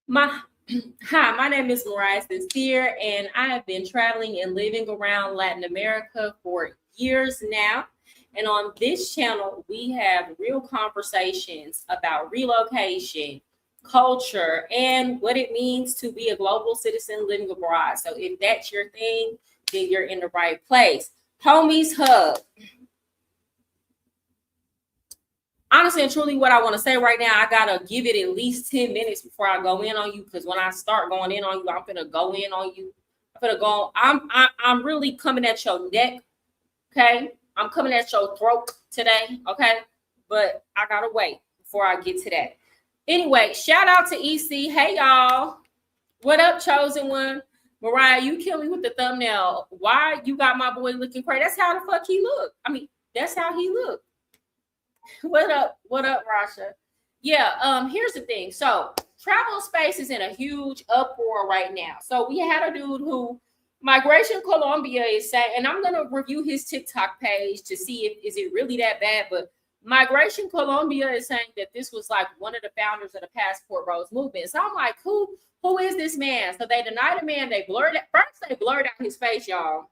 My Hi, my name is MariahSincere, and I have been traveling and living around Latin America for years now. And on this channel, we have real conversations about relocation, culture, and what it means to be a global citizen living abroad. So if that's your thing, then you're in the right place. Homies Hub. Honestly and truly, what I want to say right now, I gotta give it at least 10 minutes before I go in on you, because when I start going in on you, I'm gonna go in on you. I'm gonna go. I'm really coming at your neck. Okay, I'm coming at your throat today. Okay, but I gotta wait before I get to that. Anyway, shout out to EC. Hey y'all, what up, chosen one? Mariah, you kill me with the thumbnail. Why you got my boy looking crazy? That's how the fuck he look. I mean, that's how he look. What up? What up, Rasha? Yeah, here's the thing. So travel space is in a huge uproar right now. So we had a dude who Migration Colombia is saying, and I'm gonna review his TikTok page to see if is it really that bad, but Migration Colombia is saying that this was like one of the founders of the Passport Bros movement. So I'm like, who is this man? So they denied the man, they blurred it. First, they blurred out his face, y'all.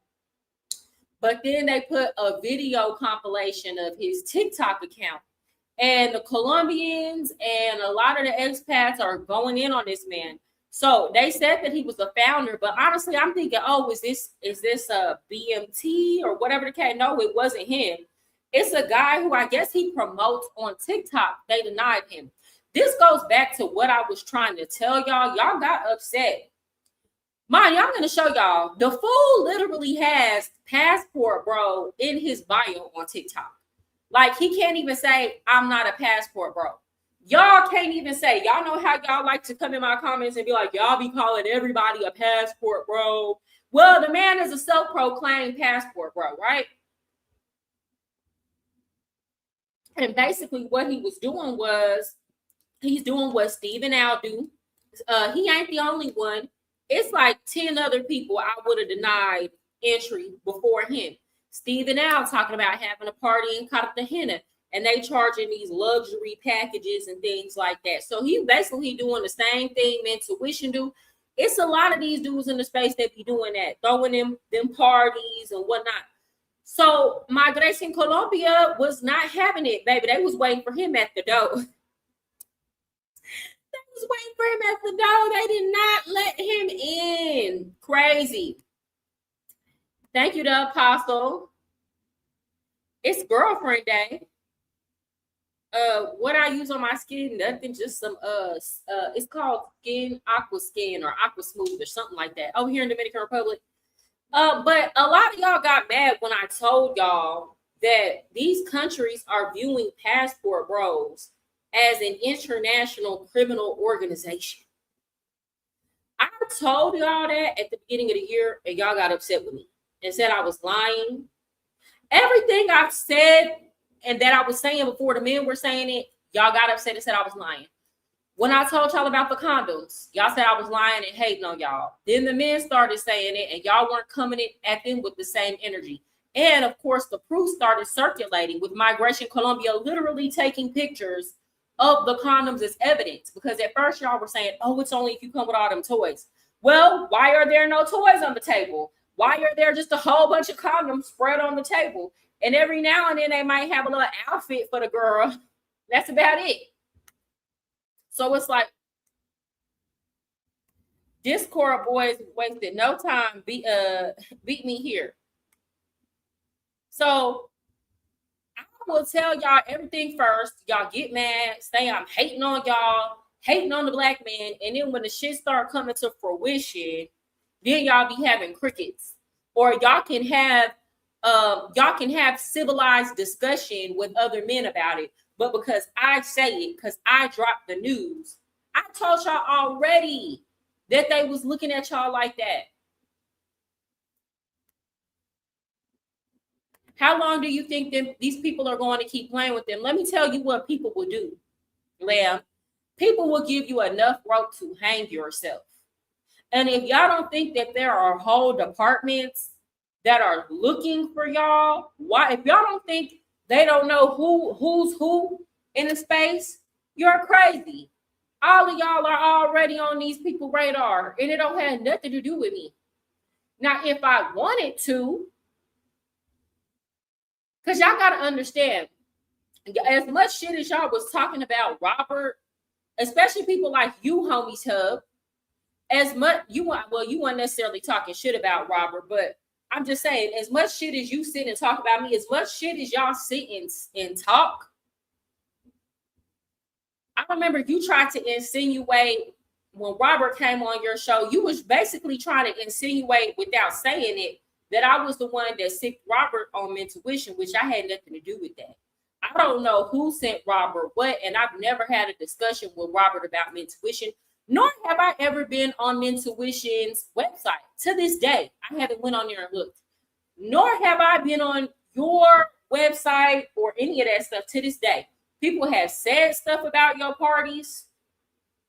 But then they put a video compilation of his TikTok account. And the Colombians and a lot of the expats are going in on this man. So they said that he was a founder, but honestly, I'm thinking, oh, is this a BMT or whatever the case? No, it wasn't him. It's a guy who I guess he promotes on TikTok. They denied him. This goes back to what I was trying to tell y'all. Y'all got upset. Mind you, I'm going to show y'all. The fool literally has Passport Bro in his bio on TikTok. Like, he can't even say, I'm not a passport bro. Y'all can't even say, y'all know how y'all like to come in my comments and be like, y'all be calling everybody a passport bro. Well, the man is a self-proclaimed passport bro, right? And basically what he was doing was, he's doing what Stephen Al do. He ain't the only one. It's like 10 other people I would have denied entry before him. Stephen Al talking about having a party in Cartagena, and they charging these luxury packages and things like that. So he basically doing the same thing Intuition do. It's a lot of these dudes in the space that be doing that, throwing them parties and whatnot. So Migration Colombia was not having it, baby. They was waiting for him at the door. Was waiting for him at the door. They did not let him in. Crazy. Thank you, the Apostle. It's girlfriend day. What I use on my skin, nothing, just some it's called Skin Aqua Skin or Aqua Smooth or something like that over here in Dominican Republic. But a lot of y'all got mad when I told y'all that these countries are viewing Passport Bros as an international criminal organization. I told y'all that at the beginning of the year, and y'all got upset with me and said I was lying. Everything I've said and that I was saying before the men were saying it, y'all got upset and said I was lying. When I told y'all about the condoms, y'all said I was lying and hating on y'all. Then the men started saying it, and y'all weren't coming at them with the same energy. And of course, the proof started circulating with Migration Colombia literally taking pictures of the condoms as evidence, because at first y'all were saying, oh, it's only if you come with all them toys. Well, why are there no toys on the table? Why are there just a whole bunch of condoms spread on the table? And every now and then they might have a little outfit for the girl. That's about it. So it's like, Discord boys wasted no time beat me here. So I will tell y'all everything first. Y'all get mad, say I'm hating on y'all, hating on the black man, and then when the shit start coming to fruition, then y'all be having crickets. Or y'all can have civilized discussion with other men about it. But because I say it, because I dropped the news, I told y'all already that they was looking at y'all like that. How long do you think these people are going to keep playing with them? Let me tell you what people will do, Lamb. People will give you enough rope to hang yourself. And if y'all don't think that there are whole departments that are looking for y'all, why? If y'all don't think they don't know who's who in the space, you're crazy. All of y'all are already on these people radar, and it don't have nothing to do with me. Now, if I wanted to, because y'all got to understand, as much shit as y'all was talking about Robert, especially people like you, homies hub, as much you weren't necessarily talking shit about Robert, but I'm just saying, as much shit as you sit and talk about me, as much shit as y'all sit and talk, I remember you tried to insinuate when Robert came on your show, you was basically trying to insinuate without saying it that I was the one that sent Robert on Mentuition, which I had nothing to do with that. I don't know who sent Robert what, and I've never had a discussion with Robert about Mentuition, nor have I ever been on Mentuition's website. To this day, I haven't went on there and looked. Nor have I been on your website or any of that stuff to this day. People have said stuff about your parties,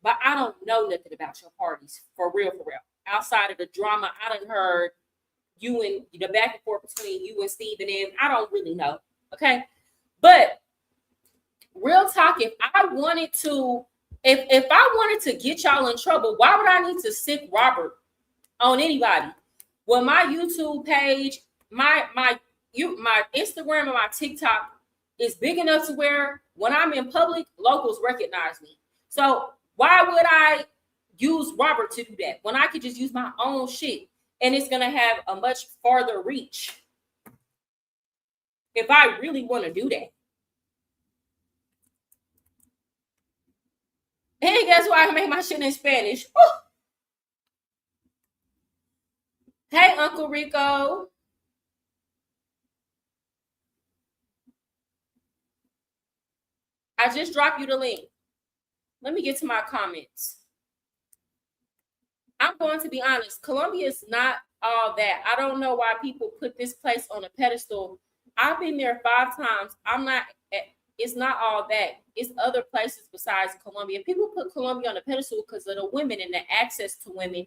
but I don't know nothing about your parties, for real, for real. Outside of the drama, I done heard you and the back and forth between you and Steve and them. I don't really know, okay? But real talk, if I wanted to get y'all in trouble, why would I need to sick Robert on anybody? Well, my YouTube page, my Instagram and my TikTok is big enough to where when I'm in public, locals recognize me. So why would I use Robert to do that when I could just use my own shit and it's gonna have a much farther reach if I really want to do that? And guess why I make my shit in Spanish? Woo! Hey, Uncle Rico. I just dropped you the link. Let me get to my comments. I'm going to be honest. Colombia is not all that. I don't know why people put this place on a pedestal. I've been there 5 times. It's not all that. It's other places besides Colombia. People put Colombia on a pedestal because of the women and the access to women.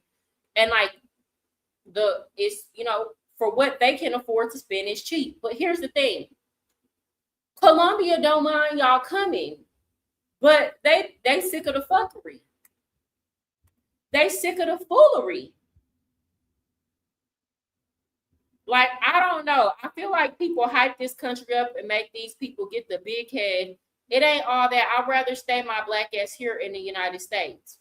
And like for what they can afford to spend is cheap. But here's the thing. Colombia don't mind y'all coming, but they sick of the fuckery. They sick of the foolery. Like, I don't know. I feel like people hype this country up and make these people get the big head. It ain't all that. I'd rather stay my black ass here in the United States.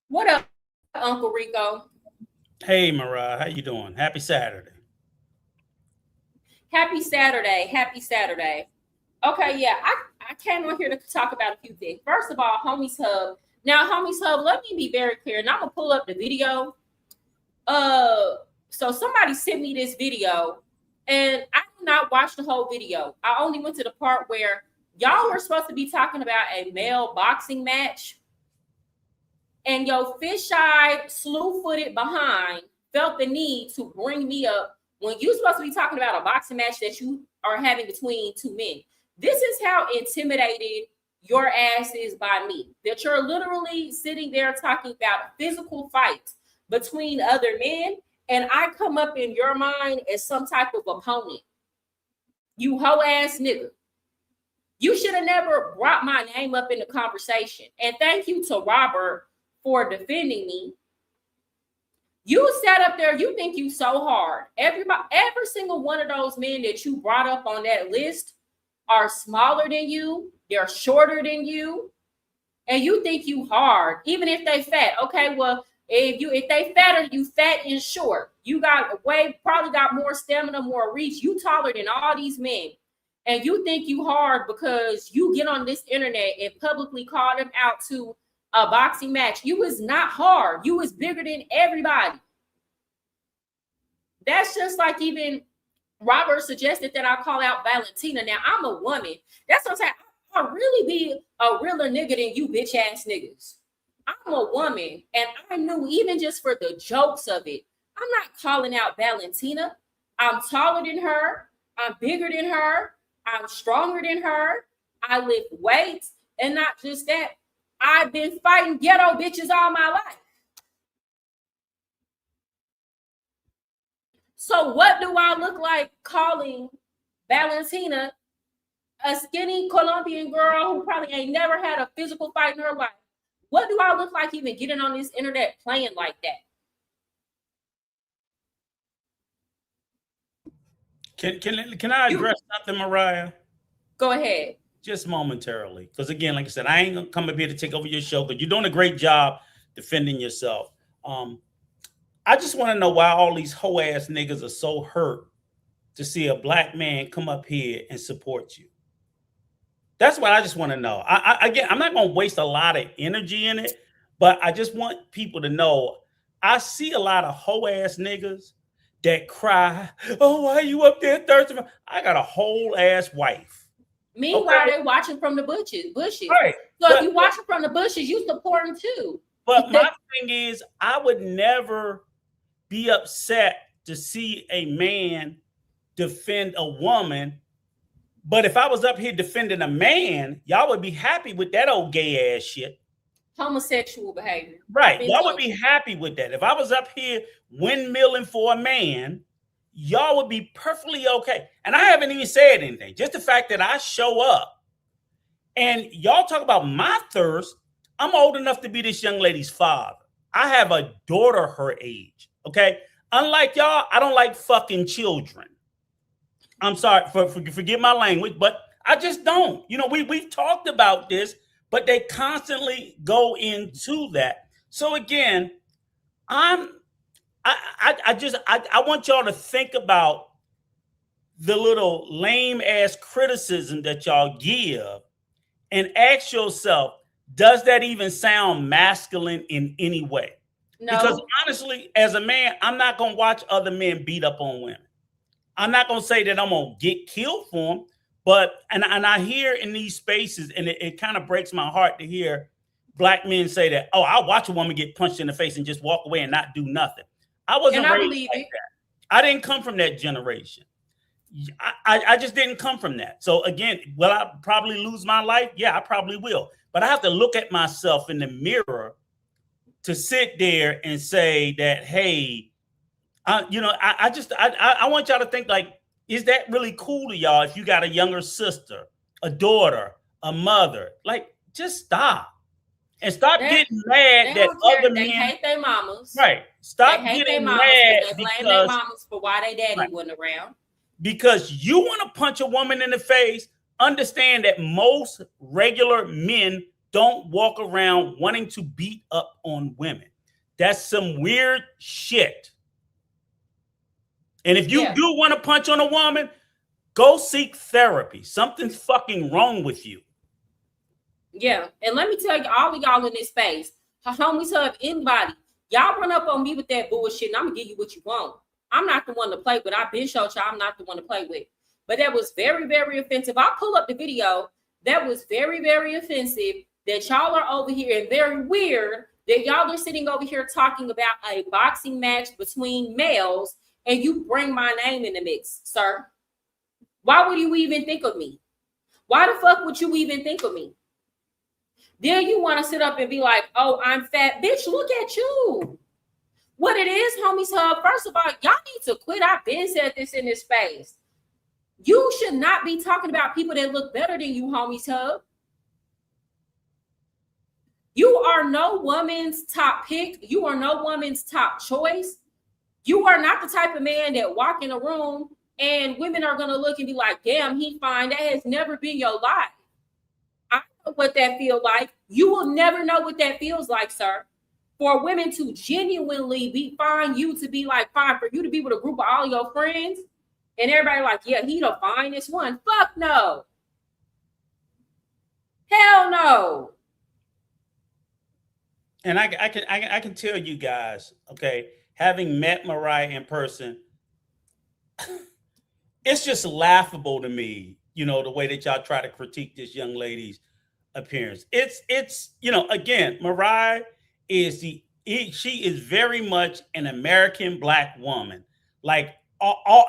What up, Uncle Rico? Hey, Mariah, how you doing? Happy Saturday. Happy Saturday. Happy Saturday. Okay, yeah, I came on here to talk about a few things. First of all, Homies Hub. Now, Homies Hub, let me be very clear, and I'm going to pull up the video. So somebody sent me this video, and I did not watch the whole video. I only went to the part where y'all were supposed to be talking about a male boxing match, and your fish-eyed, slew-footed behind felt the need to bring me up when you're supposed to be talking about a boxing match that you are having between 2 men. This is how intimidated your ass is by me, that you're literally sitting there talking about physical fights between other men, and I come up in your mind as some type of opponent. You hoe ass nigga. You should have never brought my name up in the conversation. And thank you to Robert for defending me. You sat up there, you think you so hard. Every single one of those men that you brought up on that list are smaller than you, they're shorter than you, and you think you hard, even if they fat. Okay, well, if they fatter, you fat and short. You probably got more stamina, more reach. You taller than all these men, and you think you hard because you get on this internet and publicly call them out to a boxing match. You was not hard. You was bigger than everybody. That's just like even Robert suggested that I call out Valentina. Now, I'm a woman. That's what I'm saying. I'll really be a realer nigga than you bitch ass niggas. I'm a woman, and I knew even just for the jokes of it, I'm not calling out Valentina. I'm taller than her. I'm bigger than her. I'm stronger than her. I lift weights, and not just that. I've been fighting ghetto bitches all my life. So what do I look like calling Valentina a skinny Colombian girl who probably ain't never had a physical fight in her life? What do I look like even getting on this internet playing like that? Can I address something, Mariah? Go ahead. Just momentarily. Because again, like I said, I ain't gonna come up here to take over your show, but you're doing a great job defending yourself. I just want to know why all these hoe ass niggas are so hurt to see a black man come up here and support you. That's what I just want to know. Again, I'm not going to waste a lot of energy in it, but I just want people to know I see a lot of hoe ass niggas that cry, oh, why are you up there Thursday? I got a whole ass wife. Meanwhile, they're watching from the bushes. Right. So if you watching from the bushes, you support them too. But my thing is, I would never be upset to see a man defend a woman. But if I was up here defending a man, y'all would be happy with that old gay ass shit. Homosexual behavior. Right. Y'all would be happy with that. If I was up here windmilling for a man, y'all would be perfectly okay. And I haven't even said anything. Just the fact that I show up and y'all talk about my thirst. I'm old enough to be this young lady's father. I have a daughter her age. Okay. Unlike y'all, I don't like fucking children. I'm sorry forget my language, but I just don't. You know, we've talked about this, but they constantly go into that. So again, I want y'all to think about the little lame ass criticism that y'all give and ask yourself, does that even sound masculine in any way? No. Because honestly, as a man, I'm not going to watch other men beat up on women. I'm not going to say that I'm going to get killed for them, but, and I hear in these spaces, and it kind of breaks my heart to hear black men say that, oh, I'll watch a woman get punched in the face and just walk away and not do nothing. I wasn't raised like that. I didn't come from that generation. I just didn't come from that. So again, will I probably lose my life? Yeah, I probably will. But I have to look at myself in the mirror to sit there and say that, hey, I want y'all to think like, is that really cool to y'all if you got a younger sister, a daughter, a mother? Like, just stop. And stop getting mad that other men hate their mamas. Right. Stop getting mad they blame their mamas for why their daddy wasn't around. Because you want to punch a woman in the face, understand that most regular men don't walk around wanting to beat up on women. That's some weird shit. And if you do want to punch on a woman, go seek therapy. Something's fucking wrong with you. Yeah. And let me tell you, all of y'all in this space, homies of anybody, y'all run up on me with that bullshit and I'm going to give you what you want. I'm not the one to play with. I've been showed y'all I'm not the one to play with. But that was very, very offensive. I'll pull up the video. That was very, very offensive that y'all are over here and very weird that y'all are sitting over here talking about a boxing match between males and you bring my name in the mix, sir. Why would you even think of me? Why the fuck would you even think of me? Then you want to sit up and be like, oh, I'm fat. Bitch, look at you. What it is, homies hub, first of all, y'all need to quit. I've been said this in this space. You should not be talking about people that look better than you, homies hub. You are no woman's top pick. You are no woman's top choice. You are not the type of man that walk in a room and women are going to look and be like, damn, he fine. That has never been your life. I know what that feels like. You will never know what that feels like, sir. For women to genuinely be fine, you to be like fine, for you to be with a group of all your friends and everybody like, yeah, he the finest one. Fuck no. Hell no. And I can tell you guys, okay, having met Mariah in person, it's just laughable to me, you know, the way that y'all try to critique this young lady's appearance. It's you know, again, Mariah is she is very much an American black woman, like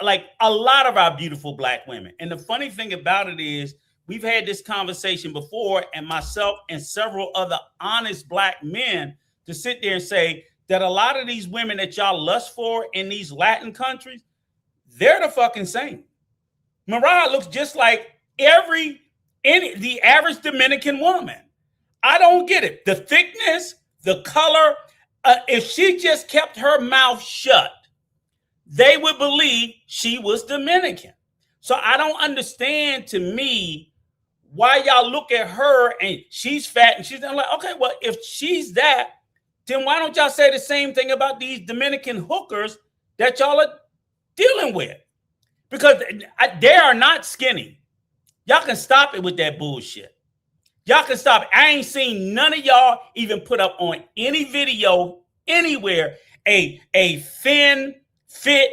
like a lot of our beautiful black women. And the funny thing about it is, we've had this conversation before, and myself and several other honest black men to sit there and say that a lot of these women that y'all lust for in these Latin countries, they're the fucking same. Mariah looks just like the average Dominican woman. I don't get it. The thickness, the color. If she just kept her mouth shut, they would believe she was Dominican. So I don't understand, to me, why y'all look at her and she's fat and she's like, okay, well, if she's that, then why don't y'all say the same thing about these Dominican hookers that y'all are dealing with? Because they are not skinny. Y'all can stop it with that bullshit. Y'all can stop it. I ain't seen none of y'all even put up on any video anywhere a thin, fit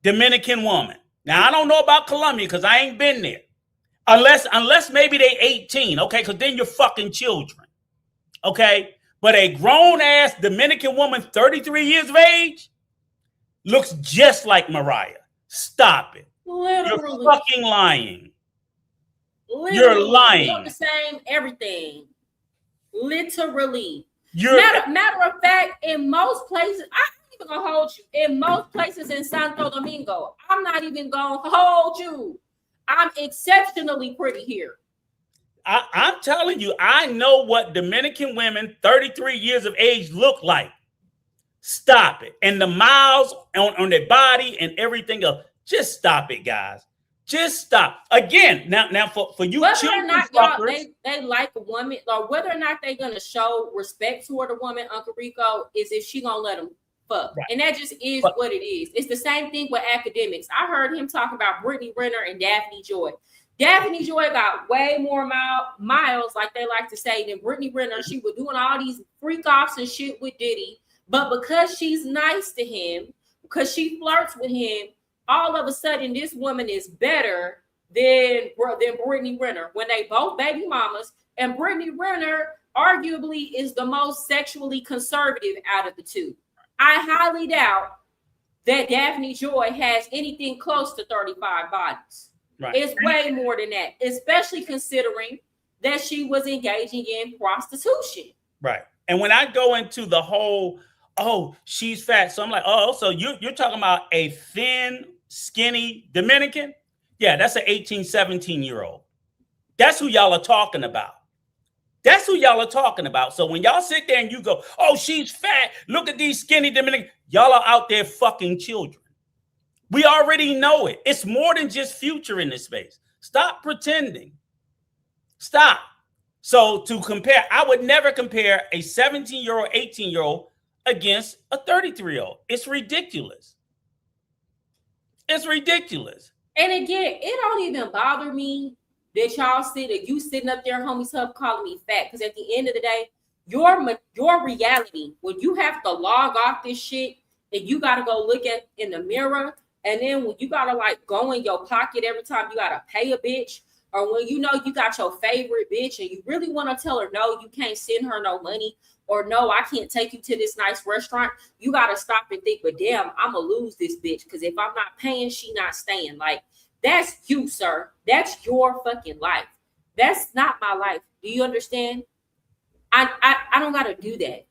Dominican woman. Now, I don't know about Colombia because I ain't been there. Unless maybe they 18, okay? Because then you're fucking children, okay? But a grown-ass Dominican woman, 33 years of age, looks just like Mariah. Stop it. Literally. You're fucking lying. Literally. You're lying. Look the same, everything. Literally. You're Matter of fact, in most places, I'm even gonna hold you. In most places in Santo Domingo, I'm not even gonna hold you. I'm exceptionally pretty here. I'm telling you, I know what Dominican women 33 years of age look like. Stop it. And the miles on their body and everything else. Just stop it, guys. Just stop. Again, now for you, whether or not y'all, they like a woman, or whether or not they're gonna show respect toward a woman, Uncle Rico, is if she gonna let them fuck. Right. And that just is what it is. It's the same thing with academics. I heard him talk about Brittany Renner and Daphne Joy. Daphne Joy got way more miles, like they like to say, than Brittany Renner. She was doing all these freak offs and shit with Diddy. But because she's nice to him, because she flirts with him, all of a sudden this woman is better than Brittany Renner when they both baby mamas. And Brittany Renner arguably is the most sexually conservative out of the two. I highly doubt that Daphne Joy has anything close to 35 bodies. Right. It's way more than that, especially considering that she was engaging in prostitution. Right. And when I go into the whole, oh, she's fat. So I'm like, oh, so you're talking about a thin, skinny Dominican? Yeah, that's an 18, 17-year-old. That's who y'all are talking about. That's who y'all are talking about. So when y'all sit there and you go, oh, she's fat. Look at these skinny Dominicans. Y'all are out there fucking children. We already know it. It's more than just Future in this space. Stop pretending. Stop. So to compare, I would never compare a 17-year-old, 18-year-old against a 33-year-old. It's ridiculous. It's ridiculous. And again, it don't even bother me that y'all you sitting up there, homies hub, calling me fat. Because at the end of the day, your reality, when you have to log off this shit and you got to go look at in the mirror, and then when you got to like go in your pocket every time you got to pay a bitch, or when you know you got your favorite bitch and you really want to tell her, no, you can't send her no money, or no, I can't take you to this nice restaurant, you got to stop and think, but damn, I'm going to lose this bitch because if I'm not paying, she not staying. Like, that's you, sir. That's your fucking life. That's not my life. Do you understand? I don't got to do that.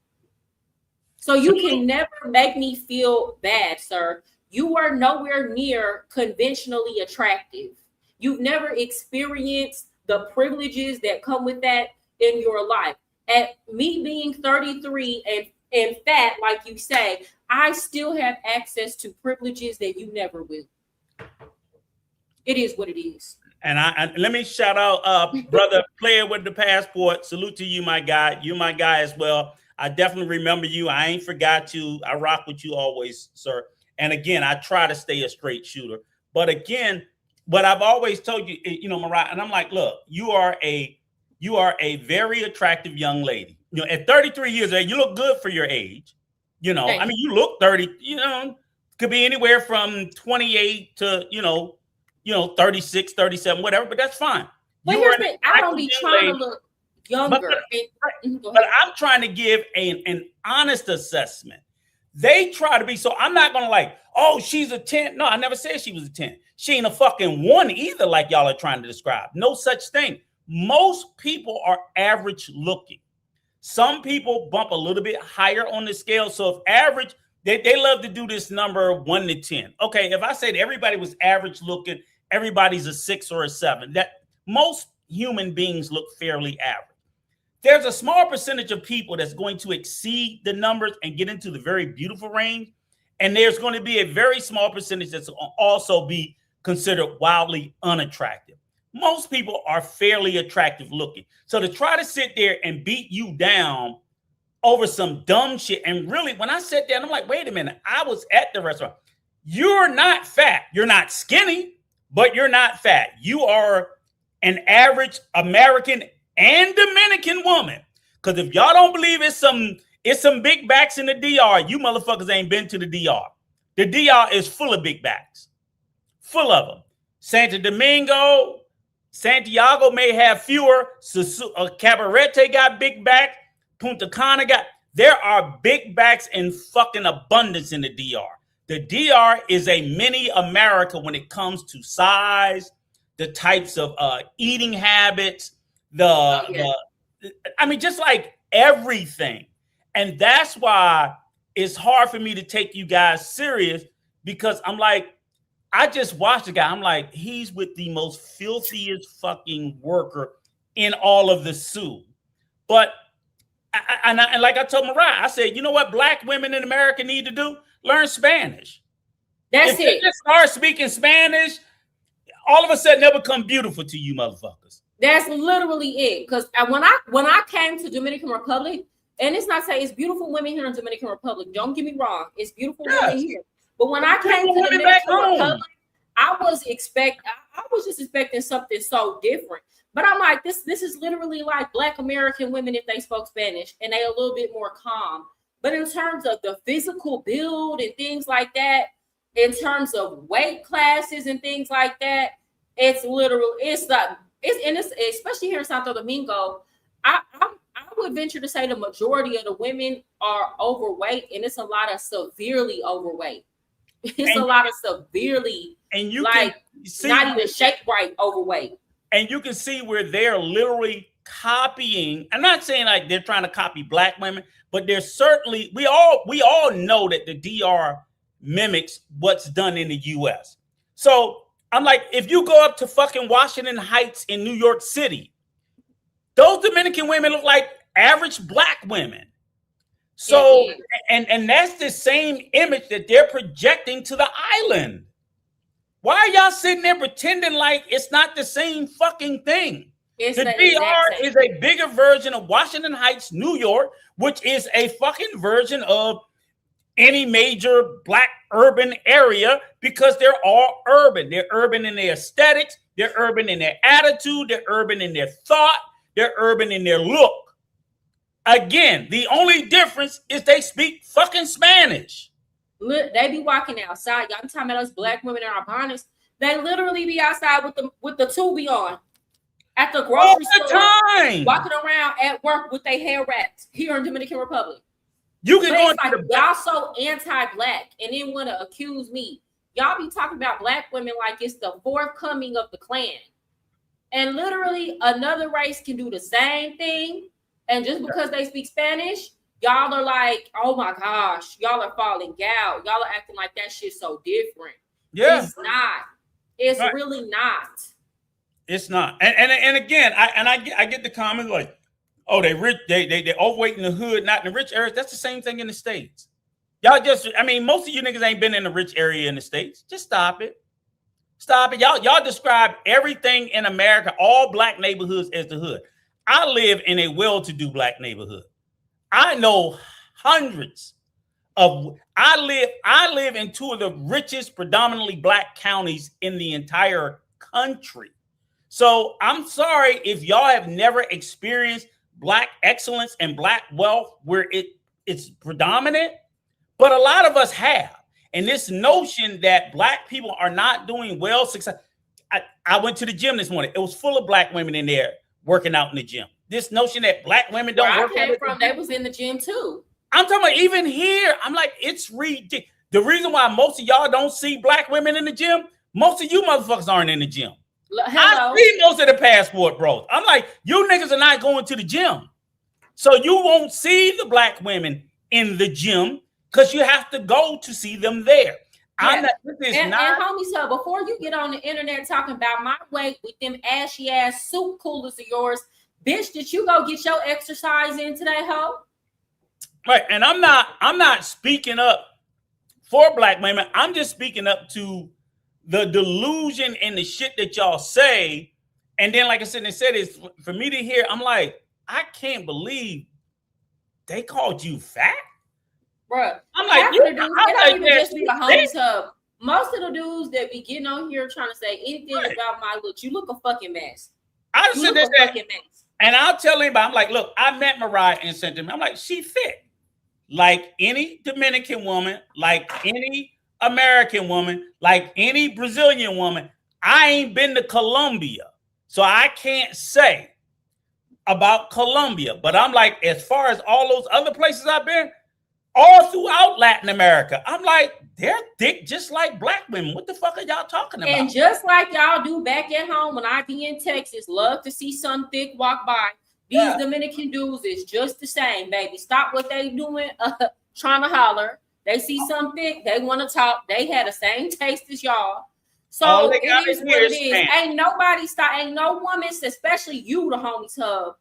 So you can never make me feel bad, sir. You are nowhere near conventionally attractive. You've never experienced the privileges that come with that in your life. At me being 33 and fat, like you say, I still have access to privileges that you never will. It is what it is. And I let me shout out brother Player with the Passport. Salute to you, my guy. You my guy as well. I definitely remember you. I ain't forgot you. I rock with you always, sir. And again, I try to stay a straight shooter. But again, what I've always told you, you know, Mariah, and I'm like, look, you are a very attractive young lady. You know, at 33 years old, you look good for your age. You know, I mean, you look 30, you know, could be anywhere from 28 to, 36, 37, whatever, but that's fine. But here's the thing, I don't be trying to look younger. But I'm trying to give an honest assessment. They try to be, so I'm not going to like, oh, she's a 10. No, I never said she was a 10. She ain't a fucking 1 either, like y'all are trying to describe. No such thing. Most people are average looking. Some people bump a little bit higher on the scale. So if average They love to do this number 1 to 10. Okay, if I said everybody was average looking, everybody's a 6 or a 7. That most human beings look fairly average. There's a small percentage of people that's going to exceed the numbers and get into the very beautiful range. And there's going to be a very small percentage that's also be considered wildly unattractive. Most people are fairly attractive looking. So to try to sit there and beat you down over some dumb shit. And really, when I sat down, I'm like, wait a minute, I was at the restaurant. You're not fat. You're not skinny, but you're not fat. You are an average American and Dominican woman. Because if y'all don't believe it's some big backs in the DR, you motherfuckers ain't been to the DR. The DR is full of big backs. Full of them. Santo Domingo, Santiago may have fewer. Cabarete got big back. Punta Cana got. There are big backs in fucking abundance in the DR. The DR is a mini America when it comes to size, the types of eating habits, just like everything. And that's why it's hard for me to take you guys serious, because I'm like, I just watched the guy. I'm like, he's with the most filthiest fucking worker in all of the Sioux. But, and like I told Mariah, I said, you know what black women in America need to do? Learn Spanish. If they just start speaking Spanish, all of a sudden they'll become beautiful to you motherfuckers. That's literally it. Because when I came to Dominican Republic, and it's not saying it's beautiful women here in Dominican Republic. Don't get me wrong. It's beautiful women here. But when I came to Dominican Republic, I was just expecting something so different. But I'm like, this is literally like Black American women if they spoke Spanish, and they a little bit more calm. But in terms of the physical build and things like that, in terms of weight classes and things like that, it's especially here in Santo Domingo, I would venture to say the majority of the women are overweight, and it's a lot of severely overweight. It's a lot of severely, and you like see, not even shape right overweight. And you can see where they're literally copying. I'm not saying like they're trying to copy black women, but they're certainly, we all know that the DR mimics what's done in the US. So I'm like, if you go up to fucking Washington Heights in New York City, those Dominican women look like average black women. So, and that's the same image that they're projecting to the island. Why are y'all sitting there pretending like it's not the same fucking thing? The DR is a bigger version of Washington Heights, New York, which is a fucking version of any major black urban area, because they're all urban. They're urban in their aesthetics. They're urban in their attitude. They're urban in their thought. They're urban in their look. Again, the only difference is they speak fucking Spanish. Look, they be walking outside. Y'all talking about us black women in our bonnets. They literally be outside with the tubie on at the grocery store, walking around at work with their hair wrapped here in Dominican Republic. You can go like, y'all so anti-black, and then want to accuse me. Y'all be talking about black women like it's the fourth coming of the Klan. And literally another race can do the same thing. And just because they speak Spanish, y'all are like, oh my gosh, y'all are falling out. Y'all are acting like that shit's so different. Yeah. It's not. It's really not. It's not. And again, I get the comments like, oh, they rich, they overweight in the hood, not in the rich areas. That's the same thing in the States. Y'all most of you niggas ain't been in the rich area in the States. Just stop it. Stop it. Y'all describe everything in America, all black neighborhoods, as the hood. I live in a well-to-do black neighborhood. I know hundreds of, I live in two of the richest, predominantly black counties in the entire country. So I'm sorry if y'all have never experienced black excellence and black wealth where it's predominant, but a lot of us have. And this notion that black people are not doing well, success. I went to the gym this morning. It was full of black women in there working out in the gym. This notion that black women don't work out. They was in the gym too. I'm talking about even here. I'm like, it's ridiculous. The reason why most of y'all don't see black women in the gym, most of you motherfuckers aren't in the gym. Hello. I see most of the passport bros. I'm like, you niggas are not going to the gym. So you won't see the black women in the gym because you have to go to see them there. Yeah. And homie, so before you get on the internet talking about my weight with them ashy ass soup coolers of yours, bitch, did you go get your exercise in today, hoe? Right. And I'm not speaking up for black women. I'm just speaking up to the delusion and the shit that y'all say. And then, like I said, is for me to hear, I'm like, I can't believe they called you fat. Bruh, I'm like, it don't even just be the homies hub. Most of the dudes that be getting on here trying to say anything about my look, you look a fucking mess. I said this, and I'll tell anybody, I'm like, look, I met Mariah and sent him. I'm like, she fit like any Dominican woman, like any American woman, like any Brazilian woman. I ain't been to Colombia, so I can't say about Colombia. But I'm like, as far as all those other places I've been, all throughout Latin America, I'm like, they're thick just like black women. What the fuck are y'all talking about? And just like y'all do back at home when I be in Texas, love to see some thick walk by. These Dominican dudes is just the same, baby. Stop what they doing, trying to holler. They see some thick, they want to talk. They had the same taste as y'all. So it is what it is. Ain't nobody ain't no woman, especially you, the homies hub.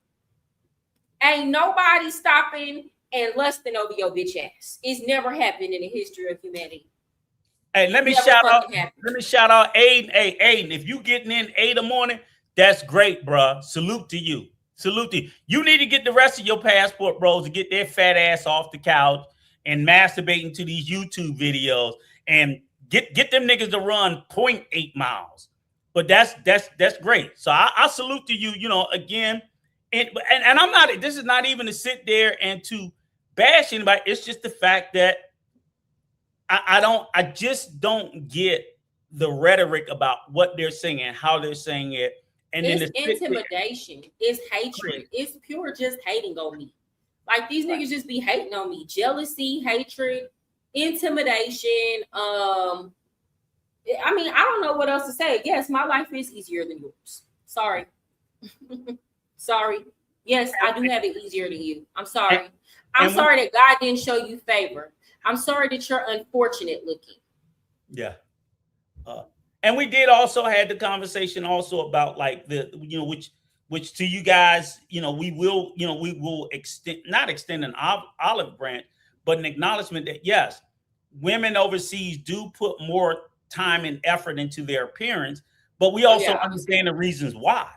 Ain't nobody stopping and lusting over your bitch ass. It's never happened in the history of humanity. Hey, let me shout out Aiden. Hey, Aiden, if you getting in 8 in the morning, that's great, bro. Salute to you. Salute to you. You need to get the rest of your passport bros to get their fat ass off the couch and masturbating to these YouTube videos and get them niggas to run 0.8 miles. But that's great. So I salute to you, you know, again. And I'm not, this is not even to sit there and to bash anybody. It's just the fact that I just don't get the rhetoric about what they're saying and how they're saying it. And it's intimidation. It's hatred. It's pure just hating on me. Like these niggas just be hating on me. Jealousy, hatred, intimidation. I mean, I don't know what else to say. Yes, my life is easier than yours. Sorry. Sorry. Yes, I do have it easier than you. I'm sorry. I'm sorry that God didn't show you favor. I'm sorry that you're unfortunate looking. Yeah. And we did also had the conversation also about like the, you know, which to you guys, you know, we will not extend an olive branch, but an acknowledgement that yes, women overseas do put more time and effort into their appearance, but we also understand the reasons why.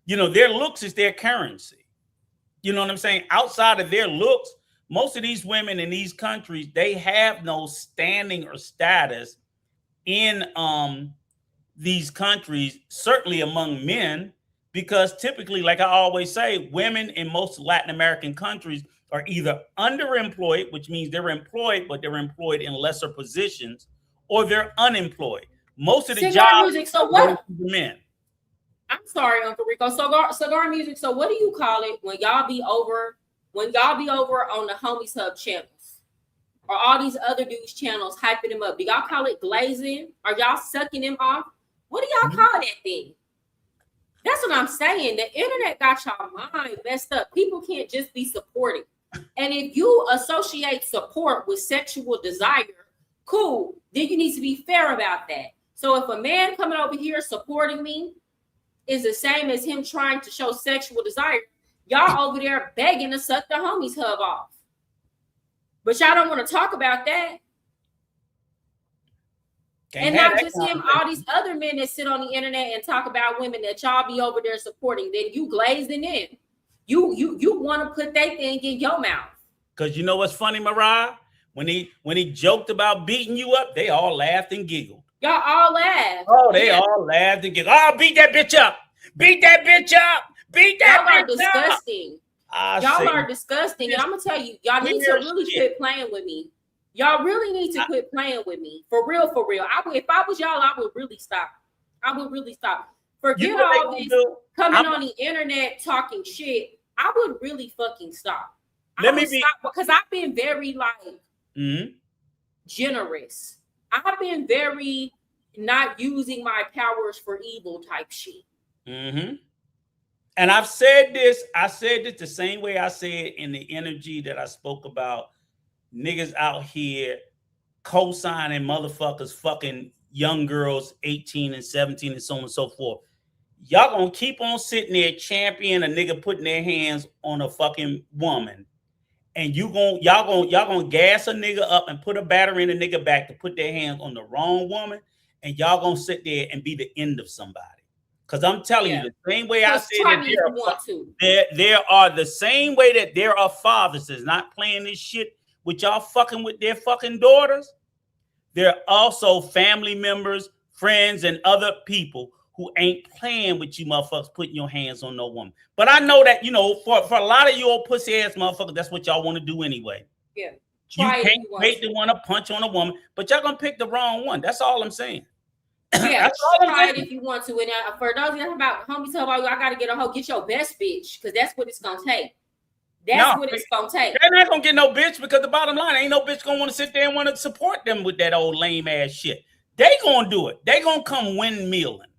You know, their looks is their currency. You know what I'm saying? Outside of their looks, most of these women in these countries, they have no standing or status in these countries, certainly among men, because typically, like I always say, women in most Latin American countries are either underemployed, which means they're employed, but they're employed in lesser positions, or they're unemployed. Most of the jobs are men. I'm sorry, Uncle Rico. Cigar music. So what do you call it when y'all be over on the Homies Hub channels or all these other dudes channels hyping them up? Do y'all call it glazing? Are y'all sucking them off? What do y'all call that thing? That's what I'm saying. The internet got y'all mind messed up. People can't just be supporting. And if you associate support with sexual desire, cool. Then you need to be fair about that. So if a man coming over here supporting me is the same as him trying to show sexual desire, y'all over there begging to suck the Homies Hub off. But y'all don't want to talk about that. And not just him, all these other men that sit on the internet and talk about women that y'all be over there supporting, then you glazing in. You want to put that thing in your mouth. Because you know what's funny, Mariah? When he joked about beating you up, they all laughed and giggled. Y'all all laughed. Oh, they all laughed and giggled. Oh, beat that bitch up. Beat that bitch up. Beat that bitch up. Y'all are disgusting. Y'all are disgusting. And I'm going to tell you, y'all need to really quit playing with me. Y'all really need to quit playing with me. For real, for real. If I was y'all, I would really stop. Forget all this coming on the internet talking shit. I would really fucking stop. Because I've been very generous. I've been very not using my powers for evil type shit. Mm-hmm. And I've said this the same way I said in the energy that I spoke about niggas out here co-signing motherfuckers fucking young girls 18 and 17 and so on and so forth. Y'all gonna keep on sitting there champion a nigga putting their hands on a fucking woman, and y'all gonna gas a nigga up and put a battery in a nigga back to put their hands on the wrong woman, and y'all gonna sit there and be the end of somebody. Because I'm telling you, the same way I said that there are the same way that there are fathers that's not playing this shit with y'all fucking with their fucking daughters. There are also family members, friends, and other people who ain't playing with you motherfuckers putting your hands on no woman. But I know that, for a lot of you old pussy ass motherfuckers, that's what y'all want to do anyway. Yeah. You can't wait to want to punch on a woman, but y'all gonna pick the wrong one. That's all I'm saying. Yeah, try it if you want to. And for those that about homies tell about you, I gotta get a hoe, get your best bitch, because that's what it's gonna take. That's what it's gonna take. They're not gonna get no bitch, because the bottom line, ain't no bitch gonna want to sit there and want to support them with that old lame ass shit. They gonna do it. They gonna come windmilling.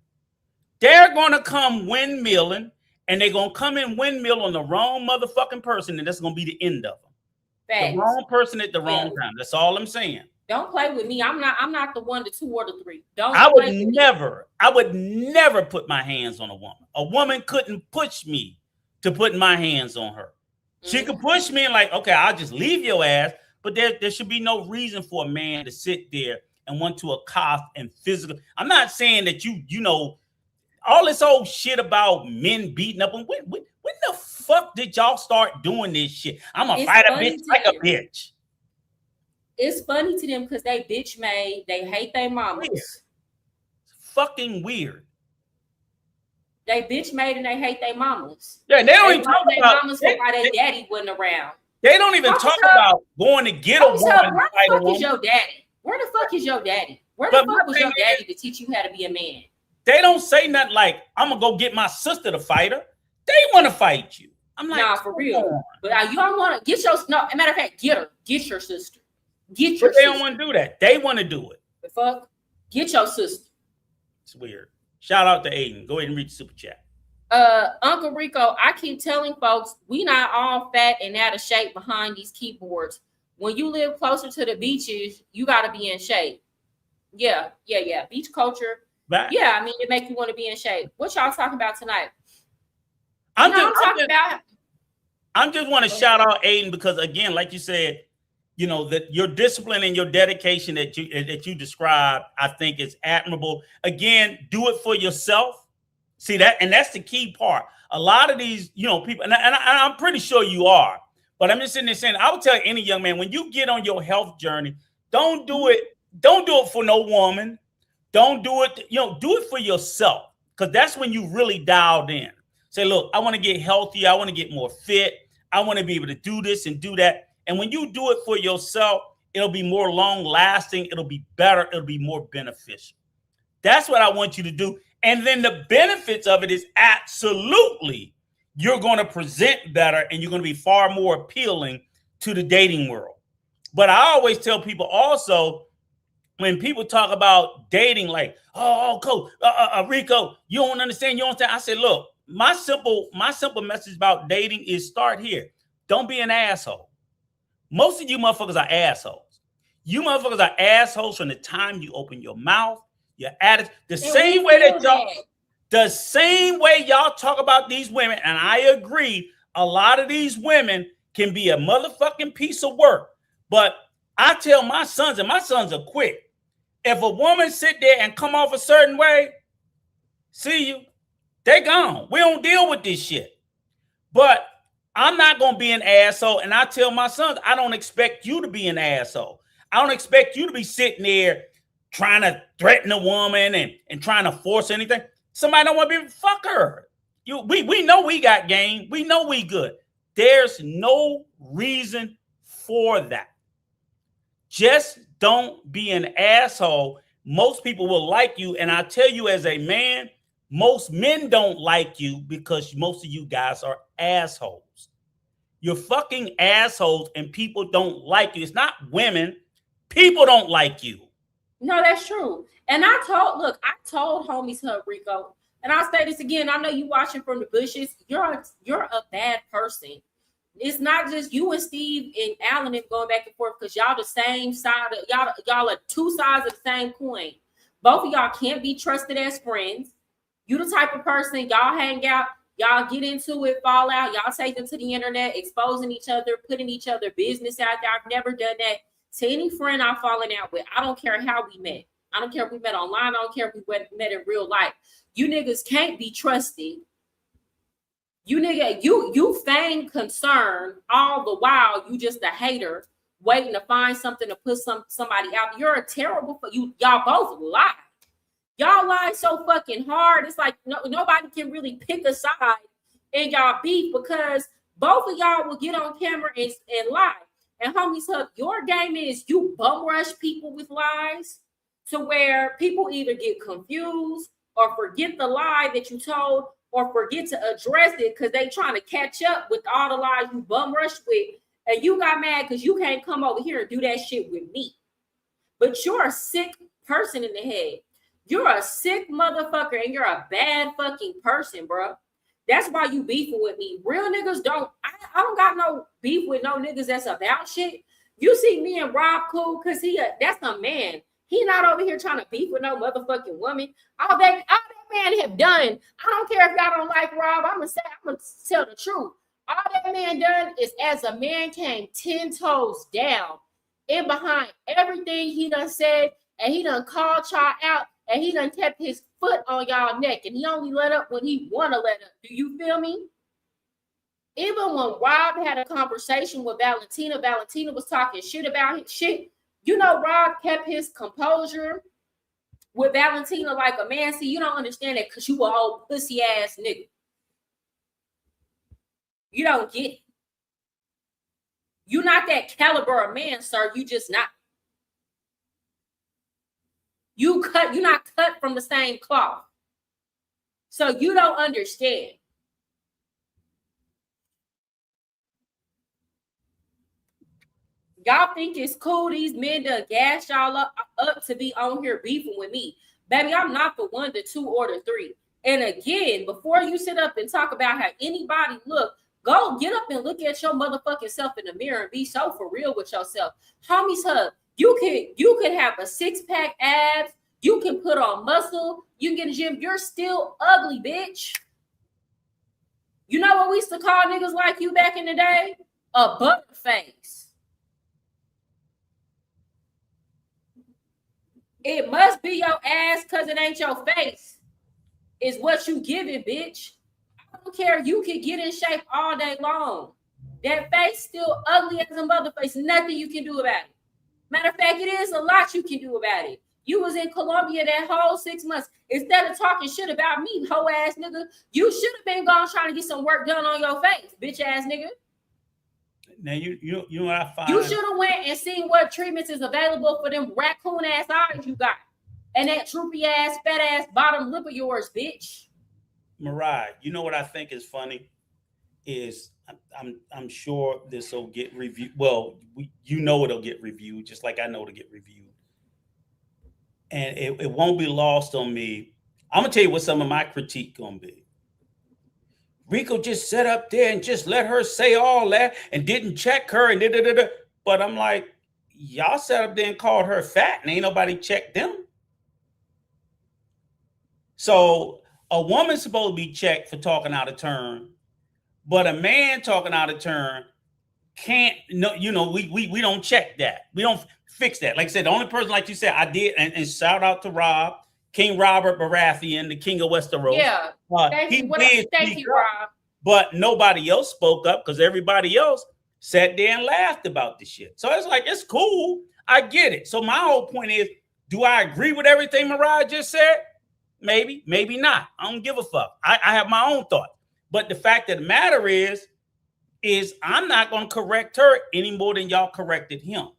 They're gonna come windmilling, and they're gonna come in windmill on the wrong motherfucking person, and that's gonna be the end of them. Thanks. The wrong person at the wrong time. That's all I'm saying. Don't play with me. I'm not the one, the two, or the three. I would never put my hands on a woman. A woman couldn't push me to put my hands on her. She could push me and like, okay, I'll just leave your ass. But there should be no reason for a man to sit there and want to accost and physical. I'm not saying that you know all this old shit about men beating up. When the fuck did y'all start doing this shit? I'm gonna fight a bitch like a bitch. It's funny to them because they bitch made. They hate their mamas. It's fucking weird. They bitch made and they hate their mamas. Yeah, they don't even talk about mamas why their daddy wasn't around. They don't even talk about going to get a woman. Where the fuck is your daddy? Where the fuck is your daddy? Where the fuck was your daddy to teach you how to be a man? They don't say nothing like, I'm gonna go get my sister to fight her. They want to fight you. I'm like, nah, for real. But you don't want to get your matter of fact, get her, get your sister. Get your sister. They don't want to do that. They want to do it. The fuck? Get your sister. It's weird. Shout out to Aiden. Go ahead and read the super chat. Uncle Rico, I keep telling folks, we not all fat and out of shape behind these keyboards. When you live closer to the beaches, you got to be in shape. Yeah. Beach culture. Back. Yeah, I mean, it make you want to be in shape. What y'all talking about tonight? I'm just want to shout out Aiden because, again, like you said, that your discipline and your dedication that you described, I think is admirable. Again, do it for yourself. See that, and that's the key part. A lot of these, people, and I'm pretty sure you are, but I'm just sitting there saying, I would tell any young man, when you get on your health journey, don't do it for no woman. Don't do it, do it for yourself, because that's when you really dialed in. Say, look, I want to get healthy. I want to get more fit. I want to be able to do this and do that. And when you do it for yourself, it'll be more long lasting. It'll be better. It'll be more beneficial. That's what I want you to do. And then the benefits of it is absolutely you're going to present better and you're going to be far more appealing to the dating world. But I always tell people also, when people talk about dating, like, Coach, Rico, you don't understand. I say, look, my simple message about dating is start here. Don't be an asshole. Most of you motherfuckers are assholes. You motherfuckers are assholes from the time you open your mouth, your attitude. The same way y'all talk about these women, and I agree, a lot of these women can be a motherfucking piece of work. But I tell my sons, and my sons are quick. If a woman sit there and come off a certain way, see you, they gone. We don't deal with this shit. But I'm not going to be an asshole. And I tell my sons, I don't expect you to be an asshole. I don't expect you to be sitting there trying to threaten a woman and trying to force anything. Somebody don't want to be, fuck her. We know we got game. We know we good. There's no reason for that. Just don't be an asshole. Most people will like you. And I tell you as a man, most men don't like you because most of you guys are assholes. You're fucking assholes and people don't like you. It's not women. People don't like you. No, that's true. And I told homies her, Rico, and I'll say this again. I know you watching from the bushes. You're a bad person. It's not just you and Steve and Alan going back and forth because y'all the same side. Y'all are two sides of the same coin. Both of y'all can't be trusted as friends. You the type of person, y'all hang out, y'all get into it, fall out, y'all take them to the internet, exposing each other, putting each other business out there. I've never done that to any friend I've fallen out with. I don't care how we met. I don't care if we met online. I don't care if we met in real life. You niggas can't be trusted. You nigga, you feign concern all the while. You just a hater waiting to find something to put somebody out. You're a terrible, y'all both lie. Y'all lie so fucking hard. It's like nobody can really pick a side in y'all beef because both of y'all will get on camera and lie. And homies, your game is you bum rush people with lies to where people either get confused or forget the lie that you told or forget to address it because they trying to catch up with all the lies you bum rushed with. And you got mad because you can't come over here and do that shit with me. But you're a sick person in the head. You're a sick motherfucker and you're a bad fucking person, bro. That's why you beefing with me. Real niggas don't. I don't got no beef with no niggas that's about shit. You see me and Rob cool because that's a man. He not over here trying to beef with no motherfucking woman. All that man have done. I don't care if y'all don't like Rob. I'm gonna tell the truth. All that man done is as a man came 10 toes down and behind everything he done said, and he done called y'all out, and he done kept his foot on y'all neck, and he only let up when he want to let up. Do you feel me? Even when Rob had a conversation with Valentina was talking shit about his shit. You know, Rob kept his composure with Valentina like a man. See, you don't understand that because you a old pussy ass nigga. You don't get it. You're not that caliber of man, sir. You just not. You're not cut from the same cloth. So you don't understand. Y'all think it's cool these men to gas y'all up to be on here beefing with me. Baby, I'm not the 1, the 2, or the 3. And again, before you sit up and talk about how anybody look, go get up and look at your motherfucking self in the mirror and be so for real with yourself. Homies, you could have a 6-pack abs, you can put on muscle, you can get a gym, you're still ugly, bitch. You know what we used to call niggas like you back in the day? A butterface. It must be your ass because it ain't your face. It's what you give it, bitch. I don't care. You can get in shape all day long. That face still ugly as a motherface. Nothing you can do about it. Matter of fact, it is a lot you can do about it. You was in Colombia that whole 6 months. Instead of talking shit about me, hoe ass nigga, you should have been gone trying to get some work done on your face, bitch ass nigga. Now you know what I find. You should have went and seen what treatments is available for them raccoon ass eyes you got. And that droopy ass, fat ass bottom lip of yours, bitch. Mariah, you know what I think is funny is I'm sure this will get reviewed. Well, it'll get reviewed, just like I know it'll get reviewed. And it won't be lost on me. I'm gonna tell you what some of my critique gonna be. Rico just sat up there and just let her say all that and didn't check her and da-da-da-da. But I'm like, y'all sat up there and called her fat and ain't nobody checked them. So a woman's supposed to be checked for talking out of turn, but a man talking out of turn can't. No, we don't check that. We don't fix that. Like I said, the only person, like you said, I did, and shout out to Rob, King Robert Baratheon, the King of Westeros. Yeah, thank you, Rob. But nobody else spoke up because everybody else sat there and laughed about the shit. So it's like, it's cool. I get it. So my whole point is, do I agree with everything Mariah just said? Maybe, maybe not. I don't give a fuck. I have my own thought. But the fact of the matter is I'm not going to correct her any more than y'all corrected him.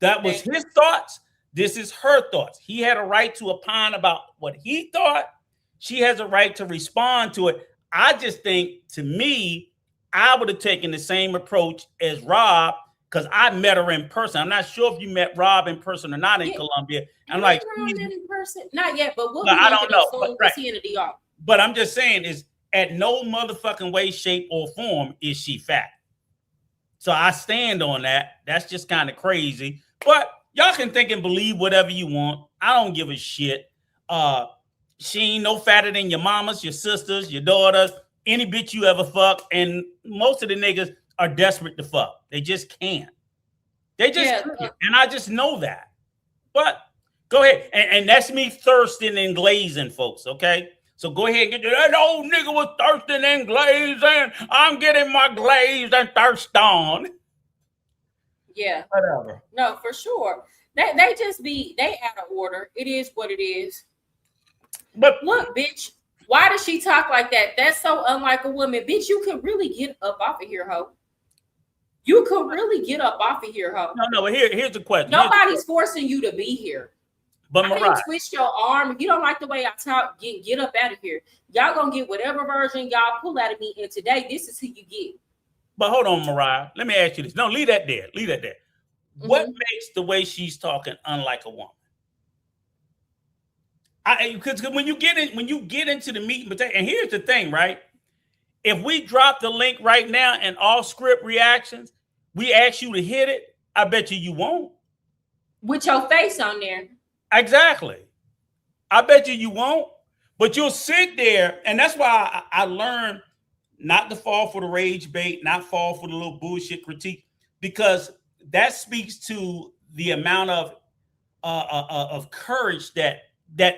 That was his thoughts. This is her thoughts. He had a right to opine about what he thought. She has a right to respond to it. I just think, to me, I would have taken the same approach as Rob because I met her in person. I'm not sure if you met Rob in person or not in Colombia. I'm like, in person? Not yet, but I don't know. But, he in the DR. But I'm just saying, is at no motherfucking way, shape, or form is she fat. So I stand on that. That's just kind of crazy. But y'all can think and believe whatever you want. I don't give a shit. She ain't no fatter than your mamas, your sisters, your daughters, any bitch you ever fuck. And most of the niggas are desperate to fuck. They just can't. They just can't. And I just know that. But go ahead. And that's me thirsting and glazing, folks, okay? So go ahead and get that old nigga was thirsting and glazing. I'm getting my glazed and thirst on. Yeah. Whatever. No, for sure. They just they out of order. It is what it is. But look, bitch, why does she talk like that? That's so unlike a woman. Bitch, you could really get up off of here, ho. You could really get up off of here, ho. No, but here's the question. Nobody's forcing you to be here. But I didn't twist your arm. If you don't like the way I talk, get up out of here. Y'all gonna get whatever version y'all pull out of me. And today, this is who you get. But hold on, Mariah. Let me ask you this. No, leave that there. Leave that there. Mm-hmm. What makes the way she's talking unlike a woman? Because when you get into the meat and potato, and here's the thing, right? If we drop the link right now and all script reactions, we ask you to hit it, I bet you won't. With your face on there. Exactly. I bet you won't. But you'll sit there, and that's why I learned not to fall for the rage bait, not fall for the little bullshit critique, because that speaks to the amount of courage that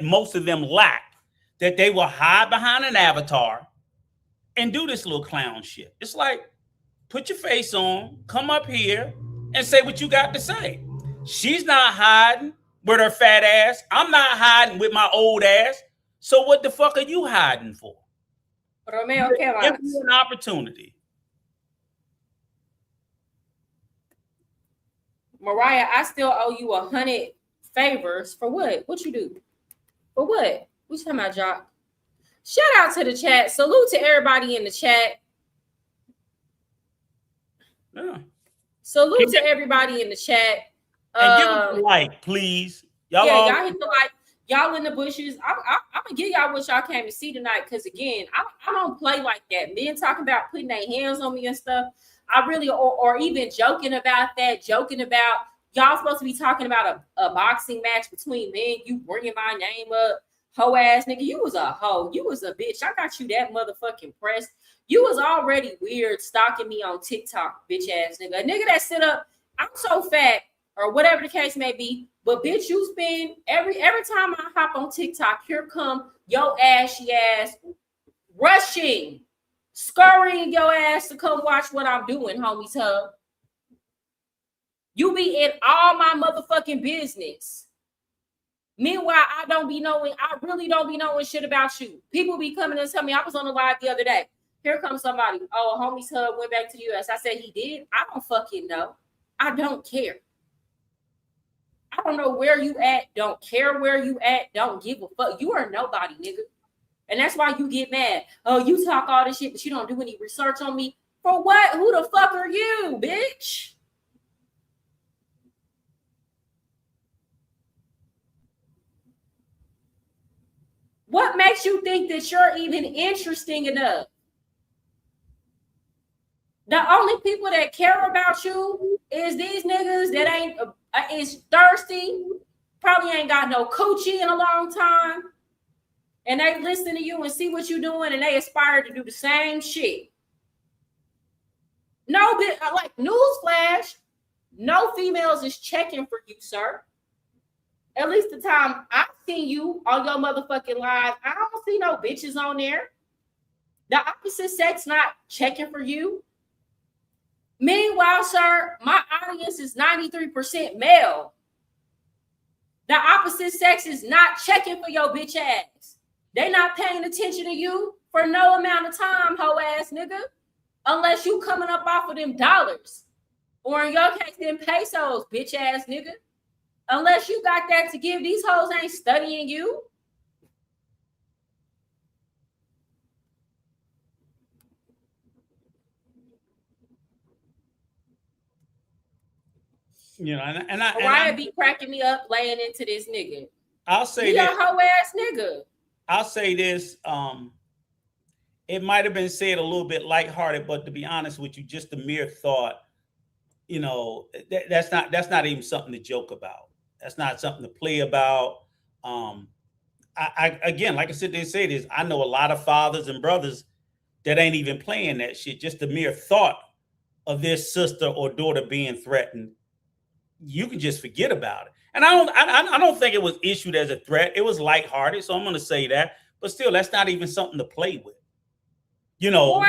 most of them lack, that they will hide behind an avatar and do this little clown shit. It's like, put your face on, come up here and say what you got to say. She's not hiding with her fat ass. I'm not hiding with my old ass. So what the fuck are you hiding for? Romeo, give you an opportunity. Mariah, I still owe you 100 favors. For what? What you do? For what? We talking about, Jock? Shout out to the chat. Salute to everybody in the chat. Yeah. Salute to everybody in the chat. And give us a like, please. Y'all hit the like. Y'all in the bushes. I'm gonna give y'all what y'all came to see tonight. Because again, I don't play like that. Men talking about putting their hands on me and stuff. I really, or even joking about that. Joking about y'all supposed to be talking about a boxing match between men. You bringing my name up, hoe ass nigga. You was a hoe. You was a bitch. I got you that motherfucking pressed. You was already weird stalking me on TikTok, bitch ass nigga. A nigga that sit up. I'm so fat, or whatever the case may be. But bitch, you spend every time I hop on TikTok, here come your ashy ass rushing, scurrying your ass to come watch what I'm doing, homie tub. You be in all my motherfucking business. Meanwhile, I really don't be knowing shit about you. People be coming and tell me, I was on the live the other day. Here comes somebody. Oh, homie's hub went back to the US. I said he did. I don't fucking know. I don't care. I don't know where you at. Don't care where you at. Don't give a fuck. You are nobody, nigga. And that's why you get mad. Oh, you talk all this shit, but you don't do any research on me. For what? Who the fuck are you, bitch? What makes you think that you're even interesting enough? The only people that care about you is these niggas that ain't is thirsty, probably ain't got no coochie in a long time, and they listen to you and see what you're doing, and they aspire to do the same shit. No, like newsflash, no females is checking for you, sir. At least the time I've seen you on your motherfucking live, I don't see no bitches on there. The opposite sex not checking for you. Meanwhile, sir, my audience is 93% male. The opposite sex is not checking for your bitch ass. They not paying attention to you for no amount of time, hoe ass nigga. Unless you coming up off of them dollars. Or in your case, them pesos, bitch ass nigga. Unless you got that to give, these hoes ain't studying you. You know, and Mariah be cracking me up laying into this nigga. I'll say this. Hoe ass nigga. I'll say this. It might have been said a little bit lighthearted, but to be honest with you, just the mere thought you know, that's not even something to joke about. That's not something to play about. I again, like I said, they say this. I know a lot of fathers and brothers that ain't even playing that shit. Just the mere thought of their sister or daughter being threatened, you can just forget about it. And I don't think it was issued as a threat. It was lighthearted, so I'm going to say that. But still, that's not even something to play with. You know, boy,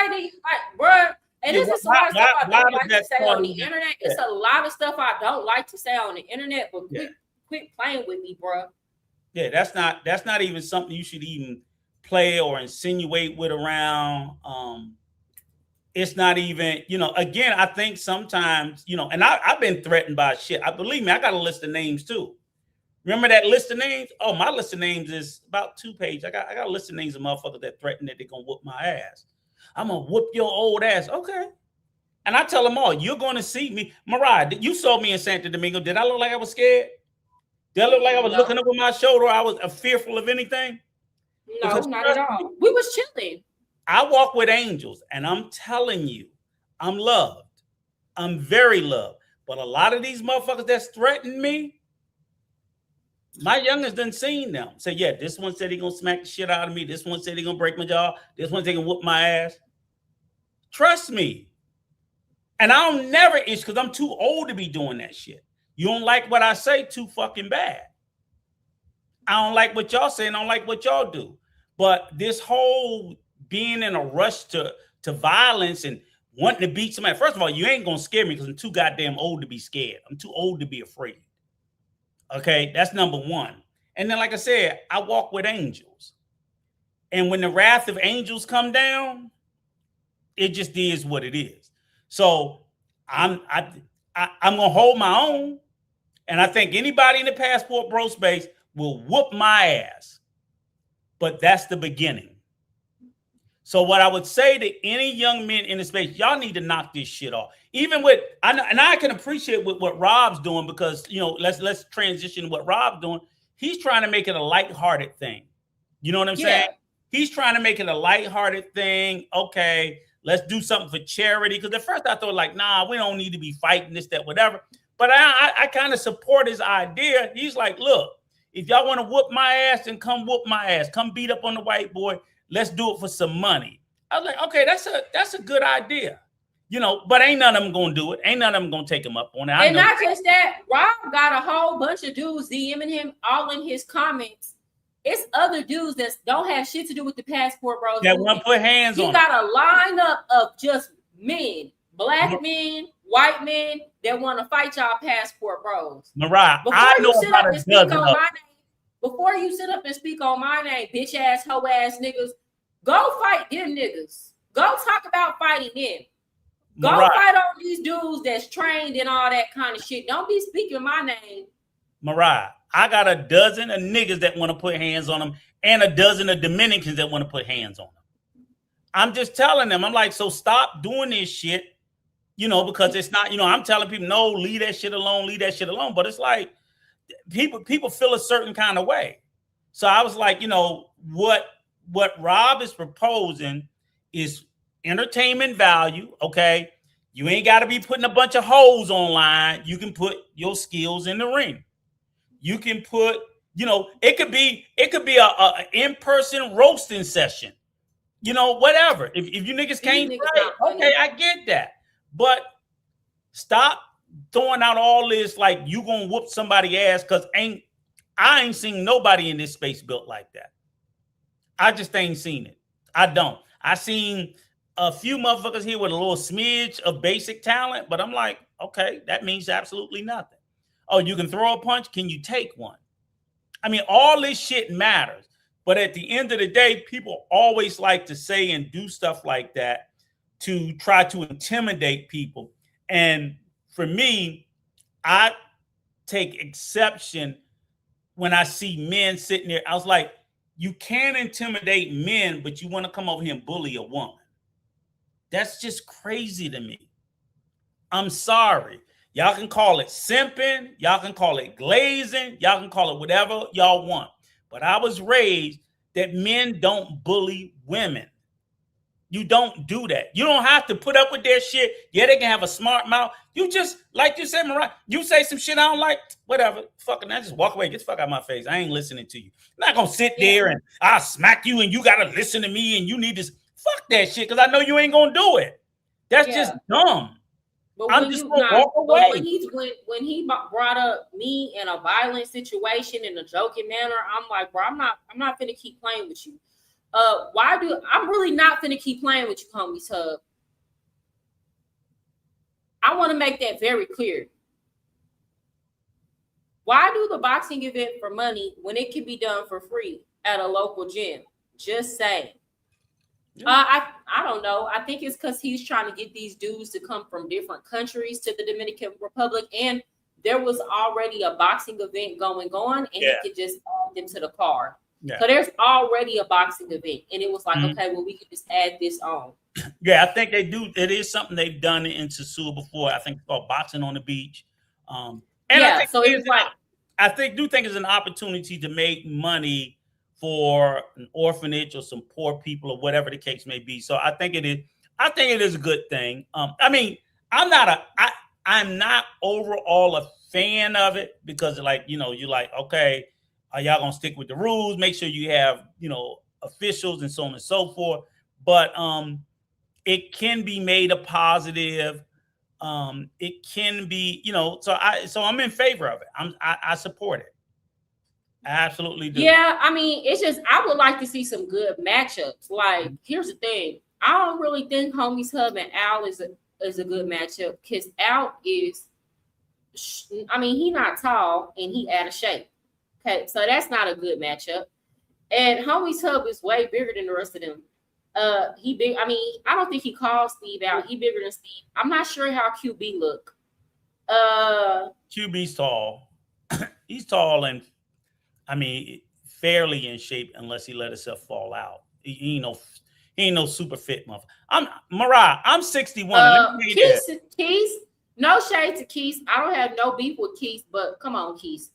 bruh. And this is a lot of stuff I don't like to say on the internet. It's a lot of stuff I don't like to say on the internet, but quit playing with me, bro. Yeah, that's not even something you should even play or insinuate with around. It's not even, you know, again, I think sometimes, you know, and I've been threatened by shit. I believe me, I got a list of names too. Remember that list of names? Oh, my list of names is about 2 pages. I got a list of names of motherfuckers that threaten that they're gonna whoop my ass. I'm gonna whoop your old ass. Okay. And I tell them all, you're gonna see me. Mariah, you saw me in Santo Domingo. Did I look like I was scared? Did I look like I was looking over my shoulder? I was fearful of anything? No, because not at all. We was chilling. I walk with angels, and I'm telling you, I'm loved. I'm very loved. But a lot of these motherfuckers that's threatening me, my youngest done seen them. Say, yeah, this one said he gonna smack the shit out of me. This one said he gonna break my jaw. This one said he gonna whoop my ass. Trust me. And I'll never itch because I'm too old to be doing that shit. You don't like what I say, too fucking bad. I don't like what y'all say and I don't like what y'all do. But this whole being in a rush to violence and wanting to beat somebody, first of all, you ain't gonna scare me because I'm too goddamn old to be scared. I'm too old to be afraid. Okay, that's number one. And then, like I said, I walk with angels. And when the wrath of angels come down, it just is what it is. So I'm gonna hold my own. And I think anybody in the Passport Bro space will whoop my ass. But that's the beginning. So what I would say to any young men in the space, y'all need to knock this shit off. Even with, and I can appreciate what Rob's doing because, you know, let's transition to what Rob's doing. He's trying to make it a lighthearted thing. You know what I'm saying? He's trying to make it a lighthearted thing. Okay, let's do something for charity. Because at first I thought like, nah, we don't need to be fighting this, that, whatever. But I kind of support his idea. He's like, look, if y'all want to whoop my ass, then come whoop my ass. Come beat up on the white boy. Let's do it for some money. I was like, okay, that's a good idea. You know, but ain't none of them gonna do it. Ain't none of them gonna take him up on it. And not just that, Rob got a whole bunch of dudes DMing him all in his comments. It's other dudes that don't have shit to do with the Passport Bros. That want to put hands on. He got a lineup of just men, black men, white men that want to fight y'all Passport Bros. Mariah, I know about a dozen of them. Before you sit up and speak on my name, bitch ass, hoe ass niggas, go fight them niggas. Go talk about fighting them. Go fight on these dudes that's trained and all that kind of shit. Don't be speaking my name. Mariah, I got a dozen of niggas that want to put hands on them and a dozen of Dominicans that want to put hands on them. I'm just telling them, I'm like, so stop doing this shit, you know, because it's not, you know, I'm telling people, no, leave that shit alone, leave that shit alone. But it's like, people feel a certain kind of way. So I was like, you know, what Rob is proposing is entertainment value. Okay. You ain't got to be putting a bunch of hoes online. You can put your skills in the ring. You can put, you know, it could be a in-person roasting session, you know, whatever. If you niggas can't fight, okay, I get that. But stop throwing out all this like you gonna whoop somebody's ass because I ain't seen nobody in this space built like that. I just ain't seen it. I don't. I seen a few motherfuckers here with a little smidge of basic talent, but I'm like, okay, that means absolutely nothing. Oh, you can throw a punch. Can you take one? I mean, all this shit matters. But at the end of the day, people always like to say and do stuff like that to try to intimidate people. And for me, I take exception when I see men sitting there. I was like, you can't intimidate men, but you want to come over here and bully a woman. That's just crazy to me. I'm sorry. Y'all can call it simping. Y'all can call it glazing. Y'all can call it whatever y'all want. But I was raised that men don't bully women. You don't do that. You don't have to put up with their shit. Yeah, they can have a smart mouth. You just, like you said, Mariah, you say some shit I don't like, whatever. Fucking, I just walk away. Get the fuck out of my face. I ain't listening to you. I'm not gonna sit there and I'll smack you and you gotta listen to me and you need to fuck that shit because I know you ain't gonna do it. That's just dumb. But I'm just gonna walk away. When he brought up me in a violent situation in a joking manner, I'm like, bro, I'm not finna keep playing with you. I'm really not finna keep playing with you, homies hub. I want to make that very clear. Why do the boxing event for money when it can be done for free at a local gym? Just saying. I don't know. I think it's because he's trying to get these dudes to come from different countries to the Dominican Republic, and there was already a boxing event going on, and he could just add them to the card. Yeah. So there's already a boxing event, and it was like, okay, well, we can just add this on. Yeah, I think they do. It is something they've done in Sasua before. I think it's called Boxing on the Beach. And I think so it's like, I do think it's an opportunity to make money for an orphanage or some poor people or whatever the case may be. So I think it is. I think it is a good thing. I mean, I'm not overall a fan of it because, like, you know, you're like, okay, are y'all gonna stick with the rules? Make sure you have, you know, officials and so on and so forth. But it can be made a positive. It can be, you know, so I'm in favor of it. I support it. I absolutely do. Yeah, I mean, it's just I would like to see some good matchups. Like, here's the thing: I don't really think Homies Hub and Al is a good matchup because Al is, I mean, he not tall and he out of shape. Okay, so that's not a good matchup. And Homies Hub is way bigger than the rest of them. He big. I mean, I don't think he called Steve out. He bigger than Steve. I'm not sure how QB look. QB's tall. He's tall and, I mean, fairly in shape unless he let himself fall out. He ain't no super fit motherfucker. Mariah, I'm 61. Keith, no shade to Keith. I don't have no beef with Keith, but come on, Keith.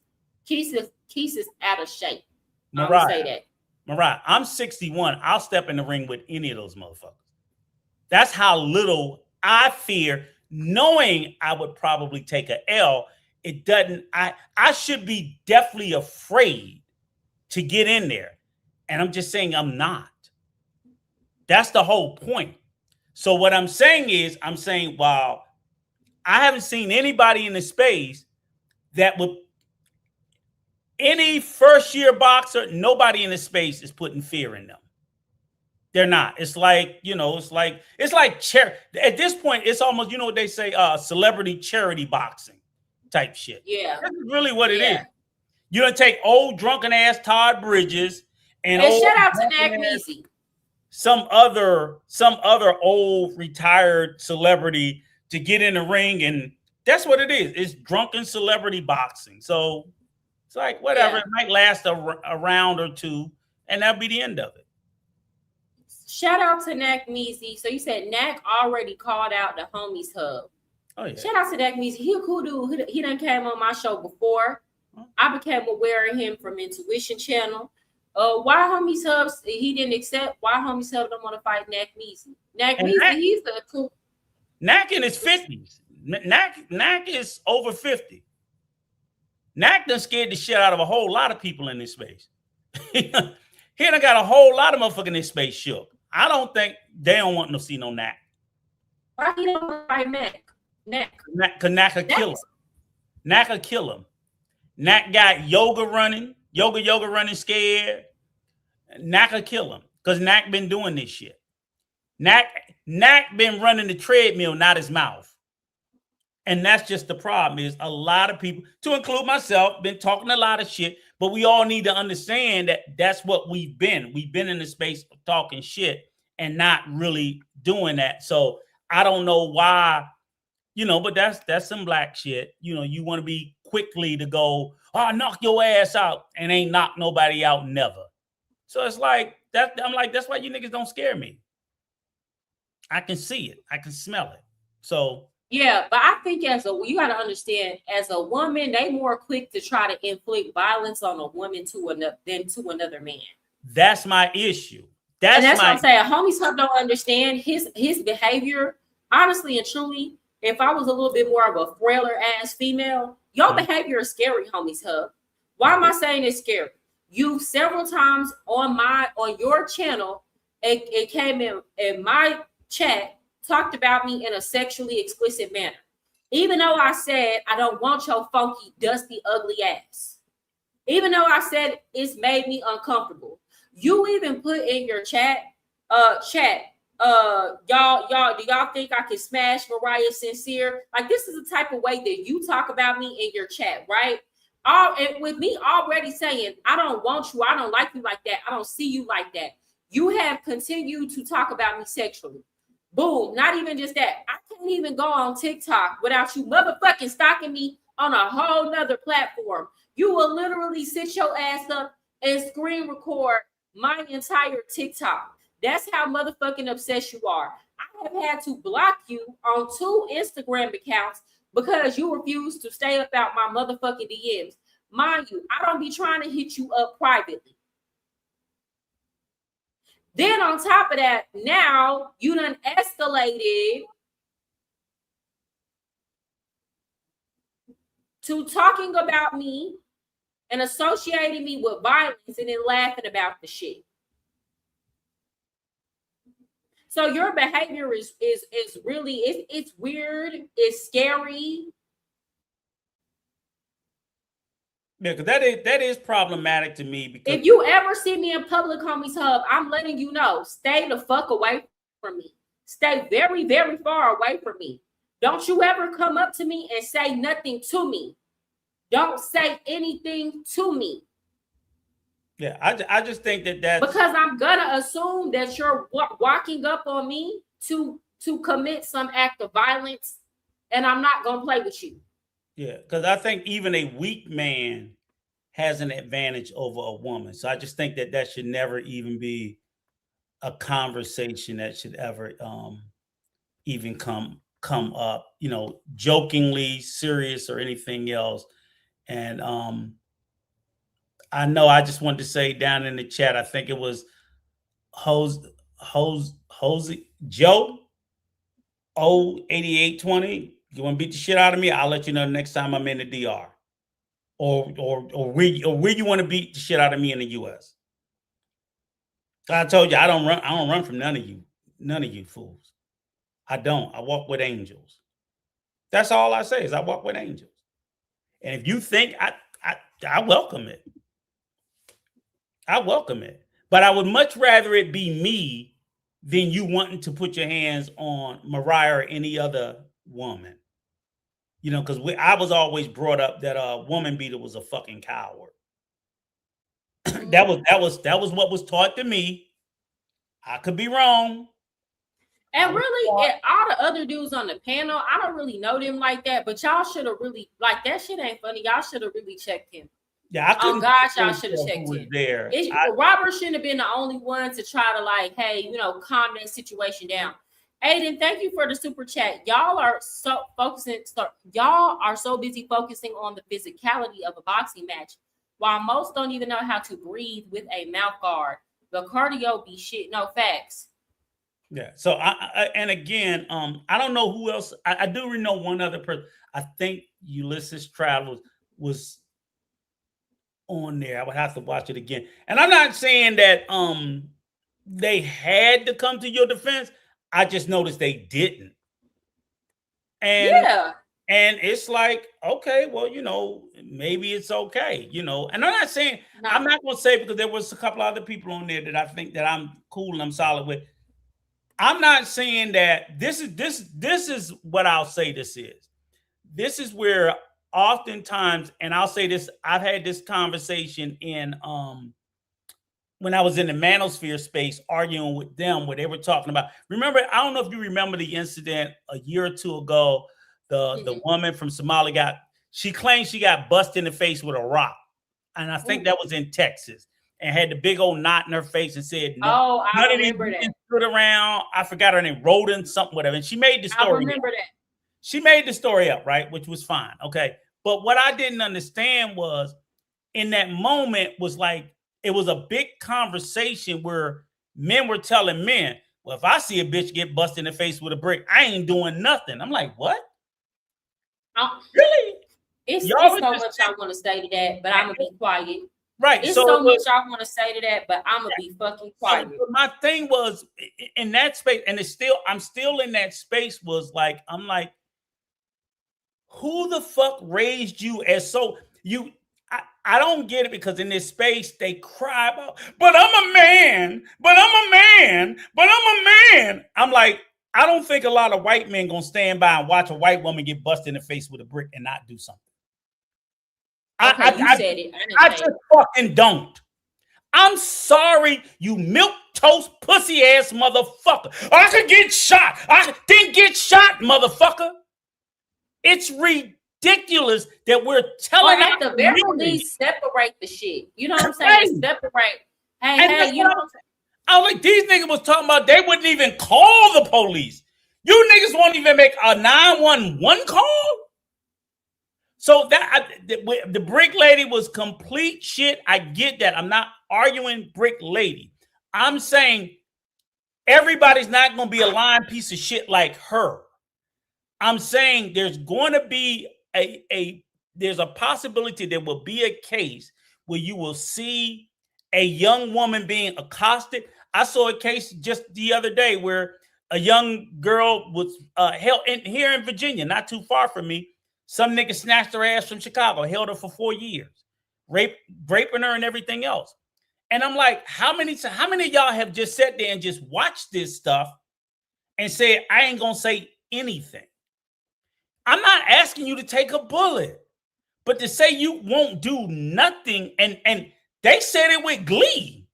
Keith is out of shape. Mariah, say that. Mariah, I'm 61. I'll step in the ring with any of those motherfuckers. That's how little I fear, knowing I would probably take an L. It doesn't, I should be definitely afraid to get in there. And I'm just saying I'm not. That's the whole point. So what I'm saying is, wow, I haven't seen anybody in the space that would, any first-year boxer, nobody in the space is putting fear in them. They're not. It's like, you know, it's like at this point, it's almost, you know what they say, celebrity charity boxing type shit. Yeah. That's really what it is. You don't take old drunken ass Todd Bridges and shout out to Nag Measy. Some other old retired celebrity to get in the ring, and that's what it is. It's drunken celebrity boxing. So it's like whatever. It might last a round or two, and that'll be the end of it. Shout out to Nag Measy. So you said Nag already called out the Homies Hub. Oh yeah. Shout out to Nag Measy. He a cool dude. He done came on my show before. I became aware of him from Intuition Channel. Why Homies Hub? He didn't accept. Why Homies Hub don't want to fight Nag Measy? Nag Measy, he's the cool. Nag in his 50s. Nag is over 50. Nag done scared the shit out of a whole lot of people in this space. He done got a whole lot of motherfuckers in this space shook. I don't think they don't want to see no Nag. Why he don't want to fight Nag? Because Nag will kill him. Nag will kill him. Nag got yoga running scared. Nag will kill him because Nag been doing this shit. Nag been running the treadmill, not his mouth. And that's just the problem is a lot of people, to include myself, been talking a lot of shit, but we all need to understand that that's what we've been. We've been in the space of talking shit and not really doing that. So I don't know why, you know, but that's some black shit. You know, you want to be quickly to go, knock your ass out and ain't knock nobody out never. So it's like that. I'm like, that's why you niggas don't scare me. I can see it. I can smell it. So yeah, but I think you got to understand, as a woman, they more quick to try to inflict violence on a woman than to another man. That's my issue. that's what I'm saying. Homies Hub don't understand his behavior. Honestly and truly, if I was a little bit more of a frailer ass female, your behavior is scary, Homies Hub. Why am I saying it's scary? You several times on your channel, it came in my chat, talked about me in a sexually explicit manner. Even though I said I don't want your funky, dusty, ugly ass. Even though I said it's made me uncomfortable. You even put in your chat, y'all, do y'all think I can smash MariahSincere? Like, this is the type of way that you talk about me in your chat, right? And with me already saying, I don't want you, I don't like you like that, I don't see you like that. You have continued to talk about me sexually. Boom, not even just that. I can't even go on TikTok without you motherfucking stalking me on a whole nother platform. You will literally sit your ass up and screen record my entire TikTok. That's how motherfucking obsessed you are. I have had to block you on 2 Instagram accounts because you refuse to stay about my motherfucking DMs. Mind you, I don't be trying to hit you up privately. Then on top of that, now you done escalated to talking about me and associating me with violence and then laughing about the shit. So your behavior is really, it's weird, it's scary. Yeah, because that is problematic to me. Because if you ever see me in public, Homies Hub, I'm letting you know, stay the fuck away from me. Stay very, very far away from me. Don't you ever come up to me and say nothing to me. Don't say anything to me. Yeah, I just think that's because I'm gonna assume that you're walking up on me to commit some act of violence, and I'm not gonna play with you. Yeah, because I think even a weak man has an advantage over a woman. So I just think that should never even be a conversation that should ever even come up, you know, jokingly, serious, or anything else. And I know I just wanted to say down in the chat, I think it was Joe 8820. You want to beat the shit out of me? I'll let you know next time I'm in the DR. Or where you want to beat the shit out of me in the US. I told you I don't run from none of you fools. I don't. I walk with angels. That's all I say is I walk with angels. And if you think I welcome it. I welcome it. But I would much rather it be me than you wanting to put your hands on Mariah or any other woman. You know, because I was always brought up that a woman beater was a fucking coward. that was what was taught to me. I could be wrong. And really, all the other dudes on the panel, I don't really know them like that. But y'all should have really, like, that shit ain't funny. Y'all should have really checked him. Yeah, I couldn't. Oh gosh, y'all should have checked him. There, Robert shouldn't have been the only one to try to, like, hey, you know, calm that situation down. Aiden, thank you for the super chat. Y'all are so busy focusing on the physicality of a boxing match, while most don't even know how to breathe with a mouth guard. The cardio be shit. No facts. Yeah. So and again, I don't know who else. I do know one other person. I think Ulysses Travels was on there. I would have to watch it again. And I'm not saying that they had to come to your defense. I just noticed they didn't. And yeah. And it's like, okay, well, you know, maybe it's okay, you know. And I'm not saying, I'm not going to say, because there was a couple other people on there that I think that I'm cool and I'm solid with. I'm not saying that this is what I'll say this is. This is where oftentimes, and I'll say this, I've had this conversation in when I was in the manosphere space arguing with them where they were talking about, remember, I don't know if you remember the incident a year or two ago, the woman from Somalia she claimed she got busted in the face with a rock. And I think that was in Texas, and had the big old knot in her face and said, no, I remember that. Stood around, I forgot her name, Rodent, something, whatever. And she made the story. I remember that. She made the story up, right? Which was fine. Okay. But what I didn't understand was in that moment was like, it was a big conversation where men were telling men, well, if I see a bitch get busted in the face with a brick, I ain't doing nothing. I'm like, what? Really? It's so much I want to say to that, but I'm gonna be quiet. Right. It's so much I want to say to that, but I'm gonna be fucking quiet. So my thing was in that space, and I'm still in that space, was like, I'm like, who the fuck raised you as so you? I don't get it, because in this space they cry about, but I'm a man, but I'm a man, but I'm a man. I'm like, I don't think a lot of white men gonna stand by and watch a white woman get busted in the face with a brick and not do something. Okay, you said it. I just fucking don't. I'm sorry, you milk toast pussy ass motherfucker. I could get shot. I didn't get shot, motherfucker. It's ridiculous that we're telling. At the very least, separate the shit. You know what I'm saying? Separate. Hey, you know what I'm saying? I was like, these niggas was talking about they wouldn't even call the police. You niggas won't even make a 911 call. So that the brick lady was complete shit. I get that. I'm not arguing brick lady. I'm saying everybody's not going to be a lying piece of shit like her. I'm saying there's going to be there's a possibility there will be a case where you will see a young woman being accosted. I saw a case just the other day where a young girl was held here in Virginia, not too far from me. Some nigga snatched her ass from Chicago, held her for 4 years, raping her and everything else. And I'm like, how many of y'all have just sat there and just watched this stuff and said, I ain't gonna say anything? I'm not asking you to take a bullet, but to say you won't do nothing, and they said it with glee.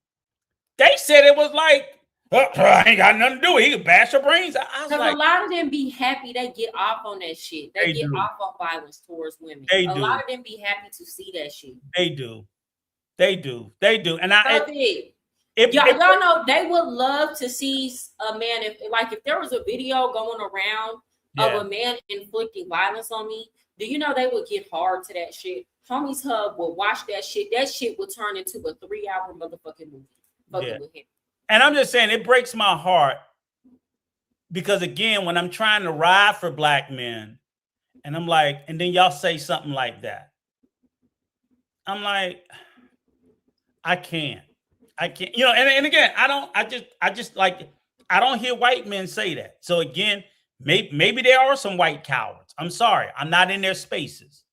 They said it was like, I ain't got nothing to do with it. He could bash her brains. Because like, a lot of them be happy they get off on that shit. They get off on violence towards women. A lot of them be happy to see that shit. They do. And y'all know they would love to see a man, if there was a video going around of a man inflicting violence on me, do you know they would get hard to that shit? Homies Hub will watch that shit. That shit would turn into a 3-hour motherfucking movie. Fucking with him. And I'm just saying, it breaks my heart because, again, when I'm trying to ride for black men, and I'm like, and then y'all say something like that, I'm like, I can't, you know. And again, I don't hear white men say that. So again, maybe there are some white cowards. I'm sorry, I'm not in their spaces.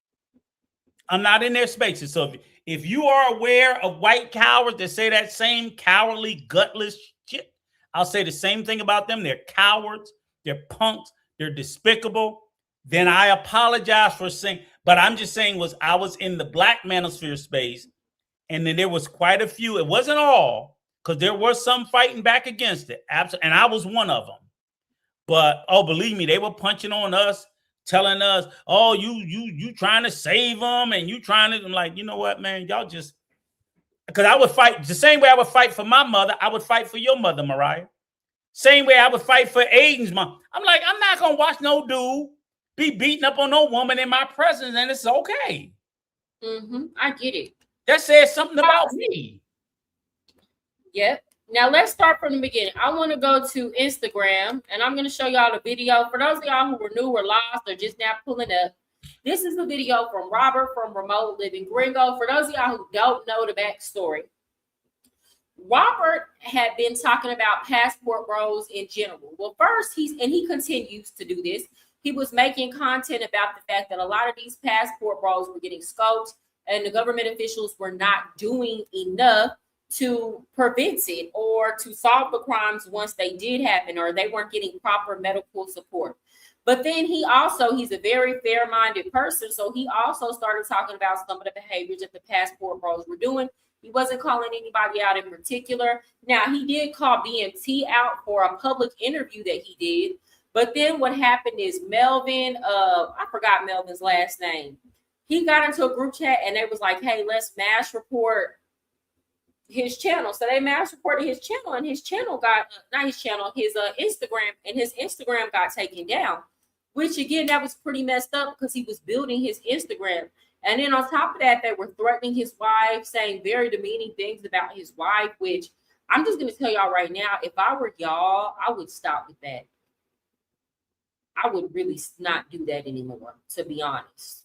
So if you are aware of white cowards that say that same cowardly, gutless shit, I'll say the same thing about them. They're cowards, they're punks, they're despicable. Then I apologize for saying, but I'm just saying I was in the black manosphere space, and then there was quite a few. It wasn't all, because there were some fighting back against it. And I was one of them. But, believe me, they were punching on us, telling us, oh, you trying to save them, and you trying to. I'm like, you know what, man, y'all just, because I would fight the same way I would fight for my mother, I would fight for your mother, Mariah. Same way I would fight for Aiden's mom. I'm like, I'm not gonna watch no dude be beating up on no woman in my presence, and it's okay. I get it. That says something about me. Yep. Now let's start from the beginning. I want to go to Instagram, and I'm going to show y'all the video. For those of y'all who were new or lost or just now pulling up, this is the video from Robert from Remote Living Gringo. For those of y'all who don't know the backstory, Robert had been talking about passport bros in general. Well, first, he continues to do this. He was making content about the fact that a lot of these passport bros were getting scoped, and the government officials were not doing enough to prevent it or to solve the crimes once they did happen, or they weren't getting proper medical support. But then he's a very fair-minded person, so he also started talking about some of the behaviors that the passport bros were doing. He wasn't calling anybody out in particular. Now, he did call BMT out for a public interview that he did. But then what happened is Melvin, I forgot Melvin's last name. He got into a group chat and they was like, hey, let's mass report his channel. So they mass reported his channel, and his channel his Instagram, and his Instagram got taken down, which again, that was pretty messed up because he was building his Instagram. And then on top of that, they were threatening his wife, saying very demeaning things about his wife, which I'm just gonna tell y'all right now, if I were y'all, I would stop with that. I would really not do that anymore, to be honest.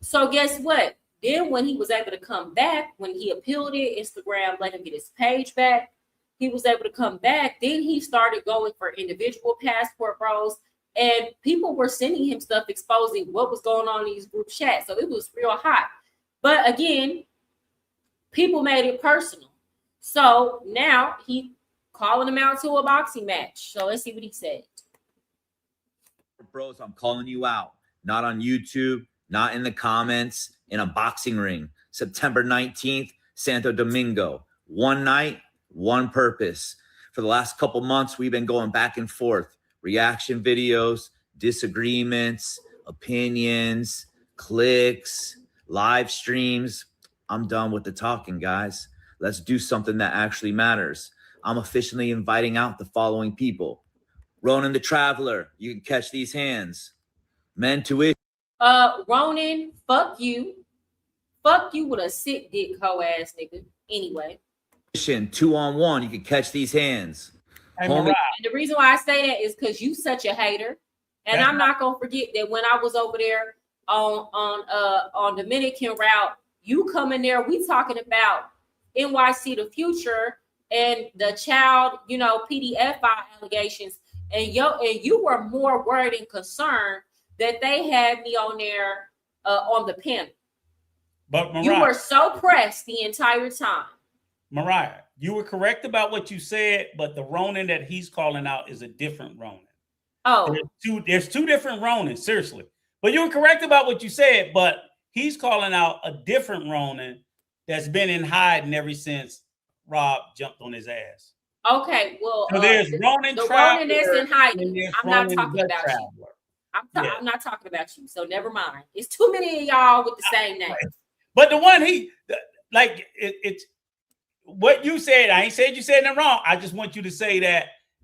So guess what? Then when he was able to come back, when he appealed it, Instagram let him get his page back. He was able to come back. Then he started going for individual passport bros, and people were sending him stuff exposing what was going on in these group chats. So it was real hot. But again, people made it personal. So now he calling him out to a boxing match. So let's see what he said. Bros, I'm calling you out. Not on YouTube, not in the comments, in a boxing ring. September 19th, Santo Domingo. One night, one purpose. For the last couple months, we've been going back and forth. Reaction videos, disagreements, opinions, clicks, live streams. I'm done with the talking, guys. Let's do something that actually matters. I'm officially inviting out the following people. Ronan the Traveler, you can catch these hands. Men Tuition. Ronan, fuck you. Fuck you with a sick dick hoe ass nigga. Anyway. 2-on-1, you can catch these hands. Hey, Homie. And the reason why I say that is because you such a hater. And I'm not gonna forget that when I was over there on Dominican route, you come in there, we talking about NYC the future and the child, PDF file allegations. And you were more worried and concerned that they had me on there on the panel. But Mariah, you were so pressed the entire time. Mariah, you were correct about what you said, but the Ronan that he's calling out is a different Ronan. Oh, there's two different Ronans, seriously. But you were correct about what you said, but he's calling out a different Ronan that's been in hiding ever since Rob jumped on his ass. Okay, well, so there's Ronan the Traveler, Ronan that's in hiding. I'm not talking about Traveler. you. I'm not talking about you. So never mind. It's too many of y'all with the same name. But the one it's what you said. I ain't said you said it wrong. I just want you to say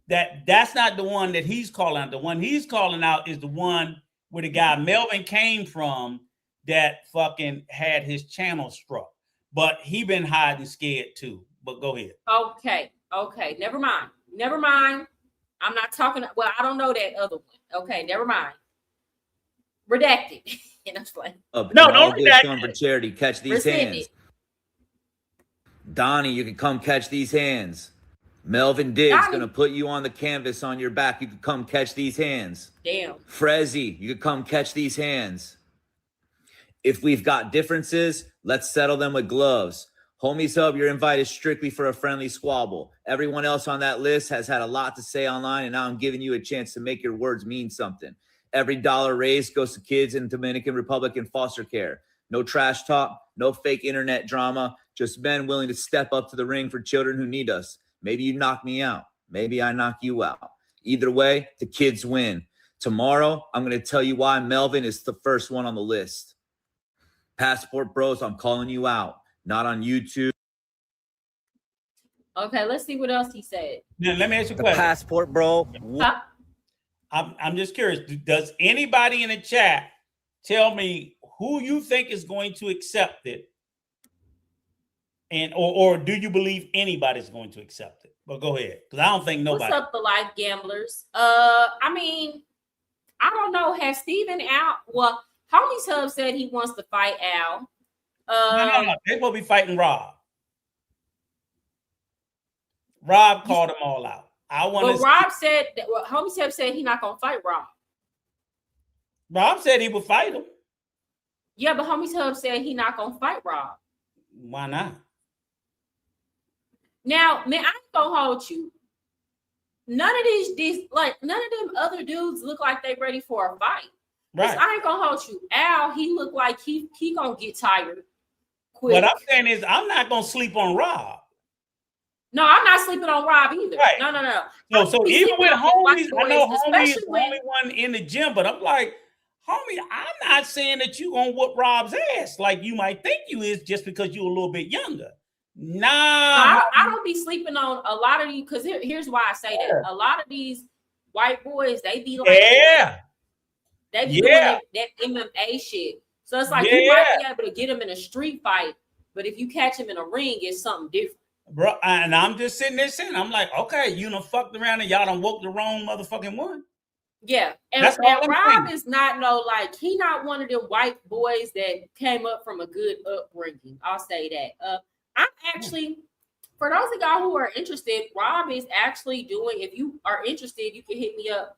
that's not the one that he's calling out. The one he's calling out is the one where the guy Melvin came from that fucking had his channel struck. But he been hiding scared too. But go ahead. Okay. Never mind. I'm not talking. Well, I don't know that other one. Okay, never mind. Redacted. No, don't redact for charity. Catch these Rescinded. hands. Donnie, you can come catch these hands. Melvin Diggs gonna put you on the canvas on your back. You can come catch these hands. Damn. Frezzy, you can come catch these hands. If we've got differences, let's settle them with gloves. Homies Hub, you're invited strictly for a friendly squabble. Everyone else on that list has had a lot to say online, and now I'm giving you a chance to make your words mean something. Every dollar raised goes to kids in Dominican Republic in foster care. No trash talk, no fake internet drama, just men willing to step up to the ring for children who need us. Maybe you knock me out. Maybe I knock you out. Either way, the kids win. Tomorrow, I'm going to tell you why Melvin is the first one on the list. Passport Bros, I'm calling you out. Not on YouTube. Okay, let's see what else he said. Now, let me ask you a question. Passport Bro. Huh? I'm just curious. Does anybody in the chat tell me who you think is going to accept it? And or do you believe anybody's going to accept it? But go ahead, because I don't think nobody. What's up, the life gamblers? I mean, I don't know. Has Steven out? Well, Homie's Hub said he wants to fight Al. No. They will be fighting Rob. Rob called them all out. But Rob said that. Well, Homie's Hub said he's not gonna fight Rob. Rob said he would fight him. Yeah, but Homie's Hub said he's not gonna fight Rob. Why not? Now, man, I ain't gonna hold you. None of none of them other dudes look like they ready for a fight. Right. I ain't gonna hold you. Al, he look like he gonna get tired quick. What I'm saying is, I'm not gonna sleep on Rob. No, I'm not sleeping on Rob either. Right. No. So even with homies, I know homie is the when, only one in the gym, but I'm like, homie, I'm not saying that you gonna whoop Rob's ass like you might think you is just because you're a little bit younger. Nah, I don't be sleeping on a lot of you because here's why I say that. A lot of these white boys, they be like, they be doing that MMA shit. So it's like you might be able to get them in a street fight, but if you catch them in a ring, it's something different. bro. And I'm just sitting there saying, I'm like, okay, you done fucked around and y'all done woke the wrong motherfucking one. Yeah, That's and all I'm Rob saying. is not he not one of them white boys that came up from a good upbringing. I'll say that. I'm actually, for those of y'all who are interested, Rob is actually doing. If you are interested, you can hit me up,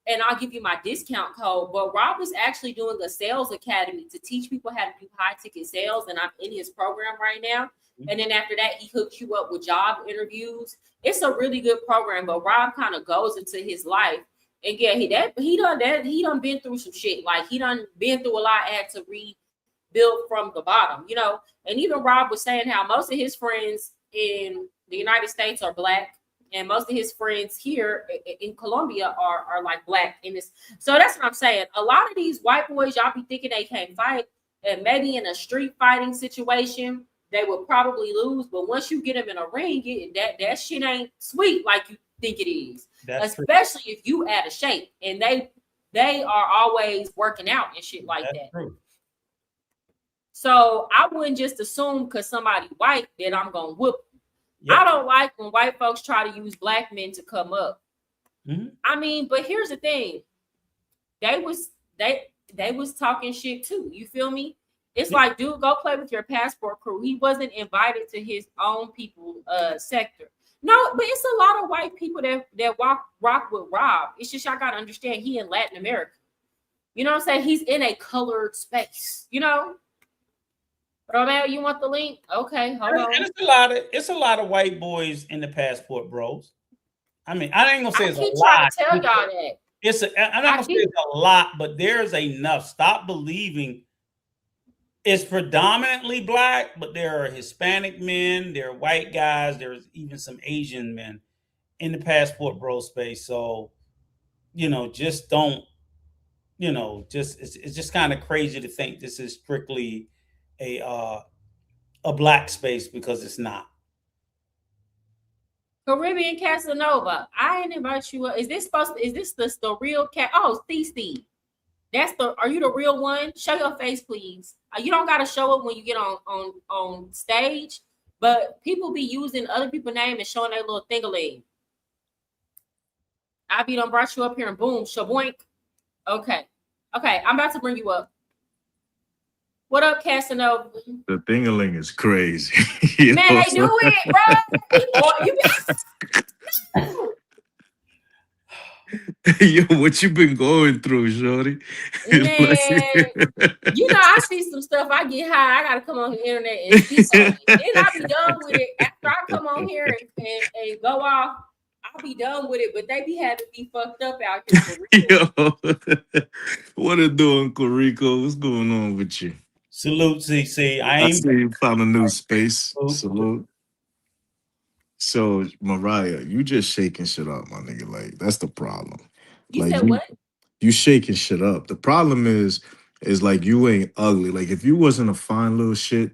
and I'll give you my discount code. But Rob is actually doing a sales academy to teach people how to do high ticket sales, and I'm in his program right now. And then after that, he hooks you up with job interviews. It's a really good program, but Rob kind of goes into his life. And yeah, he done been through some shit. Like he done been through a lot, had to rebuild from the bottom, you know. And even Rob was saying how most of his friends in the United States are black, and most of his friends here in Colombia are like black in this. So that's what I'm saying. A lot of these white boys, y'all be thinking they can't fight, and maybe in a street fighting situation, they will probably lose. But once you get them in a ring, that shit ain't sweet like you think it is. That's Especially true. If you out of shape, and they are always working out and shit like That's that. True. So I wouldn't just assume because somebody white that I'm gonna whoop. Yep. I don't like when white folks try to use black men to come up. Mm-hmm. I mean, but here's the thing: they was talking shit too. You feel me? It's like, dude, go play with your passport crew. He wasn't invited to his own people sector. No, but it's a lot of white people that rock with Rob. It's just y'all gotta understand he in Latin America. You know what I'm saying? He's in a colored space, you know. Romeo, you want the link? Okay, hold on. It's a lot of white boys in the passport bros. I mean, I ain't gonna say it's a lot. I keep trying to tell y'all that. I'm not gonna say it's a lot, but there's enough. Stop believing it's predominantly black, but there are Hispanic men, there are white guys, there's even some Asian men in the passport bro space. So, you know, just don't, you know, just it's just kind of crazy to think this is strictly a black space, because it's not. Caribbean Casanova, I didn't invite you up. Is this the real cat? Oh, Steve. Are you the real one? Show your face, please. You don't gotta show it when you get on stage, but people be using other people's name and showing their little thing-a-ling. I be done brought you up here and boom, shaboink. Okay, I'm about to bring you up. What up, Casanova? The thing-a-ling is crazy. Man, they do it, bro. Yo, what you been going through, shorty? Man, you know, I see some stuff. I get high. I gotta come on the internet and speak on it. Then I'll be done with it. After I come on here and go off, I'll be done with it. But they be having me fucked up out here for real. Yo, what it doing, Corico? What's going on with you? Salute, CC. I see you found a new space. Salute. So, Mariah, you just shaking shit up, my nigga. Like, that's the problem. You said what? You shaking shit up. The problem is like you ain't ugly. Like, if you wasn't a fine little shit,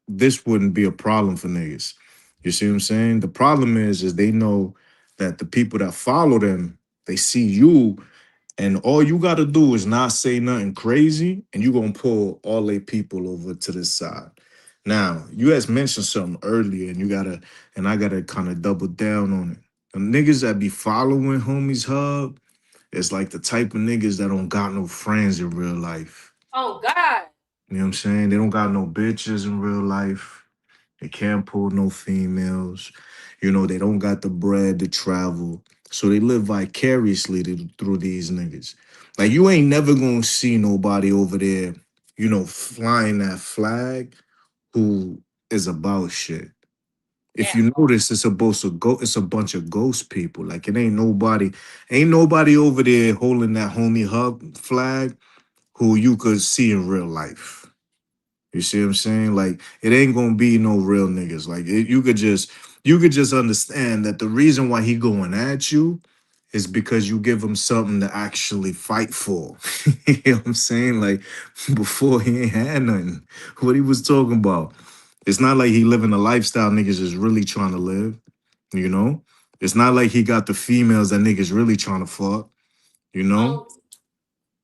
this wouldn't be a problem for niggas. You see what I'm saying? The problem is they know that the people that follow them, they see you, and all you got to do is not say nothing crazy, and you going to pull all they people over to this side. Now, you had mentioned something earlier, and I gotta kind of double down on it. The niggas that be following Homies Hub, it's like the type of niggas that don't got no friends in real life. Oh, God. You know what I'm saying? They don't got no bitches in real life. They can't pull no females. You know, they don't got the bread to travel. So they live vicariously through these niggas. Like, you ain't never gonna see nobody over there, you know, flying that flag who is about shit. If you notice, it's a bunch of ghost people. Like, it ain't nobody over there holding that Homie Hub flag who you could see in real life. You see what I'm saying? Like, it ain't gonna be no real niggas. Like, you could just understand that the reason why he going at you is because you give him something to actually fight for. You know what I'm saying? Like, before he ain't had nothing. What he was talking about. It's not like he living a lifestyle niggas is really trying to live, you know? It's not like he got the females that niggas really trying to fuck, you know?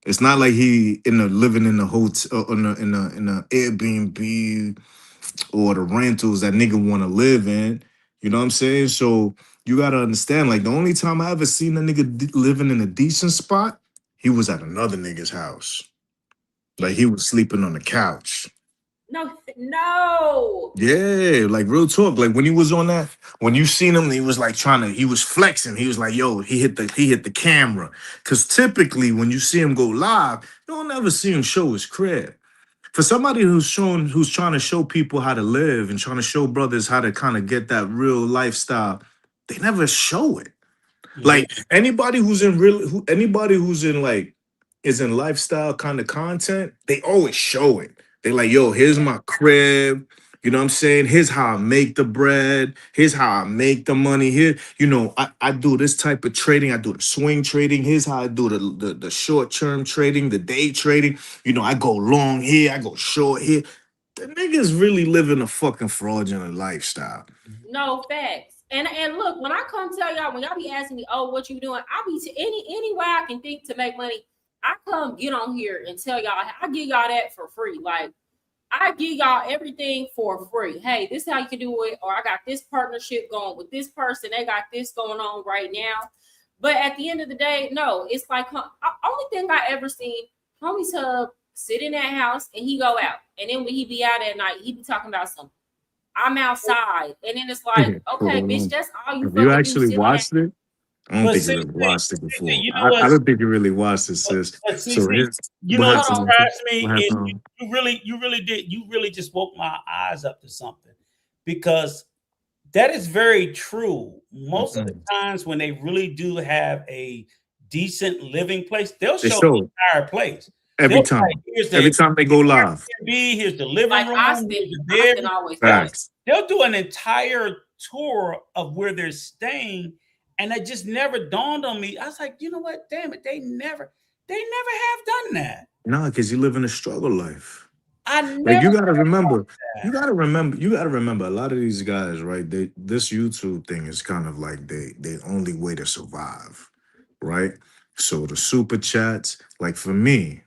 It's not like he living in the hotel in a Airbnb or the rentals that nigga want to live in. You know what I'm saying? So you gotta understand, like the only time I ever seen a nigga living in a decent spot, he was at another nigga's house. Like he was sleeping on the couch. No. Yeah, like real talk. Like when he was on that, when you seen him, he was like he was flexing. He was like, yo, he hit the camera. Cause typically when you see him go live, you don't ever see him show his crib. For somebody who's trying to show people how to live and trying to show brothers how to kind of get that real lifestyle, they never show it. Like anybody who's in anybody who's in like is in lifestyle kind of content, they always show it. They like, yo, here's my crib. You know what I'm saying? Here's how I make the bread. Here's how I make the money. Here, you know, I do this type of trading. I do the swing trading. Here's how I do the short-term trading, the day trading. You know, I go long here, I go short here. The niggas really living a fucking fraudulent lifestyle. No facts. And look, when I come tell y'all, when y'all be asking me, oh, what you doing? I be to any way I can think to make money. I come get on here and tell y'all, I give y'all that for free. Like I give y'all everything for free. Hey, this is how you can do it. Or I got this partnership going with this person. They got this going on right now. But at the end of the day, no, it's like only thing I ever seen, homie Tub sit in that house and he go out. And then when he be out at night, he be talking about something. I'm outside. And then it's like, okay, bitch, that's all you Have you fucking actually do. watched it? I don't But think see, you really watched it before. you know I don't think you really watched it, sis. But see, So you know what surprised me is you really just woke my eyes up to something, because that is very true. Most of the times when they really do have a decent living place, they'll show the entire place. Every time. Every time they go live. Here's the living like room. Austin always Facts. They'll do an entire tour of where they're staying, and it just never dawned on me. I was like, you know what? Damn it, they never have done that. No, because you live in a struggle life. I never Like you gotta remember, a lot of these guys, right? This YouTube thing is kind of like they only way to survive, right? So the super chats, like for me,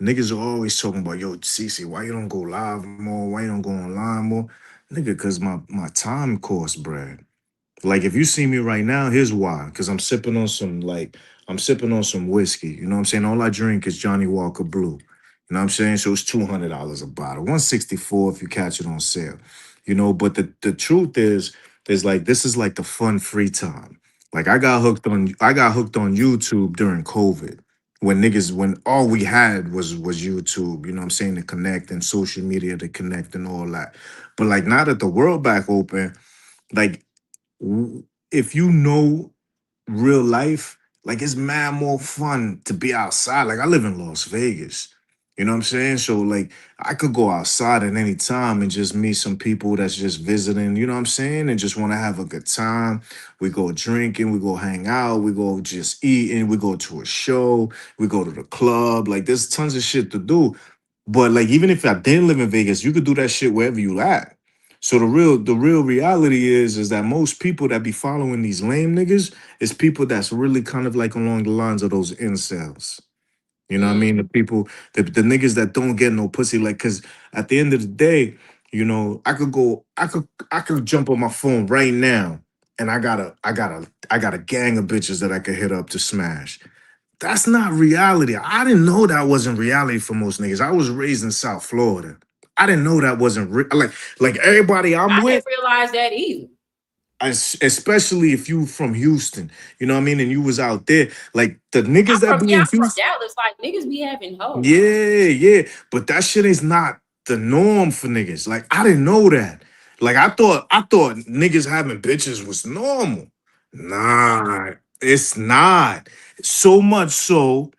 niggas are always talking about, yo, CC, why you don't go live more? Why you don't go online more? Nigga, because my time costs bread. Like if you see me right now, here's why. Because I'm sipping on some whiskey. You know what I'm saying? All I drink is Johnny Walker Blue. You know what I'm saying? So it's $200 a bottle. $164 if you catch it on sale. You know, but the truth is like this is like the fun free time. Like I got hooked on YouTube during COVID when all we had was YouTube, you know what I'm saying, to connect, and social media to connect and all that. But like now that the world back open, like if you know real life, like it's mad more fun to be outside. Like I live in Las Vegas. You know what I'm saying? So like I could go outside at any time and just meet some people that's just visiting, you know what I'm saying? And just want to have a good time. We go drinking, we go hang out, we go just eating, we go to a show, we go to the club. Like there's tons of shit to do. But like even if I didn't live in Vegas, you could do that shit wherever you at. So the real reality is that most people that be following these lame niggas is people that's really kind of like along the lines of those incels. You know what I mean? The people, the niggas that don't get no pussy, like, cause at the end of the day, you know, I could jump on my phone right now and I got a gang of bitches that I could hit up to smash. That's not reality. I didn't know that wasn't reality for most niggas. I was raised in South Florida. I didn't know that wasn't like everybody I'm with. I didn't realize that either. Especially if you from Houston, you know what I mean, and you was out there, like the niggas that be in Houston. From Dallas, like niggas be having hoes. Yeah, but that shit is not the norm for niggas. Like I didn't know that. Like I thought niggas having bitches was normal. Nah, it's not. So much so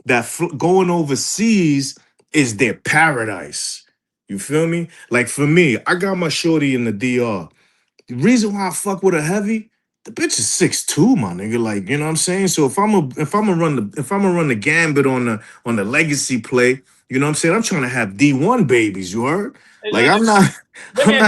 that going overseas is their paradise. You feel me? Like for me, I got my shorty in the DR. The reason why I fuck with her heavy, the bitch is 6'2", my nigga. Like, you know what I'm saying? So if I'm gonna run the gambit on the legacy play, you know what I'm saying? I'm trying to have D1 babies, you heard? Like I'm not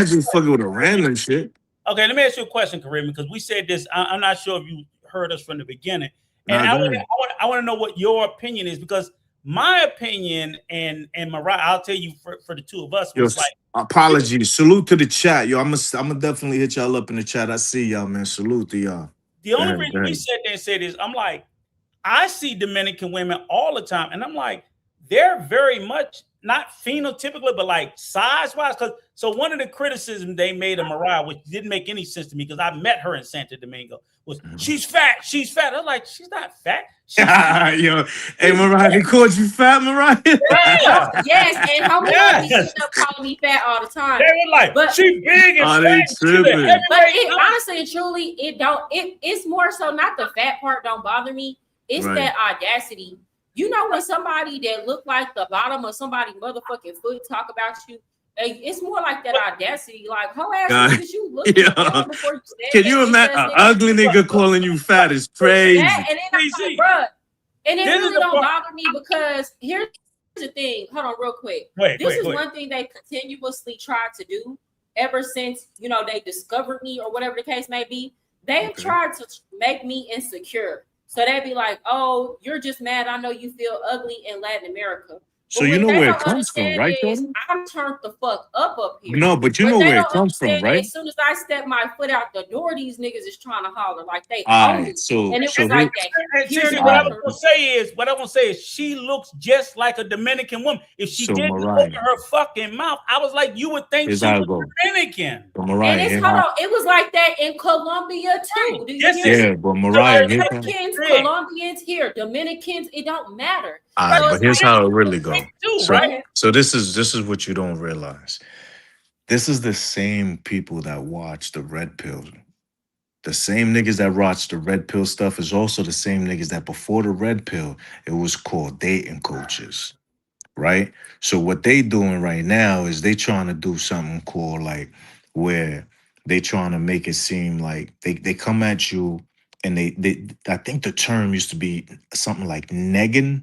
just fucking with a random shit. Okay, let me ask you a question, Kareem, because we said this. I'm not sure if you heard us from the beginning. And I want to know what your opinion is, because my opinion and Mariah, I'll tell you for the two of us, was like, Apologies. Salute to the chat, yo. I'm gonna definitely hit y'all up in the chat. I see y'all, man. Salute to y'all. The only Dang, reason we dang. sat there and said this, I'm like, I see Dominican women all the time, and I'm like, they're very much not phenotypically, but like size-wise. So one of the criticisms they made of Mariah, which didn't make any sense to me because I met her in Santo Domingo, was she's fat. She's fat. I was like, she's not fat. She's Yo, hey Mariah, they called you fat, Mariah. yeah. Yes, and homies Yes. be sitting up calling me fat all the time. They were like, But- she's big and Oh, fat. they and she's a tripping. heavyweight But it, dog." honestly and truly, it's more so not the fat part don't bother me. It's Right. that audacity. You know when somebody that look like the bottom of somebody's motherfucking foot talk about you, it's more like that audacity. Like, how ass God. niggas you look Yeah. before you stand Can there you and imagine say an nigga, ugly nigga calling you fat is crazy? that, and then I'm like, bruh, and it This is really the don't part- bother me because here's the thing. Hold on, real quick. Wait, This wait, is wait. one thing they continuously tried to do ever since they discovered me or whatever the case may be. They've Okay. tried to make me insecure. So they'd be like, "Oh, you're just mad. I know you feel ugly in Latin America." So But you what know they where don't it comes from, understand right, is Jordan? I'm turned the fuck up here. No, but you What know they where it don't comes from, understand right? is as soon as I step my foot out the door, these niggas is trying to holler like they All own me. right, so And it so was here, like that. And Here see, in what I America. was gonna say is she looks just like a Dominican woman. If she So, didn't Mariah. open her fucking mouth, I was like, you would think Here's she how it was goes. Dominican. but And Mariah, it's here hold how- on, it was like that in Colombia too. Do you Yes, hear it- me? yeah, but Mariah, here's how, Americans, Yeah. Colombians here, Dominicans, it don't matter. all So right, but it's here's like, how it really goes. too, So, right? so this is what you don't realize. This is the same people that watch the red pill. The same niggas that watch the red pill stuff is also the same niggas that before the red pill, it was called dating coaches, right? So what they doing right now is they trying to do something called like where they trying to make it seem like they come at you and they I think the term used to be something like negging.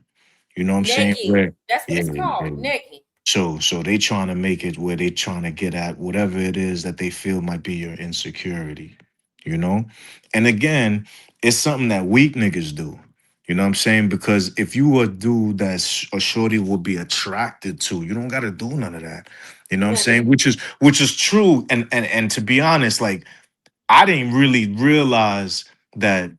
You know what I'm saying? negging. Where That's what it's yeah, called, yeah. negging. So they trying to make it where they trying to get at whatever it is that they feel might be your insecurity, you know? And again, it's something that weak niggas do. You know what I'm saying? Because if you a dude that's a shorty will be attracted to, you don't gotta do none of that. You know what I'm saying? Which is true. And to be honest, like I didn't really realize that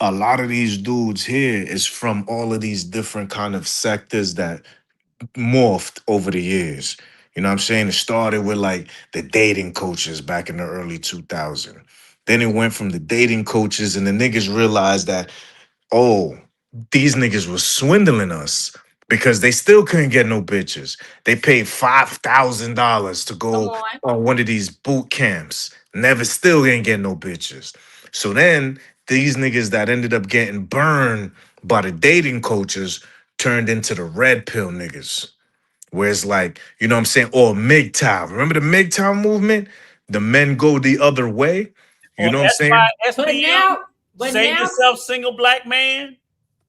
a lot of these dudes here is from all of these different kind of sectors that morphed over the years. You know what I'm saying? It started with like the dating coaches back in the early 2000s. Then it went from the dating coaches and the niggas realized that, oh, these niggas was swindling us because they still couldn't get no bitches. They paid $5,000 to Come go on. on one of these boot camps. Never still ain't get no bitches. So then these niggas that ended up getting burned by the dating coaches turned into the red pill niggas. Where it's like, you know what I'm saying? Or MGTOW. Remember the MGTOW movement? The men go the other way. You Or know what I'm saying? But SPM, but save now, yourself, single black man.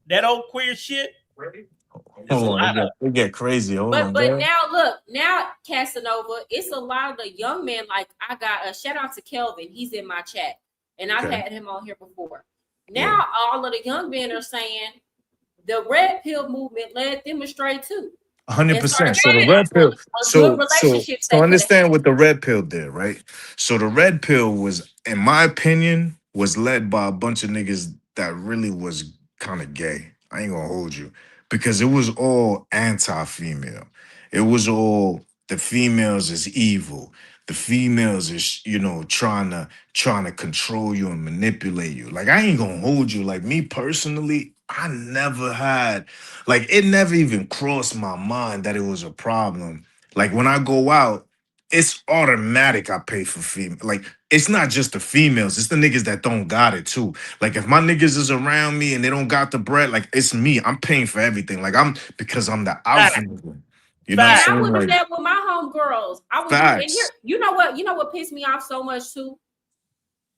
That old queer shit. There's a Hold lot on, of it get crazy. Hold on, but man. now look, now Casanova, it's a lot of the young men. Like I got a shout out to Kelvin, he's in my chat, and I've Okay. had him on here before. Now all of the young men are saying the red pill movement led them astray too. 100%. So the red pill. So understand what the red pill did, right? So the red pill was, in my opinion, was led by a bunch of niggas that really was kind of gay. I ain't gonna hold you because it was all anti-female. It was all the females is evil. The females is, trying to control you and manipulate you. Like I ain't gonna hold you. Like me personally, I never had, like it never even crossed my mind that it was a problem. Like when I go out, it's automatic I pay for female. Like it's not just the females, it's the niggas that don't got it too. Like if my niggas is around me and they don't got the bread, like it's me. I'm paying for everything. Like because I'm the alpha nigga. You know what I'm And I saying? would do Like that with my homegirls. I would do, and here, facts. you know what pissed me off so much too?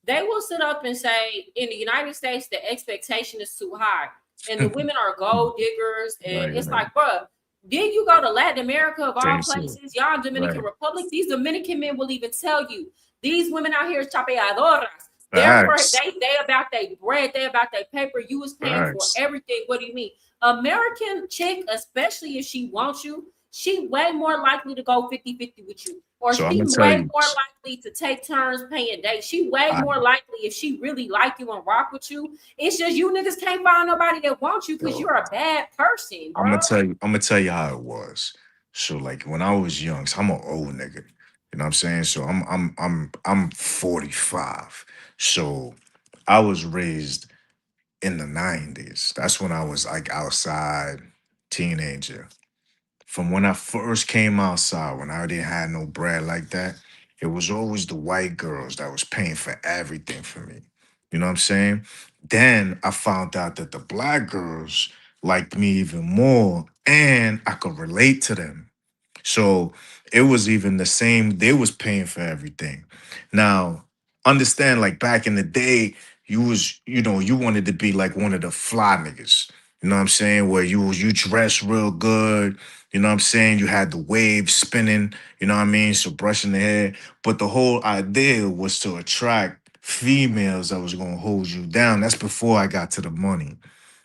They will sit up and say in the United States the expectation is too high, and the women are gold diggers, and Right, it's right. like, bruh, did you go to Latin America of all Same shit. places? Y'all in Dominican Right. Republic, these Dominican men will even tell you these women out here is chapeadoras. They're Facts. they about their bread, they about their paper. You was paying Facts. for everything. What do you mean? American chick, especially if she wants you, she way more likely to go 50-50 with you. Or So I'm she gonna tell way you, more likely to take turns paying dates. She way I, more likely if she really like you and rock with you. It's just you niggas can't find nobody that wants you because yo, you're a bad person, I'm bro. gonna tell you, how it was. So like when I was young, so I'm an old nigga. You know what I'm saying? So I'm 45. So I was raised in the 90s. That's when I was like outside, teenager. From when I first came outside, when I didn't have no bread like that, it was always the white girls that was paying for everything for me. You know what I'm saying? Then I found out that the black girls liked me even more and I could relate to them. So it was even the same. They was paying for everything. Now, understand, like back in the day, you wanted to be like one of the fly niggas. You know what I'm saying? Where you dress real good. You know what I'm saying? You had the wave spinning. You know what I mean? So brushing the hair. But the whole idea was to attract females that was gonna hold you down. That's before I got to the money.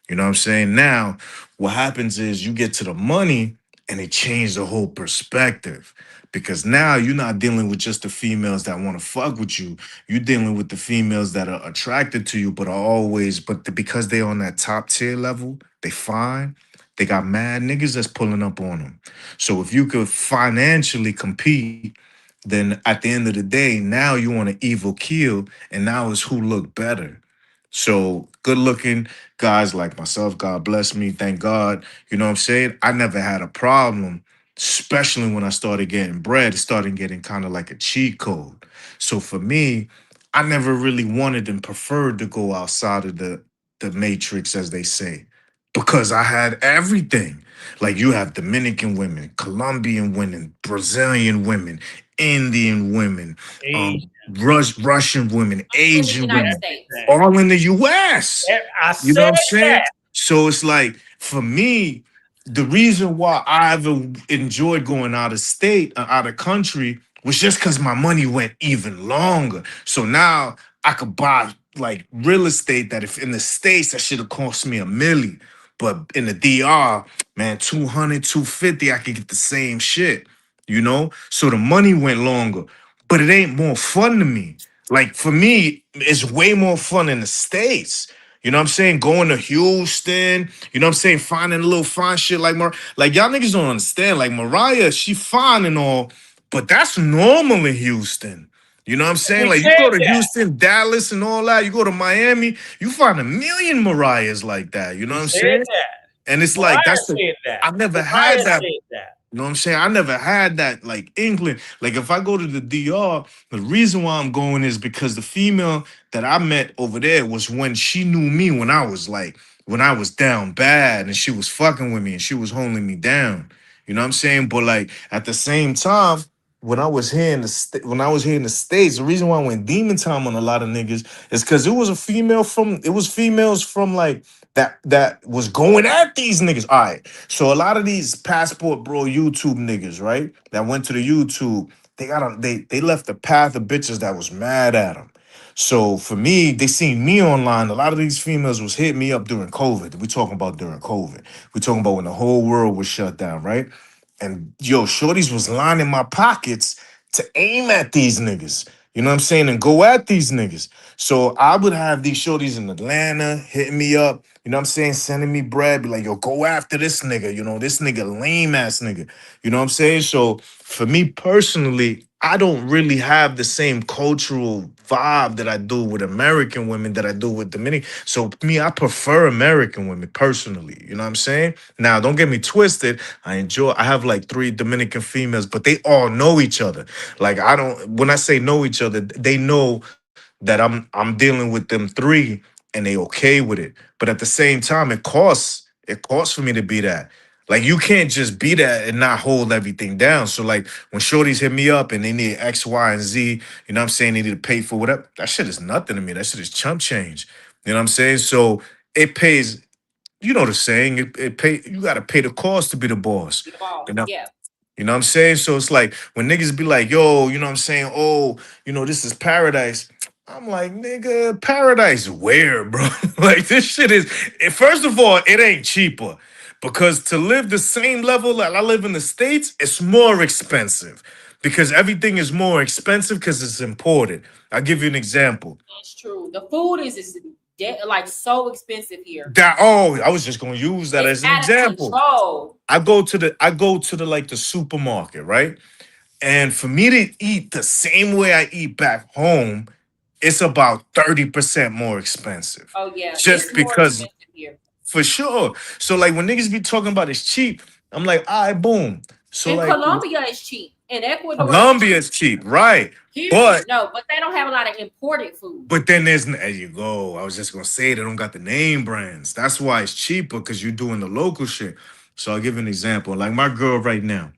You know what I'm saying? Now, what happens is you get to the money and it changed the whole perspective. Because now you're not dealing with just the females that want to fuck with you. You're dealing with the females that are attracted to you, but are always, because they're on that top tier level, they fine. They got mad niggas that's pulling up on them. So if you could financially compete, then at the end of the day, now you want to evil kill, and now it's who look better. So good looking guys like myself, God bless me, thank God. You know what I'm saying? I never had a problem, especially when I started getting bread. It started getting kind of like a cheat code. So for me, I never really wanted and preferred to go outside of the matrix, as they say, because I had everything. Like you have Dominican women, Colombian women, Brazilian women, Indian women, Asian, Russian women, In the Asian United women, States. everything. all in the US. I You know what said I'm saying? that. So it's like for me, the reason why I ever enjoyed going out of state, out of country, was just because my money went even longer. So now I could buy like real estate that if in the States that should have cost me a million. But in the DR, man, 200, 250, I could get the same shit, you know? So the money went longer, but it ain't more fun to me. Like for me, it's way more fun in the States. You know what I'm saying? Going to Houston, you know what I'm saying? Finding a little fine shit like y'all niggas don't understand. Like Mariah, she fine and all, but that's normal in Houston. You know what I'm saying? We Like you said go to that. Houston, Dallas, and all that. You go to Miami, you find a million Mariahs like that. You know We what I'm said saying? that. And it's like Mariah that's the said that. I never had Mariah that. said that. You know what I'm saying? I never had that like England. Like if I go to the DR, the reason why I'm going is because the female that I met over there was when she knew me when I was down bad and she was fucking with me and she was holding me down. You know what I'm saying? But like at the same time, when I was here in when I was here in the States, the reason why I went demon time on a lot of niggas is because it was females from like that was going at these niggas. All right. So a lot of these passport bro YouTube niggas, right? That went to the YouTube, they left a path of bitches that was mad at them. So for me, they seen me online. A lot of these females was hitting me up during COVID. We talking about during COVID. We talking about when the whole world was shut down, right? And yo, shorties was lining my pockets to aim at these niggas. You know what I'm saying? And go at these niggas. So I would have these shorties in Atlanta hitting me up, you know what I'm saying? Sending me bread, be like, yo, go after this nigga. You know, this nigga lame ass nigga. You know what I'm saying? So for me personally, I don't really have the same cultural vibe that I do with American women that I do with Dominican. So me, I prefer American women personally. You know what I'm saying? Now, don't get me twisted. I have like 3 Dominican females, but they all know each other. Like I don't when I say know each other, they know that I'm dealing with them 3 and they okay with it. But at the same time, it costs for me to be that. Like you can't just be that and not hold everything down. So like when shorties hit me up and they need X, Y, and Z, you know what I'm saying? They need to pay for whatever. That shit is nothing to me. That shit is chump change. You know what I'm saying? So it pays, you know the saying, you gotta pay the cost to be the boss. The boss. You know? Yeah. You know what I'm saying? So it's like when niggas be like, yo, you know what I'm saying? Oh, this is paradise. I'm like, nigga, paradise where, bro? Like this shit is, first of all, it ain't cheaper. Because to live the same level that I live in the States, it's more expensive. because everything is more expensive because it's imported. I'll give you an example. That's true. The food is like so expensive here. I was just gonna use that It's as an out of example. control. I go to the like the supermarket, right? And for me to eat the same way I eat back home, it's about 30% more expensive. Oh yeah, Just it's more because expensive here. for sure. So like when niggas be talking about it's cheap, I'm like, all right, boom. So In like Colombia, it's cheap. In Ecuador, it's cheap. Colombia is cheap, right? Here, But no, but they don't have a lot of imported food. then there you go. I was just gonna say they don't got the name brands. That's why it's cheaper because you're doing the local shit. So I'll give you an example. Like my girl right now.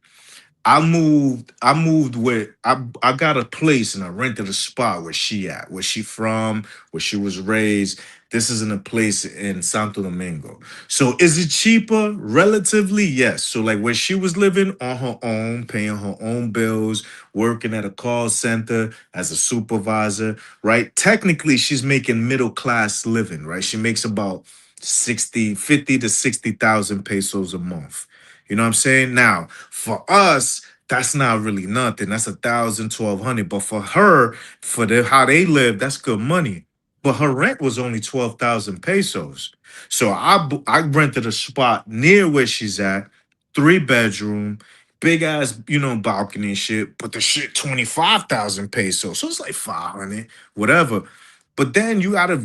I moved where I got a place and I rented a spot where she at, where she from, where she was raised. This is in a place in Santo Domingo. So is it cheaper? Relatively, yes. So like where she was living on her own, paying her own bills, working at a call center as a supervisor, right? Technically, she's making middle class living, right? She makes about 50 to 60,000 pesos a month. You know what I'm saying? Now, for us, that's not really nothing. That's 1,000, 1,200. But for her, for how they live, that's good money. But her rent was only 12,000 pesos. So I rented a spot near where she's at, 3 bedroom, big ass, balcony and shit. But the shit 25,000 pesos. So it's like 500, whatever. But then you gotta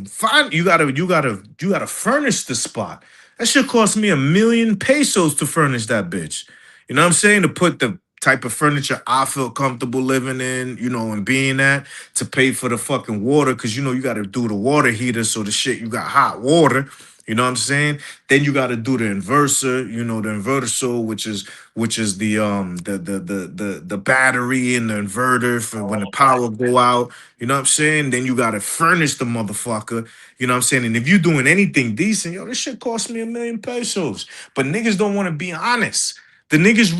furnish the spot. That shit cost me 1,000,000 pesos to furnish that bitch. You know what I'm saying? To put the type of furniture I feel comfortable living in, and being at, to pay for the fucking water, because you gotta do the water heater so the shit you got hot water. You know what I'm saying? Then you gotta do the inverter, the inverter so which is the battery and the inverter for when the power go out. You know what I'm saying? Then you gotta furnish the motherfucker. You know what I'm saying? And if you doing anything decent, yo, this shit cost me 1,000,000 pesos. But niggas don't want to be honest. The niggas,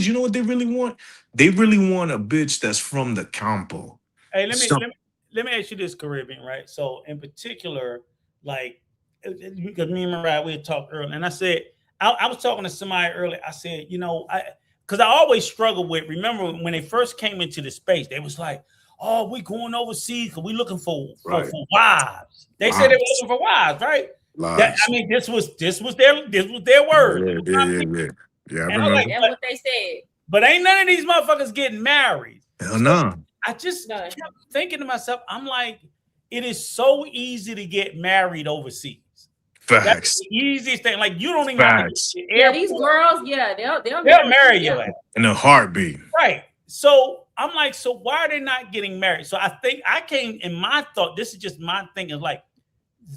you know what they really want? They really want a bitch that's from the campo. Hey, let me So, let me let me ask you this, Caribbean, right? So in particular, like because me and Mariah, we had talked earlier, and I said I was talking to somebody earlier. I said, because I always struggle with. Remember when they first came into the space, they was like, "Oh, we going overseas because we looking for right. wives." They said they were looking for wives, right? That Lies. I mean, this was their word. Yeah, yeah, yeah, yeah. Yeah, I And I was like, remember. That's what they said. but ain't none of these motherfuckers getting married. Hell no. I just No. kept thinking to myself, I'm like, it is so easy to get married overseas. That's Facts. the easiest thing. Like you don't even have to Facts. get to the Yeah, airport. these girls, yeah, they'll They'll marry you. Yeah. In a heartbeat. Right. So I'm like, so why are they not getting married? So I think I came in my thought, this is just my thinking, like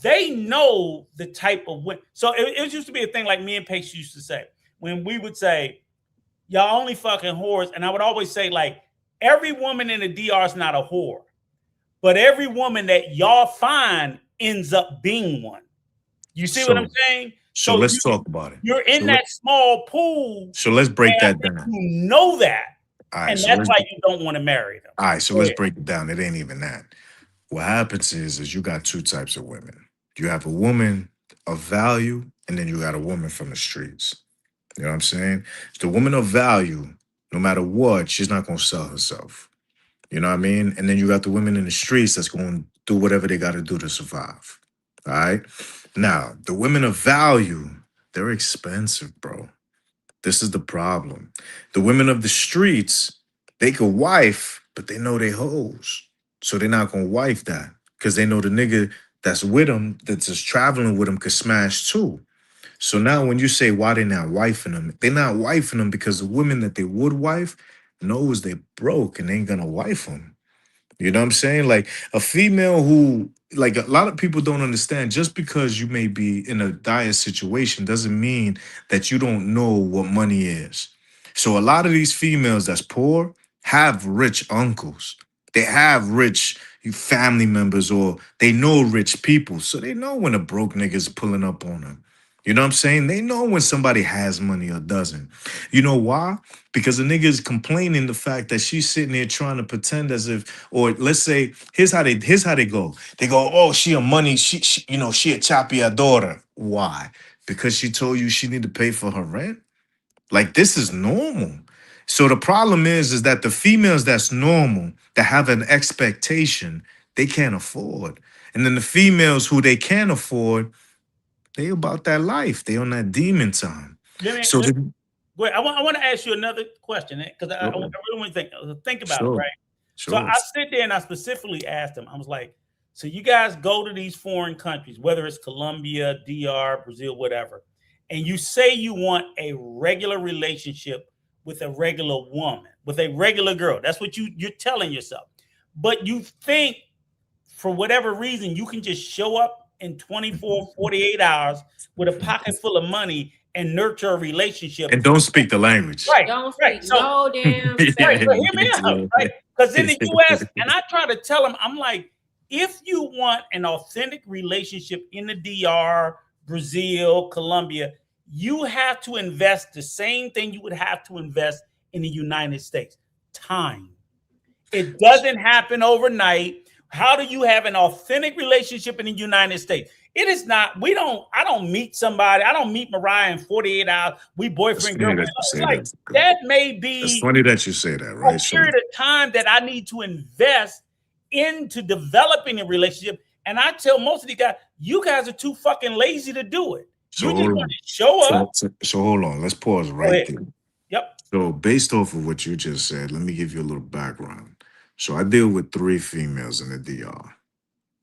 they know the type of women. So it used to be a thing like me and Pace used to say, when we would say, y'all only fucking whores. And I would always say, like, every woman in the DR is not a whore, but every woman that y'all find ends up being one. You see what I'm saying? So let's talk about it. You're in that small pool. So let's break that down. You know that. All right, And so that's why you don't want to marry them. All right, so let's break it down. It ain't even that. What happens is you got two types of women. You have a woman of value, and then you got a woman from the streets. You know what I'm saying? The woman of value, no matter what, she's not gonna sell herself. You know what I mean? And then you got the women in the streets that's gonna do whatever they gotta do to survive. All right. Now, the women of value, they're expensive, bro. This is the problem. The women of the streets, they could wife, but they know they hoes. So they're not gonna wife that. Because they know the nigga that's with them, that's just traveling with them, could smash too. So now when you say why they not wifing them, they're not wifing them because the women that they would wife knows they broke and ain't gonna wife them. You know what I'm saying? Like a female who, like a lot of people don't understand, just because you may be in a dire situation doesn't mean that you don't know what money is. So a lot of these females that's poor have rich uncles. They have rich family members or they know rich people. So they know when a broke nigga's pulling up on them. You know what I'm saying? They know when somebody has money or doesn't. You know why? Because the nigga is complaining the fact that she's sitting there trying to pretend as if, or let's say, here's how they go. They go, oh, she a money, she she a chapeadora. Why? Because she told you she need to pay for her rent? Like, this is normal. So the problem is that the females that's normal, that have an expectation, they can't afford. And then the females who they can afford, they about that life. They on that demon time. So the, wait, I want to ask you another question because I sure, really want to think about it, sure, right? So sure. I sit there and I specifically asked them. I was like, so you guys go to these foreign countries, whether it's Colombia, DR, Brazil, whatever, and you say you want a regular relationship with a regular woman, with a regular girl. That's what you're telling yourself. But you think for whatever reason, you can just show up in 24, 48 hours with a pocket full of money and nurture a relationship. And don't speak the language. Right, Don't right. speak So, no damn right, Spanish. so hear me out, right? Because in the US, and I try to tell them, I'm like, if you want an authentic relationship in the DR, Brazil, Colombia, you have to invest the same thing you would have to invest in the United States: time. It doesn't happen overnight. How do you have an authentic relationship in the United States? It is not, I don't meet somebody, I don't meet Mariah in 48 hours, we boyfriend, girlfriend. It's like, that may be, it's funny that you say that, right? a period of time that I need to invest into developing a relationship. And I tell most of these guys, you guys are too fucking lazy to do it. So You just want to show up. So hold on, let's pause right there. Yep. So based off of what you just said, let me give you a little background. So I deal with 3 females in the DR.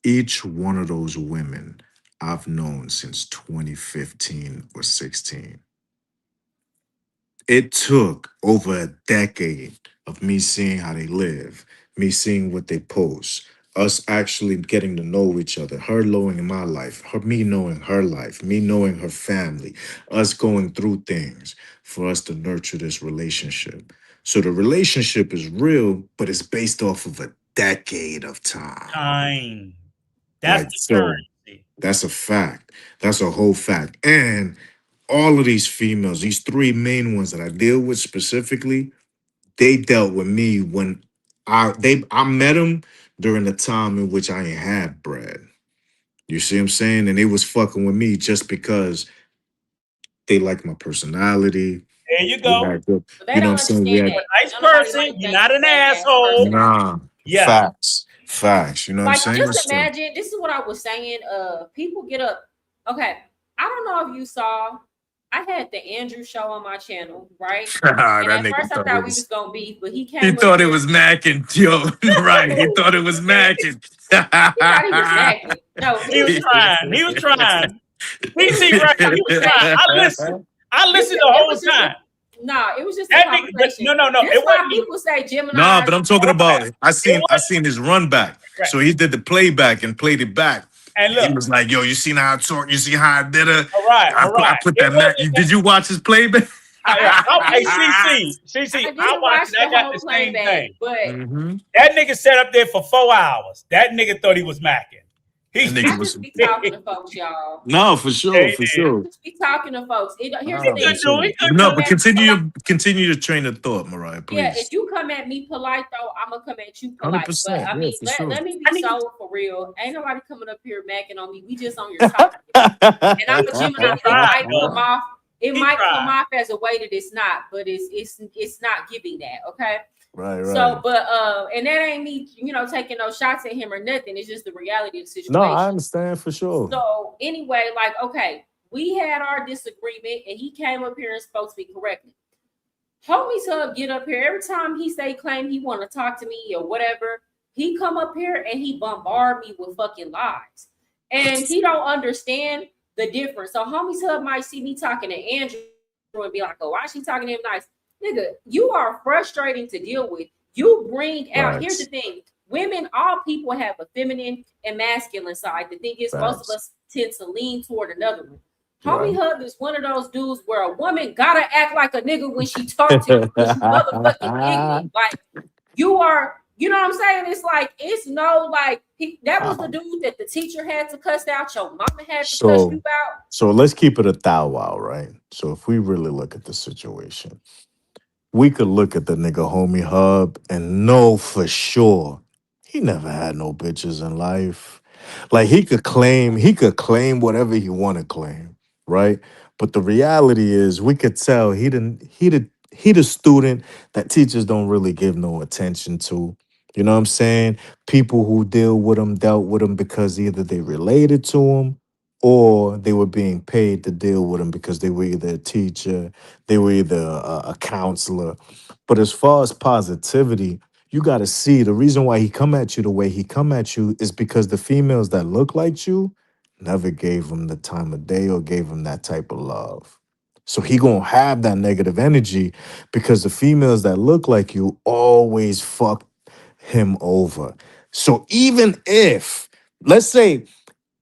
Each one of those women I've known since 2015 or 16. It took over a decade of me seeing how they live, me seeing what they post, us actually getting to know each other, her knowing my life, me knowing her life, me knowing her family, us going through things for us to nurture this relationship. So the relationship is real, but it's based off of a decade of time. That's Like, the currency. That's a fact. That's a whole fact. And all of these females, these 3 main ones that I deal with specifically, they dealt with me when I met them during the time in which I ain't had bread. You see what I'm saying? And they was fucking with me just because they like my personality. There you go. But they don't understand You're a nice person. You're not an asshole. Nah, Yeah. Facts. You know what I'm saying? Just imagine, this is what I was saying. People get up. Okay, I don't know if you saw, I had the Andrew show on my channel, right? And at first I thought we was gonna beef, but he came. He thought it was macking, yo. Right? He thought it was macking. He thought he was macking. No, he was trying. He was trying. PC record. He was trying. I listened the whole time. No, it was just a conversation. No. It wasn't. People say Gemini. No, but I'm talking about it. I seen his run back. Right. So he did the playback and played it back. And look, he was like, "Yo, you seen how I talk? You see how I did it? All right. I put that. Did you watch his playback? Hey, CC, I watched it. I got the same thing. But that nigga sat up there for 4 hours. That nigga thought he was macking. I just be talking to folks, y'all. No, for sure, for sure. Just be talking to folks. Here's the thing. No, but continue to train of thought, Mariah, please. Yeah, if you come at me polite though, I'm gonna come at you polite. 100%, But I mean, sure. let me be so for real. Ain't nobody coming up here macking on me. We just on your topic. And I'm a Gemini. It might come off as a way that it's not, but it's not giving that. Okay. Right. So, but and that ain't me, taking no shots at him or nothing. It's just the reality of the situation. No, I understand for sure. So anyway, like, okay, we had our disagreement, and he came up here and spoke to me correctly. Homie's Hub get up here every time he claim he want to talk to me or whatever. He come up here and he bombard me with fucking lies, and he don't understand the difference. So Homie's Hub might see me talking to Andrew and be like, "Oh, why is she talking to him nice?" Nigga, you are frustrating to deal with. You bring out, here's the thing. Women, all people have a feminine and masculine side. The thing is, most of us tend to lean toward another one. Homie Hub is one of those dudes where a woman gotta act like a nigga when she talks to you because you motherfucking ignorant. Like, you are, you know what I'm saying? It's like, it's no, like, that was the dude that the teacher had to cuss out, your mama had to cuss you out. So let's keep it a thou wow, right? So if we really look at the situation, we could look at the nigga Homie Hub and know for sure he never had no bitches in life. Like, he could claim whatever he want to claim, right? But the reality is, we could tell he he the student that teachers don't really give no attention to. You know what I'm saying? People who deal with him dealt with him because either they related to him or they were being paid to deal with him because they were either a teacher, they were either a counselor. But as far as positivity, you got to see the reason why he come at you the way he come at you is because the females that look like you never gave him the time of day or gave him that type of love. So he gonna have that negative energy because the females that look like you always fuck him over. So even if, let's say,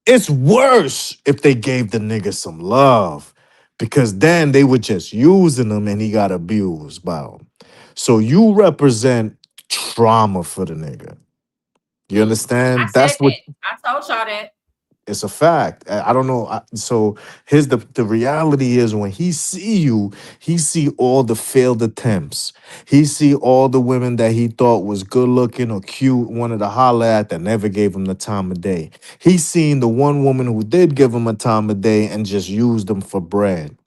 it's worse if they gave the nigga some love, because then they were just using him and he got abused by him. So you represent trauma for the nigga. You I understand? said That's what that. I told y'all that. it's a fact. I don't know. So here's the reality is when he see you, he see all the failed attempts. He see all the women that he thought was good looking or cute, wanted to holler at that never gave him the time of day. He seen the one woman who did give him a time of day and just used them for bread.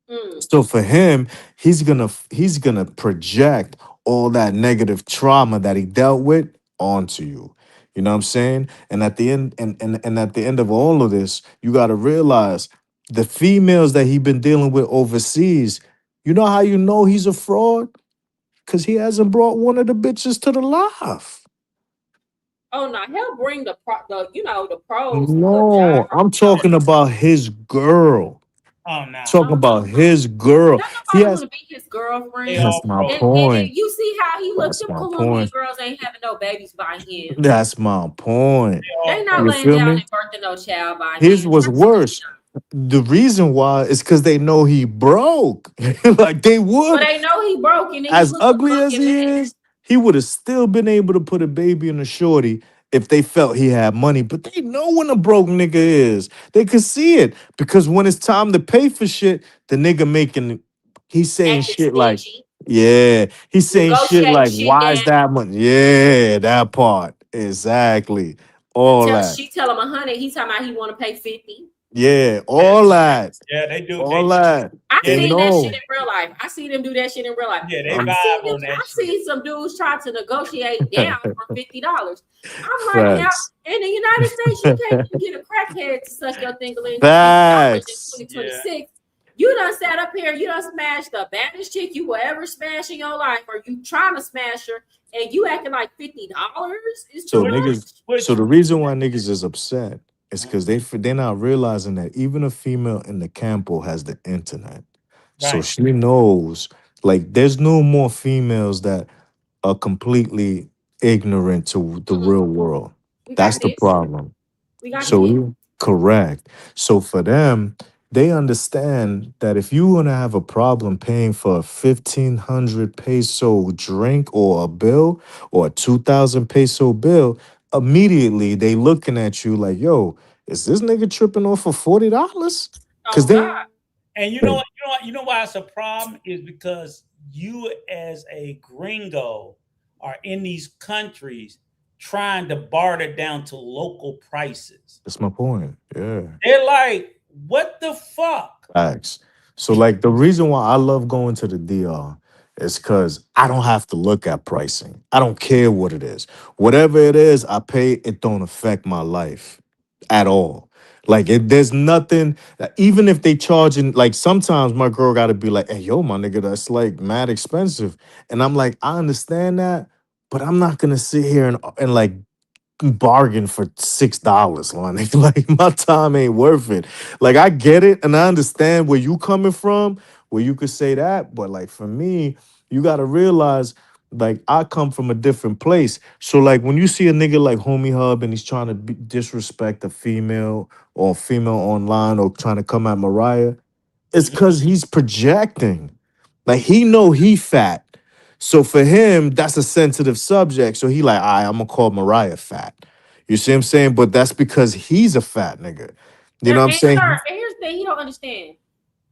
Mm. So for him, he's gonna project all that negative trauma that he dealt with onto you. You know what I'm saying? And at the end, and at the end of all of this, you got to realize the females that he been dealing with overseas. You know how you know he's a fraud? Because he hasn't brought one of the bitches to the live. Oh no, he'll bring the pros to the No, job. I'm talking about his girl. Oh, nah. Talking about his girl. Don't He nobody has. want to be his They girlfriend. all That's my pro. And point. you see how he looked. That's Them my Colombian point. girls ain't having no babies by him. That's my point. They They all not pro. You laying feel down me? and birthing no child by Here's him. what's Absolutely worse. not. The reason why is because they know he broke. Like they But would, they know he broken and he as look a ugly as fucking he mess. is, he would have still been able to put a baby in a shorty if they felt he had money. But they know when a broke nigga is. They could see it because when it's time to pay for shit, the nigga making, he's saying Acting shit like, stingy, yeah, he's saying shit negotiating like, shit why down. is that money? Yeah, that part. Exactly. All that. She tell him 100. He talking about he want to pay 50. Yeah, Yeah, all that. yeah, they do. All that. I Yeah, They seen that shit know. in real life. I see them do that shit in real life. yeah, they I I'm seen vibe them. on that I shit. seen some dudes try to negotiate down for $50. I'm like, now facts. in the United States, you can't even get a crackhead to suck your dingling for $50 Facts. in Yeah. 2026. You done sat up here, you done smashed the baddest chick you will ever smash in your life, or you trying to smash her, and you acting like $50 is too So Which, niggas. much. So which, the reason why niggas is upset is because they're not realizing that even a female in the campo has the internet. So right. she knows like there's no more females that are completely ignorant to the Mm-mm. real world. We That's got the this. problem. We got So this. correct. So for them, they understand that if you want to have a problem paying for a 1,500 peso drink or a bill or a 2,000 peso bill, immediately they looking at you like, yo, is this nigga tripping off for $40? Because Oh they God. And you know why it's a problem is because you as a gringo are in these countries trying to barter down to local prices. that's my point. Yeah. They're like, what the fuck? Facts. So like the reason why I love going to the DR is because I don't have to look at pricing. I don't care what it is. Whatever it is, I pay, it don't affect my life at all. Like there's nothing, even if they charging, like sometimes my girl gotta be like, hey, yo, my nigga, that's like mad expensive. And I'm like, I understand that, but I'm not gonna sit here and like bargain for $6, Lonnie. Like my time ain't worth it. Like I get it and I understand where you coming from, where you could say that, but like for me, you gotta realize like I come from a different place. So like when you see a nigga like Homie Hub and he's trying to disrespect a female or a female online or trying to come at Mariah, it's Mhm. because he's projecting. Like he know he fat. So for him, that's a sensitive subject. So he like, all right, I'm gonna call Mariah fat. You see what I'm saying? But that's because he's a fat nigga. You know what I'm And sir, saying? and here's the thing you don't understand.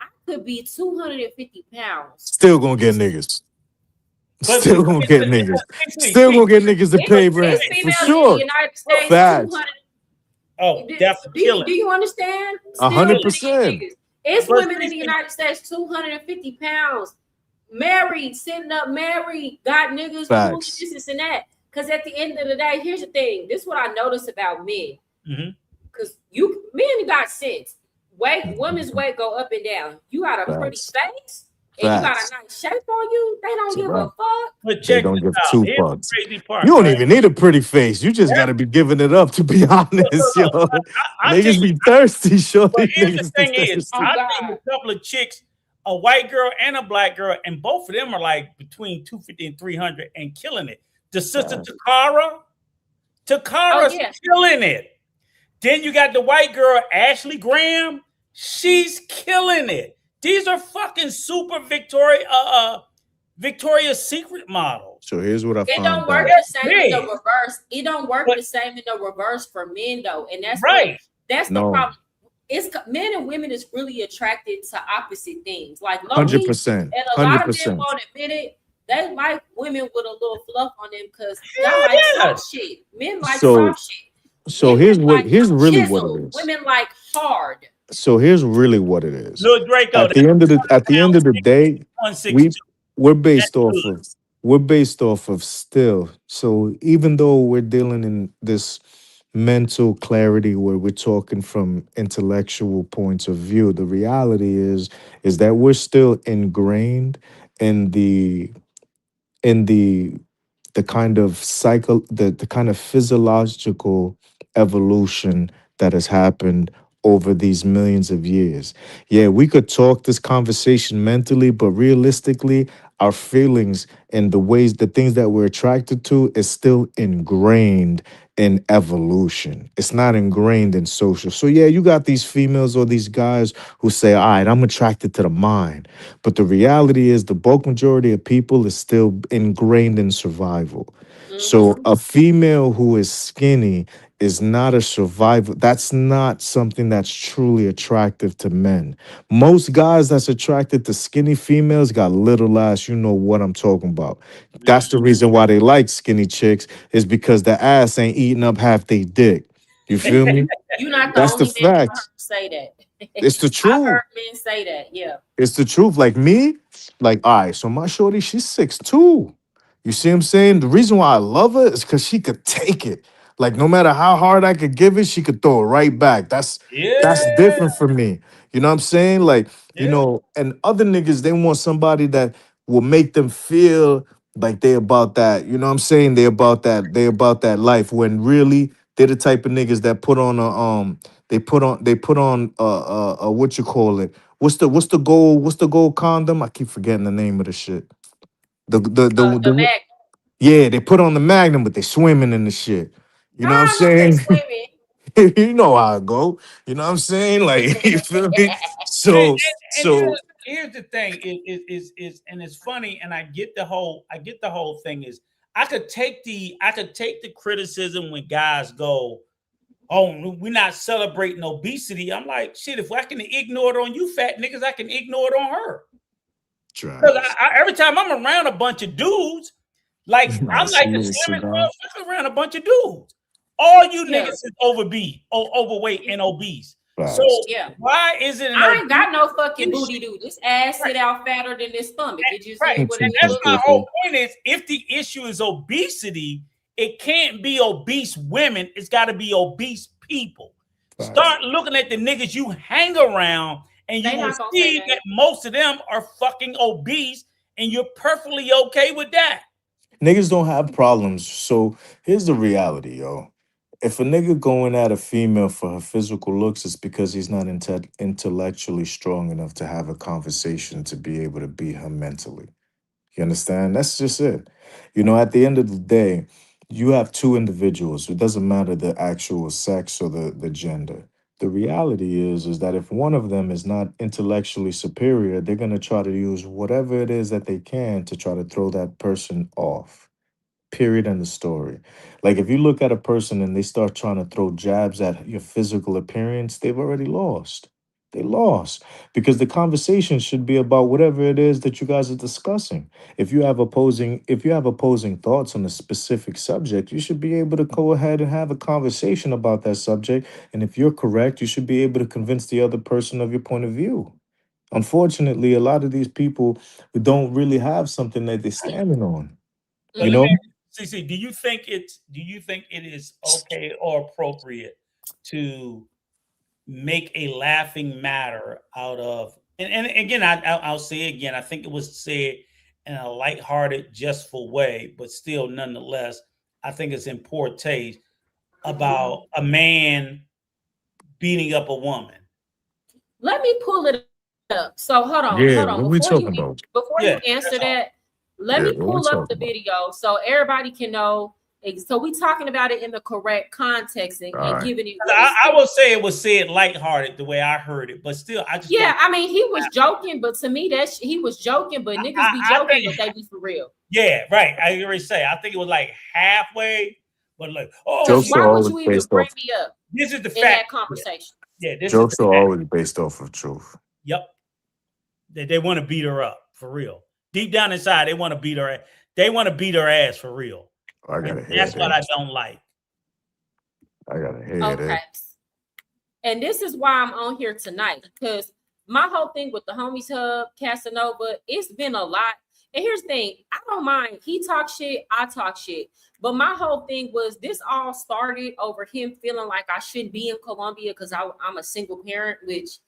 I could be 250 pounds. Still gonna get niggas. But Still gonna get niggas. Still gonna get niggas to pay rent. It's For females in the sure. United States Facts. 200. oh, definitely Do killing. you understand? A Still hundred gonna get percent. niggas. It's But women in the United States 250 pounds married, sitting up married, got niggas doing Facts. this and that. Because at the end of the day, here's the thing. This is what I notice about men. Mhm. Because men got sense. Women's weight go up and down. You got a pretty Facts. face and you got Facts. a nice shape on you. They don't That's give right. a fuck. But They check don't this give out. two Here's the fucks. crazy You part, don't right? even need a pretty face. You just gotta be giving it up, to be honest, yo. Look, I tell Niggas you, be thirsty, but shorty. here's the Niggas be thing is, Oh thirsty. I God. think a couple of chicks, a white girl and a black girl, and both of them are like between 250 and 300 and killing it. The sister Oh Takara's yeah. killing it. Then you got the white girl, Ashley Graham. She's killing it. These are fucking super Victoria's Secret models. So here's what I It found don't work out. the same in the Big. reverse. It don't work But- the same in the reverse for men though, and that's Right. that's the No. problem. It's men and women is really attracted to opposite things. Like low 100%. and a lot of men 100%. won't admit it. They like women with a little fluff on them because Hell y'all like yeah. soft shit. Men like So- soft shit. So Women here's like really what chisel. it is. Women like hard. So here's really what it is. Lil Draco, At the end of the day, 162. we're based That's off good. of still. So even though we're dealing in this mental clarity where we're talking from intellectual points of view, the reality is that we're still ingrained in the kind of the kind of physiological evolution that has happened over these millions of years. Yeah, we could talk this conversation mentally, but realistically, our feelings and the things that we're attracted to is still ingrained in evolution. It's not ingrained in social. So yeah, you got these females or these guys who say, all right, I'm attracted to the mind. But the reality is the bulk majority of people is still ingrained in survival. So Mhm. a female who is skinny is not a survivor. That's not something that's truly attractive to men. Most guys that's attracted to skinny females got little ass. You know what I'm talking about. That's the reason why they like skinny chicks is because the ass ain't eating up half they dick. You feel me? You're not the That's the only man I heard fact. say that. It's the I've truth. heard men say that. Yeah. It's the truth. Like me, like, all right, so my shorty, she's 6'2". You see what I'm saying? The reason why I love her is because she could take it. Like, no matter how hard I could give it, she could throw it right back. That's Yeah. different for me. You know what I'm saying? Like, you Yeah. know, and other niggas, they want somebody that will make them feel like they about that. You know what I'm saying? They about that life when really they're the type of niggas that put on a they put on what you call it? What's the gold condom? I keep forgetting the name of the shit. The mag. Yeah, they put on the magnum, but they swimming in the shit. You know what I'm Nah, no, they saying? swimming. You know how I go. You know what I'm saying? Like you feel me? And, So and here's the thing is and it's funny, and I get the whole thing is I could take the criticism when guys go, oh, we're not celebrating obesity. I'm like, shit, if I can ignore it on you fat niggas, I can ignore it on her. Because trash. every time I'm around a bunch of dudes, like I'm Nice like the little slimmest cigar. motherfucker around a bunch of dudes. All you Yeah. niggas is overweight and obese. So Facts. Yeah. why is it I ain't got no fucking This booty do. This ass sit out fatter than this stomach. It just right? is what And it that's is. my whole point is if the issue is obesity, it can't be obese women. It's got to be obese people. Facts. Start looking at the niggas you hang around, and you They will not gonna say see that. that most of them are fucking obese, and you're perfectly okay with that. Niggas don't have problems. So here's the reality, yo. If a nigga going at a female for her physical looks, it's because he's not intellectually strong enough to have a conversation to be able to beat her mentally. You understand? That's just it. You know, at the end of the day, you have two individuals. It doesn't matter the actual sex or the gender. The reality is that if one of them is not intellectually superior, they're gonna try to use whatever it is that they can to try to throw that person off. Period. End of story. Like if you look at a person and they start trying to throw jabs at your physical appearance, they've already lost. They lost because the conversation should be about whatever it is that you guys are discussing. If you have opposing thoughts on a specific subject, you should be able to go ahead and have a conversation about that subject. And if you're correct, you should be able to convince the other person of your point of view. Unfortunately, a lot of these people don't really have something that they're standing on. But You let me know? see, do you think it is okay or appropriate to make a laughing matter out of, and again, I'll say again, I think it was said in a lighthearted, jestful way, but still nonetheless, I think it's in poor taste about a man beating up a woman. Let me pull it up. So hold Yeah, on. what we talking about? Before Yeah, you answer that's all. that, let Yeah, me what we pull up the talking about? video so everybody can know. So we talking about it in the correct context and All right. giving it what I it's. will say it was said lighthearted the way I heard it, but still, I just Yeah, don't. I mean he was joking, but to me that he was joking, but niggas be I joking, think, but they be for real. yeah, right. I already say. I think it was like halfway, but like, oh, Because Jokes are why would always you even based bring off. me up this is the in fact. that conversation? Yeah, this is the Jokes are fact. always based off of truth. Yep. They want to beat her up for real. Deep down inside, they want to beat her ass. They want to beat her ass for real. I And gotta hear that's what I this. don't like. I gotta hear Okay. this. And this is why I'm on here tonight, because my whole thing with the Homies Hub, Casanova, it's been a lot. And here's the thing, I don't mind. He talks shit, I talk shit. But my whole thing was this all started over him feeling like I shouldn't be in Colombia because I'm a single parent, which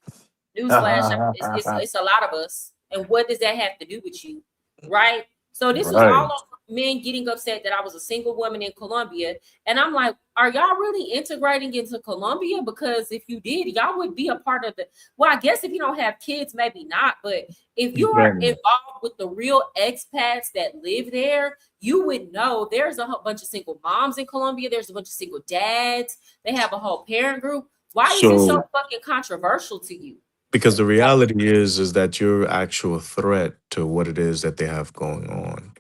newsflash, it's a lot of us. And what does that have to do with you? Right? So this was Right. all of men getting upset that I was a single woman in Colombia. And I'm like, are y'all really integrating into Colombia? Because if you did, y'all would be a part of the, well, I guess if you don't have kids, maybe not. But if you are involved with the real expats that live there, you would know there's a whole bunch of single moms in Colombia. There's a bunch of single dads. They have a whole parent group. Why is it so fucking controversial to you? Because the reality is that you're actual threat to what it is that they have going on.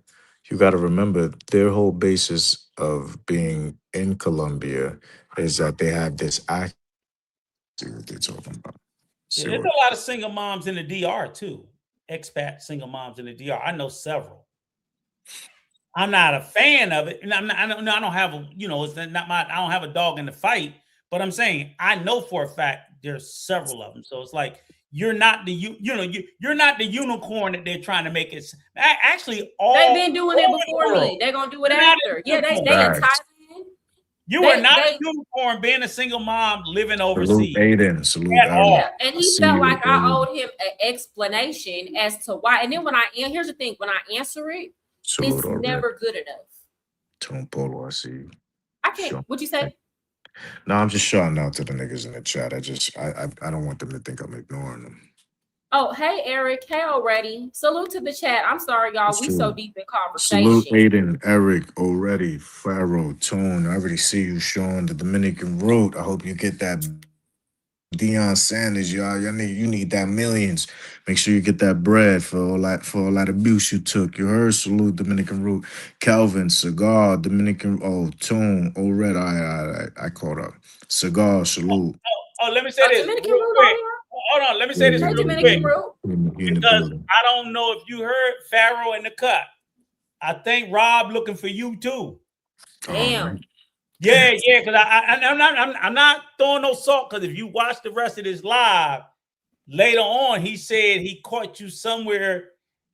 You got to remember their whole basis of being in Colombia is that they have this act. See what they're talking about. Yeah, there's a lot of single moms in the DR too. Expat single moms in the DR. I know several. I'm not a fan of it, and I don't have a, it's not my. I don't have a dog in the fight. But I'm saying I know for a fact there's several of them. So it's like you're not the you're not the unicorn that they're trying to make it. Actually, all they've been doing it before me. They're gonna do it after. Yeah, they in Thailand. You are not a unicorn being a single mom living overseas. Salute Aiden. Salute yeah. And he felt like I owed him an explanation as to why. And then here's the thing, when I answer it, it's never good enough. Tom Polo, I see you. I can't. What'd you say? No, I'm just shouting out to the niggas in the chat. I don't want them to think I'm ignoring them. Oh, hey, Eric. Hey, already. Salute to the chat. I'm sorry, y'all. We so deep in conversation. Salute Aiden, Eric, already, Pharaoh, Tone. I already see you, Sean, the Dominican root. I hope you get that Deion Sanders, y'all. You need that millions. Make sure you get that bread for all that abuse you took. You heard? Salute Dominican root. Calvin, Cigar, Dominican. Oh, Tone, oh red. I caught up. Cigar, salute. Oh, let me say this. Dominican root on here? Hold on, let me say this real quick. Because I don't know if you heard Pharaoh in the cut. I think Rob looking for you too. Damn. Yeah, because I'm not throwing no salt, because if you watch the rest of this live, later on he said he caught you somewhere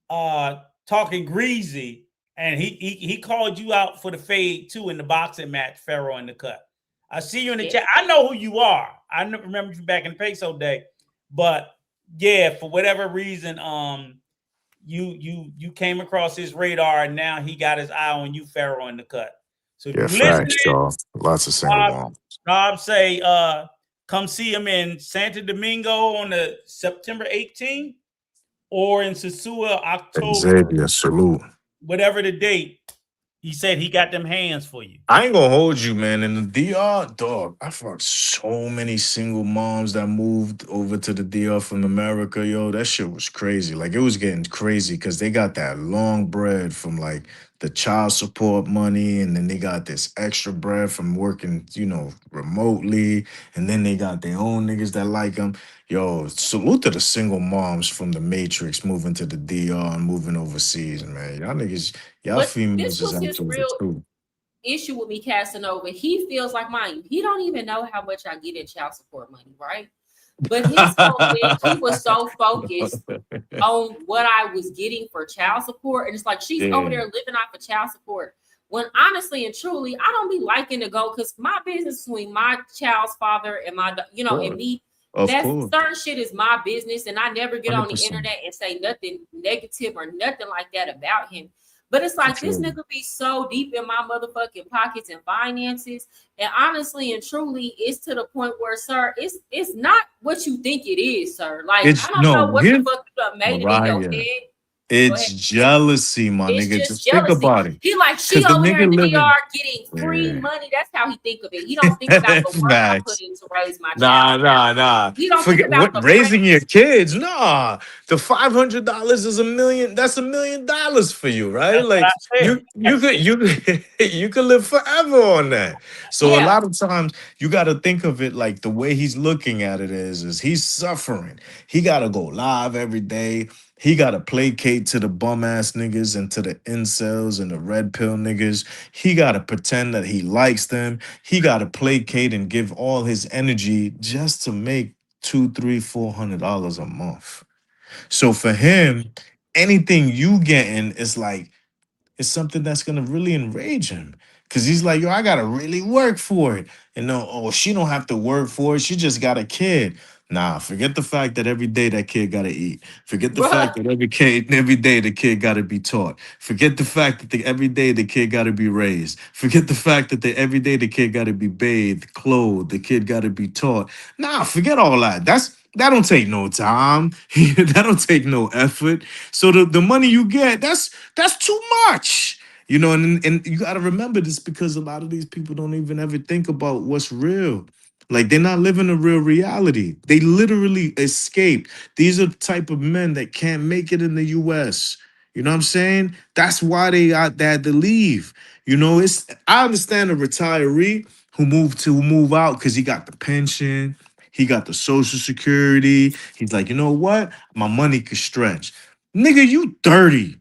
talking greasy, and he called you out for the fade too in the boxing match, Pharaoh in the cut. I see you in the chat. I know who you are. I remember you back in Peso Day. But yeah, for whatever reason, you came across his radar, and now he got his eye on you, Pharaoh in the cut. So if you facts, y'all. Lots of single Rob say, come see him in Santo Domingo on the September 18th, or in Sosua October. Xavier, salute. Whatever the date. He said he got them hands for you. I ain't gonna hold you, man. In the DR, dog, I fucked so many single moms that moved over to the DR from America, yo. That shit was crazy. Like, it was getting crazy because they got that long bread from, like, the child support money, and then they got this extra bread from working, remotely, and then they got their own niggas that like them. Yo, salute to the single moms from the Matrix moving to the DR and moving overseas, man. Y'all niggas, y'all females is actually true. Issue with me, Casanova. He feels like mine. He don't even know how much I get in child support money, right? But his whole thing, he was so focused on what I was getting for child support. And it's like she's over Yeah, there living off of child support. When honestly and truly, I don't be liking to go because my business between my child's father and my, and me, of that's course, certain shit is my business. And I never get on the 100%. internet and say nothing negative or nothing like that about him. But it's For like this sure. nigga be so deep in my motherfucking pockets and finances. And honestly and truly, it's to the point where, sir, it's not what you think it is, sir. Like, I It's don't know no what the here, fuck you done made it in your Mariah. head. Go It's ahead. jealousy, my It's nigga. just Just think jealousy. about it. He like she Cause the over there in nigga the living, DR getting free yeah. money. That's how he think of it. He don't think about the work I put Facts. in to raise my Nah, child. nah. He don't think Forget about what the raising your breaks. kids. Nah, the $500 is $1 million. That's $1 million for you, right? That's what Like I said. you could live forever on that. So a Yeah, lot of times you got to think of it like the way he's looking at it is he's suffering. He got to go live every day. He got to placate to the bum ass niggas and to the incels and the red pill niggas. He got to pretend that he likes them. He got to placate and give all his energy just to make two, three, $400 a month. So for him, anything you getting is like it's something that's gonna really enrage him. Cause he's like, yo, I gotta really work for it. And no, oh, she don't have to work for it. She just got a kid. Nah, forget the fact that every day that kid gotta eat. Forget the fact bruh. that every day the kid gotta be taught. Forget the fact that every day the kid gotta be raised. Forget the fact that every day the kid gotta be bathed, clothed, the kid gotta be taught. Nah, forget all that. That don't take no time. That don't take no effort. So the money you get, that's too much. And you got to remember this because a lot of these people don't even ever think about what's real. Like they're not living a real reality. They literally escaped. These are the type of men that can't make it in the US. You know what I'm saying? That's why they had to leave. It's I understand a retiree who move out because he got the pension, he got the social security. He's like, you know what? My money could stretch. Nigga, you 30.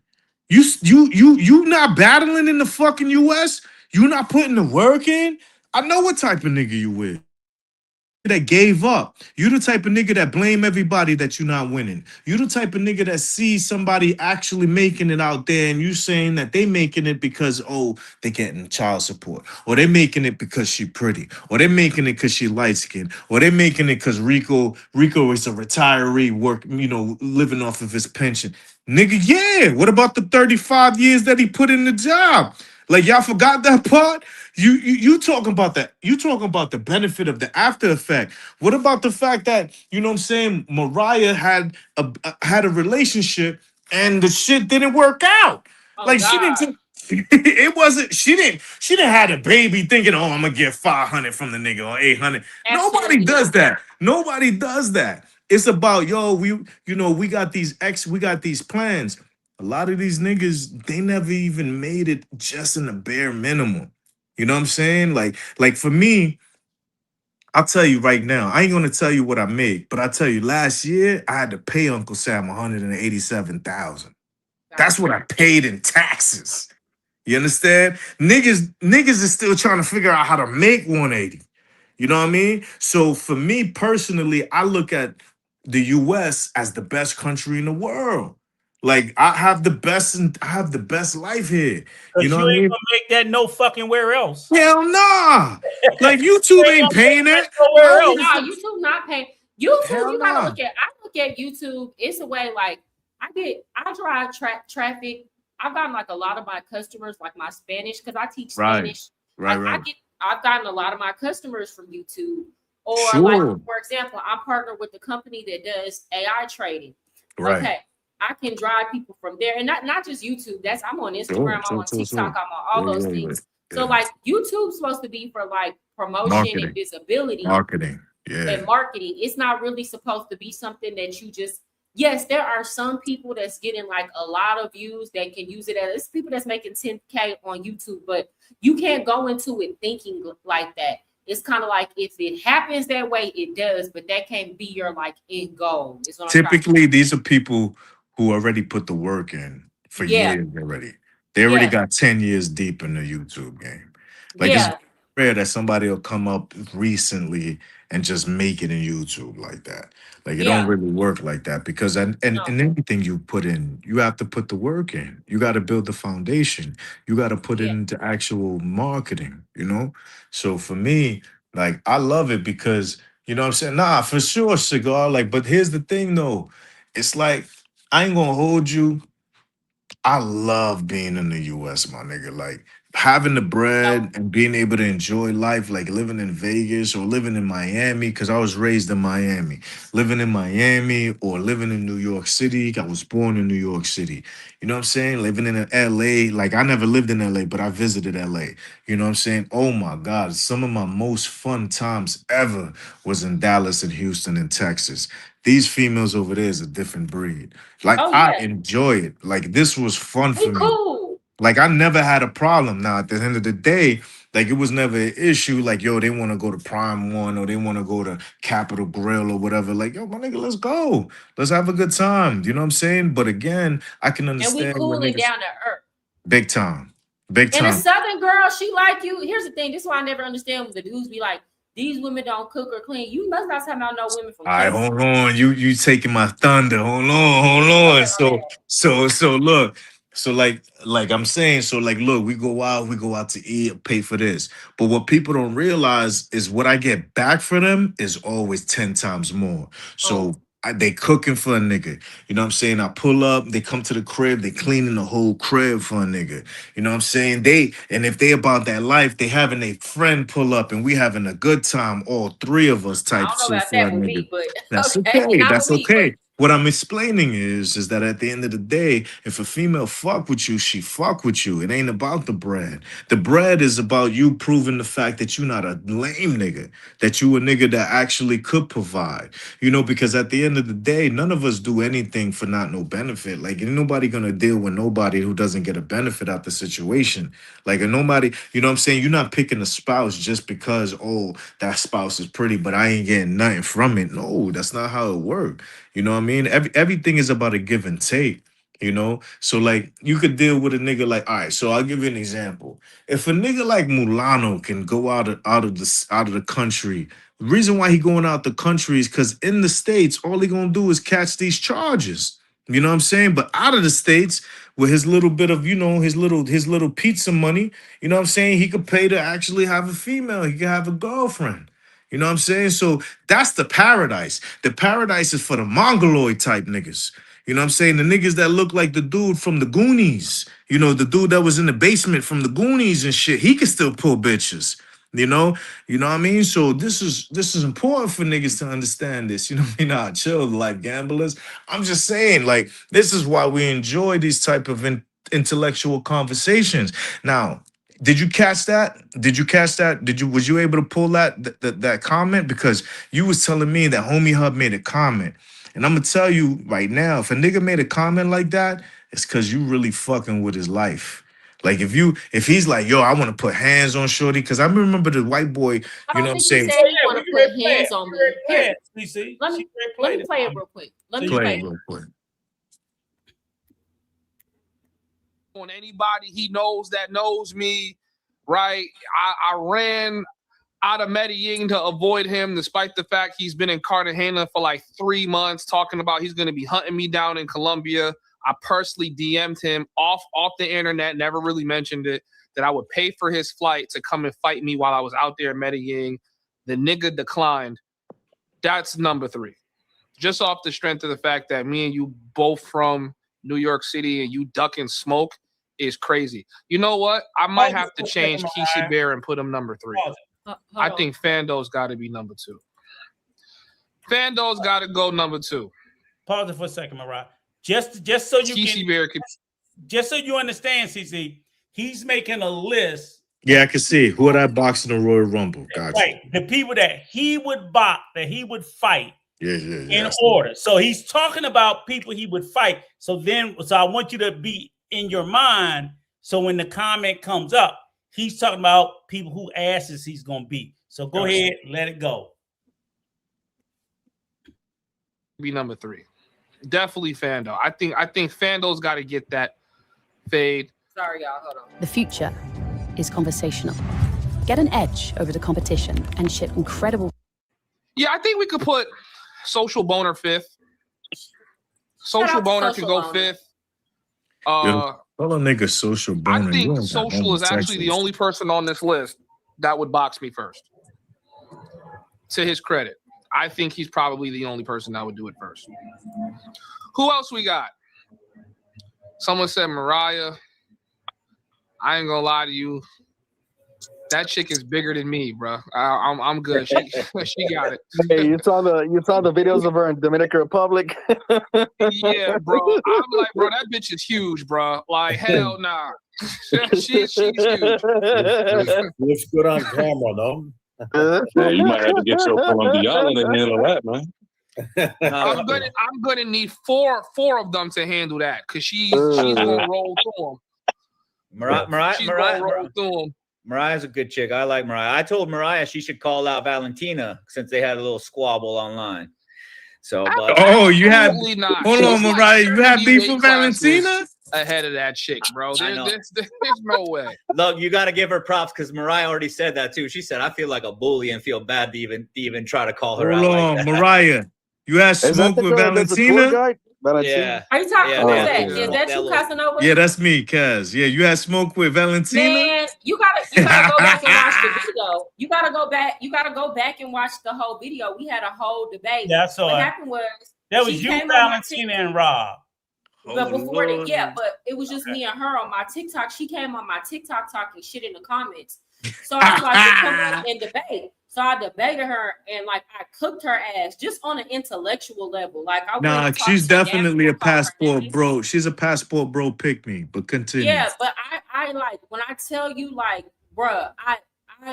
You not battling in the fucking US? You not putting the work in? I know what type of nigga you is. That gave up. You the type of nigga that blame everybody that you're not winning. You the type of nigga that sees somebody actually making it out there and you saying that they making it because, oh, they getting child support. Or they making it because she pretty. Or they making it because she light skinned. Or they making it because Rico is a retiree living off of his pension. Nigga, yeah. What about the 35 years that he put in the job? Like y'all forgot that part? You talking about that? You talking about the benefit of the after effect? What about the fact that what I'm saying? Mariah had a relationship and the shit didn't work out. Oh Like she God, didn't. It wasn't. She didn't had a baby thinking, oh, I'm gonna get 500 from the nigga or 800. Nobody absolutely does not. that. Nobody does that. It's about yo. We got we got these plans. A lot of these niggas, they never even made it just in the bare minimum. You know what I'm saying? Like for me, I'll tell you right now, I ain't gonna tell you what I make, but I tell you, last year I had to pay Uncle Sam 187,000. That's Gotcha. what I paid in taxes. You understand? Niggas is still trying to figure out how to make 180. You know what I mean? So for me personally, I look at the US as the best country in the world. Like I have the best life here. You Because know you what I ain't mean? gonna make that no fucking where else. Hell nah. Like You YouTube ain't ain't gonna make paying that that. nowhere I don't No, else. give a YouTube not paying. YouTube, hell you gotta nah. look at. I look at YouTube. It's a way like I drive traffic. I've gotten like a lot of my customers, like my Spanish, because I teach Right. Spanish. Right, Like right. I've gotten a lot of my customers from YouTube. Or like Sure. for example, I'm partnered with the company that does AI trading. Right. Okay, I can drive people from there, and not just YouTube. I'm on Sure. Instagram. I'm Sure. on Sure. TikTok. Sure. I'm on all Yeah, those yeah, yeah. things. So Yeah. like YouTube's supposed to be for like promotion and Marketing. visibility Marketing. Yeah. and marketing. It's not really supposed to be something that you just. Yes, there are some people that's getting like a lot of views that can use it as it's people that's making 10K on YouTube, but you can't go into it thinking like that. It's kind of like if it happens that way, it does, but that can't be your like end goal. Is what I'm trying to Typically, these are people who already put the work in for say. Yeah, years already. They already yeah, got 10 years deep in the YouTube game. Like it's yeah. rare that somebody will come up recently and just make it in YouTube like that. Like it don't Yeah. really work like that because and No. anything you put in, you have to put the work in. You got to build the foundation. You got to put it Yeah. into actual marketing, you know? So for me, like I love it because you know what I'm saying? Nah, for sure, cigar. Like, but here's the thing though. It's like I ain't gonna hold you. I love being in the US, my nigga. Like having the No. bread and being able to enjoy life, like living in Vegas or living in Miami, because I was raised in Miami. Living in Miami or living in New York City. I was born in New York City. You know what I'm saying? Living in LA. Like I never lived in LA, but I visited LA. You know what I'm saying? Oh my God. Some of my most fun times ever was in Dallas and Houston and Texas. These females over there is a different breed. Like Oh I yeah. enjoy it. Like this was fun We for me. cool. Like I never had a problem. Now at the end of the day, like it was never an issue. Like yo, they want to go to Prime One or they want to go to Capitol Grill or whatever. Like yo, my nigga, let's go. Let's have a good time. You know what I'm saying? But again, I can And we understand when cool and niggas down to earth. big time, big And a time. Southern girl, she like you. Here's the thing. This is why I never understand when the dudes be like, these women don't cook or clean. You must not talking about no women from All right, Texas. hold on. You taking my thunder. Hold on. Okay, my bad. So look. So like I'm saying, so like look, we go out to eat, pay for this. But what people don't realize is what I get back for them is always 10 times more. Oh, So they cooking for a nigga. You know what I'm saying? I pull up, they come to the crib, they cleaning the whole crib for a nigga. You know what I'm saying? And if they about that life, they having a friend pull up and we having a good time, all three of us I type don't know shit about for a that with nigga. me, but That's okay, okay. not That's with me, but okay. What I'm explaining is that at the end of the day, if a female fuck with you, she fuck with you. It ain't about the bread. The bread is about you proving the fact that you're not a lame nigga, that you a nigga that actually could provide. You know, because at the end of the day, none of us do anything for not no benefit. Like, ain't nobody gonna deal with nobody who doesn't get a benefit out the situation. Like, and nobody, you know what I'm saying? You're not picking a spouse just because, oh, that spouse is pretty, but I ain't getting nothing from it. No, that's not how it works. You know what I mean? Everything is about a give and take. You know, so like you could deal with a nigga like, all right. So I'll give you an example. If a nigga like Mulano can go out of the country, the reason why he going out the country is because in the States, all he gonna do is catch these charges. You know what I'm saying? But out of the States, with his little bit of, you know, his little pizza money, you know what I'm saying? He could pay to actually have a female. He could have a girlfriend. You know what I'm saying? So that's the paradise. The paradise is for the mongoloid type niggas. You know what I'm saying? The niggas that look like the dude from the Goonies. You know, the dude that was in the basement from the Goonies and shit. He can still pull bitches. You know? You know what I mean? So this is important for niggas to understand this. You know what I mean? Nah, chill, like gamblers. I'm just saying, like, this is why we enjoy these type of intellectual conversations. Now, did you catch that? Did you catch that? Was you able to pull that comment? Because you was telling me that Homie Hub made a comment. And I'm gonna tell you right now, if a nigga made a comment like that, it's because you really fucking with his life. Like if he's like, yo, I want to put hands on Shorty, because I remember the white boy, I you know don't what I'm think he saying? said Oh he yeah, want we to can put replay it. hands on We me. can replay Here, it. CC. let She me can let me replay play it it. real quick. Let So me you Play play it it. real quick. On anybody he knows that knows me, right? I ran out of Medellin to avoid him, despite the fact he's been in Cartagena for like 3 months, talking about he's going to be hunting me down in Colombia. I personally DM'd him off the internet, never really mentioned it, that I would pay for his flight to come and fight me while I was out there in Medellin. The nigga declined. That's number 3. Just off the strength of the fact that me and you both from New York City and you ducking smoke is crazy. You know what? I might have to change Keisha Bear and put him number 3. I think Fando's got to be number 2. Fando's got to go number 2. Pause it for a second, Mariah. Just so you Keisha can, Bear could, just so you understand, CC, he's making a list. Yeah, I can see who are that boxing the Royal Rumble. Gotcha. Right, the people that he would box, that he would fight Yeah. in order. So he's talking about people he would fight. So I want you to be in your mind. So when the comment comes up, he's talking about people who asses he's gonna beat. So go ahead, let it go. be number 3. Definitely Fando. I think Fando's got to get that fade. Sorry, y'all. Hold on. The future is conversational. Get an edge over the competition and ship incredible. Yeah, I think we could put Social Boner 5th. Social Boner can go 5th. Call a nigga Social Boner. I think Social is actually the only person on this list that would box me first. To his credit, I think he's probably the only person that would do it first. Who else we got? Someone said Mariah. I ain't gonna lie to you. That chick is bigger than me, bro. I'm good. She got it. Hey, you saw the videos of her in Dominican Republic? Yeah, bro. I'm like, bro, that bitch is huge, bro. Like, hell nah. She's huge. Looks good on camera, though. Yeah, you might have to get your Colombian to handle that, man. I'm gonna need four of them to handle that because she's gonna roll through them. Mariah's a good chick. I like Mariah. I told Mariah she should call out Valentina since they had a little squabble online. So, you had not. Hold on, Mariah. You had beef with Valentina? Ahead of that chick, bro. There's no way. Look, you got to give her props because Mariah already said that too. She said, "I feel like a bully and feel bad to even try to call her out." Hold on, like Mariah. You had smoke with Valentina? Yeah. Are you talking about that? Is that you, Casanova? Yeah, that's me, Kaz. Yeah, you had smoke with Valentina? Man, you gotta go back and watch the video. You gotta go back and watch the whole video. We had a whole debate. Yeah, so what happened was that was you, Valentina, and Rob. But before that, but it was just me and her on my TikTok. She came on my TikTok talking shit in the comments. So I was like, come back and debate. So I debated her and like I cooked her ass just on an intellectual level. Like she's definitely a passport bro. She's a passport bro pick me, but continue. Yeah, but I like when I tell you like, bruh, I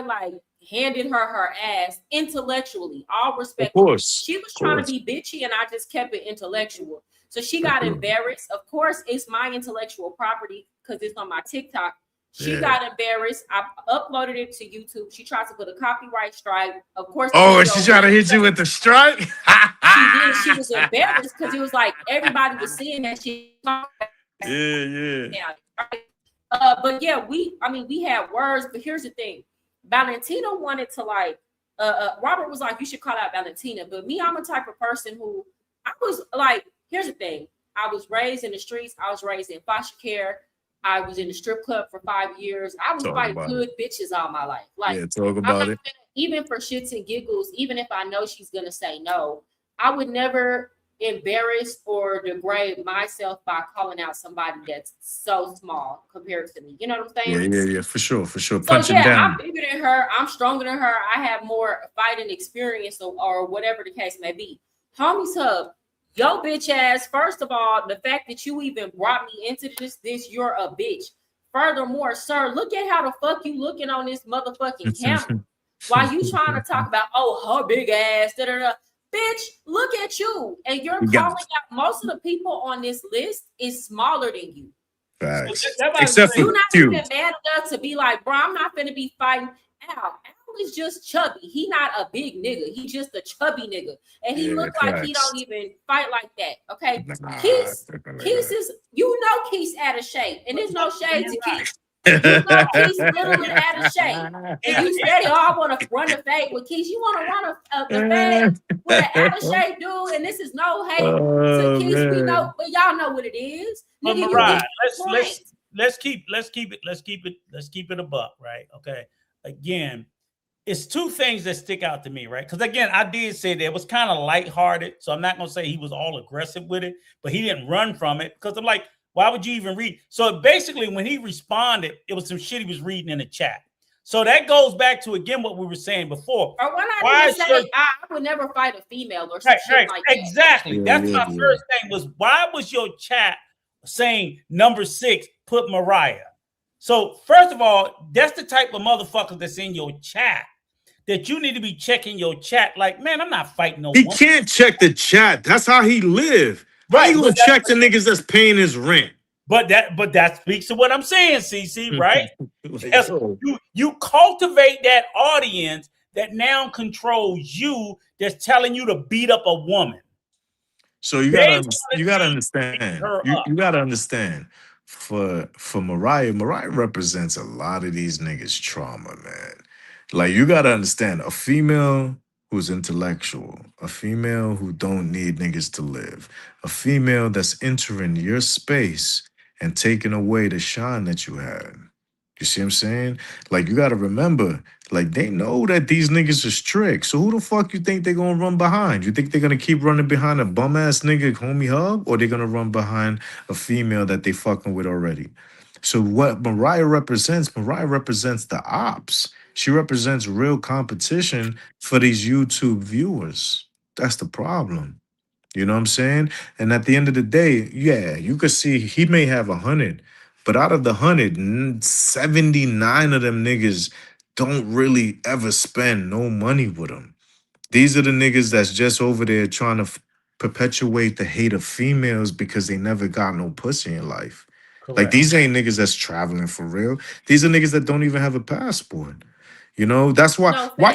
like handed her ass intellectually, all respect. Of course. She was trying to be bitchy and I just kept it intellectual. So she got embarrassed. Of course, it's my intellectual property because it's on my TikTok. She got embarrassed. I uploaded it to YouTube. She tried to put a copyright strike. Of course. Oh, she tried to hit you with the strike? She did. She was embarrassed because it was like everybody was seeing that she. Yeah. But yeah, we had words. But here's the thing: Valentina wanted to like. Robert was like, "You should call out Valentina." But me, I'm a type of person who I was like. Here's the thing: I was raised in the streets. I was raised in foster care. I was in the strip club for 5 years. I was fighting good bitches all my life. Like, talk about it. Even for shits and giggles, even if I know she's gonna say no, I would never embarrass or degrade myself by calling out somebody that's so small compared to me. You know what I'm saying? Yeah, for sure. Punching down. I'm bigger than her. I'm stronger than her. I have more fighting experience or whatever the case may be. Homies Hub. Yo, bitch ass, first of all, the fact that you even brought me into this, you're a bitch. Furthermore, sir, look at how the fuck you looking on this motherfucking camera. While you trying to talk about, her big ass, Bitch, look at you. And you're calling out most of the people on this list is smaller than you. Facts. Except for you're not you. even mad enough to be like, bro, I'm not gonna be fighting Al. Is just chubby. He not a big nigga. He just a chubby nigga. And he look like he don't even fight like that. Okay. Keith is, Keith's out of shape. And there's no shade to Keith. Keith's literally out of shape. And you steady, I want to run the fade with Keith. You want to run the fade with an out of shape dude. And this is no hate to Keith. We know, but y'all know what it is. But Mariah, let's keep it a buck, right? Okay. Again, it's two things that stick out to me, right? Because again, I did say that it was kind of lighthearted, so I'm not gonna say he was all aggressive with it, but he didn't run from it because I'm like, why would you even read? So basically, when he responded, it was some shit he was reading in the chat. So that goes back to again what we were saying before. Or when I would never fight a female or some shit like that. Exactly. That's my first thing was why was your chat saying number 6 put Mariah? So first of all, that's the type of motherfucker that's in your chat that you need to be checking your chat. Like, man, I'm not fighting no. He can't check the chat. That's how he live. Right? He gonna check the niggas that's paying his rent. But that speaks to what I'm saying, CC. Right? you cultivate that audience that now controls you. That's telling you to beat up a woman. So you gotta understand. You gotta understand. For Mariah represents a lot of these niggas' trauma, man. Like you gotta understand, a female who's intellectual, a female who don't need niggas to live, a female that's entering your space and taking away the shine that you had. You see what I'm saying? Like you gotta remember, like they know that these niggas are strict. So who the fuck you think they're gonna run behind? You think they're gonna keep running behind a bum ass nigga homie hub, or they're gonna run behind a female that they fucking with already? So what Mariah represents the ops. She represents real competition for these YouTube viewers. That's the problem. You know what I'm saying? And at the end of the day, yeah, you could see he may have 100, but out of the 100, 79 of them niggas don't really ever spend no money with him. These are the niggas that's just over there trying to perpetuate the hate of females because they never got no pussy in life. Like Correct. these ain't niggas that's traveling for real. These are niggas that don't even have a passport. You know, that's why No, why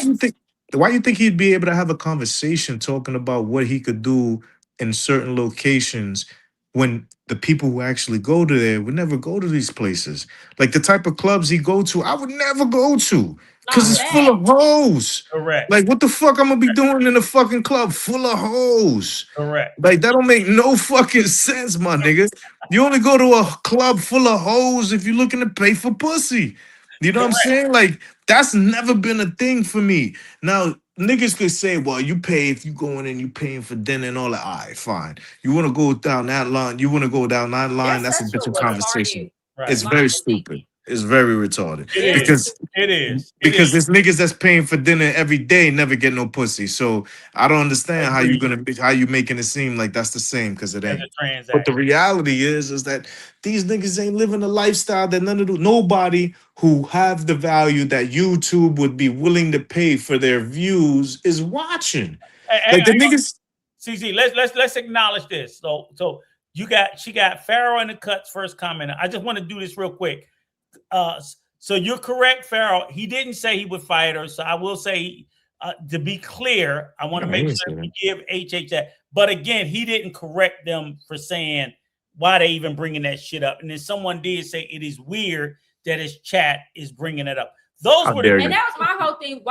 you think he'd be able to have a conversation talking about what he could do in certain locations when the people who actually go to there would never go to these places. Like the type of clubs he go to, I would never go to because it's full of hoes. Correct. Like what the fuck I'm gonna be doing in a fucking club full of hoes? Correct. Like that don't make no fucking sense, my nigga. You only go to a club full of hoes if you're looking to pay for pussy. You know what I'm saying? Like that's never been a thing for me. Now niggas could say, well, you pay if you going in, you paying for dinner and all that. All right, fine. You want to go down that line? You want to go down that line? That's a such different retarded conversation. Right. It's very stupid. It's very retarded. It is. Because It is. because there's niggas that's paying for dinner every day never get no pussy. So I don't understand how you making it seem like that's the same because it As ain't. a transaction. But the reality is that these niggas ain't living a lifestyle that nobody who have the value that YouTube would be willing to pay for their views is watching. Like the niggas. CZ, let's acknowledge this. So she got Pharaoh in the cuts first comment. I just want to do this real quick. So you're correct, Pharaoh. He didn't say he would fight her. So I will say, to be clear, I want to make sure we give HH that. But again, he didn't correct them for saying why they even bringing that shit up. And then someone did say it is weird that his chat is bringing it up. Those were and that was my whole thing.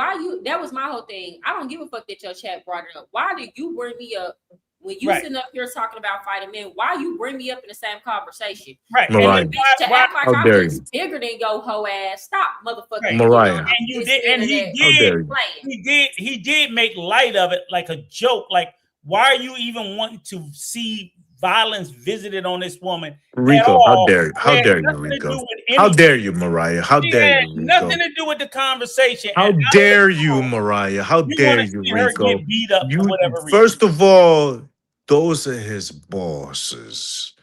That was my whole thing. I don't give a fuck that your chat brought it up. Why did you bring me up when you sitting up here talking about fighting men? Why you bring me up in the same conversation? Right. Mariah. And to act like I'm just bigger than your hoe ass. Stop, motherfucker. Mariah. And you did, and he did make light of it like a joke. Like, why are you even wanting to see violence visited on this woman? Rico, how dare you? How dare you, Rico? How dare you, Mariah? How dare you, Rico? Nothing to do with the conversation. How dare you, Mariah? How dare you, Rico? Beat up for whatever reason. First of all, those are his bosses.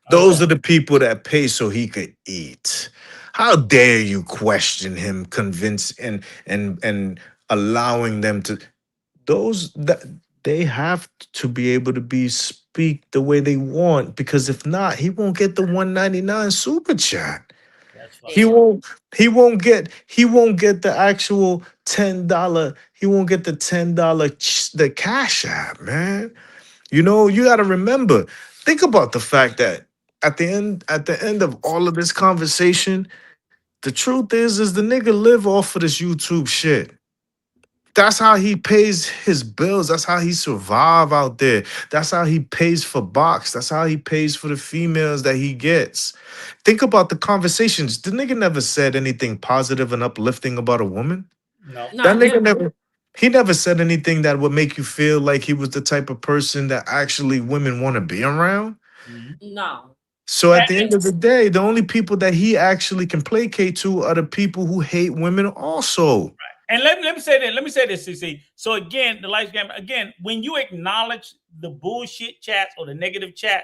Those are the people that pay so he could eat. How dare you question him, convince and allowing them to those that they have to be able to speak the way they want, because if not, he won't get the 199 super chat. He won't get the actual $10. He won't get the $10 the Cash App, man. You know, you got to remember, think about the fact that at the end of all of this conversation, the truth is the nigga live off of this YouTube shit. That's how he pays his bills. That's how he survive out there. That's how he pays for box. That's how he pays for the females that he gets. Think about the conversations. The nigga never said anything positive and uplifting about a woman. No. That nigga never said anything that would make you feel like he was the type of person that actually women want to be around. No. So at the end of the day, the only people that he actually can placate to are the people who hate women also. And let me say that. Let me say this, CC. So again, the life game. Again, when you acknowledge the bullshit chats or the negative chat,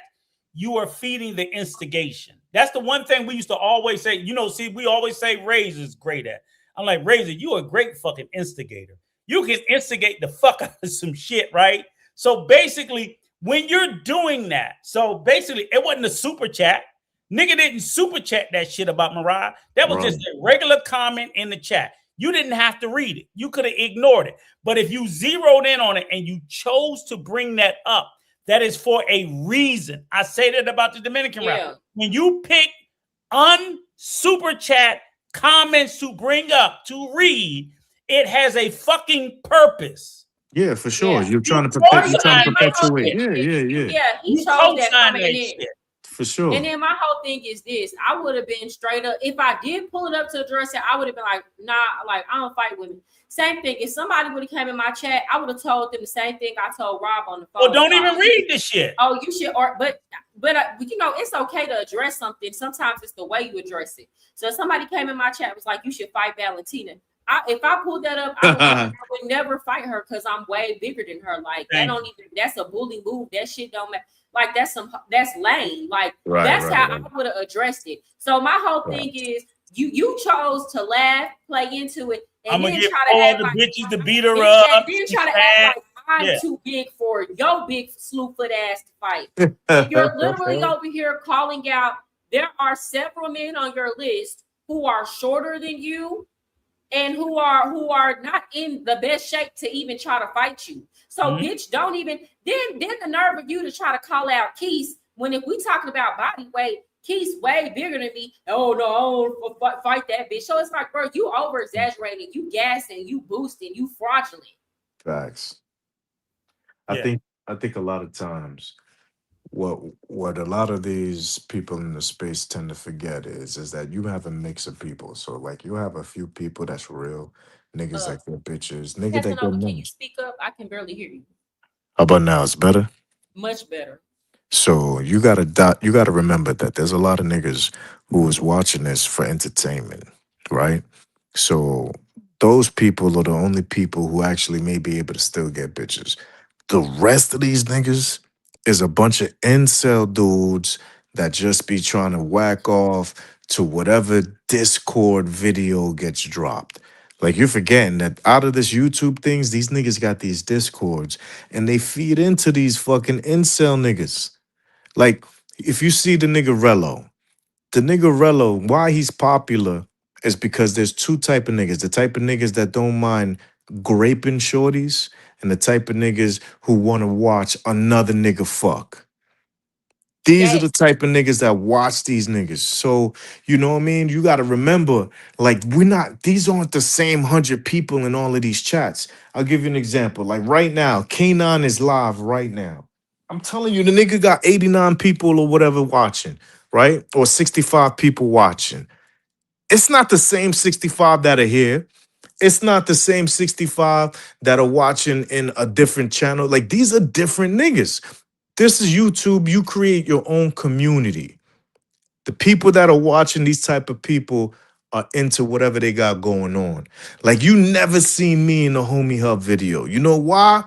you are feeding the instigation. That's the one thing we used to always say. You know, see, we always say Razor is great at. I'm like, Razor, you are a great fucking instigator. You can instigate the fuck out of some shit, right? So basically, when you're doing that, so basically, it wasn't a super chat. Nigga didn't super chat that shit about Mariah. That was just a regular comment in the chat. You didn't have to read it. You could have ignored it. But if you zeroed in on it and you chose to bring that up, that is for a reason. I say that about the Dominican rapper. When you pick unsuper chat comments to bring up, to read, It has a fucking purpose. Yeah, for sure. Yeah. You're trying to co-sign you're trying to My whole perpetuate. thing Yeah, is, yeah, yeah. he You chose that co-sign comment, that and then shit. For sure. And then my whole thing is this: I would have been straight up if I did pull it up to address it. I would have been like, nah, like I don't fight with me. Same thing. If somebody would have came in my chat, I would have told them the same thing I told Rob on the phone. Well, don't even read the shit. Oh, you should, but you know, it's okay to address something. Sometimes it's the way you address it. So if somebody came in my chat was like, you should fight Valentina. If I pulled that up, I would never fight her because I'm way bigger than her. Like that's a bully move. That shit don't matter. Like that's lame. Like that's how I would have addressed it. So my whole thing is you chose to laugh, play into it, and I'm then gonna get try to all act the like bitches to beat her up. and then try to act like I'm too big for your big slew foot ass to fight. And you're literally over here calling out. There are several men on your list who are shorter than you and who are not in the best shape to even try to fight you. So bitch, don't even then the nerve of you to try to call out Keith when if we talking about body weight, Keith's way bigger than me. Oh no, I don't fight that bitch. So it's like, bro, you over exaggerating, you gassing, you boosting, you fraudulent. Facts. I think a lot of times what a lot of these people in the space tend to forget is that you have a mix of people. So like you have a few people that's real niggas like their bitches, nigga that get Can money. you speak up? I can barely hear you. How about now? It's better. Much better. So you gotta remember that there's a lot of niggas who is watching this for entertainment, right? So those people are the only people who actually may be able to still get bitches. The rest of these niggas is a bunch of incel dudes that just be trying to whack off to whatever Discord video gets dropped. Like you're forgetting that out of this YouTube things, these niggas got these Discords and they feed into these fucking incel niggas. Like, if you see the nigga Rello, why he's popular is because there's two type of niggas. The type of niggas that don't mind graping shorties and the type of niggas who want to watch another nigga fuck. These are the type of niggas that watch these niggas. So, you know what I mean? You got to remember, like, these aren't the same 100 people in all of these chats. I'll give you an example. Like, right now, K9 is live right now. I'm telling you, the nigga got 89 people or whatever watching, right? Or 65 people watching. It's not the same 65 that are here. It's not the same 65 that are watching in a different channel. Like, these are different niggas. This is YouTube. You create your own community. The people that are watching these type of people are into whatever they got going on. Like you never seen me in a Homie Hub video. You know why?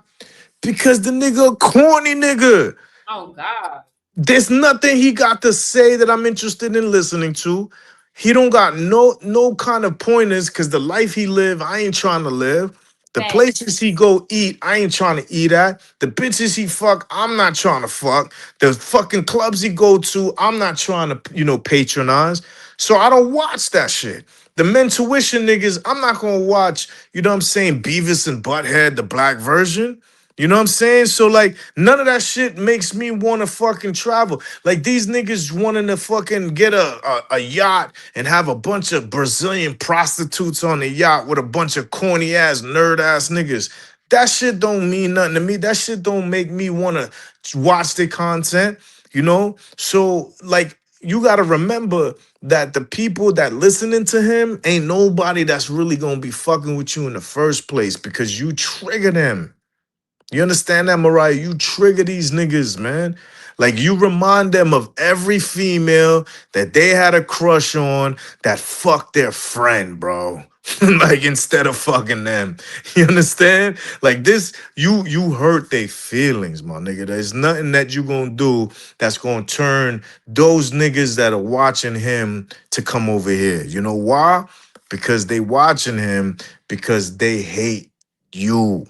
Because the nigga a corny nigga. Oh God. There's nothing he got to say that I'm interested in listening to. He don't got no kind of pointers because the life he live, I ain't trying to live. The places he go eat, I ain't trying to eat at. The bitches he fuck, I'm not trying to fuck. The fucking clubs he go to, I'm not trying to, patronize. So I don't watch that shit. The mentuition niggas, I'm not gonna watch, you know what I'm saying, Beavis and Butthead, the black version. You know what I'm saying? So like none of that shit makes me want to fucking travel. Like these niggas wanting to fucking get a yacht and have a bunch of Brazilian prostitutes on the yacht with a bunch of corny ass nerd ass niggas. That shit don't mean nothing to me. That shit don't make me want to watch the content, you know? So like you got to remember that the people that listening to him ain't nobody that's really going to be fucking with you in the first place because you trigger them. You understand that, Mariah? You trigger these niggas, man. Like you remind them of every female that they had a crush on that fucked their friend, bro. Like instead of fucking them. You understand? Like this, you hurt their feelings, my nigga. There's nothing that you gonna do that's gonna turn those niggas that are watching him to come over here. You know why? Because they watching him because they hate you.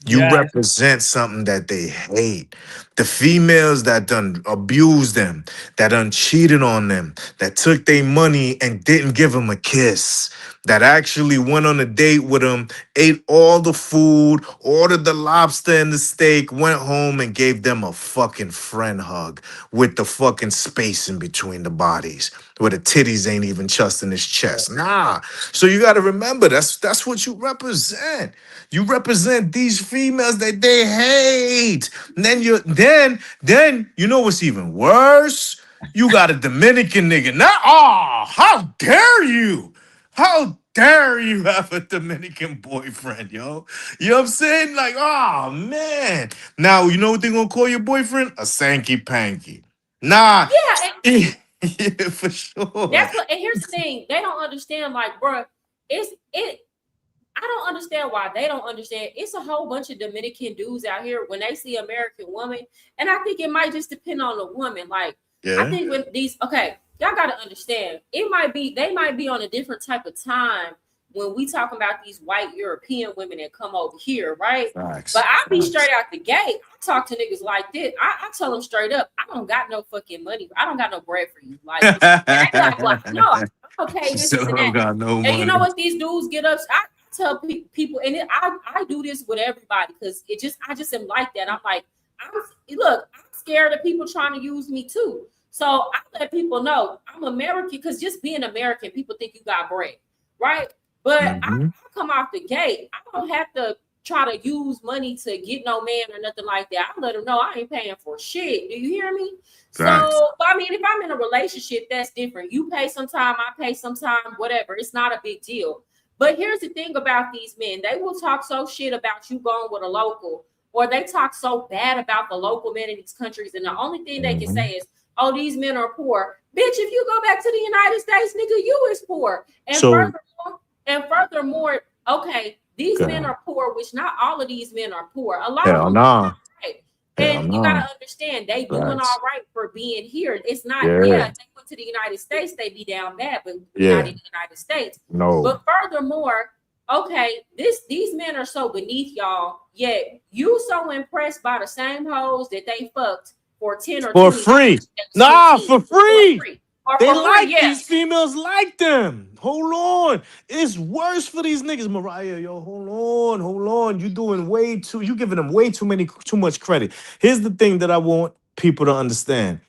You represent something that they hate. The females that done abused them, that done cheated on them, that took their money and didn't give them a kiss, that actually went on a date with them, ate all the food, ordered the lobster and the steak, went home and gave them a fucking friend hug with the fucking space in between the bodies, where the titties ain't even just in his chest. Nah. So you got to remember, that's what you represent. You represent these females that they hate. And then you know what's even worse? You got a Dominican nigga. Now, how dare you? How dare you have a Dominican boyfriend, yo? You know what I'm saying? Like, oh man. Now, you know what they're gonna call your boyfriend? A Sankey Panky. Nah. Yeah, Yeah, for sure. that's what. And here's the thing: they don't understand. Like, bro, it. I don't understand why they don't understand. It's a whole bunch of Dominican dudes out here when they see American woman, and I think it might just depend on the woman. Like, I think when y'all got to understand, they might be on a different type of time when we talking about these white European women that come over here, right? Facts. But I be straight out the gate. I talk to niggas like this. I tell them straight up, I don't got no fucking money. I don't got no bread for you. Like, like no, I'm okay. This Still and don't that. got no money. And you know what these dudes get up? I tell people, and I do this with everybody because I just am like that. I'm like, I'm scared of people trying to use me too. So I let people know I'm American because just being American, people think you got bread, right? But I come off the gate. I don't have to try to use money to get no man or nothing like that. I let them know I ain't paying for shit. Do you hear me? Right. So, I mean, if I'm in a relationship, that's different. You pay sometime, I pay sometime, whatever. It's not a big deal. But here's the thing about these men. They will talk so shit about you going with a local, or they talk so bad about the local men in these countries. And the only thing they can say is, oh, these men are poor. Bitch, if you go back to the United States, nigga, you is poor. And furthermore, okay, these men are poor, which not all of these men are poor. A lot of them are right. And you gotta understand, they doing all right for being here. It's not, if they went to the United States, they'd be down bad, but not in the United States. No. But furthermore, okay, these men are so beneath y'all, yet you so impressed by the same hoes that they fucked for 10 or for 20 free. Nah, For free. They for like free, these females like them. Hold on. It's worse for these niggas, Mariah. Yo, hold on. You giving them way too much credit. Here's the thing that I want people to understand.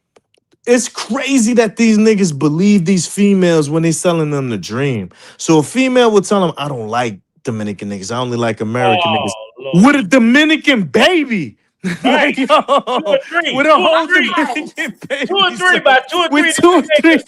It's crazy that these niggas believe these females when they selling them the dream. So a female will tell them, I don't like Dominican niggas. I only like American niggas. Lord. With a Dominican baby. Right. Like, yo, 2 or 3. with a whole Dominican baby. 2 or 3 by 2 or 3 with 2 or 3 with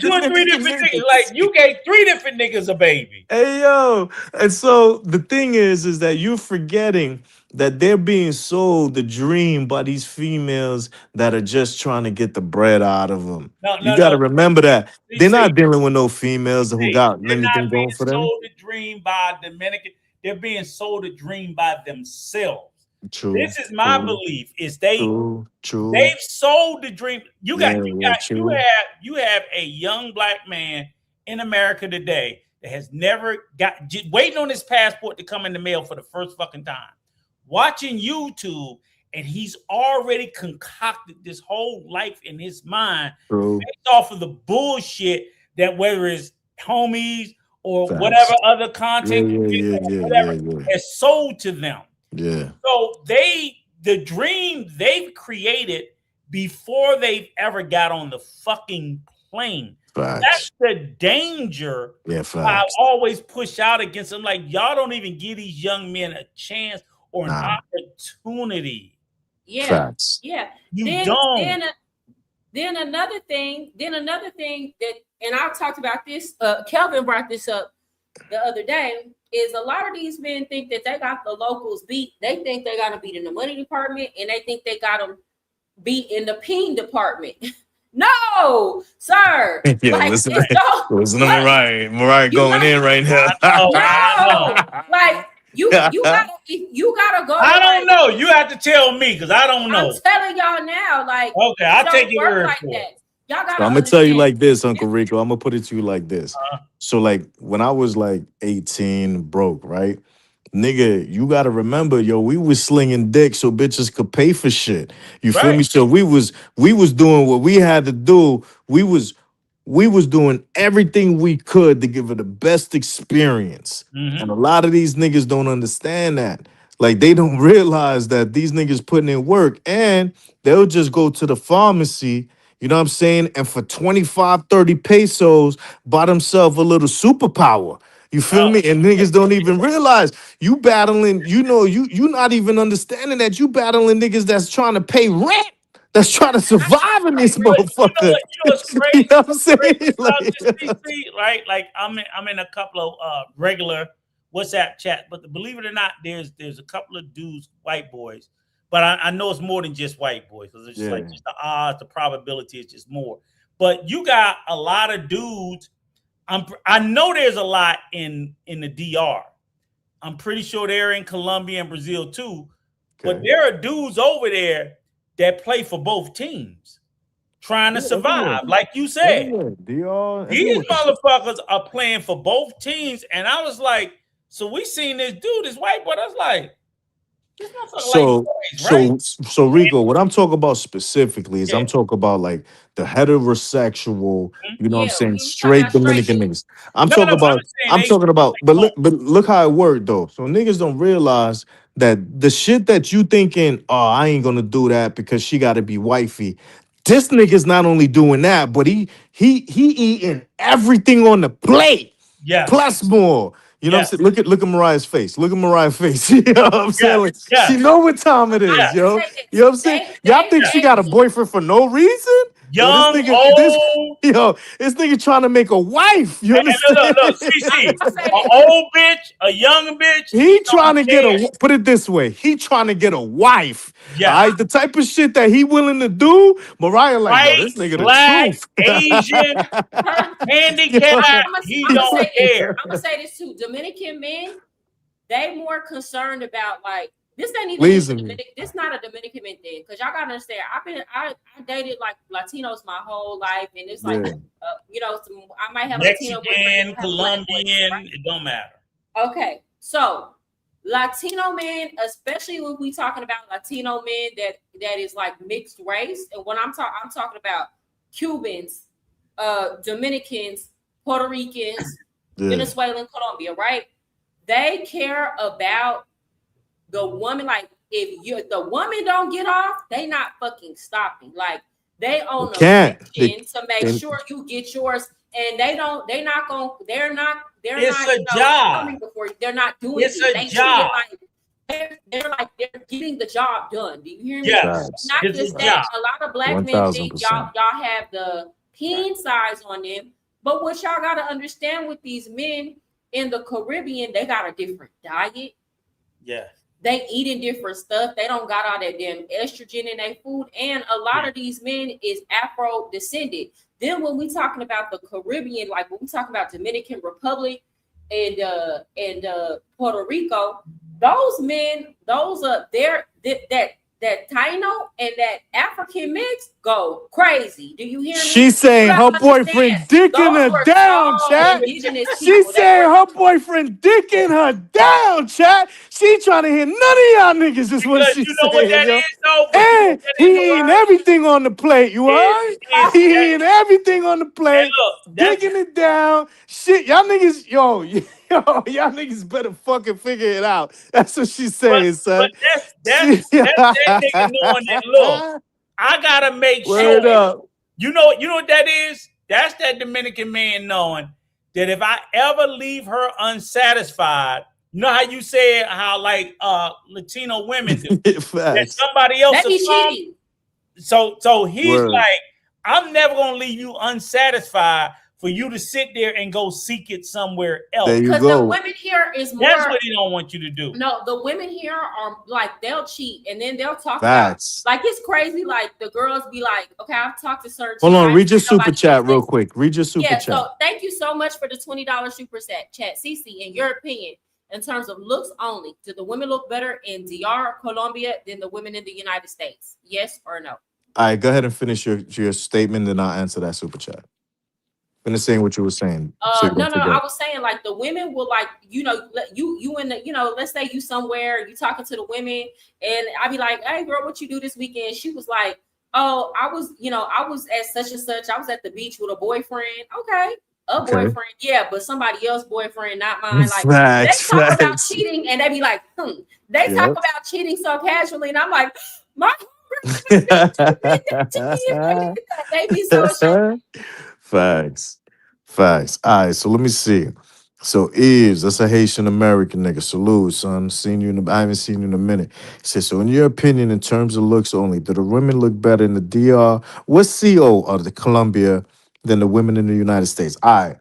2 or 3 different niggas. Like, you gave 3 different niggas a baby. Hey, yo. And so the thing is that you're forgetting that they're being sold the dream by these females that are just trying to get the bread out of them. You got to remember that. They're not dealing with no females who got anything going for them. They're not being sold a dream by a Dominican. They're being sold a dream by themselves. True. This is my belief. Is they've sold the dream. You have a young black man in America today that has never waiting on his passport to come in the mail for the first fucking time, watching YouTube, and he's already concocted this whole life in his mind based off of the bullshit that whether it's homies or whatever other content has sold to them. Yeah. So the dream they've created before they've ever got on the fucking plane. That's the danger. I always push out against them. Like, y'all don't even give these young men a chance or an opportunity. Yeah. Yeah. You don't. Then another thing that, and I talked about this, Kelvin brought this up the other day, is a lot of these men think that they got the locals beat. They think they got them beat in the money department, and they think they got them beat in the peen department. No, sir. Yeah, like, listen to Mariah going in right now. No, like you gotta go. I don't know. You have to tell me because I don't know. I'm telling y'all now, like, okay, I'll take your word like for it. Y'all gotta I'm gonna tell you like this, Uncle Rico. I'm gonna put it to you like this. So, like, when I was like 18, broke, right? nigga, you gotta remember, yo, we was slinging dick so bitches could pay for shit. You feel Right. me? So we was doing what we had to do. We was doing everything we could to give her the best experience. And a lot of these niggas don't understand that. Like they don't realize that these niggas putting in work and they'll just go to the pharmacy, you know what I'm saying? And for 25, 30 pesos, buy themselves a little superpower. You feel Oh, me? And niggas don't even realize you battling, you not even understanding that you battling niggas that's trying to pay rent, that's trying to survive in this but you know motherfucker. what? You know what's You crazy? know what I'm Crazy saying? about Like, this, CC, right? Like I'm in a couple of regular WhatsApp chat, but believe it or not, there's a couple of dudes, white boys, but I know it's more than just white boys because it's just like yeah. just the odds, the probability is just more. But you got a lot of dudes. I know there's a lot in the DR. I'm pretty sure they're in Colombia and Brazil too. But Okay. there are dudes over there that play for both teams, trying to Yeah, everywhere. survive. Like you said, Everywhere. DR, these everywhere. motherfuckers are playing for both teams. And I was like, so we seen this dude, this white boy. I was like, this motherfucker like So, boys, right? so Rico, what I'm talking about specifically is Yeah. I'm talking about like the heterosexual, you know what I'm Yeah, saying, we talking straight about straight Dominican niggas. niggas. I'm No, talking but about, I'm saying they but look how it worked though. So niggas don't realize that the shit that you thinking, oh, I ain't gonna do that because she gotta be wifey. This nigga's not only doing that, but he eating everything on the plate. yes, Plus more. You know what I'm yes, saying? Look at Mariah's face. Look at Mariah's face. You know what I'm saying? yes, Like, she yes, know what time it I'm is, yes. gonna yo. say You know this. what I'm saying? Y'all think she They got a boyfriend for no reason? Yo, Young, old, this nigga trying to make a wife. You and understand? look, I'm CC, gonna say an this. old bitch, a young bitch, he He don't trying to get care. a, put it this way, he trying to get a wife. All Yes. right, the type of shit that he willing to do, Mariah like, yo, White, this nigga the black, truth. Asian, Yo, handicapped, he I'm gonna don't say this. care. I'm gonna say this too. Dominican men, they more concerned about like this ain't even just a pleasing me. Dominican. This not a Dominican man thing because y'all gotta understand. I dated like Latinos my whole life, and it's like Yeah. I might have a Latino boyfriend, Mexican, I have a black boyfriend, Colombian, right? it don't matter. Okay, so Latino men, especially when we talking about Latino men that is like mixed race, and when I'm talking about Cubans, Dominicans, Puerto Ricans, Yeah. Venezuelan, Colombia, right? They care about the woman. Like if the woman don't get off, they not fucking stopping. Like they on a Can't. mission to make they- sure you get yours, and they're not It's a job. coming before you. They're not doing It's it. a They job. they're getting the job done. Do you hear me? Yes, Facts. Not it's just a that. job. A lot of black men think 1000%. y'all have the peen size on them, but what y'all gotta understand with these men in the Caribbean, they got a different diet. Yeah. They eating different stuff. They don't got all that damn estrogen in their food, and a lot of these men is Afro descended. Then when we talking about the Caribbean, like when we talking about Dominican Republic and Puerto Rico, those men, that Taino and that African mix go crazy. Do you hear me? She saying You her gotta boyfriend understand, dicking those her were down, so chat. indigenous She people. They saying were her boyfriend dicking her down, chat. She trying to hear none of y'all niggas is what Because she you know what saying, that yo. is, though? But you know And what that is, he eating Mariah? everything on the plate, you heard? He That, eating everything on the and plate, look, that's digging it down. Shit, y'all niggas, yo, y'all niggas better fucking figure it out. That's what she's saying, but son. that's that nigga knowing that. Look, I gotta make sure. Word up. You know what that is? That's that Dominican man knowing that if I ever leave her unsatisfied, you know how you said how like Latino women do that Facts. somebody else that will be come. cheating. So he's Word. like, I'm never gonna leave you unsatisfied for you to sit there and go seek it somewhere else. There you Because the go. women here is more. That's what he don't want you to do. No, the women here are like they'll cheat and then they'll talk Facts. about like it's crazy. Like the girls be like, okay, I've talked to certain. Hold on, read your nobody super chat else real says- quick. Read your super Yeah, chat. so thank you so much for the $20 super chat. CC, in your opinion, in terms of looks only, do the women look better in DR, Colombia than the women in the United States? Yes or no? All right, go ahead and finish your statement, then I'll answer that super chat. Understand what you were saying. So you No, don't no, I forget. was saying like the women will like, you in the, let's say you somewhere, you talking to the women, and I be like, hey girl, what you do this weekend? She was like, oh, I was at such and such, I was at the beach with a boyfriend. Okay, a Okay. boyfriend, yeah, but somebody else's boyfriend, not mine. Like they Facts, talk about facts. cheating and they be like, they talk Yep. about cheating so casually, and I'm like, my did that to me if they did that. They be so ashamed. Facts. Facts. All right, so let me see. So Eves, that's a Haitian American nigga. Salute, son. I haven't seen you in a minute. He says, so in your opinion, in terms of looks only, do the women look better in the DR? What CO of the Colombia than the women in the United States? All right.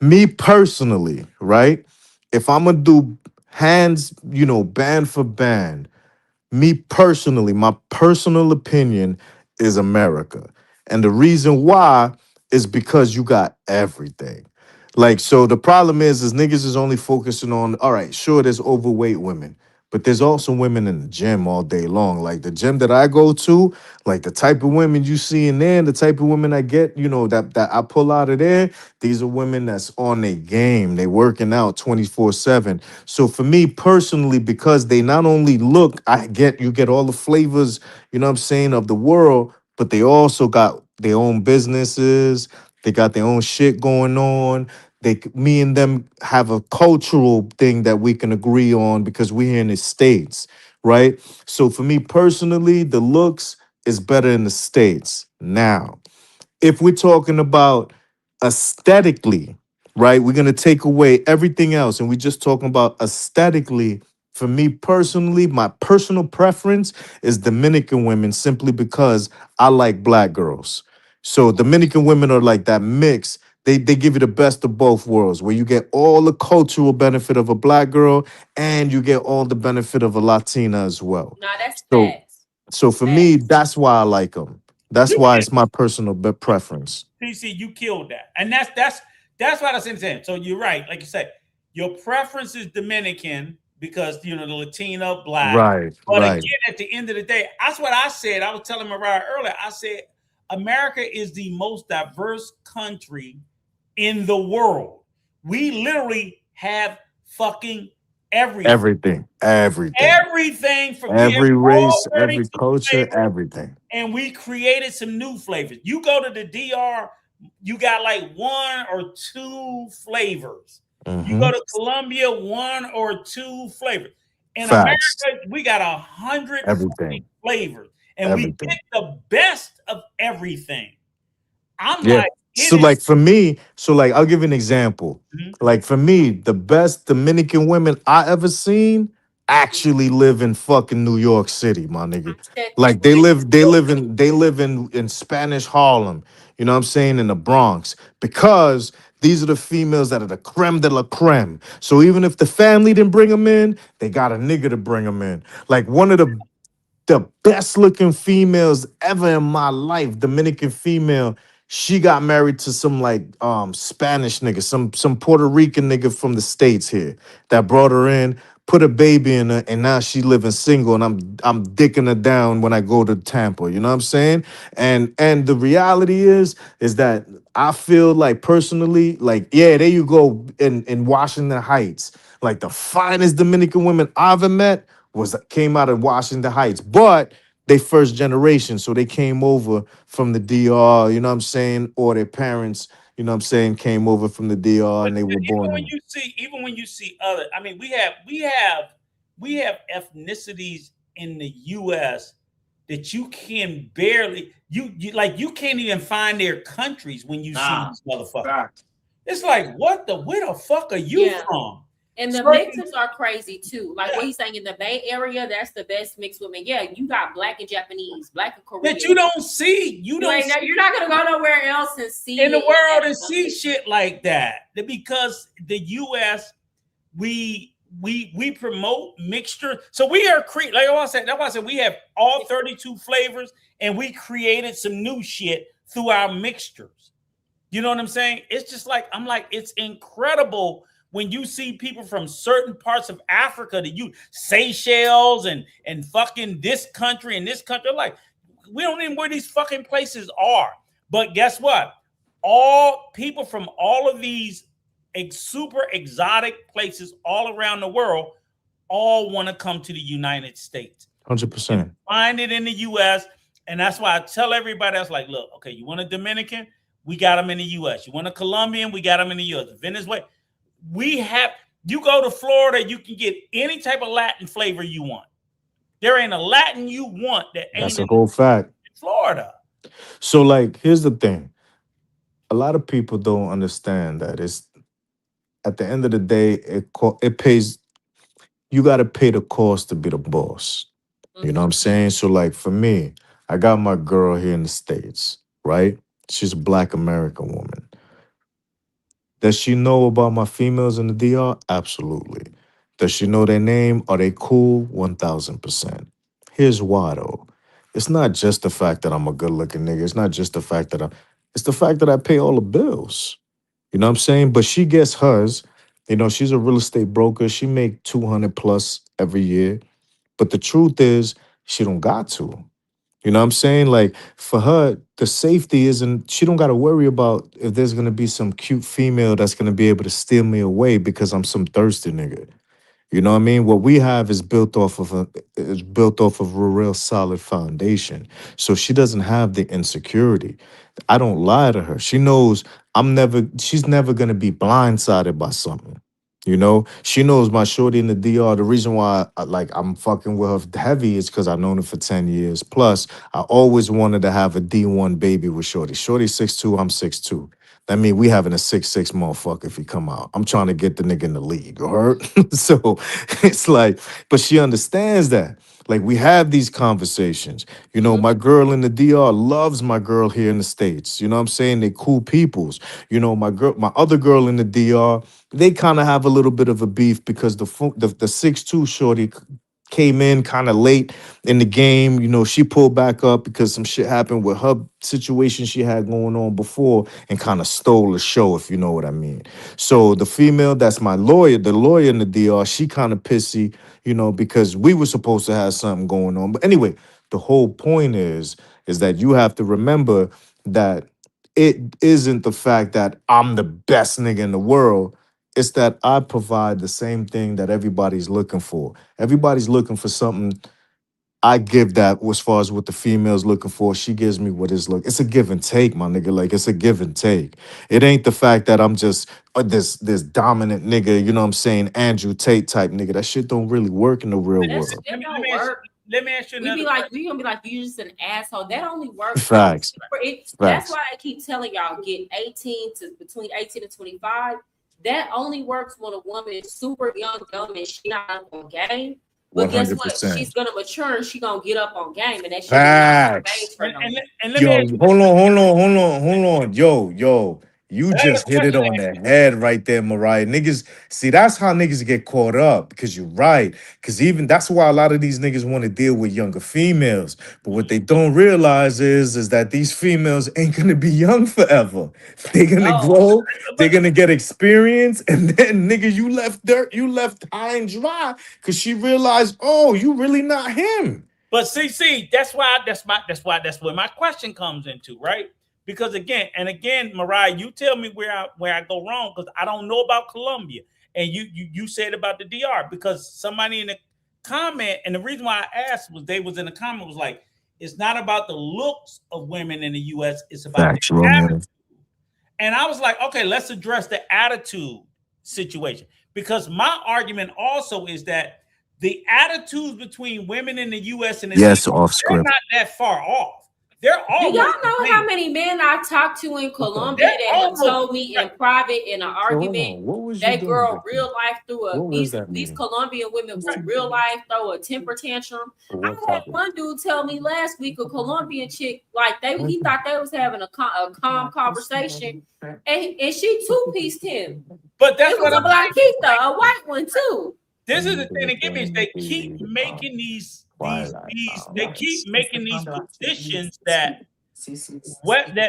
Me personally, right? If I'm gonna do hands, band for band, me personally, my personal opinion is America. And the reason why is because you got everything. Like, so the problem is niggas is only focusing on, all right, sure, there's overweight women, but there's also women in the gym all day long. Like the gym that I go to, like the type of women you see in there, and the type of women I get, that I pull out of there, these are women that's on their game. They working out 24/7. So for me personally, because they not only look, you get all the flavors, you know what I'm saying, of the world, but they also got their own businesses. They got their own shit going on. Me and them have a cultural thing that we can agree on because we're here in the States, right? So for me personally, the looks is better in the States. Now, if we're talking about aesthetically, right? We're gonna take away everything else, and we're just talking about aesthetically. For me personally, my personal preference is Dominican women simply because I like black girls. So Dominican women are like that mix. They give you the best of both worlds, where you get all the cultural benefit of a black girl and you get all the benefit of a Latina as well. Nah, that's So facts. so for me, Facts. that's why I like them. That's You why it's my personal preference. PC, you killed that, and that's what I was saying. So you're right, like you said, your preference is Dominican because the Latino, black. Right, But right. again, at the end of the day, that's what I said. I was telling Mariah earlier. I said America is the most diverse country in the world. We literally have fucking everything. Everything. Everything from you, Every all race, 32 every culture, flavors, everything. and we created some new flavors. You go to the DR, you got like one or two flavors. You Mm-hmm. go to Colombia, one or two flavors. In Facts. America, we got 100 Everything. flavors, and we Everything. pick the best of everything. I'm Yeah. like, So it is. like for me, I'll give you an example. Mhm. Like for me, the best Dominican women I ever seen actually live in fucking New York City, my nigga. I said that Like they live in Spanish Harlem, you know what I'm saying, in the Bronx. Because these are the females that are the creme de la creme. So even if the family didn't bring them in, they got a nigga to bring them in. Like one of the best looking females ever in my life, Dominican female. She got married to some like Spanish nigga, some Puerto Rican nigga from the States here that brought her in, put a baby in her, and now she living single, and I'm dicking her down when I go to Tampa. You know what I'm saying? And the reality is that I feel like personally, like, yeah, there you go in Washington Heights. Like the finest Dominican women I've ever met came out of Washington Heights, but they first generation, so they came over from the DR, you know what I'm saying, or their parents, you know what I'm saying, came over from the DR But and they were born here. even when you see other, I mean, we have ethnicities in the U.S. that you can barely you can't even find their countries when you see these motherfuckers. It's like, where the fuck are you Yeah. from? And the Certain- mixes are crazy too. Like what Yeah. he's saying in the Bay Area, that's the best mixed women. Yeah, you got black and Japanese, black and Korean. that you don't see. You're not gonna go nowhere else and see in the it. world and see shit like that. Because the U.S. we promote mixture. So we are like I said, that's why I said we have all 32 flavors, and we created some new shit through our mixtures. You know what I'm saying? It's just like it's incredible when you see people from certain parts of Africa, Seychelles and fucking this country and this country. Like, we don't even know where these fucking places are. But guess what? all people from all of these super exotic places all around the world all want to come to the United States. 100%. Find it in the U.S. And that's why I tell everybody, that's like, look, okay, you want a Dominican? We got them in the U.S. You want a Colombian? We got them in the U.S. Venezuela. You go to Florida, you can get any type of Latin flavor you want. There ain't a Latin you want that ain't That's a whole fact. Florida. So, like, here's the thing. A lot of people don't understand that it's, at the end of the day, it pays, you got to pay the cost to be the boss. You know what I'm saying? So, like, for me, I got my girl here in the States, right? She's a Black American woman. Does she know about my females in the DR? Absolutely. Does she know their name? Are they cool? 1000%. Here's why, though. It's not just the fact that I'm a good looking nigga. It's not just the fact that it's the fact that I pay all the bills. You know what I'm saying? But she gets hers. You know, she's a real estate broker. She make 200 plus every year. But the truth is, she don't got to. You know what I'm saying? Like, for her, the safety isn't, she don't got to worry about if there's going to be some cute female that's going to be able to steal me away because I'm some thirsty nigga. You know what I mean? What we have is built off of a real solid foundation. So she doesn't have the insecurity. I don't lie to her. She knows she's never gonna be blindsided by something. You know, she knows my shorty in the DR. The reason why I'm fucking with her heavy is because I've known her for 10 years. Plus, I always wanted to have a D1 baby with Shorty. Shorty's 6'2", I'm 6'2". That mean we having a 6'6" motherfucker if he come out. I'm trying to get the nigga in the league, you heard? So it's like, but she understands that. Like, we have these conversations. You know, my girl in the DR loves my girl here in the States. You know what I'm saying? They cool peoples. You know, my other girl in the DR, they kind of have a little bit of a beef because the 6'2" shorty came in kind of late in the game. You know, she pulled back up because some shit happened with her situation she had going on before and kind of stole the show, if you know what I mean. So the female that's my lawyer, the lawyer in the DR, she kind of pissy, you know, because we were supposed to have something going on. But anyway, the whole point is that you have to remember that it isn't the fact that I'm the best nigga in the world. It's that I provide the same thing that everybody's looking for. Everybody's looking for something. I give that as far as what the female's looking for. She gives me what is look. It's a give and take, my nigga. Like, it's a give and take. It ain't the fact that I'm just this dominant nigga, you know what I'm saying, Andrew Tate type nigga. That shit don't really work in the real world. It don't work. Let me ask you another we gonna be like, you just an asshole. That only works. Facts. That's why I keep telling y'all, get between 18 and 25. That only works when a woman is super young, dumb, and she not up on game. But 100%. Guess what? She's gonna mature and she gonna get up on game, and that shit. Facts. Hold on. Yo. You just hit it on the head right there, Mariah. Niggas, see, that's how niggas get caught up, because you're right. Because even that's why a lot of these niggas want to deal with younger females. But what they don't realize is that these females ain't gonna be young forever. They're gonna grow, they're gonna get experience, and then nigga, you left high and dry because she realized, oh, you really not him. But see, that's where my question comes into, right? Because again, Mariah, you tell me where I go wrong, because I don't know about Colombia. And you said about the DR, because somebody in the comment, and the reason why I asked was they was in the comment was like, it's not about the looks of women in the US, it's about the attitude. And I was like, okay, let's address the attitude situation. Because my argument also is that the attitudes between women in the US and the DR, they're not that far off. They're all. Do y'all know how many men I talked to in Colombia that have told me in private in an argument, they girl real life through these Colombian women will real life throw a temper tantrum. I had one dude tell me last week, a Colombian chick, like he thought they was having a calm conversation, and she two-pieced him. But that's what a Blanquita, a white one too. This is the thing that gives me, they keep making these positions that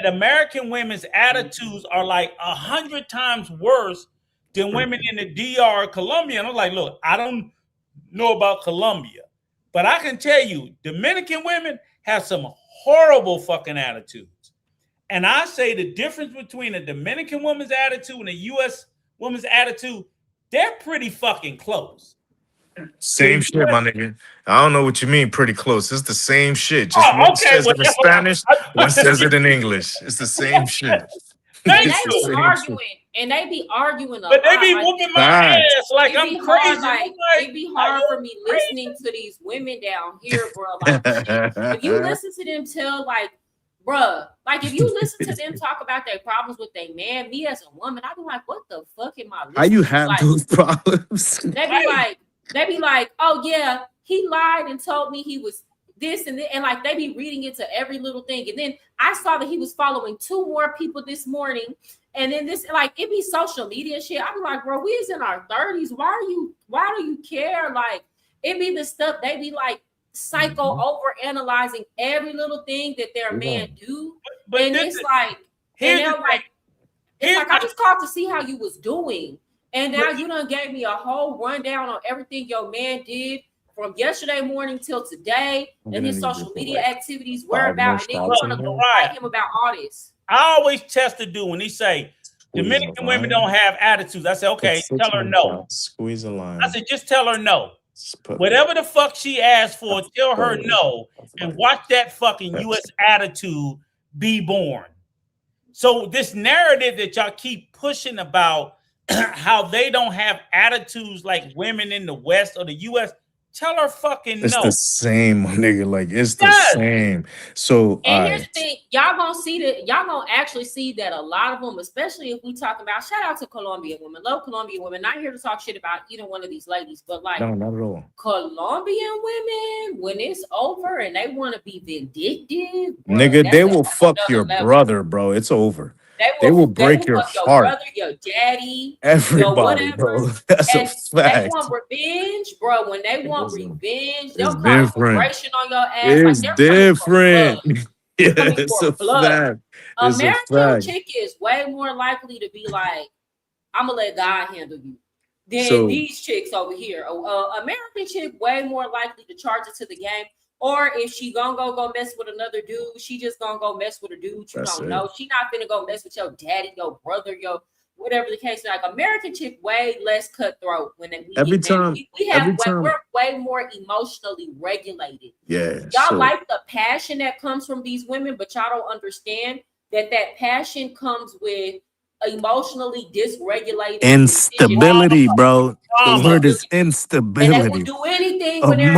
American women's attitudes are like 100 times worse than women in the DR or Colombia. And I'm like, look, I don't know about Colombia, but I can tell you Dominican women have some horrible fucking attitudes. And I say the difference between a Dominican woman's attitude and a U.S. woman's attitude, they're pretty fucking close. Same shit, my nigga. I don't know what you mean pretty close. It's the same shit. Just one says it in Spanish, one says it in English. It's the same shit. And Thank they you. be arguing, and they be arguing a But they lot. be Like, whooping my Facts. ass like it I'm be crazy. hard, I'm like, like, it be are hard you for me crazy? listening to these women down here, bro. Like, shit, if you listen to them tell, like, bruh, like if you listen to them talk about their problems with their man, me as a woman, I be like, what the fuck am I listening How you to? have Like, those problems? they be like, oh yeah, he lied and told me he was this and that, and like they be reading into every little thing. And then I saw that he was following 2 more people this morning. And then this, like, it be social media shit. I be like, bro, we is in our 30s. Why do you care? Like, it be the stuff they be like psycho over analyzing every little thing that their man do. But and it's like, and they're like, it's like, I just called to see how you was doing. And now you done gave me a whole rundown on everything your man did from yesterday morning till today, and his social media activities, whereabouts, and then you want to go fight him about all this. I always test the dude when he say Dominican women don't have attitudes. I say, okay, tell her no. Squeeze a line. I said, just tell her no. Whatever the fuck she asked for, tell her no, and watch that fucking U.S. attitude be born. So this narrative that y'all keep pushing about how they don't have attitudes like women in the West or the U.S., tell her fucking no. It's the same, nigga. Like, it's the same. So, and here's the thing, y'all gonna actually see that a lot of them, especially if we talk about, shout out to Colombian women, love Colombian women, not here to talk shit about either one of these ladies, but like, no, not at all. Colombian women, when it's over and they want to be vindictive, bro, nigga, they will fuck your brother, bro. It's over. They will break your heart. Your brother, your daddy, everybody, your bro. That's a fact. They want revenge, bro. When they want revenge, they'll call different. immigration on your ass. It's like they're different. Yeah, it's a blood. fact. American chick is way more likely to be like, I'm gonna let God handle you than these chicks over here. American chick way more likely to charge it to the game. Or if she gonna go mess with another dude, she just gonna go mess with a dude you don't know. She not finna go mess with your daddy, your brother, your whatever the case. Like American chick, way less cutthroat when we we're way more emotionally regulated. Yeah, y'all like the passion that comes from these women, but y'all don't understand that passion comes with emotionally dysregulated instability, bro. The word is instability. And they will do anything when they're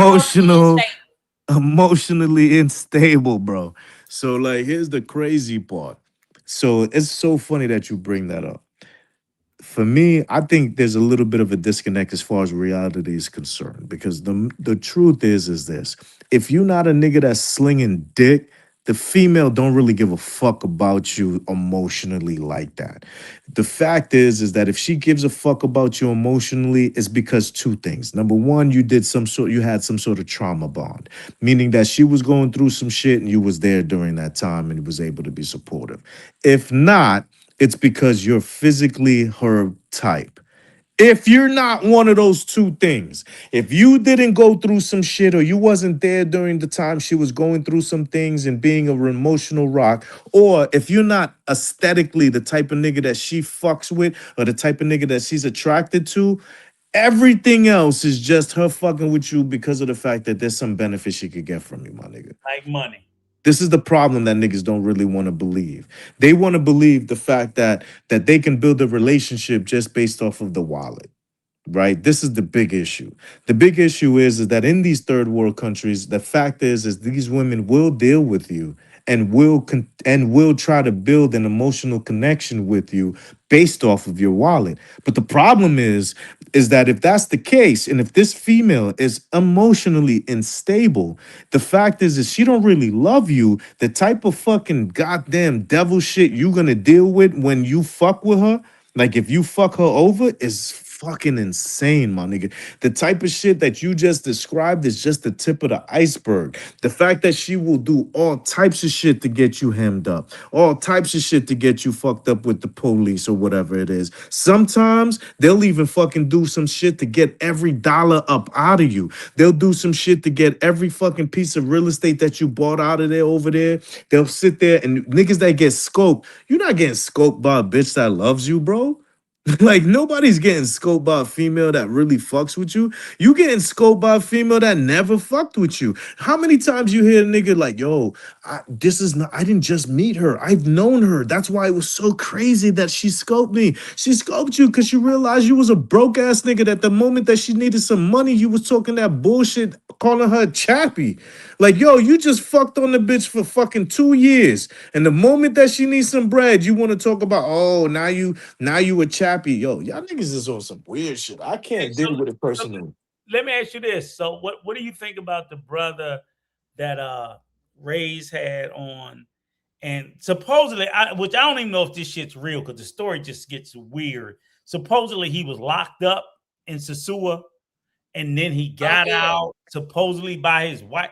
emotionally unstable, bro. So like, here's the crazy part. So it's so funny that you bring that up. For me, I think there's a little bit of a disconnect as far as reality is concerned, because the truth is this: if you're not a nigga that's slinging dick, the female don't really give a fuck about you emotionally like that. The fact is that if she gives a fuck about you emotionally, it's because 2 things. Number one, you had some sort of trauma bond, meaning that she was going through some shit and you was there during that time and was able to be supportive. If not, it's because you're physically her type. If you're not one of those 2 things, if you didn't go through some shit or you wasn't there during the time she was going through some things and being an emotional rock, or if you're not aesthetically the type of nigga that she fucks with or the type of nigga that she's attracted to, everything else is just her fucking with you because of the fact that there's some benefit she could get from you, my nigga. Like money. This is the problem that niggas don't really want to believe. They want to believe the fact that they can build a relationship just based off of the wallet, right? This is the big issue. The big issue is that in these third world countries, the fact is these women will deal with you and will try to build an emotional connection with you based off of your wallet. But the problem is that if that's the case, and if this female is emotionally unstable, the fact is she don't really love you. The type of fucking goddamn devil shit you're gonna deal with when you fuck with her, like if you fuck her over, is fucking insane, my nigga. The type of shit that you just described is just the tip of the iceberg. The fact that she will do all types of shit to get you hemmed up, all types of shit to get you fucked up with the police or whatever it is. Sometimes they'll even fucking do some shit to get every dollar up out of you. They'll do some shit to get every fucking piece of real estate that you bought out of there over there. They'll sit there and niggas that get scoped. You're not getting scoped by a bitch that loves you, bro. Like nobody's getting scoped by a female that really fucks with you. You getting scoped by a female that never fucked with you. How many times you hear a nigga like, yo, I didn't just meet her. I've known her. That's why it was so crazy that she scoped me. She scoped you because she realized you was a broke ass nigga. That the moment that she needed some money, you was talking that bullshit, calling her chappy. Like, yo, you just fucked on the bitch for fucking 2 years. And the moment that she needs some bread, you want to talk about, oh, now you a chappy. Yo, y'all niggas is on some weird shit. I can't deal with it personally. Let me ask you this. So what do you think about the brother that Ray's had on? And supposedly, which I don't even know if this shit's real because the story just gets weird. Supposedly he was locked up in Sosua and then he got out supposedly by his wife.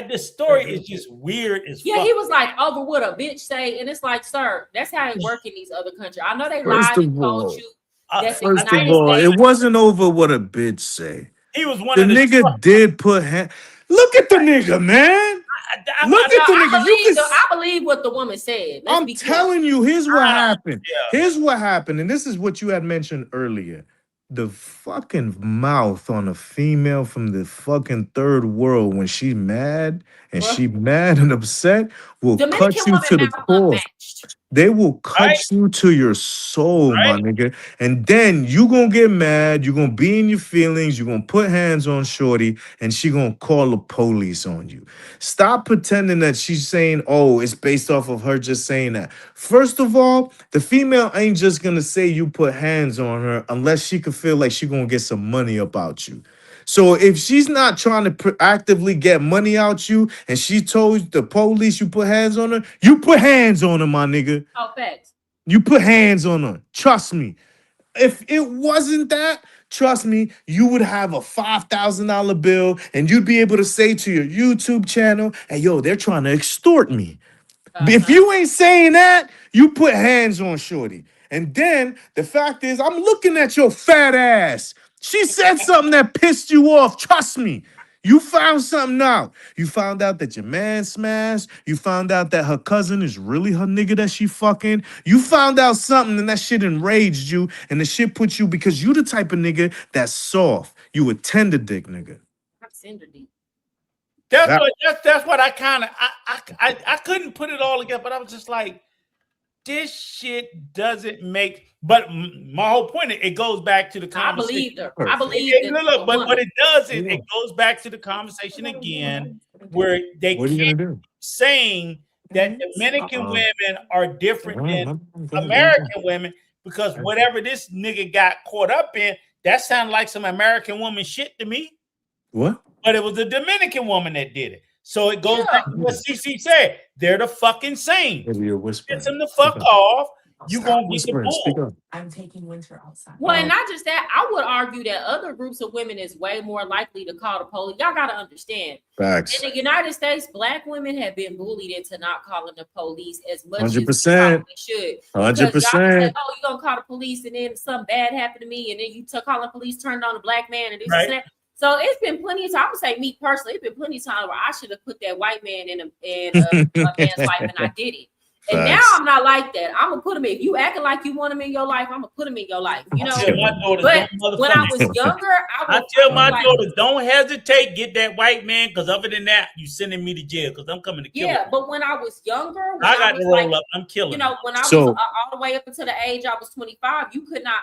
The story is just weird as fuck. He was like, over what a bitch say, and it's like, sir, that's how it work in these other countries. I know they lied and told you. First of all, it wasn't over what a bitch say. He was one the of the nigga did put look at the nigga, man. Look at the nigga. I believe what the woman said. I'm telling you, here's what happened. Here's what happened, and this is what you had mentioned earlier. The fucking mouth on a female from the fucking third world when she's mad and upset will cut you to the core. They will cut you to your soul, my nigga. And then you gonna get mad. You're gonna be in your feelings. You're gonna put hands on shorty and she gonna call the police on you. Stop pretending that she's saying, oh, it's based off of her just saying that. First of all, the female ain't just gonna say you put hands on her unless she could feel like she gonna get some money about you. So if she's not trying to actively get money out you and she told the police you put hands on her, you put hands on her, my nigga. Oh, facts. You put hands on her. Trust me. If it wasn't that, trust me, you would have a $5,000 bill and you'd be able to say to your YouTube channel, hey, yo, they're trying to extort me. If you ain't saying that, you put hands on shorty. And then the fact is, I'm looking at your fat ass. She said something that pissed you off. Trust me. You found something out. You found out that your man smashed. You found out that her cousin is really her nigga that she fucking. You found out something and that shit enraged you. And the shit put you, because you the type of nigga that's soft. You a tender dick nigga. I'm tender dick. That's what I kind of, I couldn't put it all together, but I was just like, this shit doesn't make. But my whole point, it goes back to the conversation. I believed her. I believed her. Look, but what it does is it goes back to the conversation again, where they keep saying that Dominican women are different than American women because whatever this nigga got caught up in, that sounded like some American woman shit to me. What? But it was a Dominican woman that did it. So it goes back to what CC said. They're the fucking same. Get them the fuck off. You gonna get the bull. I'm taking winter outside. Well, and not just that, I would argue that other groups of women is way more likely to call the police. Y'all gotta understand. Facts. In the United States, Black women have been bullied into not calling the police as much 100%. as they probably should. 100%. Say, oh, you gonna call the police, and then something bad happened to me, and then you calling the police, turned on a Black man, and this and that. So it's been plenty of time. I would say, me personally, it's been plenty of time where I should have put that white man in a man's life, and I did it. And now I'm not like that. I'm gonna put him in. If you acting like you want him in your life, I'm gonna put him in your life. You know. But when I was younger, I tell my daughter, don't hesitate, get that white man, because other than that, you sending me to jail because I'm coming to kill him. Yeah, but when I was younger, I got to roll up. I'm killing. You know, when I was all the way up until the age I was 25, you could not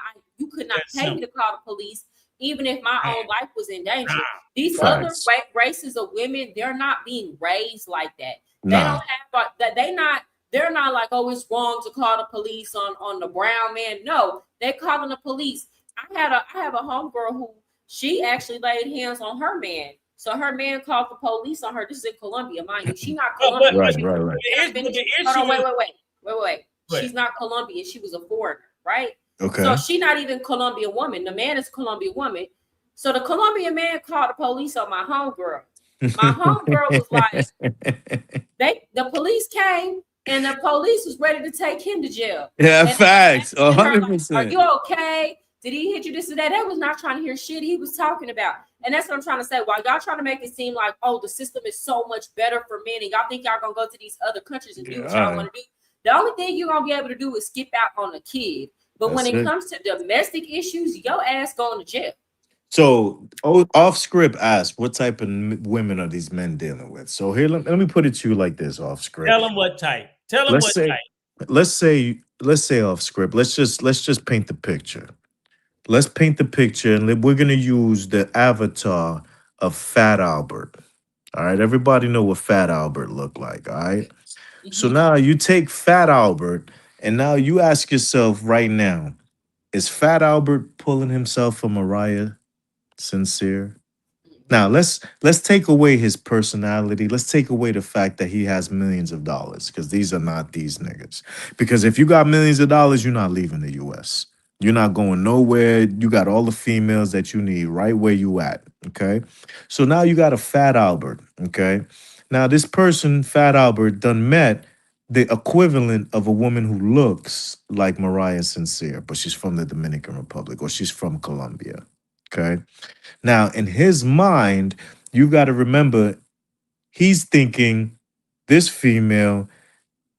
pay me to call the police. Even if my own life was in danger, these other races of women, they're not being raised like that. They don't have that. They're not like, oh, it's wrong to call the police on the brown man. No, they're calling the police. I have a homegirl who she actually laid hands on her man. So her man called the police on her. This is in Colombia, mind you. She's not Colombian. Right. Hold on, wait. She's not Colombian. She was a foreigner, right? Okay. So she not even Colombian woman. The man is Colombian woman. So the Colombian man called the police on my homegirl. My homegirl was like, the police came and the police was ready to take him to jail. Yeah, And they facts. were asking her, like, 100%. are you okay? Did he hit you this and that? They was not trying to hear shit he was talking about. And that's what I'm trying to say. While y'all trying to make it seem like, oh, the system is so much better for men, and y'all think y'all gonna go to these other countries and do what y'all want to do. The only thing you're gonna be able to do is skip out on a kid. But when it comes to domestic issues, your ass going to jail. So, off script asked, what type of women are these men dealing with? So here, let me put it to you like this, off script. Tell them what type. Tell them what type. Let's say off script. Let's just paint the picture. Let's paint the picture, and we're gonna use the avatar of Fat Albert. All right, everybody know what Fat Albert looked like. All right. So now you take Fat Albert, and now you ask yourself right now, is Fat Albert pulling himself for MariahSincere? Now let's take away his personality. Let's take away the fact that he has millions of dollars, because these are not these niggas. Because if you got millions of dollars, you're not leaving the US. You're not going nowhere. You got all the females that you need right where you at. Okay. So now you got a Fat Albert. Okay. Now this person, Fat Albert, done met the equivalent of a woman who looks like MariahSincere, but she's from the Dominican Republic or she's from Colombia. Okay. Now, in his mind, you got to remember, he's thinking this female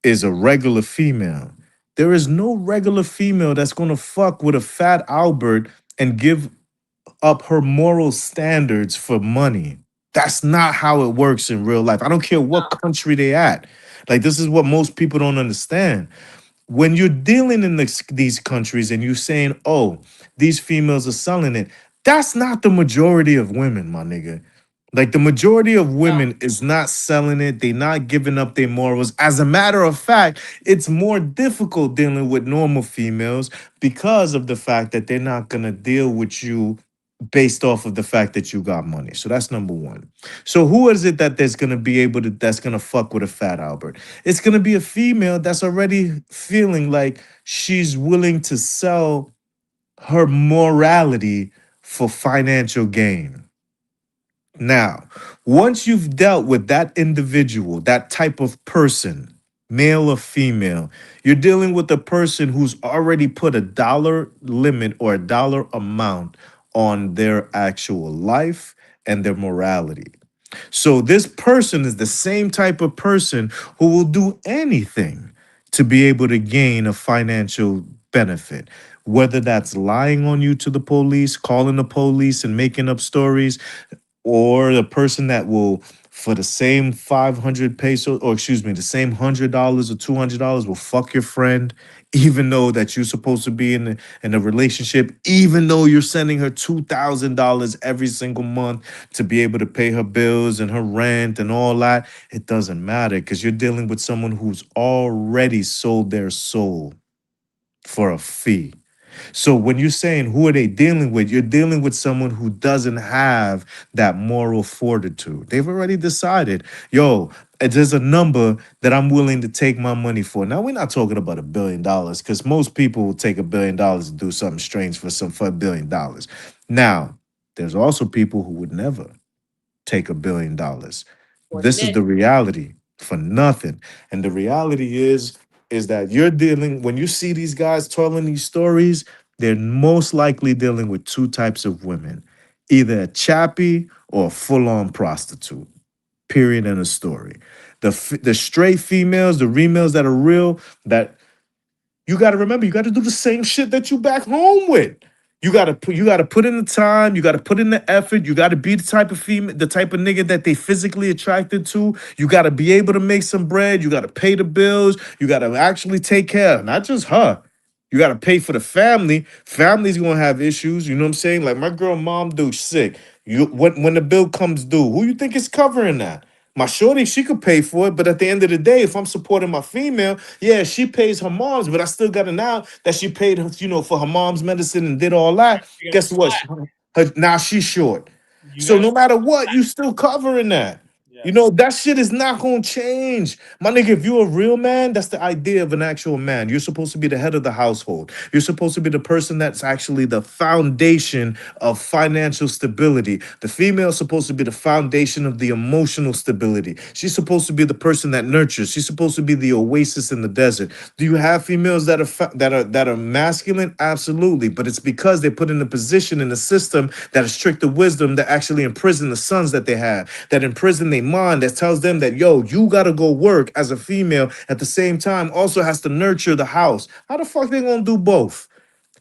is a regular female. There is no regular female that's going to fuck with a Fat Albert and give up her moral standards for money. That's not how it works in real life. I don't care what country they at. Like, this is what most people don't understand. When you're dealing in these countries and you're saying, oh, these females are selling it, that's not the majority of women, my nigga. Like, the majority of women is not selling it. They're not giving up their morals. As a matter of fact, it's more difficult dealing with normal females because of the fact that they're not going to deal with you based off of the fact that you got money. So that's number one. So who is it that that's going to be able to, that's going to fuck with a Fat Albert? It's going to be a female that's already feeling like she's willing to sell her morality for financial gain. Now, once you've dealt with that individual, that type of person, male or female, you're dealing with a person who's already put a dollar limit or a dollar amount on their actual life and their morality. So this person is the same type of person who will do anything to be able to gain a financial benefit, whether that's lying on you to the police, calling the police and making up stories, or the person that will, for the same 500 pesos, or excuse me, the same $100 or $200 will fuck your friend, even though that you're supposed to be in a relationship, even though you're sending her $2,000 every single month to be able to pay her bills and her rent and all that. It doesn't matter, because you're dealing with someone who's already sold their soul for a fee. So when you're saying who are they dealing with, you're dealing with someone who doesn't have that moral fortitude. They've already decided, yo, there's a number that I'm willing to take my money for. Now, we're not talking about $1 billion, because most people will take $1 billion and do something strange for $1 billion. Now, there's also people who would never take $1 billion. This is the reality, for nothing. And the reality is that you're dealing, when you see these guys telling these stories, they're most likely dealing with two types of women, either a chappie or a full-on prostitute. Period. And a story. The straight females, the females that are real, that you got to remember, you got to do the same shit that you back home with. You gotta put in the time, you gotta put in the effort, you gotta be the type of female, the type of nigga that they physically attracted to. You gotta be able to make some bread, you gotta pay the bills, you gotta actually take care of not just her. You gotta pay for the family. Family's gonna have issues, you know what I'm saying? Like, my girl mom dude sick. When the bill comes due, who you think is covering that? My shorty, she could pay for it, but at the end of the day, if I'm supporting my female, yeah, she pays her mom's, but I still got to, now that she paid her, for her mom's medicine and did all that, guess what? Now she's short. So no matter what, you still covering that. You know, that shit is not gonna change. My nigga, if you're a real man, that's the idea of an actual man. You're supposed to be the head of the household. You're supposed to be the person that's actually the foundation of financial stability. The female is supposed to be the foundation of the emotional stability. She's supposed to be the person that nurtures. She's supposed to be the oasis in the desert. Do you have females that are masculine? Absolutely, but it's because they put in a position in the system that restrict the wisdom that actually imprison the sons that they have, that imprison their mind, that tells them that, yo, you gotta go work as a female, at the same time also has to nurture the house. How the fuck they gonna do both?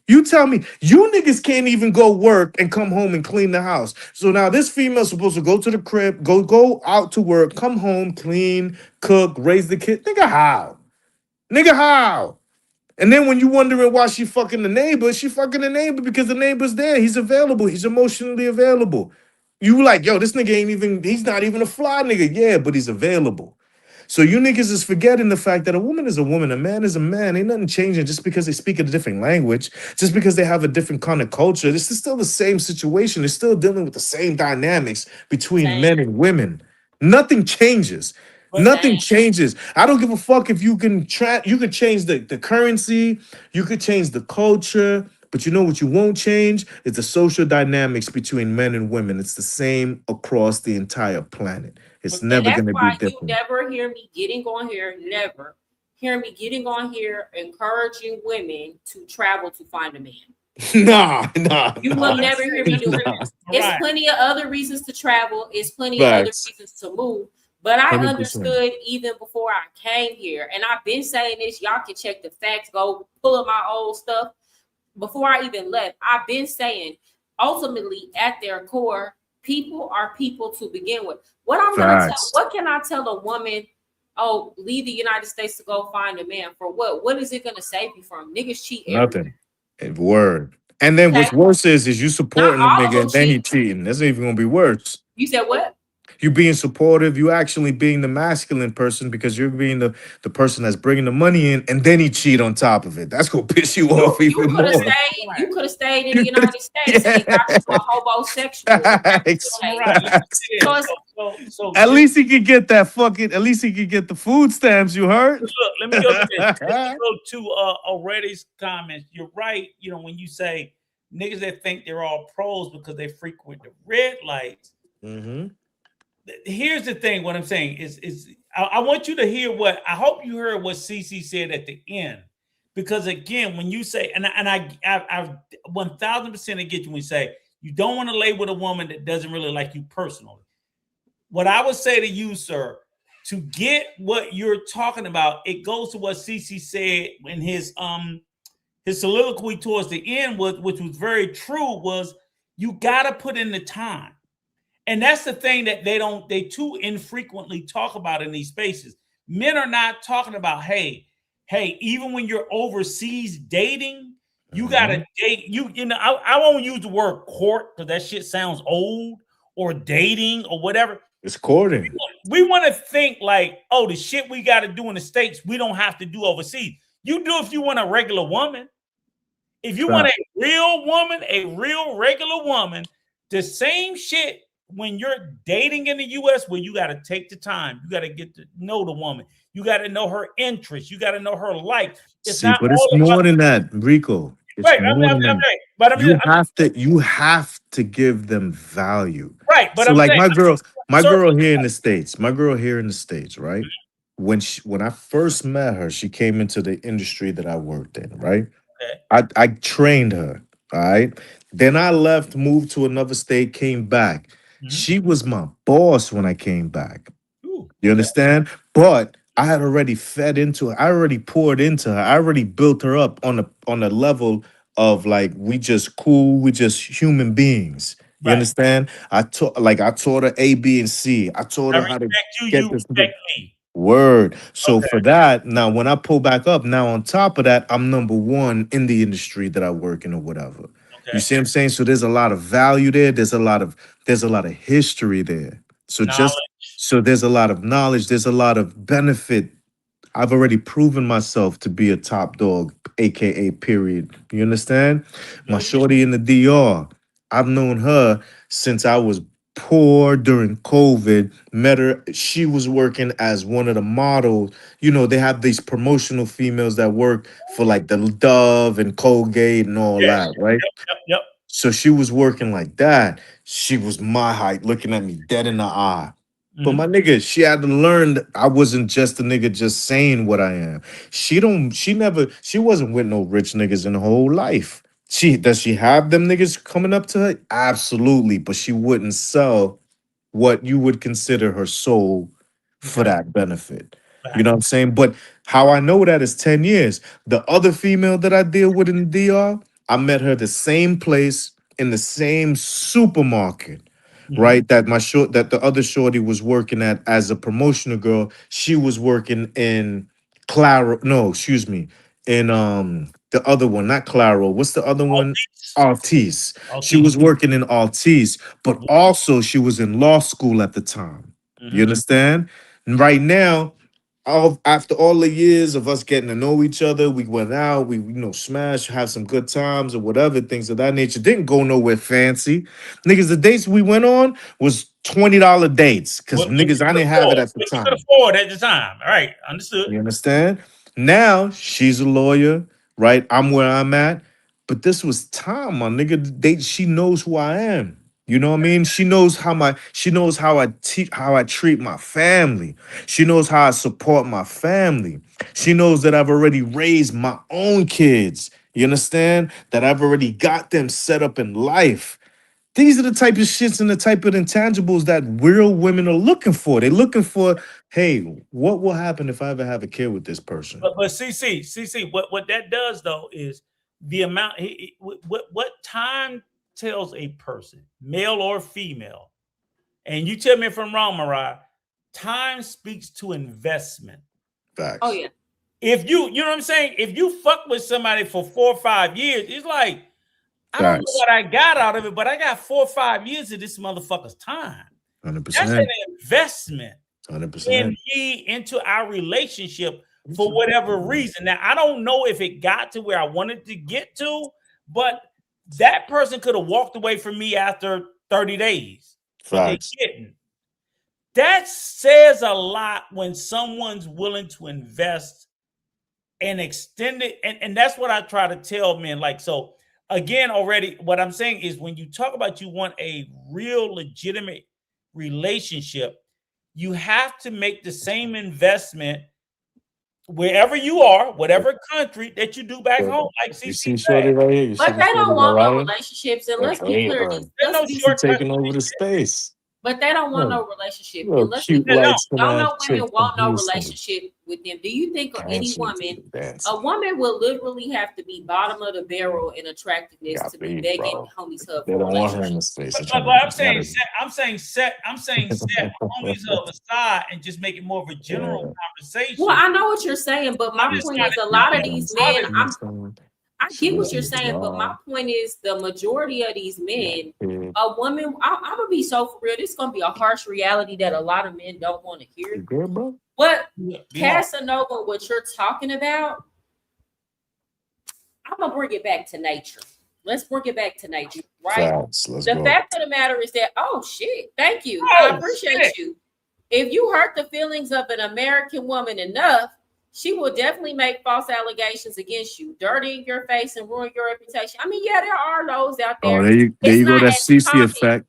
You tell me, you niggas can't even go work and come home and clean the house. So now this female's supposed to go to the crib, go out to work, come home, clean, cook, raise the kid. Nigga, how? Nigga, how? And then when you wondering why she fucking the neighbor, she fucking the neighbor because the neighbor's there. He's available. He's emotionally available. You like, yo, this nigga ain't even, he's not even a fly nigga. Yeah, but he's available. So you niggas is forgetting the fact that a woman is a woman, a man is a man. Ain't nothing changing just because they speak a different language, just because they have a different kind of culture. This is still the same situation. They're still dealing with the same dynamics between men and women. Nothing changes. Nothing changes. I don't give a fuck if you can you could change the currency, you could change the culture, but you know what you won't change? It's the social dynamics between men and women. It's the same across the entire planet. It's never That's going to be why you different. never hear me getting on here, never hear me getting on here encouraging women to travel to find a man. Nah. You will never hear me do it. It's plenty of other reasons to travel. It's plenty of other reasons to move. But I 100%. understood even before I came here, and I've been saying this. Y'all can check the facts. Go pull up my old stuff. Before I even left, I've been saying, ultimately, at their core, people are people to begin with. What can I tell a woman? Oh, leave the United States to go find a man for what? What is it gonna save you from? Niggas cheat. Nothing. Word. And then what's worse is you supporting the nigga and then he cheating. That's even gonna be worse. You said what? You being supportive, you actually being the masculine person because you're being the person that's bringing the money in, and then he cheat on top of it. That's gonna piss you off even more. You could have stayed in the United States and got into a homosexual. So at least he could get that fucking. At least he could get the food stamps. You heard? Look, let me go to this. Let me go to Already's comments. You're right. You know when you say niggas that think they're all pros because they frequent the red lights. Mm-hmm. Here's the thing. What I'm saying is I want you to hear what I hope you heard what CC said at the end, because again, when you say and I 1000% get you when you say you don't want to lay with a woman that doesn't really like you personally. What I would say to you, sir, to get what you're talking about, it goes to what CC said in his soliloquy towards the end, which was very true, was you got to put in the time. And that's the thing that they too infrequently talk about in these spaces. Men are not talking about, hey, even when you're overseas dating, you gotta date. You know, I won't use the word court because that shit sounds old, or dating or whatever. It's courting. We want to think like, oh, the shit we got to do in the States, we don't have to do overseas. You do if you want a regular woman. If you want a real woman, a real regular woman, the same shit. When you're dating in the U.S., where you got to take the time, you got to get to know the woman, you got to know her interests, you got to know her life. It's more than that, Rico. But you have to give them value, right? But so like my girl here in the States, right? When I first met her, she came into the industry that I worked in, right? Okay. I trained her, all right. Then I left, moved to another state, came back. She was my boss when I came back. You understand? But I had already fed into her. I already poured into her. I already built her up on a level of like we just cool, we just human beings. You understand? I taught her A, B, and C. I taught her how to get this. Word. So for that, now when I pull back up, now on top of that, I'm number one in the industry that I work in or whatever. You see what I'm saying? So there's a lot of value there. There's a lot of history there. So so there's a lot of knowledge. There's a lot of benefit. I've already proven myself to be a top dog, AKA period. You understand? My shorty in the DR, I've known her since I was poor during COVID. Met her. She was working as one of the models. You know, they have these promotional females that work for like the Dove and Colgate and all Yeah. that, right? Yep. So she was working like that. She was my height, looking at me dead in the eye. But my nigga, she had to learn that I wasn't just a nigga just saying what I am. She wasn't with no rich niggas in her whole life. Does she have them niggas coming up to her? Absolutely. But she wouldn't sell what you would consider her soul for Okay. that benefit. You know what I'm saying? But how I know that is 10 years. The other female that I deal with in the DR, I met her the same place in the same supermarket, right? That the other shorty was working at as a promotional girl. She was working in Claro. No, excuse me. In the other one, not Claro. What's the other one? Altice. She was working in Altice, but also she was in law school at the time. You understand? And right now, after all the years of us getting to know each other, we went out, we smash, have some good times or whatever, things of that nature. Didn't go nowhere fancy. Niggas, the dates we went on was $20 dates. Cause What you niggas, I could didn't have it afford. at the What you could time. afford at the time. All right. Understood. You understand? Now she's a lawyer, right? I'm where I'm at. But this was time, my nigga. She knows who I am. You know what I mean? She knows how I treat my family. She knows how I support my family. She knows that I've already raised my own kids. You understand? That I've already got them set up in life. These are the type of shits and the type of intangibles that real women are looking for. They're looking for, hey, what will happen if I ever have a kid with this person? But CC, what that does though is the amount. What time tells a person, male or female, and you tell me if I'm wrong, Mariah. Time speaks to investment. Facts. Oh yeah. If you know what I'm saying, if you fuck with somebody for 4 or 5 years, it's like I don't know Facts. what I got out of it, but I got 4 or 5 years of this motherfucker's time. 100%. That's an investment 100%. into our relationship for whatever reason. Now, I don't know if it got to where I wanted to get to, but that person could have walked away from me after 30 days, but they Facts. didn't. That says a lot when someone's willing to invest and extend it. And that's what I try to tell men. Like, so again, already, what I'm saying is when you talk about you want a real legitimate relationship, you have to make the same investment wherever you are, whatever country that you do back home. Like You CC see Shorty said, right here? You see But they Shorty don't want no Mariah? relationships. And let's That's be ain't clear, her. there's no let's be She shortcut. taking over the space. But they don't want Look, no relationship. And little let's be cute clear, lights don't no chick women from want no Houston. relationship with them. Do you think any Dancing to woman, the dance. a woman will literally have to be bottom of the barrel in attractiveness Got to be beef, begging bro. homies up They for a don't want her in relationship? the space. They're But trying to I'm get saying better. set homies up aside and just make it more of a general Yeah. conversation. Well, I know what you're saying, but my I'm just point trying is to a lot of tell these you, men, I get what you're saying, but my point is the majority of these men, a woman, I'm gonna be so for real. This is gonna be a harsh reality that a lot of men don't want to hear. You good, bro? But be Casanova, what you're talking about, I'm gonna bring it back to nature. Let's bring it back to nature, right? Facts. Let's The go. fact of the matter is that, oh shit, thank you. Oh, I appreciate you. If you hurt the feelings of an American woman enough, she will definitely make false allegations against you, dirty your face and ruin your reputation. I mean, yeah, there are those out there. Oh, there you go. Not That as CC common. effect.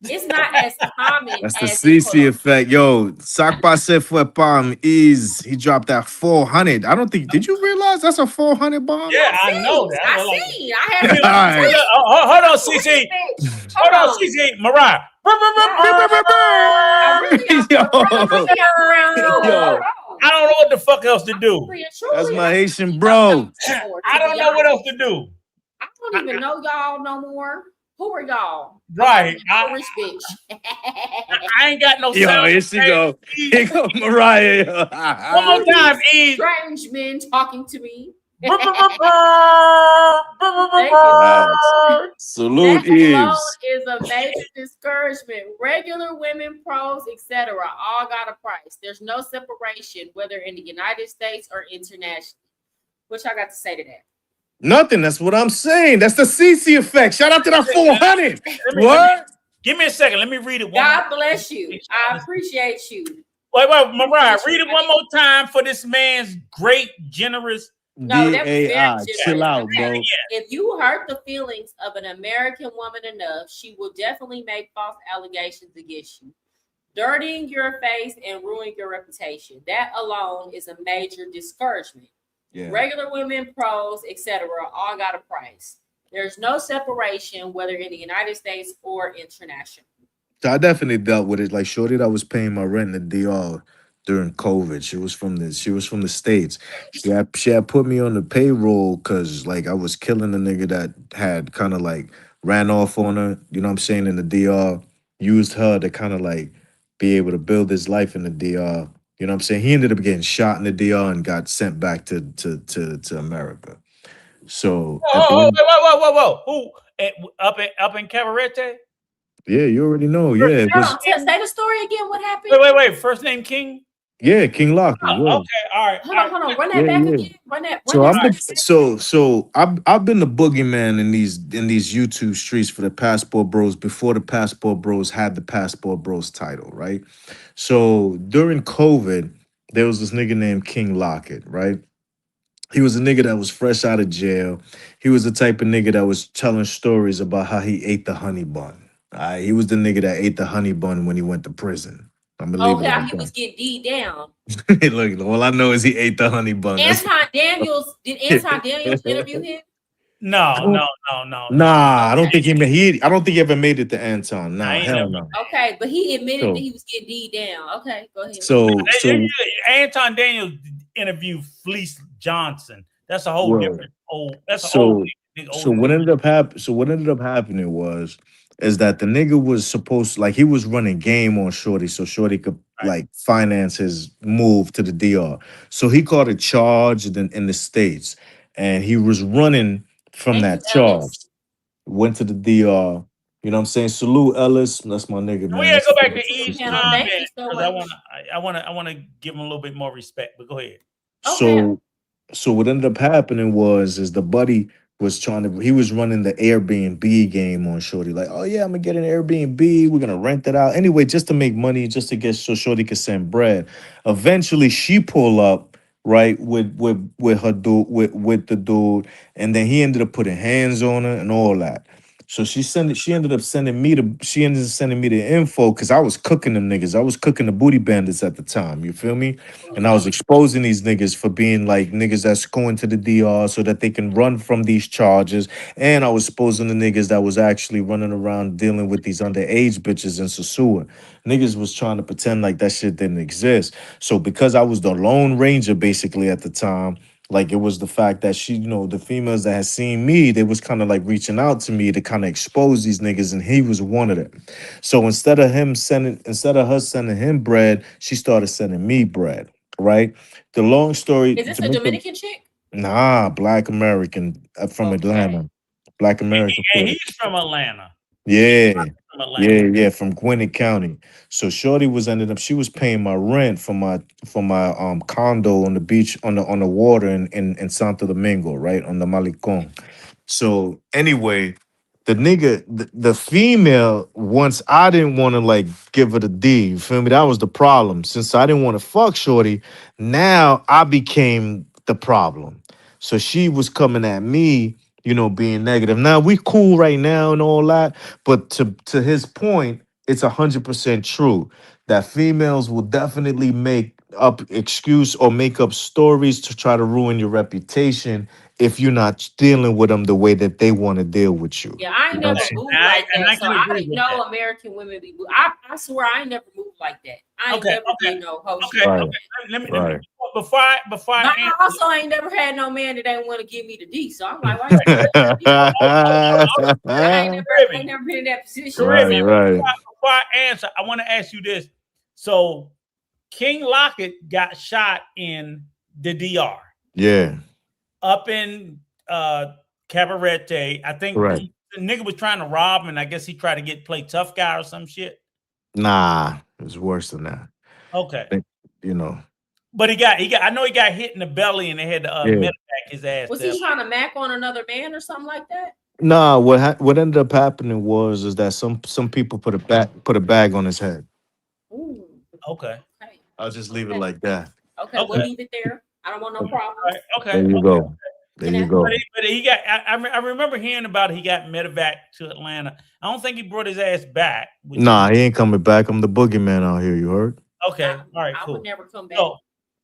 It's not as common That's the as it CC effect. Yo, Sakpa said for palm is he dropped that 400. I don't think, did you realize that's a 400 bomb? Yeah, I know that. I Like, see. I have All right. hold on, CC. Hold on, CC. Mariah. Yo, I don't know what the fuck else to do. that's my Haitian bro. I don't know what else to do. I don't even know y'all no more. Who are y'all? Right. I'm a rich bitch. I ain't got no Yo, sound. here she go. Here go Mariah. One more time, E. Strange men talking to me. Salute that alone is. is a major discouragement. Regular women, pros, etc., all got a price. There's no separation, whether in the United States or internationally. What y'all got to say to that? Nothing. That's what I'm saying. That's the CC effect. Shout out to that 400. What? Give me a second. Let me read it. God bless you. I appreciate you. Wait, Mariah, read it one more time for this man's great, generous. No, that was very DAI. generous. Chill out, Okay. bro. If you hurt the feelings of an American woman enough, she will definitely make false allegations against you, dirtying your face and ruining your reputation. That alone is a major discouragement. Yeah. Regular women, pros, etc., all got a price. There's no separation, whether in the United States or international. So I definitely dealt with it. Like shorty that was paying my rent in the DR during COVID. She was from the States. She had put me on the payroll because like I was killing the nigga that had kind of like ran off on her, you know what I'm saying, in the DR, used her to kind of like be able to build his life in the DR. You know what I'm saying? He ended up getting shot in the DR and got sent back to America. So at the end, Whoa. Who up in Cabarete? yeah, you already know. Yeah, it Hold was on, say the story again. What happened? Wait. First name King? yeah, King Locker. Yeah. Okay, all right. Hold on. Run that Yeah, back yeah. again. Run that. So Run I've that been so I've been the boogeyman in these YouTube streets for the Passport Bros before the Passport Bros had the Passport Bros title, right? So during COVID, there was this nigga named King Lockett, right? He was a nigga that was fresh out of jail. He was the type of nigga that was telling stories about how he ate the honey bun. He was the nigga that ate the honey bun when he went to prison. I'm gonna leave Oh, it how like he was getting D down. that. Look, all I know is he ate the honey bun. That's Anton Daniels, did Anton Daniels interview him? No. Nah, I don't Okay. think I don't think he ever made it to Anton. I Nah, ain't hell never- no. Okay, but he admitted So- that he was getting D down. Okay, go ahead. So Anton Daniels interviewed Fleece Johnson. That's a whole Word. different old. That's an So old. so what ended up happening was is that the nigga was supposed like he was running game on Shorty so Shorty could like finance his move to the DR. So he caught a charge in the States and he was running from Thank that you, Ellis. charge. Went to the DR. You know what I'm saying? Salute Ellis. That's my nigga, man. We gotta That's go the back to best. East Man, Time thank you so because much. I want to give him a little bit more respect. But go ahead. So what ended up happening is the buddy was he was running the Airbnb game on Shorty. Like, oh yeah, I'm gonna get an Airbnb. We're gonna rent it out. Anyway, just to make money, just to get so Shorty could send bread. Eventually she pull up, right, with her dude, with the dude, and then he ended up putting hands on her and all that. So she ended up sending me the info because I was cooking them niggas. I was cooking the booty bandits at the time. You feel me? And I was exposing these niggas for being like niggas that's going to the DR so that they can run from these charges. And I was exposing the niggas that was actually running around dealing with these underage bitches in Sosua. Niggas was trying to pretend like that shit didn't exist. So because I was the Lone Ranger basically at the time, like it was the fact that she, the females that had seen me, they was kind of like reaching out to me to kind of expose these niggas, and he was one of them. So instead of her sending him bread, she started sending me bread. Right? The long story. Is this a Dominican chick? Nah, Black American from Atlanta. Black American. And he's from Atlanta. Yeah. Yeah, from Gwinnett County. So Shorty she was paying my rent for my condo on the beach on the water in Santo Domingo, right? On the Malecon. So anyway, the female, once I didn't want to like give her the D, you feel me? That was the problem. Since I didn't want to fuck Shorty, now I became the problem. So she was coming at me, being negative. Now we cool right now and all that, but to his point, it's 100% true that females will definitely make up excuse or make up stories to try to ruin your reputation if you're not dealing with them the way that they want to deal with you. Yeah, I ain't never moved like that. So I didn't know American women be. I swear I ain't never moved like that. I ain't never been no host. Okay. Let me before I also ain't never had no man that ain't want to give me the D. So I'm like, why I ain't never been in that position. Right. Before I answer, I want to ask you this. So King Lockett got shot in the DR. Yeah. Up in Cabarete. I think the nigga was trying to rob him, and I guess he tried to play tough guy or some shit. Nah, it was worse than that. Okay. But I know he got hit in the belly and they had to medevac his ass. Was he trying to mac on another man or something like that? Nah, what ended up happening was is that some people put a bag on his head. Ooh. Okay. Okay. I'll just leave it Okay. like that. Okay. We'll Okay. leave it there. I don't want no All problems. right. Okay. There you Okay. go. There Can you I? But go. he got. I remember hearing about it. He got medevac to Atlanta. I don't think he brought his ass back, which is Nah, he ain't coming back. I'm the boogeyman out here. You heard? okay. All right. I would Cool. never come back.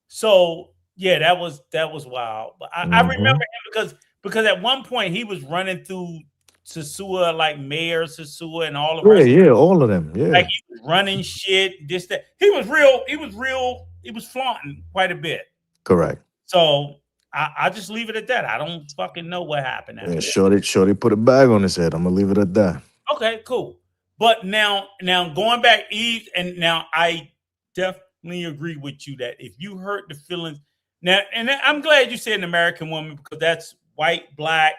So yeah, that was wild. But I remember Mhm. him because at one point he was running through Sasua, like Mayor Sasua and all the Yeah, rest. yeah, all of them. Like Yeah, he was running shit. This that. He was real. He was real. He was flaunting quite a bit. correct. So I just leave it at that. I don't fucking know what happened Yeah, after that. Shorty put a bag on his head. I'm gonna leave it at that. Okay, cool. But now going back, Eve, and now I definitely agree with you that if you hurt the feelings now, and I'm glad you said an American woman because that's white, black,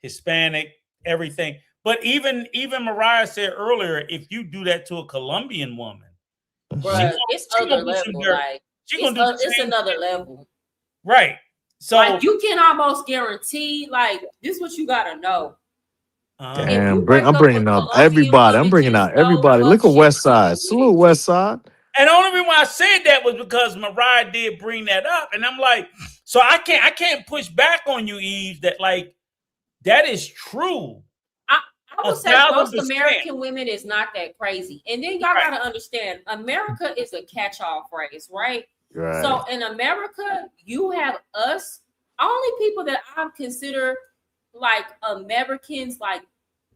Hispanic, everything. But even Mariah said earlier, if you do that to a Colombian woman, Bruh, it's she other gonna do some level. dirt. Like She gonna do the it's same another shit. level. Right. So Like you can almost guarantee. Like this, is what you gotta know. If Damn, you break I'm up with bringing up Colombian everybody. I'm woman, bringing just out know everybody. fuck Look at shit West coming Side. with Salute it. West Side. and the only reason why I said that was because Mariah did bring that up, and I'm like, so I can't push back on you, Eve, that like that is true. I would say 1,000%. most American women is not that crazy. And then y'all gotta understand, America is a catch-all phrase, right? Right. So in America, you have us. Only people that I consider like Americans, like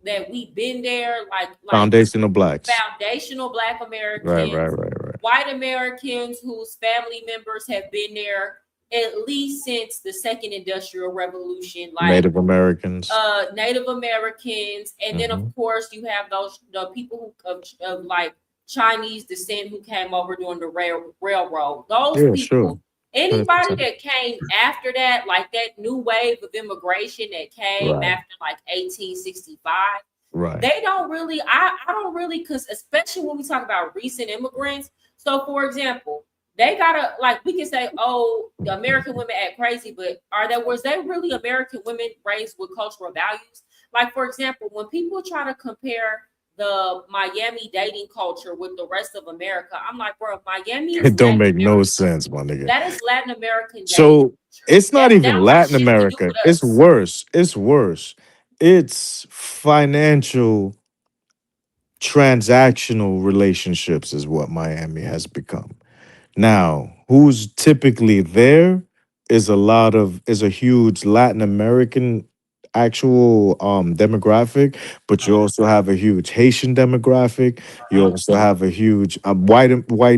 that we've been there, like Foundational blacks. foundational Black Right, Americans, white Americans whose family members have been there at least since the Second Industrial Revolution, like Native Americans. Native Americans, and then of course you have the people who of like Chinese descent who came over during the railroad. Those Yeah, people, sure. anybody 100%. that came after that, like that new wave of immigration that came Right. after like 1865. Right. They don't really, I don't really, because especially when we talk about recent immigrants. So, for example, they gotta like we can say, oh, the American women act crazy, but was they really American women raised with cultural values? Like, for example, when people try to compare the Miami dating culture with the rest of America, I'm like, bro, Miami is It don't Latin make no American. sense, my nigga. That is Latin American dating So culture. it's not That even don't got Latin shit to do America. with It's us. worse. It's worse. It's financial transactional relationships is what Miami has become. Now, who's typically there is a huge Latin American actual demographic, but you also have a huge Haitian demographic. You also have a huge white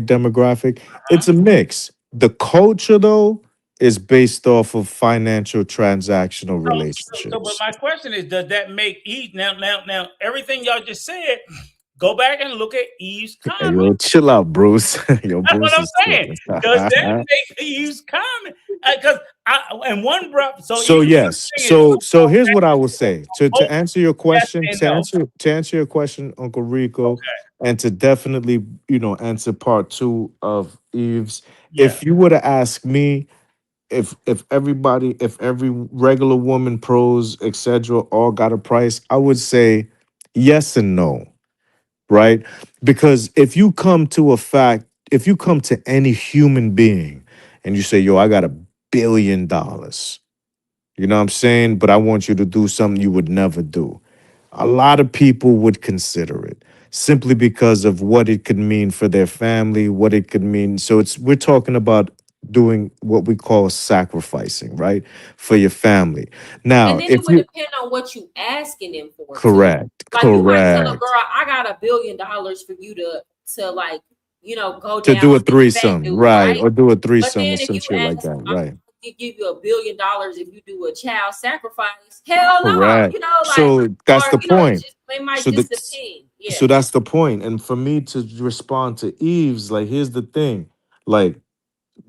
demographic. It's a mix. The culture though is based off of financial transactional But relationships. my question is, does that make Eve now everything y'all just said? Go back and look at Eve's Hey, comment. yo, chill out, Bruce. Yo, That's what Bruce I'm is saying. tripping. Does that make Eve's comment? Because and one breath. So Eve, yes. the thing is, So here's what I will say. To both answer your yes question, and no. to answer your question, Uncle Rico, Okay. and to definitely, answer part two of Eve's. Yeah. If you were to ask me if every regular woman, pros, etc., all got a price, I would say yes and no, right? Because if you come to any human being and you say, yo, I got $1 billion, you know what I'm saying? But I want you to do something you would never do. A lot of people would consider it simply because of what it could mean for their family, what it could mean. So we're talking about doing what we call sacrificing, right? For your family. Now, And then if it would you depend on what you asking them for too. correct, Like you might tell a correct. girl, I got $1 billion for you to like, go To down do a with this fat threesome, dude, right? right? Or do a But threesome or then if some you shit like ask, that, I'm right? gonna give you $1 billion if you do a child sacrifice, hell no, Correct. like, So that's or the point. it might So just the depend. Yeah. so that's the point. And for me to respond to Eve's, like, here's the thing. Like,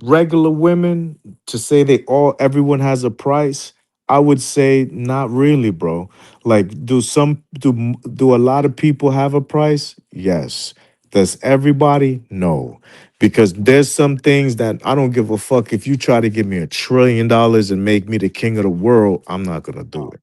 regular women, to say everyone has a price, I would say not really, bro. Like, do a lot of people have a price? Yes. Does everybody? No. Because there's some things that I don't give a fuck. If you try to give me $1 trillion and make me the king of the world, I'm not gonna do it.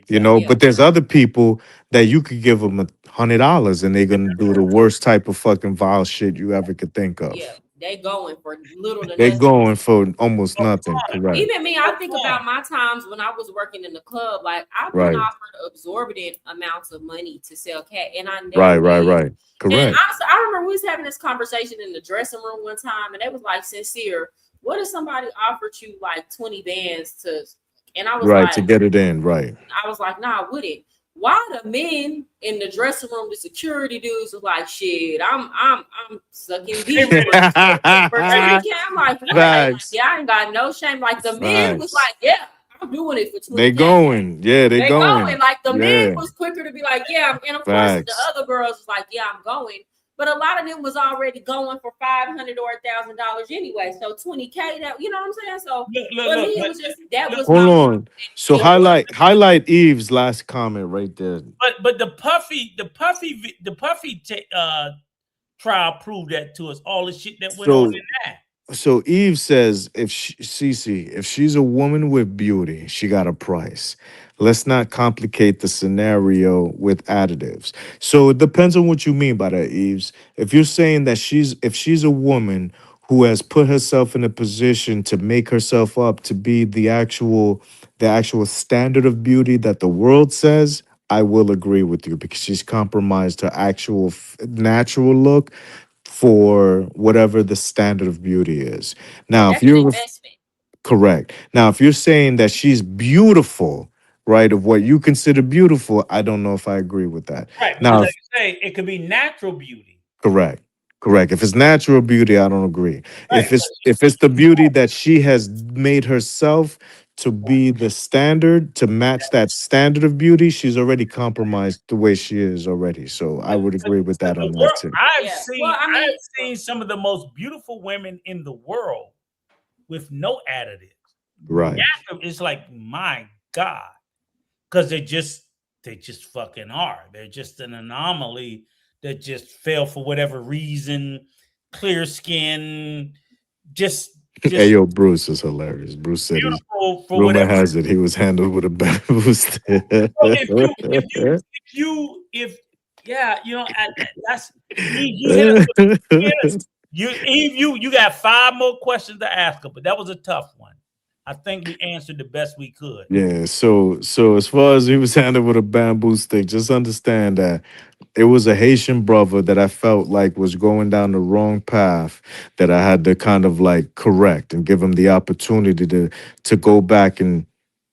You know, Yeah. but there's other people that you could give them $100 and they're gonna do the worst type of fucking vile shit you ever could think of. Yeah, they going for little to They're nothing. going for almost nothing. Correct. Even me, I think about my times when I was working in the club. Like I've been Right. offered exorbitant amounts of money to sell cat, and I never Right. did. Right. And Correct. honestly, I remember we was having this conversation in the dressing room one time, and they was like, "Sincere, what if somebody offered you like 20 bands to?" And I was Right, like, to get it in. Right. I was like, "Nah, I wouldn't." Why the men in the dressing room, the security dudes was like, "Shit, I'm sucking deep for 20K." I'm like, what? Facts. Yeah, I ain't got no shame. Like the men was Facts. like, yeah, I'm doing it for 20K. They going. Yeah, they going. Like the men Yeah. was quicker to be like, yeah, and of course Facts. the other girls was like, yeah, I'm going. But a lot of them was already going for $500 or $1,000 anyway. So 20K, that you know what I'm saying? So for me, it was just that was Hold my on. So highlight Eve's last comment right there. But the puffy trial proved that to us. All the shit that went on in that. So Eve says if she's a woman with beauty, she got a price. Let's not complicate the scenario with additives. So it depends on what you mean by that, Eves. If you're saying that if she's a woman who has put herself in a position to make herself up to be the actual standard of beauty that the world says, I will agree with you because she's compromised her actual natural look for whatever the standard of beauty is. Now, That's an investment. Correct. Now, if you're saying that she's beautiful, right, of what you consider beautiful, I don't know if I agree with that. Right. Now, Like you say, it could be natural beauty. correct. If it's natural beauty, I don't agree. Right. If it's the beauty that she has made herself to be the standard, to match that standard of beauty, she's already compromised the way she is already. So I would agree with that on that too. I've seen some of the most beautiful women in the world with no additives. Right. It's like, my God. Because they just fucking are. They're just an anomaly that just fell for whatever reason. Clear skin, just Hey, yo, Bruce is hilarious. Bruce said rumor has it he was handled with a bamboo stick. That's you got 5 more questions to ask her, but that was a tough one. I think we answered the best we could. Yeah, so as far as he was handled with a bamboo stick, just understand that it was a Haitian brother that I felt like was going down the wrong path that I had to kind of like correct and give him the opportunity to go back and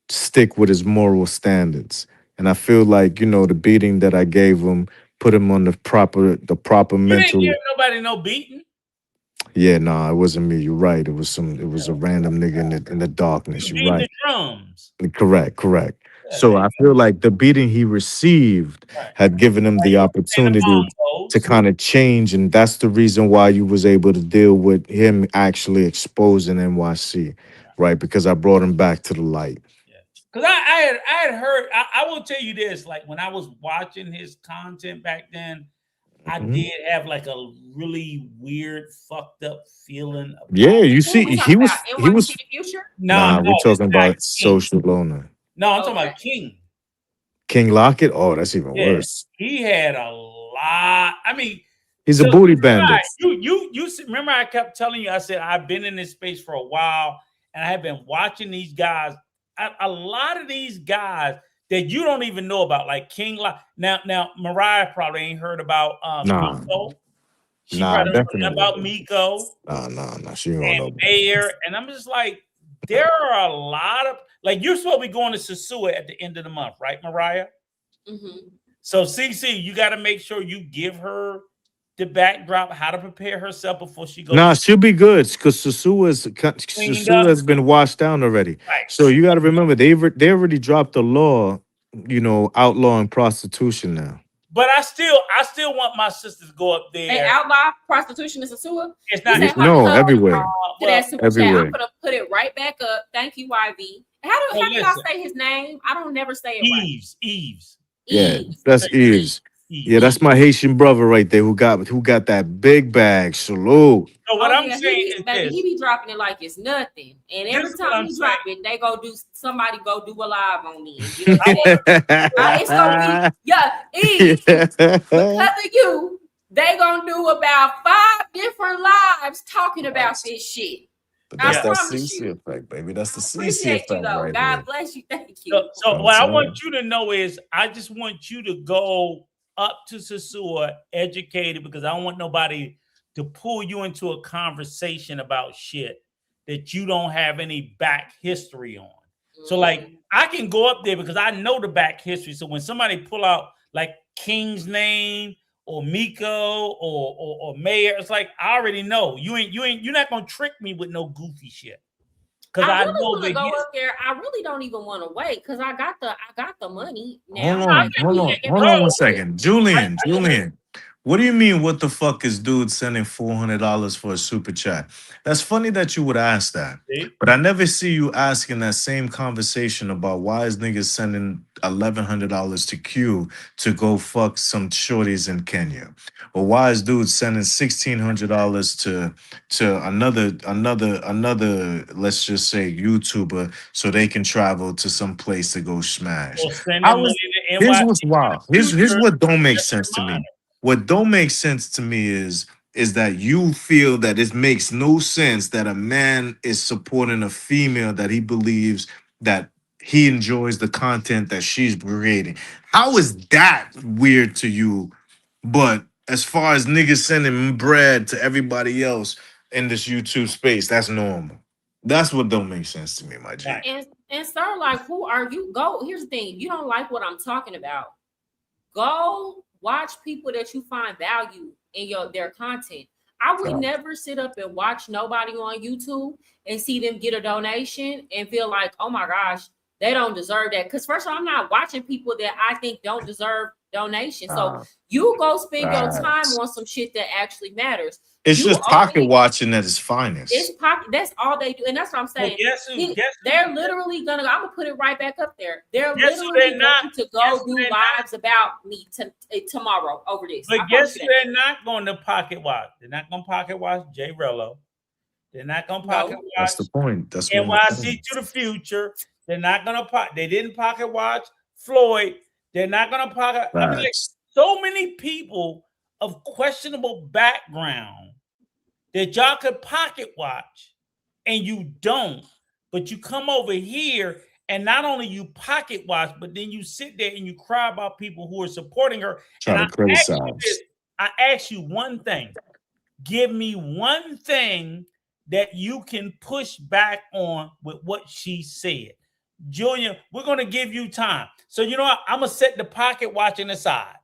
stick with his moral standards. And I feel like, the beating that I gave him put him on the proper mental. You didn't give nobody no beating. Yeah, nah, it wasn't me. You're right. It was a random nigga in the darkness. You're right. The drums. Correct. So I feel like the beating he received had given him the opportunity to kind of change, and that's the reason why you was able to deal with him actually exposing NYC, right? Because I brought him back to the light. Because I had heard, I will tell you this, like when I was watching his content back then, I did have like a really weird, fucked up feeling. Yeah, you see, he was. Future? Nah, we're talking about Social Loner. No, I'm talking about King. King Lockett? Oh, that's even worse. He had a lot. I mean, he's a booty bandit. You remember I kept telling you, I said, I've been in this space for a while and I have been watching these guys. A lot of these guys that you don't even know about, like King Lockett. Now, Mariah probably ain't heard about Miko. She probably definitely about Miko. Nah, she don't know. Mayor, and I'm just like, there are a lot of, like, you're supposed to be going to Sasua at the end of the month, right, Mariah? Mm-hmm. So, CC, you got to make sure you give her the backdrop, how to prepare herself before she goes. Nah, she'll be good because Sasua has been washed down already. Right. So you got to remember, they already dropped the law, outlawing prostitution now. But I still want my sisters to go up there. They outlaw prostitution in Sasua? It's not everywhere. Everywhere. I'm gonna put it right back up. Thank you, YV. How do y'all say his name? I don't never say it right. Eves. Yeah, that's Eves. Yeah, that's my Haitian brother right there who got that big bag. Salute. So what I'm saying he is baby, this. he be dropping it like it's nothing. And every This is what time I'm he saying. drop it, they go do somebody go do a live on me and get upset. It's gonna be because of you. They gonna do about 5 different lives talking about this shit. But that's I that promise CC you. effect, baby. That's the CC Appreciate you effect though. right God there. bless you. Thank you. So what I want you to know is I just want you to go up to Sasua educated, because I don't want nobody to pull you into a conversation about shit that you don't have any back history on. So like I can go up there because I know the back history. So when somebody pull out like King's name or Miko or Mayor, it's like I already know. You're not gonna trick me with no goofy shit. Because I I really know want to the go his- up there. I really don't even want to wait because I got the money Hold now. on, hold on 1 second. Julian. What do you mean? What the fuck is dude sending $400 for a super chat? That's funny that you would ask that, See? but I never see you asking that same conversation about why is niggas sending $1,100 to Q to go fuck some shorties in Kenya, or why is dude sending $1,600 to another let's just say YouTuber so they can travel to some place to go smash. Or sending How money is to Here's NYC what's in wild. the Here's future. what don't make Just sense to remind me. What don't make sense to me is that you feel that it makes no sense that a man is supporting a female that he believes that he enjoys the content that she's creating. How is that weird to you? But as far as niggas sending bread to everybody else in this YouTube space, that's normal. That's what don't make sense to me, my G. Right. And sir, like, who are you? Go. Here's the thing. You don't like what I'm talking about. Go watch people that you find value in their content. I would never sit up and watch nobody on YouTube and see them get a donation and feel like, oh my gosh, they don't deserve that. Because first of all, I'm not watching people that I think don't deserve donation. So you go spend your time on some shit that actually matters. It's just pocket watching at its finest. It's pocket. That's all they do, and that's what I'm saying. They're literally gonna. I'm gonna put it right back up there. They're literally going to go do lives about me tomorrow over this. But guess who they're not going to pocket watch? They're not going to pocket watch Jay Rello. They're not going to pocket watch. That's the point. That's NYC to the future. They're not going to They didn't pocket watch Floyd. They're not going to pocket. I mean, like, so many people of questionable background that y'all could pocket watch and you don't, but you come over here and not only you pocket watch, but then you sit there and you cry about people who are supporting her. Try to criticize. I ask you one thing. Give me one thing that you can push back on with what she said. Julian, we're going to give you time. So you know what? I'm going to set the pocket watching aside.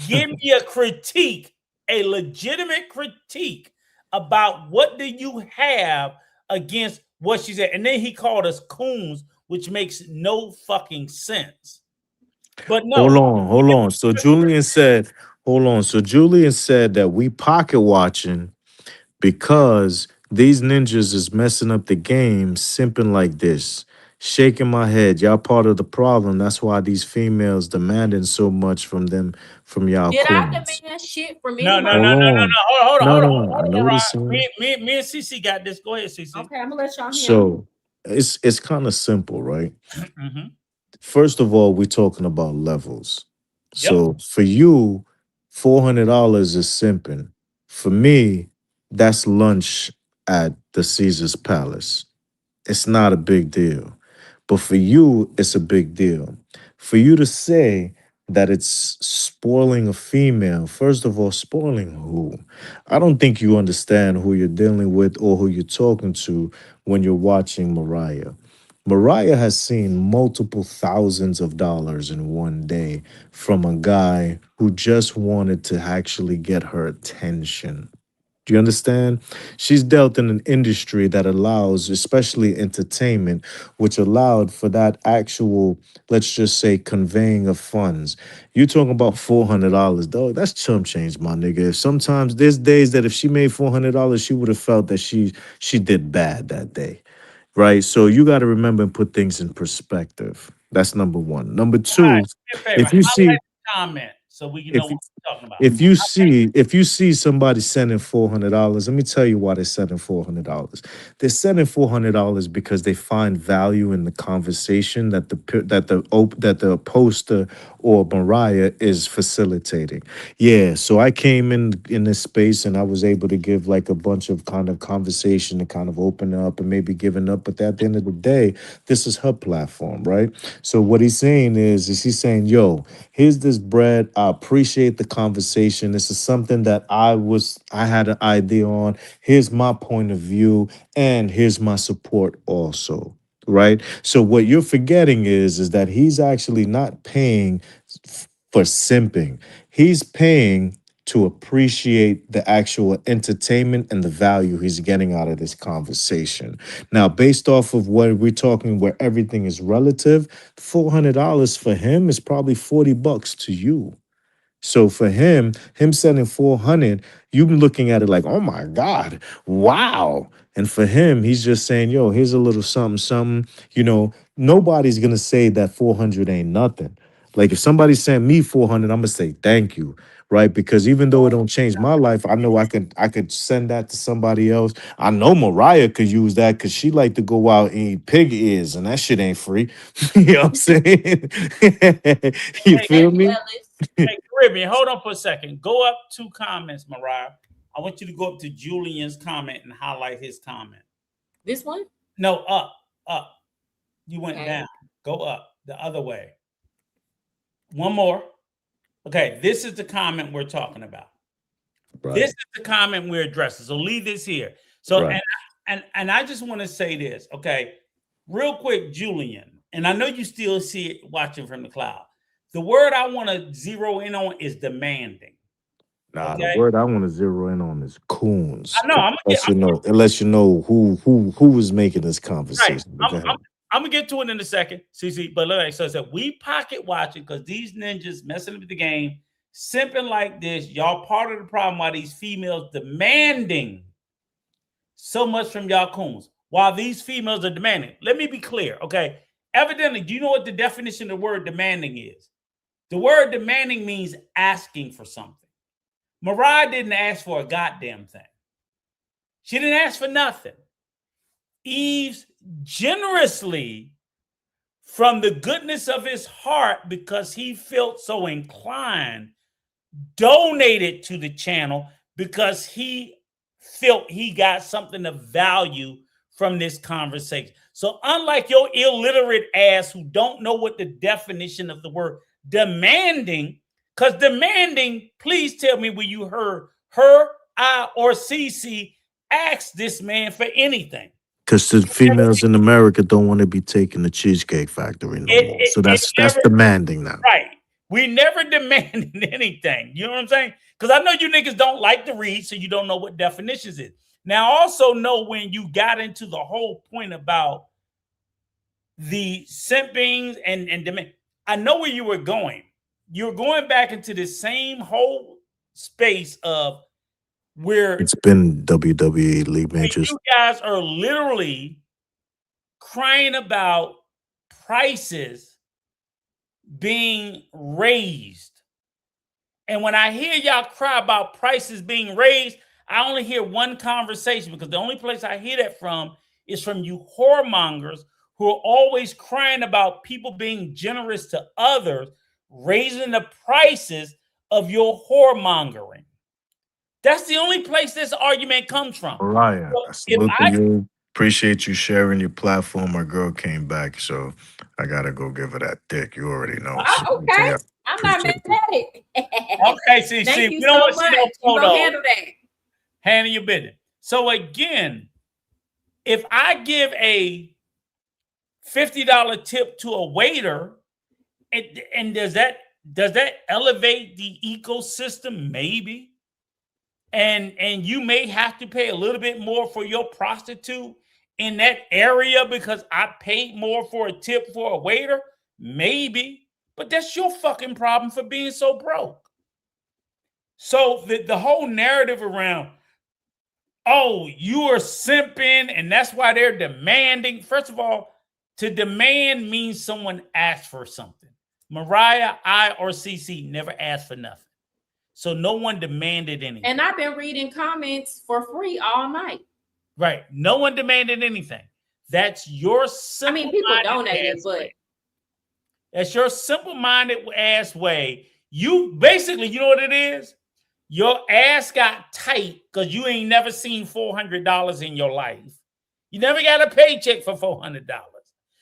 Give me a critique, a legitimate critique about what do you have against what she said. And then he called us coons, which makes no fucking sense. But no. Hold on. So Julian said that we pocket watching because these ninjas is messing up the game, simping like this. Shaking my head. Y'all part of the problem. That's why these females demanding so much from them, from y'all. Did I demand shit from No. anyone? Hold on. I know what he's saying. Me and CC got this. Go ahead, CC. Okay, I'm gonna let y'all hear. So it's kind of simple, right? Mm-hmm. First of all, we're talking about levels. Yep. So for you, $400 is simping. For me, that's lunch at the Caesar's Palace. It's not a big deal. But for you, it's a big deal. For you to say that it's spoiling a female, first of all, spoiling who? I don't think you understand who you're dealing with or who you're talking to when you're watching Mariah. Mariah has seen multiple thousands of dollars in one day from a guy who just wanted to actually get her attention. Do you understand? She's dealt in an industry that allows, especially entertainment, which allowed for that actual, let's just say, conveying of funds. You're talking about $400, dog. That's chump change, my nigga. Sometimes there's days that if she made $400, she would have felt that she did bad that day, right? So you got to remember and put things in perspective. That's number one. Number two, if you see comment, so we If know what we're talking about. if you see somebody sending $400, let me tell you why they're sending $400. They're sending $400 because they find value in the conversation that the poster or Mariah is facilitating. Yeah, so I came in this space and I was able to give like a bunch of kind of conversation to kind of open up and maybe giving up. But at the end of the day, this is her platform, right? So what he's saying is he's saying, yo, here's this bread. I appreciate the conversation. This is something that I had an idea on. Here's my point of view, and here's my support also. Right. So what you're forgetting is that he's actually not paying for simping. He's paying to appreciate the actual entertainment and the value he's getting out of this conversation. Now, based off of what we're talking, where everything is relative, $400 for him is probably $40 to you. So for him sending 400, you looking at it like, oh my God, wow. And for him, he's just saying, yo, here's a little something, something. You know, nobody's gonna say that 400 ain't nothing. Like if somebody sent me 400, I'm gonna say thank you, right? Because even though it don't change my life, I know I could send that to somebody else. I know Mariah could use that because she like to go out and eat pig ears, and that shit ain't free. You know what I'm saying? You feel Thank you, me? Ellis. Hey, Caribbean, hold on for a second. Go up 2 comments, Mariah. I want you to go up to Julian's comment and highlight his comment. This one? No, up. You went Okay. down. Go up the other way. One more. Okay, this is the comment we're talking about. Right. This is the comment we're addressing. So leave this here. So Right. and I just want to say this, okay, real quick, Julian. And I know you still see it watching from the cloud. The word I want to zero in on is demanding. Nah, Okay? the word I want to zero in on is coons. I know. Unless you know who was making this conversation. Right. Go ahead. I'm gonna get to it in a second, CC. But look, so I said we pocket watching because these ninjas messing with the game, simping like this. Y'all part of the problem why these females demanding so much from y'all coons. While these females are demanding, let me be clear, okay? Evidently, do you know what the definition of the word demanding is? The word demanding means asking for something. Mariah didn't ask for a goddamn thing. She didn't ask for nothing. Eve's generously, from the goodness of his heart, because he felt so inclined, donated to the channel because he felt he got something of value from this conversation. So unlike your illiterate ass who don't know what the definition of the word demanding, because demanding, please tell me when you heard her, I, or CC ask this man for anything. Because the females in America don't want to be taking the Cheesecake Factory no more. So that's demanding now. Right. We never demanded anything. You know what I'm saying? Because I know you niggas don't like to read, so you don't know what definitions is. Now, also know when you got into the whole point about the simping and demand. I know where you were going. You're going back into the same whole space of where it's been WWE league matches. You guys are literally crying about prices being raised. And when I hear y'all cry about prices being raised, I only hear one conversation because the only place I hear that from is from you whoremongers who are always crying about people being generous to others, raising the prices of your whoremongering. That's the only place this argument comes from. Mariah, I salute you. Appreciate you sharing your platform. My girl came back, so I gotta go give her that dick. You already know. So, Okay. yeah, I'm not mad at it. Okay, see, Thank you we don't so want to see no much. You photo. gonna handle that. Handle your business. So again, if I give a $50 tip to a waiter, and does that elevate the ecosystem? Maybe. And you may have to pay a little bit more for your prostitute in that area because I paid more for a tip for a waiter. Maybe. But that's your fucking problem for being so broke. So the whole narrative around, oh, you are simping and that's why they're demanding. First of all, to demand means someone asked for something. Mariah, I, or CC never asked for nothing. So no one demanded anything. And I've been reading comments for free all night. Right. No one demanded anything. That's your simple. I mean, people donated, but that's your simple-minded ass way. You basically, you know what it is? Your ass got tight because you ain't never seen $400 in your life. You never got a paycheck for $400.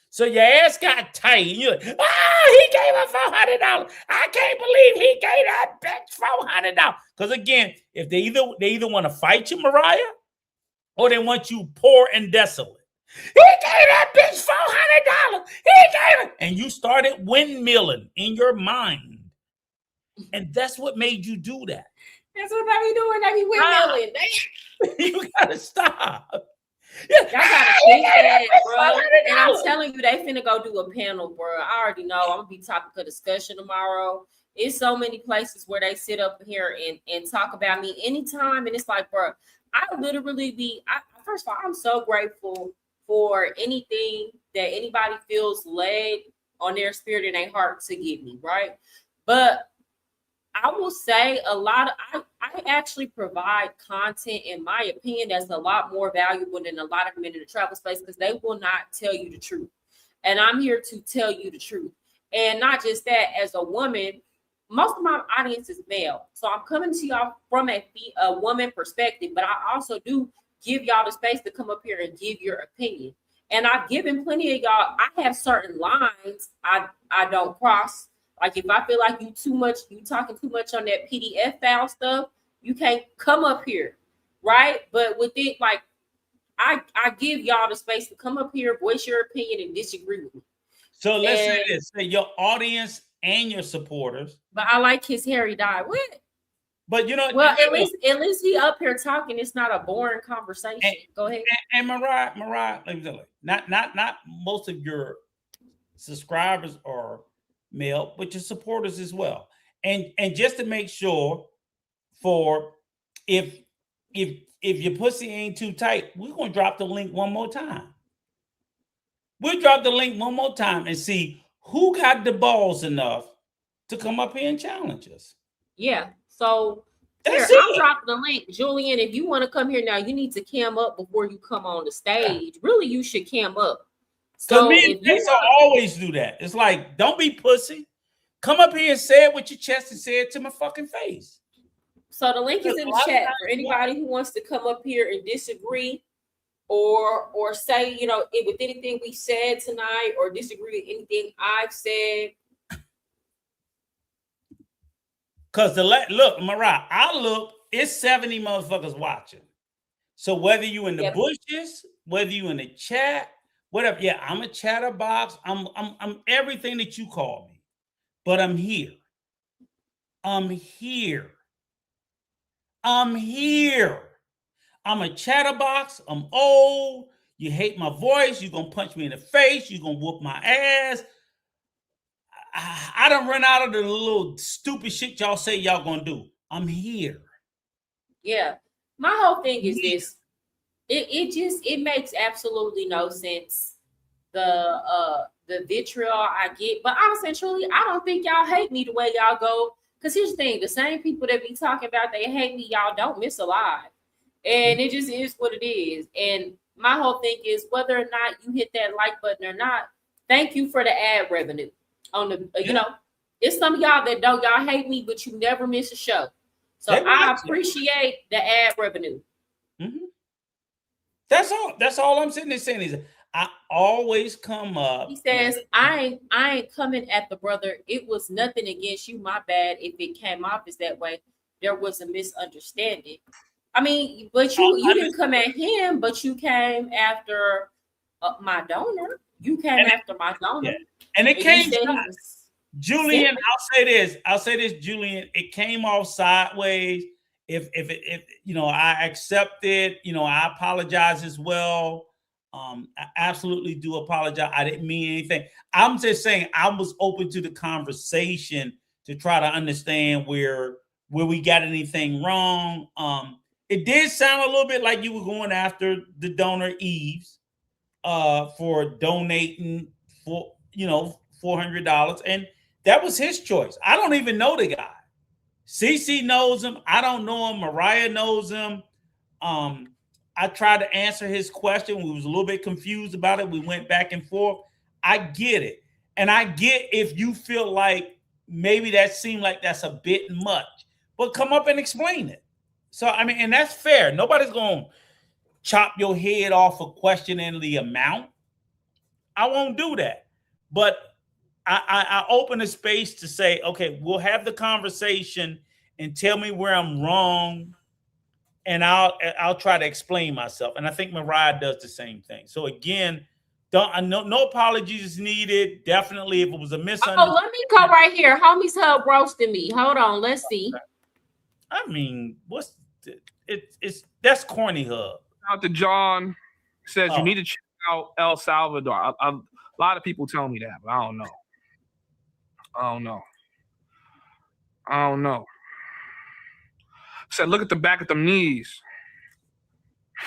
So your ass got tight. And you're like, he gave her $400. I can't believe he gave that bitch $400. Because again, if they either want to fight you, Mariah, or they want you poor and desolate. He gave that bitch $400. He gave it. And you started windmilling in your mind. And that's what made you do that. That's what they be doing. They be windmilling. You gotta stop. Y'all gotta think that, bro. And I'm telling you, they finna go do a panel, bro. I already know. I'm gonna be topic of discussion tomorrow. It's so many places where they sit up here and talk about me anytime. And it's like, bro, I literally first of all, I'm so grateful for anything that anybody feels led on their spirit and their heart to give me, right? But I will say I actually provide content, in my opinion, that's a lot more valuable than a lot of men in the travel space, because they will not tell you the truth. And I'm here to tell you the truth. And not just that, as a woman, most of my audience is male. So I'm coming to y'all from a woman perspective, but I also do give y'all the space to come up here and give your opinion. And I've given plenty of y'all, I have certain lines I don't cross. Like if I feel like you talking too much on that PDF file stuff, you can't come up here, right? But with it, like I give y'all the space to come up here, voice your opinion, and disagree with me. So let's say this: say your audience and your supporters. But I like his hairy dye. What? But you know, well, at least he up here talking. It's not a boring conversation. Go ahead. And Mariah, let me tell you, not most of your subscribers are male, but your supporters as well. And just to make sure, for if your pussy ain't too tight, we're gonna drop the link one more time. We'll drop the link one more time and see who got the balls enough to come up here and challenge us. Yeah. So here, I'm dropping the link. Julian, if you want to come here now, you need to cam up before you come on the stage. Really, you should cam up. So me and Jason always do that. It's like, don't be pussy. Come up here and say it with your chest and say it to my fucking face. So the link is in the chat for anybody who wants to come up here and disagree or say, you know, with anything we said tonight, or disagree with anything I've said. Because look, Mariah, it's 70 motherfuckers watching. So whether you in the bushes, whether you in the chat, whatever, yeah, I'm a chatterbox. I'm everything that you call me, but I'm here. I'm here. I'm a chatterbox. I'm old. You hate my voice. You're going to punch me in the face. You're going to whoop my ass. I done run out of the little stupid shit y'all say y'all going to do. I'm here. Yeah. My whole thing is this. It makes absolutely no sense. The vitriol I get. But honestly and truly, I don't think y'all hate me the way y'all go. Because here's the thing. The same people that be talking about they hate me, y'all don't miss alive. And it just is what it is. And my whole thing is, whether or not you hit that like button or not, thank you for the ad revenue. On the, you know, it's some of y'all that y'all hate me, but you never miss a show. So I appreciate the ad revenue. Mm-hmm. That's all I'm sitting there saying is I always come up. He says, I ain't coming at the brother. It was nothing against you. My bad. If it came off as that way, there was a misunderstanding. I mean, but you didn't come at him, but you came after my donor. You came after my donor. Yeah. And it came, Julian, I'll say this, Julian, it came off sideways. If you know, I accept it, you know, I apologize as well. I absolutely do apologize. I didn't mean anything. I'm just saying I was open to the conversation to try to understand where we got anything wrong. It did sound a little bit like you were going after the donor Eves for donating for, you know, $400. And that was his choice. I don't even know the guy. CC knows him. I don't know him. Mariah knows him. I tried to answer his question. We was a little bit confused about it. We went back and forth. I get it. And I get if you feel like maybe that seemed like that's a bit much, but come up and explain it. So, I mean, and that's fair. Nobody's going to chop your head off for questioning the amount. I won't do that. But I open a space to say, okay, we'll have the conversation and tell me where I'm wrong. And I'll try to explain myself. And I think Mariah does the same thing. So again, no apologies needed. Definitely, if it was a misunderstanding. Oh, let me go right here. Homies Hub roasted me. Hold on, let's see. I mean, that's corny Hub. Out to John says you need to check out El Salvador. A lot of people tell me that, but I don't know. Said, look at the back of them knees.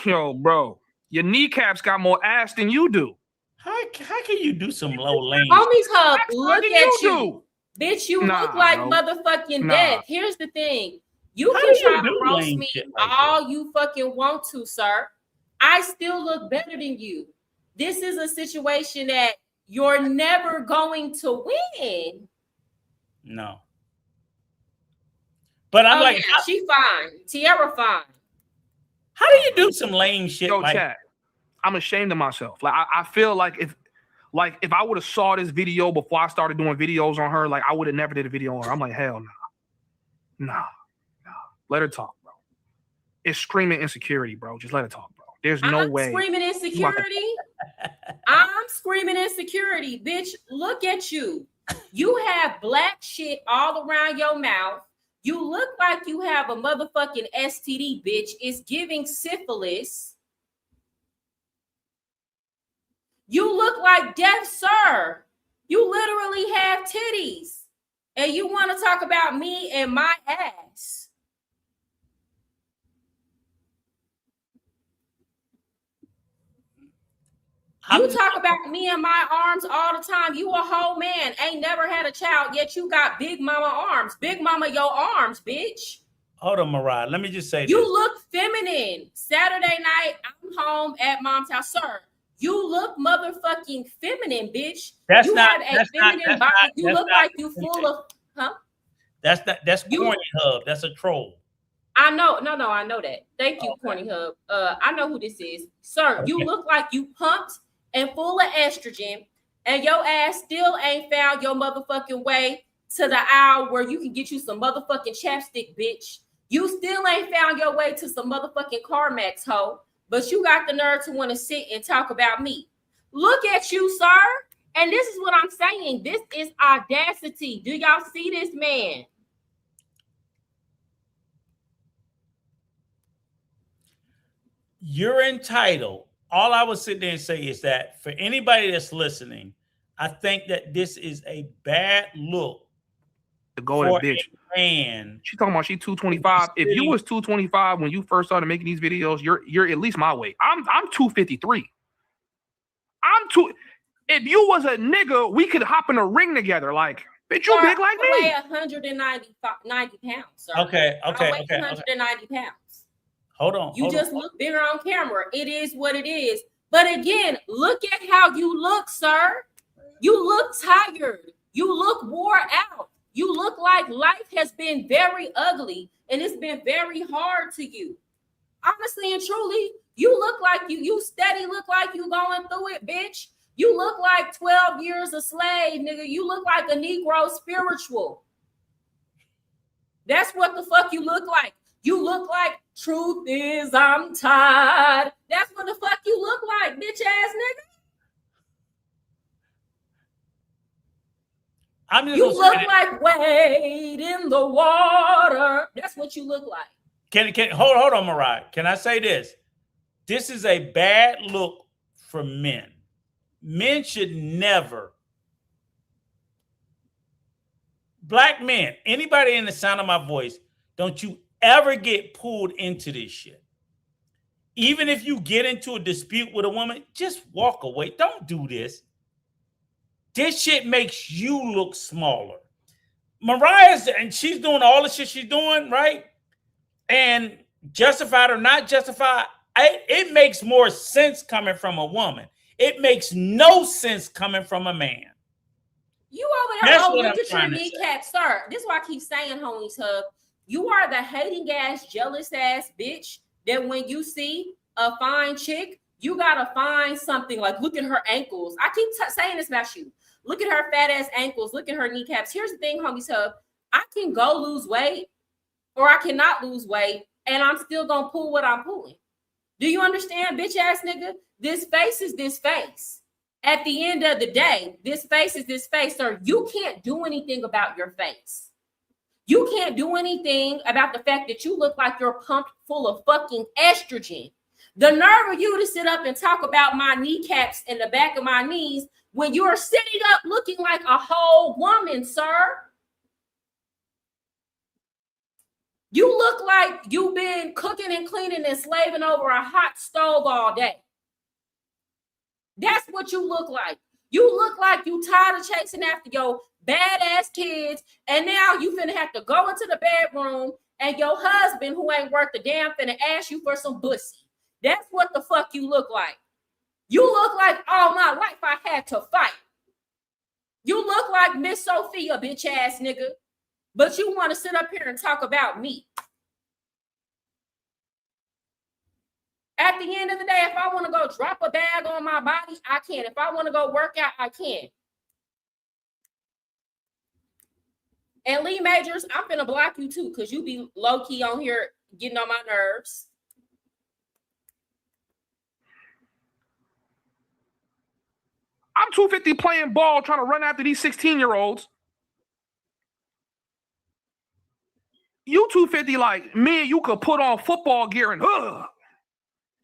Yo, bro, your kneecaps got more ass than you do. How can you do some low lane? Homies Hub, look at you. Do. Bitch, you look like motherfucking death. Here's the thing. You can try to roast me all you fucking want to, sir. I still look better than you. This is a situation that you're never going to win. No. But I'm like, yeah, she fine. Tiara fine. How do you do some lame shit? Yo, chat. I'm ashamed of myself. Like I feel like if I would have saw this video before I started doing videos on her, like I would have never did a video on her. I'm like, hell no. Nah. Let her talk, bro. It's screaming insecurity, bro. Just let her talk, bro. There's no way. Screaming insecurity. I'm screaming insecurity, bitch. Look at you. You have black shit all around your mouth. You look like you have a motherfucking STD, bitch. It's giving syphilis. You look like death, sir. You literally have titties. And you want to talk about me and my ass. You talk about me and my arms all the time. You a whole man, ain't never had a child, yet you got big mama arms. Big mama your arms, bitch. Hold on, Mariah. Let me just say you this. Look feminine. Saturday night, I'm home at mom's house. Sir, you look motherfucking feminine, bitch. That's you not, have a feminine body. You look like you full of, huh? That's corny Hub. That's a troll. I know. No, I know that. Thank you, Corny Hub. I know who this is. Sir, you look like you pumped and full of estrogen, and your ass still ain't found your motherfucking way to the aisle where you can get you some motherfucking chapstick, bitch. You still ain't found your way to some motherfucking CarMax, hoe, but you got the nerve to want to sit and talk about me. Look at you, sir. And this is what I'm saying. This is audacity. Do y'all see this man? You're entitled. All I would sit there and say is that for anybody that's listening, I think that this is a bad look. To go to bitch. Man, she talking about she 225. If you was 225 when you first started making these videos, you're at least my weight. I'm 253. If you was a nigga, we could hop in a ring together. Like, bitch, you big like me. I weigh 190 pounds, sir. Okay. I weigh 190 pounds. Hold on. You just look bigger on camera. It is what it is. But again, look at how you look, sir. You look tired. You look wore out. You look like life has been very ugly and it's been very hard to you. Honestly and truly, you look like you steady look like you going through it, bitch. You look like 12 years a slave, nigga. You look like a Negro spiritual. That's what the fuck you look like. You look like truth is I'm tired. That's what the fuck you look like, bitch ass nigga. You look like wade in the water. That's what you look like. Can hold on, Mariah. Can I say this? This is a bad look for men. Men should never. Black men, anybody in the sound of my voice, don't you ever get pulled into this shit. Even if you get into a dispute with a woman, just walk away. Don't do this. This shit makes you look smaller. Mariah's, and she's doing all the shit she's doing, right? And justified or not justified, it makes more sense coming from a woman. It makes no sense coming from a man. You over there, That's oh, what look I'm at your trying to say. kneecap, sir. This is why I keep saying, homies hub. You are the hating ass, jealous ass bitch that when you see a fine chick, you gotta find something like, look at her ankles. I keep saying this about you. Look at her fat ass ankles. Look at her kneecaps. Here's the thing, homies hub. I can go lose weight or I cannot lose weight and I'm still gonna pull what I'm pulling. Do you understand, bitch ass nigga? This face is this face. At the end of the day, this face is this face, sir. You can't do anything about your face. You can't do anything about the fact that you look like you're pumped full of fucking estrogen. The nerve of you to sit up and talk about my kneecaps and the back of my knees when you're sitting up looking like a whole woman, sir. You look like you've been cooking and cleaning and slaving over a hot stove all day. That's what you look like. You look like you tired of chasing after your badass kids, and now you finna have to go into the bedroom, and your husband, who ain't worth a damn, finna ask you for some pussy. That's what the fuck you look like. You look like all my life I had to fight. You look like Miss Sophia, bitch ass nigga, but you want to sit up here and talk about me. At the end of the day, if I want to go drop a bag on my body, I can. If I want to go work out, I can. And Lee Majors, I'm finna block you too, because you be low-key on here getting on my nerves. I'm 250 playing ball, trying to run after these 16-year-olds. You 250 like, me and you could put on football gear and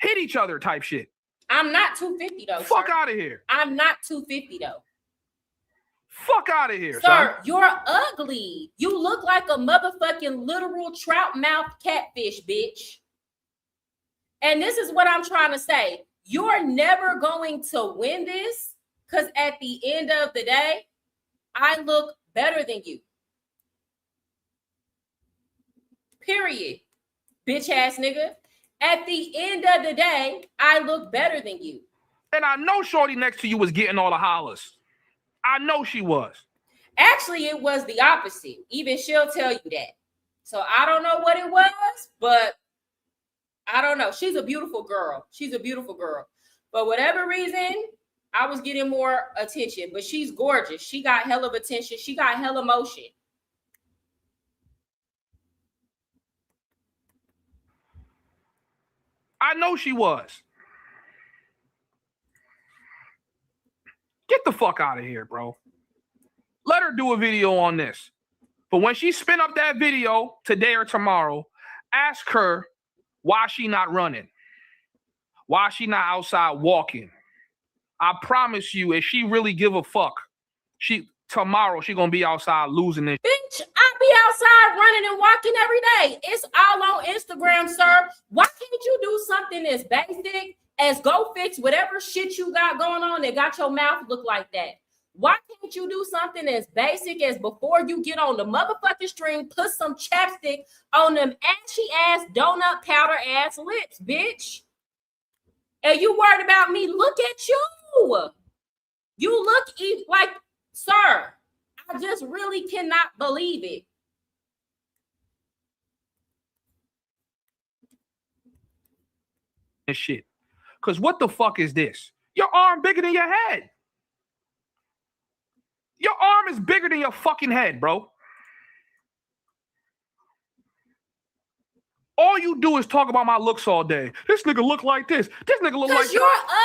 hit each other type shit. I'm not 250 though. Fuck out of here. I'm not 250 though. Fuck out of here, sir. Son. You're ugly. You look like a motherfucking literal trout mouth catfish, bitch. And this is what I'm trying to say. You're never going to win this because at the end of the day, I look better than you. Period. Bitch ass nigga. At the end of the day, I look better than you. And I know shorty next to you was getting all the hollers. I know she was. Actually, it was the opposite. Even she'll tell you that. So I don't know what it was, but I don't know. She's a beautiful girl. She's a beautiful girl. For whatever reason, I was getting more attention. But she's gorgeous. She got hell of attention. She got hell of motion. I know she was. Get the fuck out of here, bro. Let her do a video on this. But when she spin up that video today or tomorrow, ask her why she not running. Why she not outside walking. I promise you, if she really give a fuck, tomorrow she gonna be outside losing it. Bitch, I be outside running and walking every day. It's all on Instagram, sir. Why can't you do something as basic as go fix whatever shit you got going on that got your mouth look like that? Why can't you do something as basic as before you get on the motherfucking string, put some chapstick on them ashy ass donut powder ass lips, bitch? And you worried about me? Look at you. You look like, sir, I just really cannot believe it. And shit. Because what the fuck is this? Your arm bigger than your head. Your arm is bigger than your fucking head, bro. All you do is talk about my looks all day. This nigga look like this. This nigga look like Because you're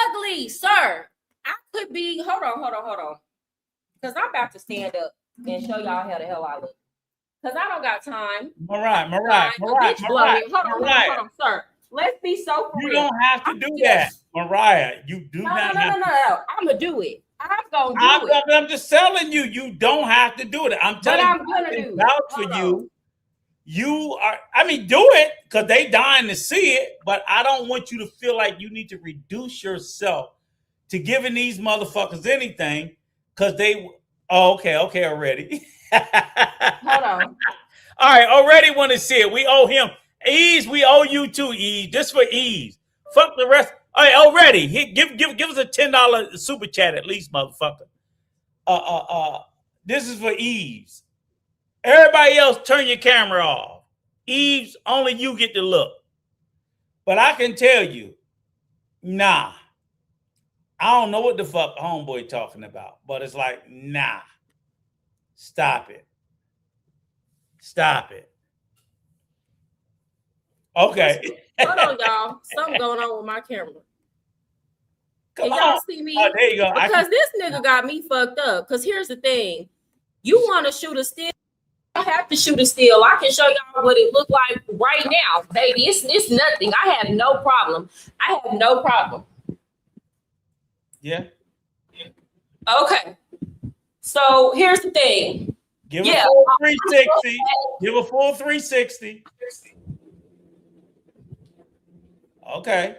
ugly, sir. I could be, hold on. Because I'm about to stand up and show y'all how the hell I look. Because I don't got time. Mariah, Hold on, sir. Let's be so for you real. don't have to do that, Mariah. You do not have to. No. I'm going to do it. I'm going to do it. I'm just telling you, you don't have to do it. I'm telling I'm going to do it. Vouch for you. You are, do it because they dying to see it, but I don't want you to feel like you need to reduce yourself to giving these motherfuckers anything because they, okay already. Hold on. All right, already want to see it. We owe him. Ease, we owe you too, Ease. Just for Ease. Fuck the rest. All right, already. Give us a $10 super chat at least, motherfucker. This is for Eves. Everybody else, turn your camera off. Eves, only you get to look. But I can tell you, nah. I don't know what the fuck homeboy talking about, but it's like, nah. Stop it. Stop it. Okay. Hold on, y'all. Something going on with my camera. Come Can y'all on. see me? Oh, there you go. Because this nigga got me fucked up. Because here's the thing. You want to shoot a still? I don't have to shoot a still. I can show y'all what it looked like right now. Baby, it's nothing. I have no problem. I have no problem. Yeah. Okay. So here's the thing. Give a full 360. Give a full 360. Okay.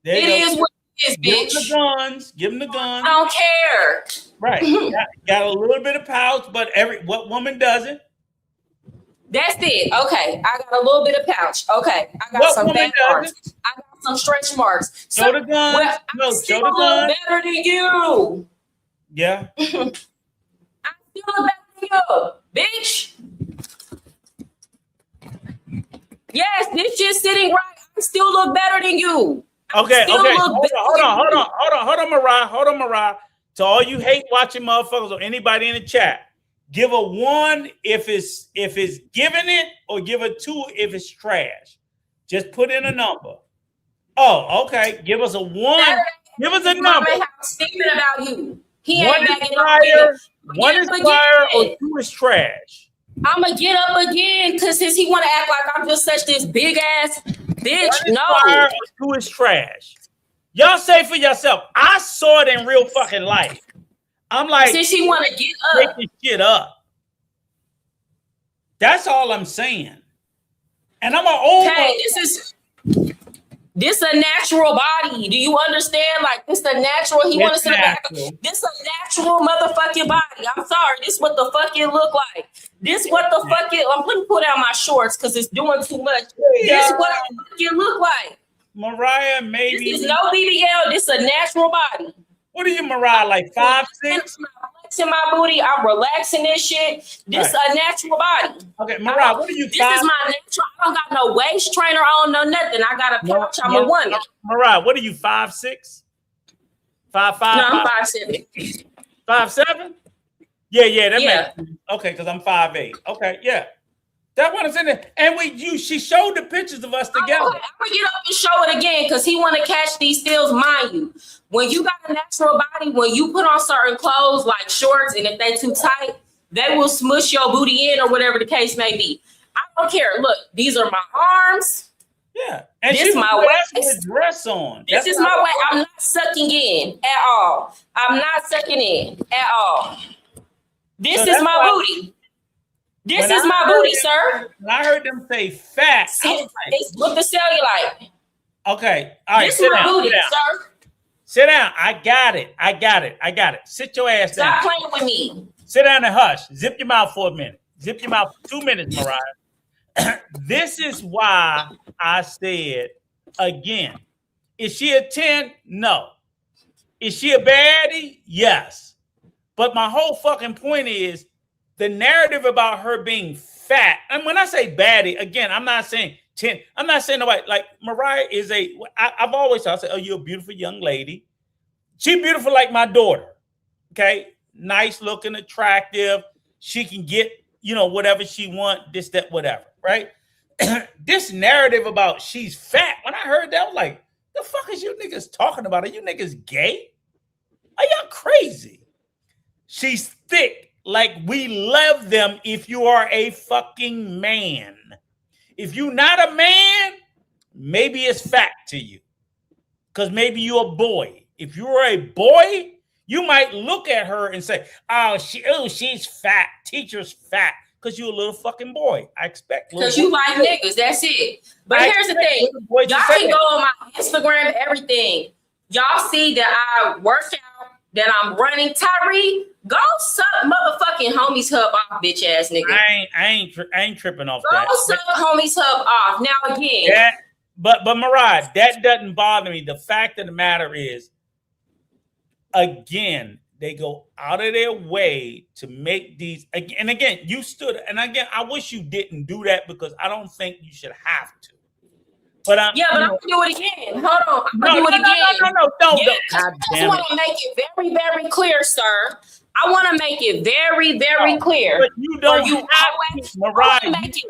There It is what it is, bitch. Give them the guns. I don't care. Right. got a little bit of pouch, but what woman doesn't? That's it. Okay. I got a little bit of pouch. Okay. I got some fat marks. I got some stretch marks. Show the guns. Well, No, still show the guns. better than you. Yeah. I still look better than you, bitch. Yes, this shit's sitting right. I still look better than you. Okay. Hold on, Mariah. To all you hate watching motherfuckers or anybody in the chat, give a 1 if it's giving it, or give a 2 if it's trash. Just put in a number. Oh, okay. Give us a 1. Give us a number. Statement about you. He One ain't is backing fire. up. One is fire, or 2 is trash. I'm gonna get up again because since he want to act like I'm just such this big ass bitch. One is fire, or 2 is trash. Y'all say for yourself. I saw it in real fucking life. I'm like, since he want to get up, this shit up. That's all I'm saying. And I'm an old. Hey, this a natural body. Do you understand? Like this a natural. He want to sit back. This a natural motherfucking body. I'm sorry. This what the fuck it look like. This what the fuck it. I'm gonna put out my shorts because it's doing too much. This what it look like. Mariah, maybe this is no BBL. This a natural body. What are you, Mariah? Like 5'6"? In my booty, I'm relaxing this shit. This a natural body. Okay, Mariah, what are you? This is my natural. I don't got no waist trainer on, no nothing. I got a pouch. I'm a woman. Mariah, what are you? 5'6"? 5'5"? No, I'm 5'7". 5'7"? Yeah, that makes sense. Okay, because I'm 5'8". Okay, yeah. That one is in there. And she showed the pictures of us together. I'm gonna get up and show it again because he want to catch these stills, mind you. When you got a natural body, when you put on certain clothes like shorts, and if they too tight, they will smush your booty in or whatever the case may be. I don't care. Look, these are my arms. Yeah, and this is my waist. With dress on. This is my waist. I'm not sucking in at all. I'm not sucking in at all. This is my booty. This is my booty, sir. When I heard them say fat, it's what the cellulite. Okay, all right. This is my booty, sir. Sit down. I got it. Sit your ass down. Stop playing with me. Sit down and hush. Zip your mouth for a minute. Zip your mouth for 2 minutes, Mariah. This is why I said again. Is she a 10? No. Is she a baddie? Yes. But my whole fucking point is the narrative about her being fat. And when I say baddie, again, I'm not saying 10. I'm not saying nobody like Mariah is I've always thought, oh, you're a beautiful young lady. She's beautiful like my daughter. Okay. Nice looking, attractive. She can get, whatever she want, this, that, whatever. Right. This narrative about she's fat. When I heard that, I was like, the fuck is you niggas talking about? Are you niggas gay? Are y'all crazy? She's thick. Like we love them if you are a fucking man. If you're not a man, maybe it's fat to you. Because maybe you're a boy. If you're a boy, you might look at her and say, she's fat. Teacher's fat. Because you're a little fucking boy. I expect. Because you like niggas. That's it. But here's the thing. Y'all can go on my Instagram, everything. Y'all see that I work out. that I'm running. Tyree, go suck motherfucking Homies Hub off, bitch ass nigga. I ain't tripping off Go that. suck Homies Hub off. Now again. That, but Mariah, that doesn't bother me. The fact of the matter is, again, they go out of their way to make these. And again, you stood. And again, I wish you didn't do that because I don't think you should have to. But I'm gonna do it again. Hold on. I'm gonna do it again. No. Don't. I just want to make it very, very clear, sir. I want to make it very, very clear. But you don't. You always make it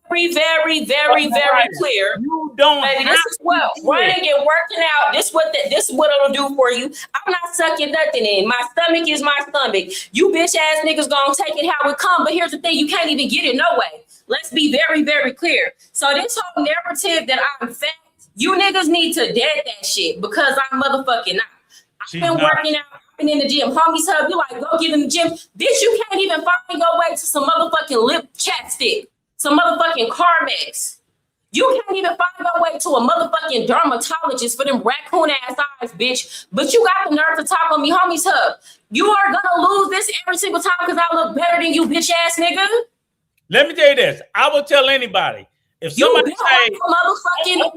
very, very, very, very clear. You don't. Baby, this is what running and working out. This what it'll do for you. I'm not sucking nothing in. My stomach is my stomach. You bitch ass niggas gonna take it how it come. But here's the thing: you can't even get it no way. Let's be very, very clear. So this whole narrative that I'm fat, you niggas need to dead that shit because I'm motherfucking not. I've been working out. I've been in the gym. Homies Hub, you like, go get in the gym. Bitch, you can't even find your way to some motherfucking lip chapstick, some motherfucking Carmex. You can't even find your way to a motherfucking dermatologist for them raccoon ass eyes, bitch. But you got the nerve to talk on me, Homies Hub. You are gonna lose this every single time because I look better than you, bitch ass nigga. Let me tell you this. I will tell anybody. If somebody say motherfucking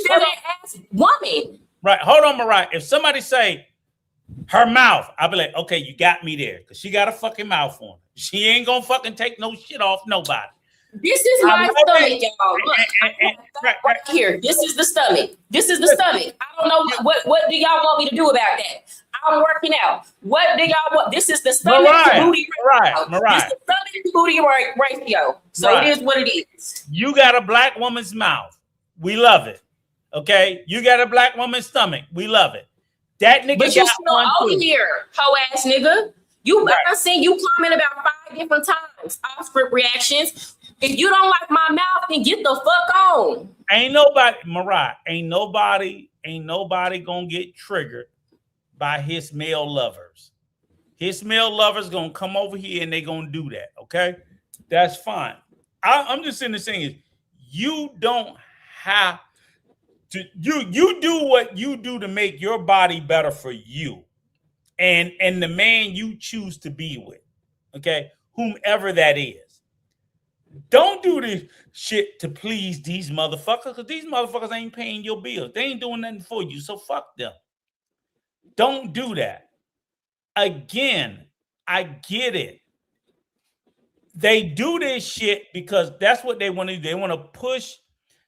feminine ass woman. Right. Hold on, Mariah. If somebody say her mouth, I'll be like, okay, you got me there. Because she got a fucking mouth on her. She ain't gonna fucking take no shit off nobody. This is my stomach, y'all. Look, right here. This is the stomach. This is the stomach. I don't know what do y'all want me to do about that? I'm working out. What do y'all want? This is the stomach to booty ratio. This is the stomach to booty ratio. So it is what it is. You got a black woman's mouth. We love it. Okay? You got a black woman's stomach. We love it. That nigga but you still over here, hoe ass nigga. I seen you comment about 5 different times. Off script reactions. If you don't like my mouth, then get the fuck on. Ain't nobody, Mariah, ain't nobody gonna get triggered by his male lovers. His male lovers gonna come over here and they gonna do that. Okay, that's fine. I'm just saying the thing is, you don't have to. You do what you do to make your body better for you, and the man you choose to be with. Okay, whomever that is. Don't do this shit to please these motherfuckers, because these motherfuckers ain't paying your bills. They ain't doing nothing for you, so fuck them. Don't do that. Again, I get it. They do this shit because that's what they want to do. They want to push.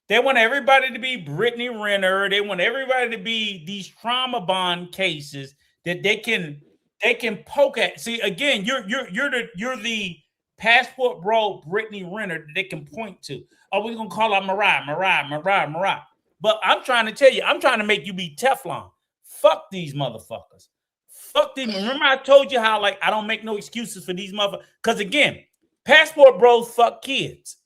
They want everybody to be Brittany Renner. They want everybody to be these trauma bond cases that they can poke at. See, again, you're the passport bro Brittany Renner that they can point to. Oh, we're gonna call out Mariah. But I'm trying to tell you, I'm trying to make you be Teflon. Fuck these motherfuckers. Fuck them. Remember I told you how like I don't make no excuses for these motherfuckers. Because again, passport bros fuck kids.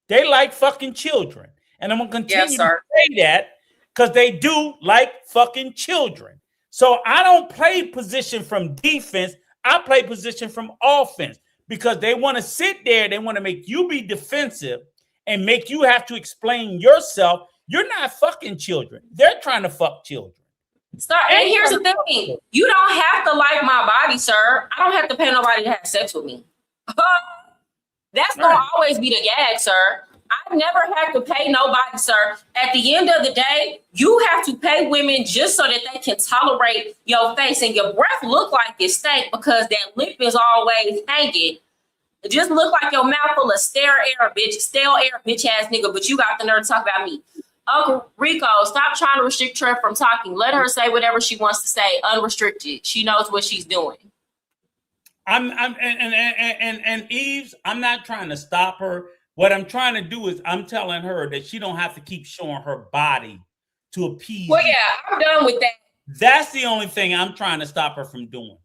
They like fucking children. And I'm gonna continue to say that because they do like fucking children. So I don't play position from defense. I play position from offense. Because they want to sit there, they want to make you be defensive and make you have to explain yourself. You're not fucking children. They're trying to fuck children. And here's the thing. You don't have to like my body, sir. I don't have to pay nobody to have sex with me. That's going to always be the gag, sir. I never have to pay nobody, sir. At the end of the day, you have to pay women just so that they can tolerate your face and your breath look like it stank because that lip is always hanging. It just look like your mouth full of stale air, bitch ass nigga, but you got the nerve to talk about me. Uncle Rico, stop trying to restrict her from talking. Let her say whatever she wants to say, unrestricted. She knows what she's doing. And Eves, I'm not trying to stop her. What I'm trying to do is I'm telling her that she don't have to keep showing her body to appease. Well, yeah, I'm done with that. That's the only thing I'm trying to stop her from doing.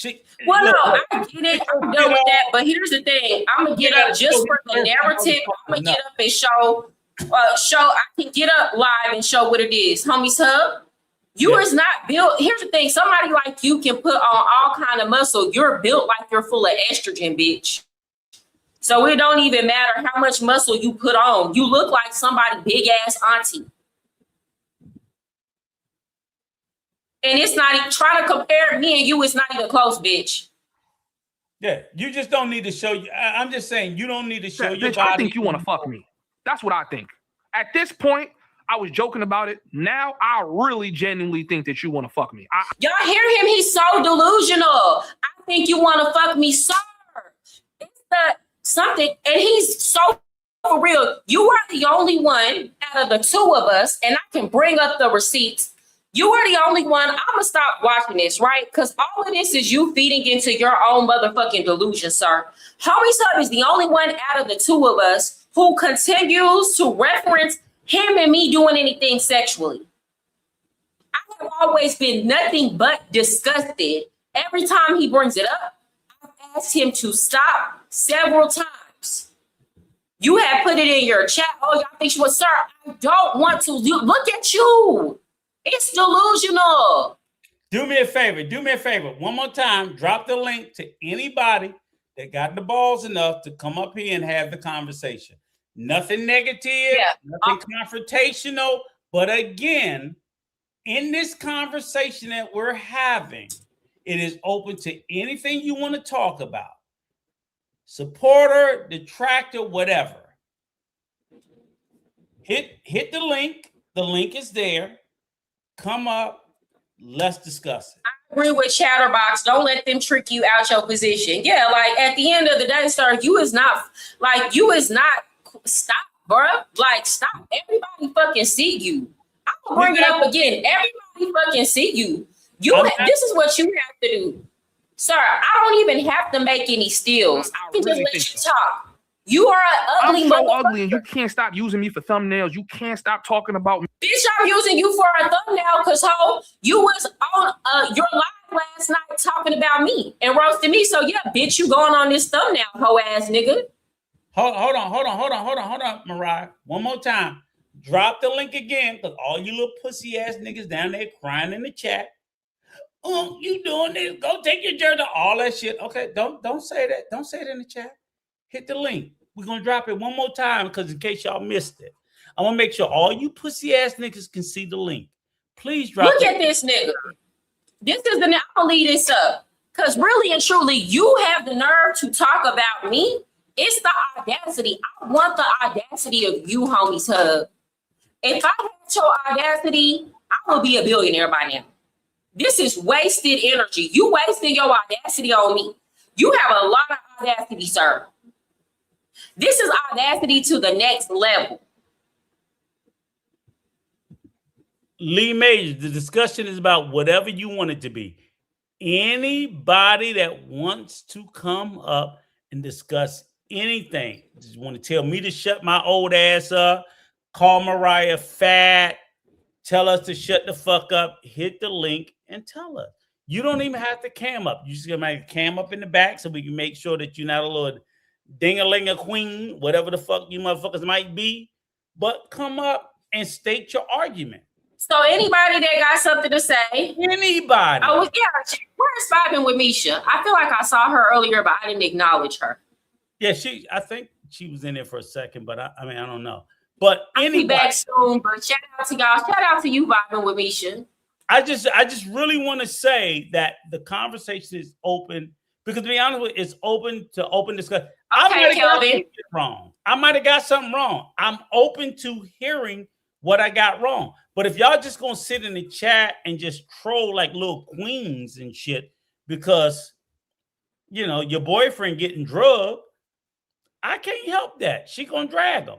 No, I get it. I'm done with that. But here's the thing. I'm going to get up just for the narrative. I'm going to get up and show. I can get up live and show what it is. Homies Hub, you is not built. Here's the thing. Somebody like you can put on all kind of muscle. You're built like you're full of estrogen, bitch. So it don't even matter how much muscle you put on. You look like somebody big ass auntie. And it's not even trying to compare me and you. It's not even close, bitch. Yeah, you just don't need to show you. I'm just saying you don't need to show your Bitch, body. I think you want to fuck me. That's what I think. At this point, I was joking about it. Now I really genuinely think that you want to fuck me. Y'all hear him? He's so delusional. I think you want to fuck me, sir. It's the something, and he's so for real. You are the only one out of the two of us, and I can bring up the receipts. You are the only one. I'm gonna stop watching this, right? Because all of this is you feeding into your own motherfucking delusion, sir. Homie Sub is the only one out of the two of us who continues to reference him and me doing anything sexually. I have always been nothing but disgusted. Every time he brings it up, I've asked him to stop several times. You have put it in your chat. Oh, y'all think she was, sir? I don't want to. Look at you. It's delusional. Do me a favor. Do me a favor. One more time. Drop the link to anybody that got the balls enough to come up here and have the conversation. Nothing negative, nothing confrontational. But again, in this conversation that we're having, it is open to anything you want to talk about. Supporter, detractor, whatever. Hit the link. The link is there. Come up. Let's discuss it. I agree with Chatterbox. Don't let them trick you out your position. Yeah, like at the end of the day, sir, you is not stop, bruh. Like, stop. Everybody fucking see you. I'm gonna bring it up again. Everybody fucking see you. This is what you have to do. Sir, I don't even have to make any steals. I can really just let you talk. You are an ugly I'm so motherfucker. ugly, and you can't stop using me for thumbnails. You can't stop talking about me. Bitch, I'm using you for a thumbnail because you was on your live last night talking about me and roasting me. So yeah, bitch, you going on this thumbnail, hoe ass nigga. Hold on, Mariah. One more time. Drop the link again, because all you little pussy ass niggas down there crying in the chat. Oh, you doing this? Go take your journal. All that shit. Okay, don't say that. Don't say it in the chat. Hit the link. We're gonna drop it one more time because in case y'all missed it. I want to make sure all you pussy ass niggas can see the link. Please drop Look at this nigga. This is the I'm gonna leave this up. Cause really and truly, you have the nerve to talk about me. It's the audacity. I want the audacity of you, homies hub. If I had your audacity, I would be a billionaire by now. This is wasted energy. You wasting your audacity on me. You have a lot of audacity, sir. This is audacity to the next level. Lee Major, the discussion is about whatever you want it to be. Anybody that wants to come up and discuss anything, just want to tell me to shut my old ass up, call Mariah fat, tell us to shut the fuck up, hit the link and tell us. You don't even have to cam up. You just gonna make a cam up in the back so we can make sure that you're not a little ding-a-ling-a queen, whatever the fuck you motherfuckers might be. But come up and state your argument. So anybody that got something to say. Anybody. Oh, yeah. Where's vibing with Misha? I feel like I saw her earlier, but I didn't acknowledge her. Yeah, I think she was in there for a second, but I mean, I don't know. But I'll be back soon, but shout out to y'all. Shout out to you vibing with Misha. I just really want to say that the conversation is open because to be honest with you, it's open to open discussion. Okay, Kelvin. I might have got something wrong. I'm open to hearing what I got wrong. But if y'all just gonna sit in the chat and just troll like little queens and shit because you know your boyfriend getting drugged, I can't help that. She gonna drag him.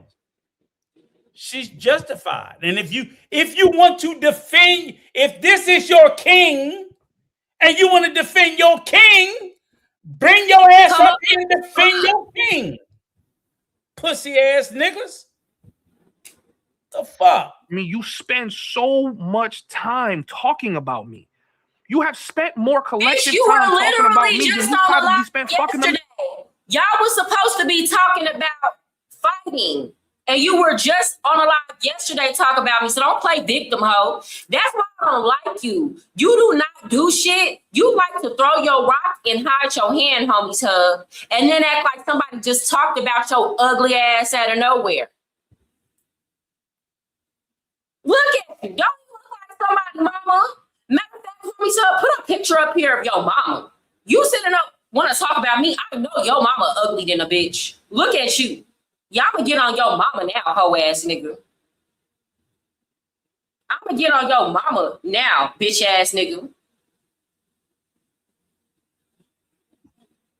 She's justified. And if you want to defend, if this is your king and you want to defend your king, bring your ass up here and defend your king. Pussy ass niggas. The fuck? I mean, you spend so much time talking about me. You have spent more collective time talking about me than you probably spent fucking them. Y'all was supposed to be talking about fighting. And you were just on a live yesterday talking about me. So don't play victim, hoe. That's why I don't like you. You do not do shit. You like to throw your rock and hide your hand, homies hub. And then act like somebody just talked about your ugly ass out of nowhere. Look at you. Don't you look like somebody, mama? Matter of fact, let me put a picture up here of your mama. You sitting up want to talk about me? I know your mama ugly than a bitch. Look at you. Y'all gonna get on your mama now, hoe ass nigga. I'm gonna get on your mama now, bitch ass nigga.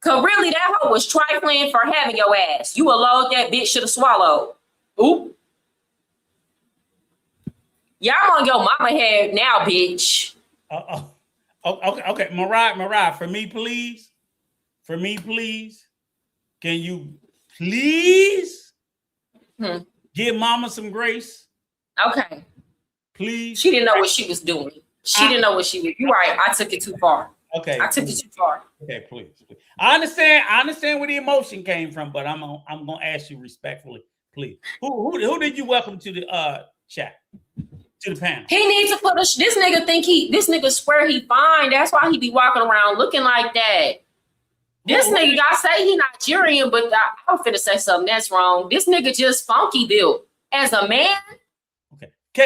Cause really, that hoe was trifling for having your ass. You a load that bitch should have swallowed. Oop. Y'all on your mama head now, bitch. Okay. Mariah, for me, please. For me, please. Can you please give mama some grace? Okay. Please. She didn't know what she was doing. She didn't know what she was. You're right. I took it too far. Okay. I took it too far. Okay, please. I understand where the emotion came from, but I'm gonna ask you respectfully, please. Who did you welcome to the chat? To the panel? He needs to put this nigga this nigga swear he fine. That's why he be walking around looking like that. This nigga gotta say he Nigerian, but I'm finna say something that's wrong. This nigga just funky built. As a man,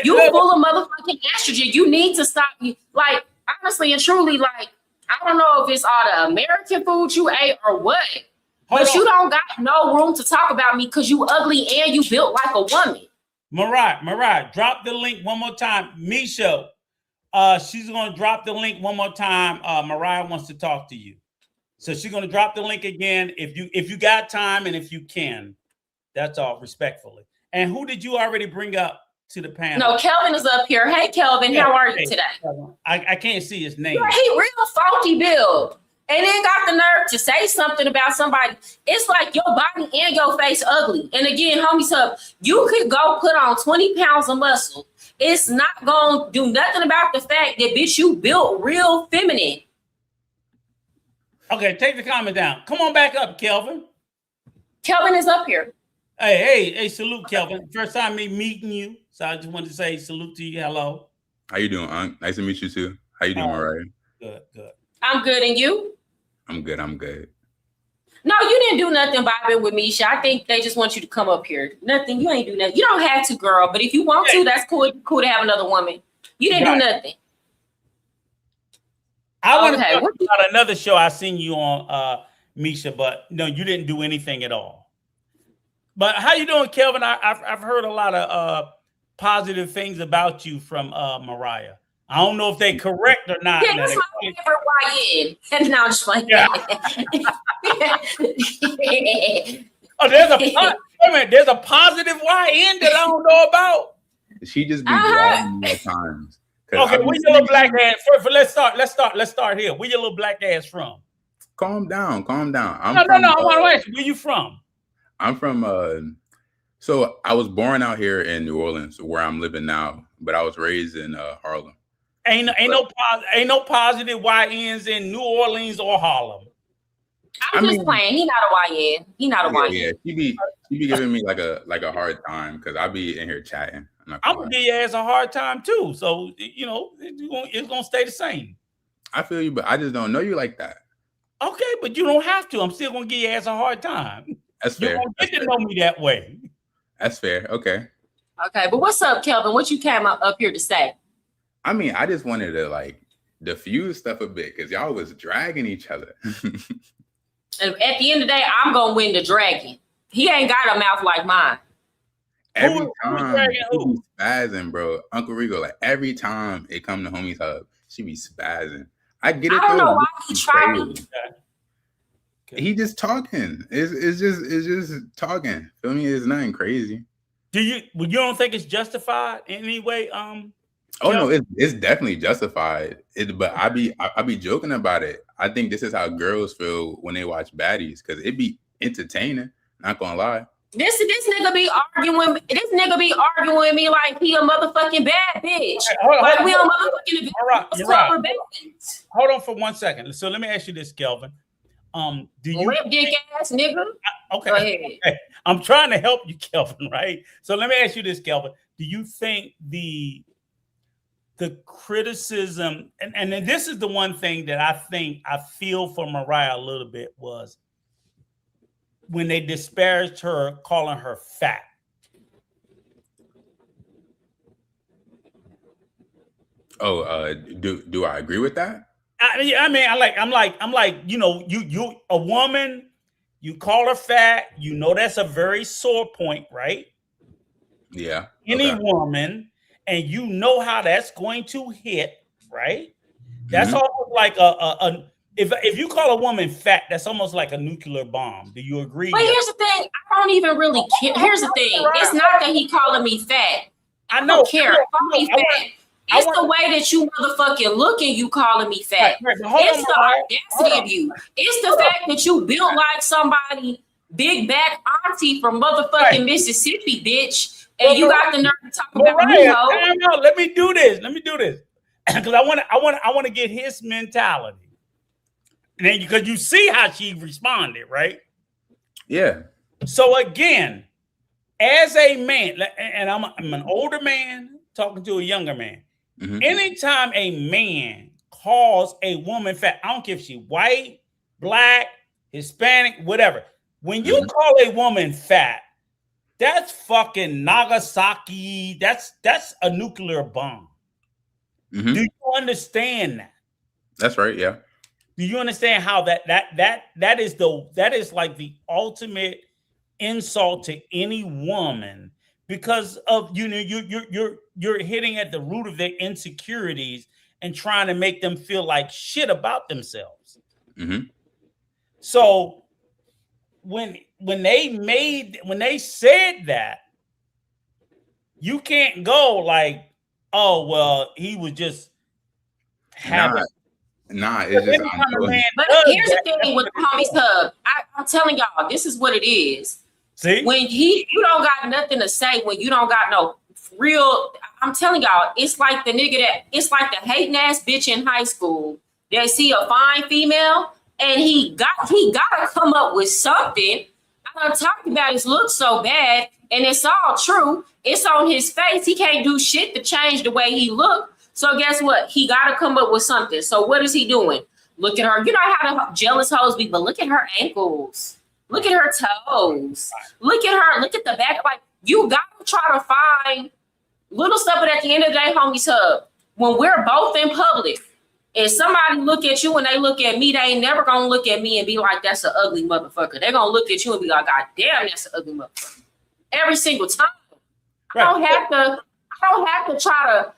you full of motherfucking estrogen. You need to stop. Like, honestly and truly, like, I don't know if it's all the American food you ate or what, but you don't got no room to talk about me because you ugly and you built like a woman. Mariah, drop the link one more time. Misha, she's gonna drop the link one more time. Mariah wants to talk to you. So she's gonna drop the link again if you got time and if you can. That's all, respectfully. And who did you already bring up to the panel? No, Kelvin is up here. Hey, Kelvin, how are you today? I can't see his name. Yeah, he real funky build. And then got the nerve to say something about somebody. It's like your body and your face ugly. And again, homies up, you could go put on 20 pounds of muscle. It's not gonna do nothing about the fact that, bitch, you built real feminine. Okay, take the comment down. Come on back up, Kelvin. Kelvin is up here. Hey, salute, Kelvin. First time me meeting you. So I just wanted to say salute to you. Hello. How you doing, Unc? Nice to meet you too. How you doing, Mariah? Good. I'm good, and you? I'm good. No, you didn't do nothing vibing with Misha. I think they just want you to come up here. Nothing. You ain't do nothing. You don't have to, girl. But if you want to, that's cool. Cool to have another woman. You didn't do nothing. I want to talk about another show I seen you on, Misha, but no, you didn't do anything at all. But how you doing, Kelvin? I've heard a lot of positive things about you from Mariah. I don't know if they correct or not. Yeah, that's my favorite YN. And now I'm just like, there's a positive YN that I don't know about. She just be dragging me at times. Okay, where your little black ass? Let's start here. Where your little black ass from? Calm down. No. I want to ask you, where you from? I'm from. So I was born out here in New Orleans, where I'm living now, but I was raised in Harlem. Ain't no positive YNs in New Orleans or Harlem. I'm just playing. He not a YN. He not a YN. Yeah, she be giving me like a hard time because I be in here chatting. I'm gonna give your ass a hard time too. So it's gonna stay the same. I feel you, but I just don't know you like that. Okay, but you don't have to. I'm still gonna give your ass a hard time. That's fair. You don't get to know me that way. That's fair. Okay, but what's up, Kelvin? What you came up here to say? I mean, I just wanted to like diffuse stuff a bit because y'all was dragging each other. And at the end of the day, I'm gonna win the dragon. He ain't got a mouth like mine. Every time she be spazzing, bro. Uncle Rico, like every time it come to Homie's Hub, she be spazzing. I get it. I don't know why he tried me. He just talking. It's just talking. Feel me? It's nothing crazy. You don't think it's justified in any way? Oh no, it's definitely justified. But I be joking about it. I think this is how girls feel when they watch baddies because it be entertaining. Not gonna lie. This nigga be arguing. This nigga be arguing with me like he a motherfucking bad bitch. Like we on motherfucking Hold on for 1 second. So let me ask you this, Kelvin. Do you rip dick ass nigga? Okay. Go ahead. I'm trying to help you, Kelvin. Right. So let me ask you this, Kelvin. Do you think the criticism and this is the one thing that I feel for Mariah a little bit was when they disparaged her, calling her fat. Oh, do I agree with that? I'm like, you know, you a woman, you call her fat, you know that's a very sore point, right? Yeah. Any Okay. woman, and you know how that's going to hit, right? That's Mhm. almost like if you call a woman fat, that's almost like a nuclear bomb. Do you agree? But here's the thing, I don't even really care. Here's the thing, it's not that he calling me fat. I don't care. Call me fat. It's the way that you motherfucking look and you calling me fat. It's the audacity of you. It's the fact that you built like somebody big back auntie from motherfucking Mississippi, bitch, and you got the nerve to talk about me, ho. No, let me do this. Because I want to get his mentality. And then because you see how she responded, right? Yeah. So again, as a man, and I'm an older man talking to a younger man. Mhm. Anytime a man calls a woman fat, I don't care if she's white, black, Hispanic, whatever. When you call a woman fat, that's fucking Nagasaki. That's a nuclear bomb. Mhm. Do you understand that? That's right. Yeah. Do you understand how that is like the ultimate insult to any woman, because of, you know, you're hitting at the root of their insecurities and trying to make them feel like shit about themselves. Mhm. So when they said that, you can't go like, oh well, he was just having. Nah, it's just. But here's the thing with the homies hub. I'm telling y'all, this is what it is. See, when you don't got nothing to say, when you don't got no real, I'm telling y'all, it's like the nigga it's like the hating ass bitch in high school that see a fine female and he gotta come up with something. I done talked about his look so bad, and it's all true. It's on his face. He can't do shit to change the way he look. So guess what? He got to come up with something. So what is he doing? Look at her. You know how the jealous hoes be, but look at her ankles. Look at her toes. Look at her. Look at the back. Like, you got to try to find little stuff. But at the end of the day, homies hub, when we're both in public and somebody look at you and they look at me, they ain't never going to look at me and be like, that's an ugly motherfucker. They're going to look at you and be like, God damn, that's an ugly motherfucker. Every single time. I don't have to try to.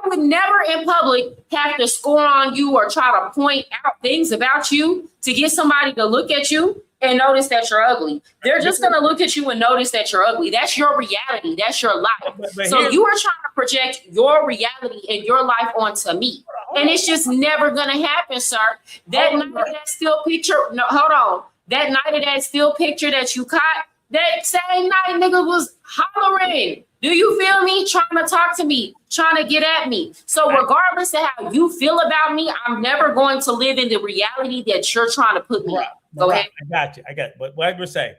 I would never in public have to score on you or try to point out things about you to get somebody to look at you and notice that you're ugly. They're just going to look at you and notice that you're ugly. That's your reality. That's your life. So you are trying to project your reality and your life onto me. And it's just never going to happen, sir. That night of that still picture, no, hold on. That night of that still picture that you caught, that same night nigga was hollering. Do you feel me? Trying to talk to me, trying to get at me. So regardless of how you feel about me, I'm never going to live in the reality that you're trying to put me in. Go ahead. I got you. But what I would say,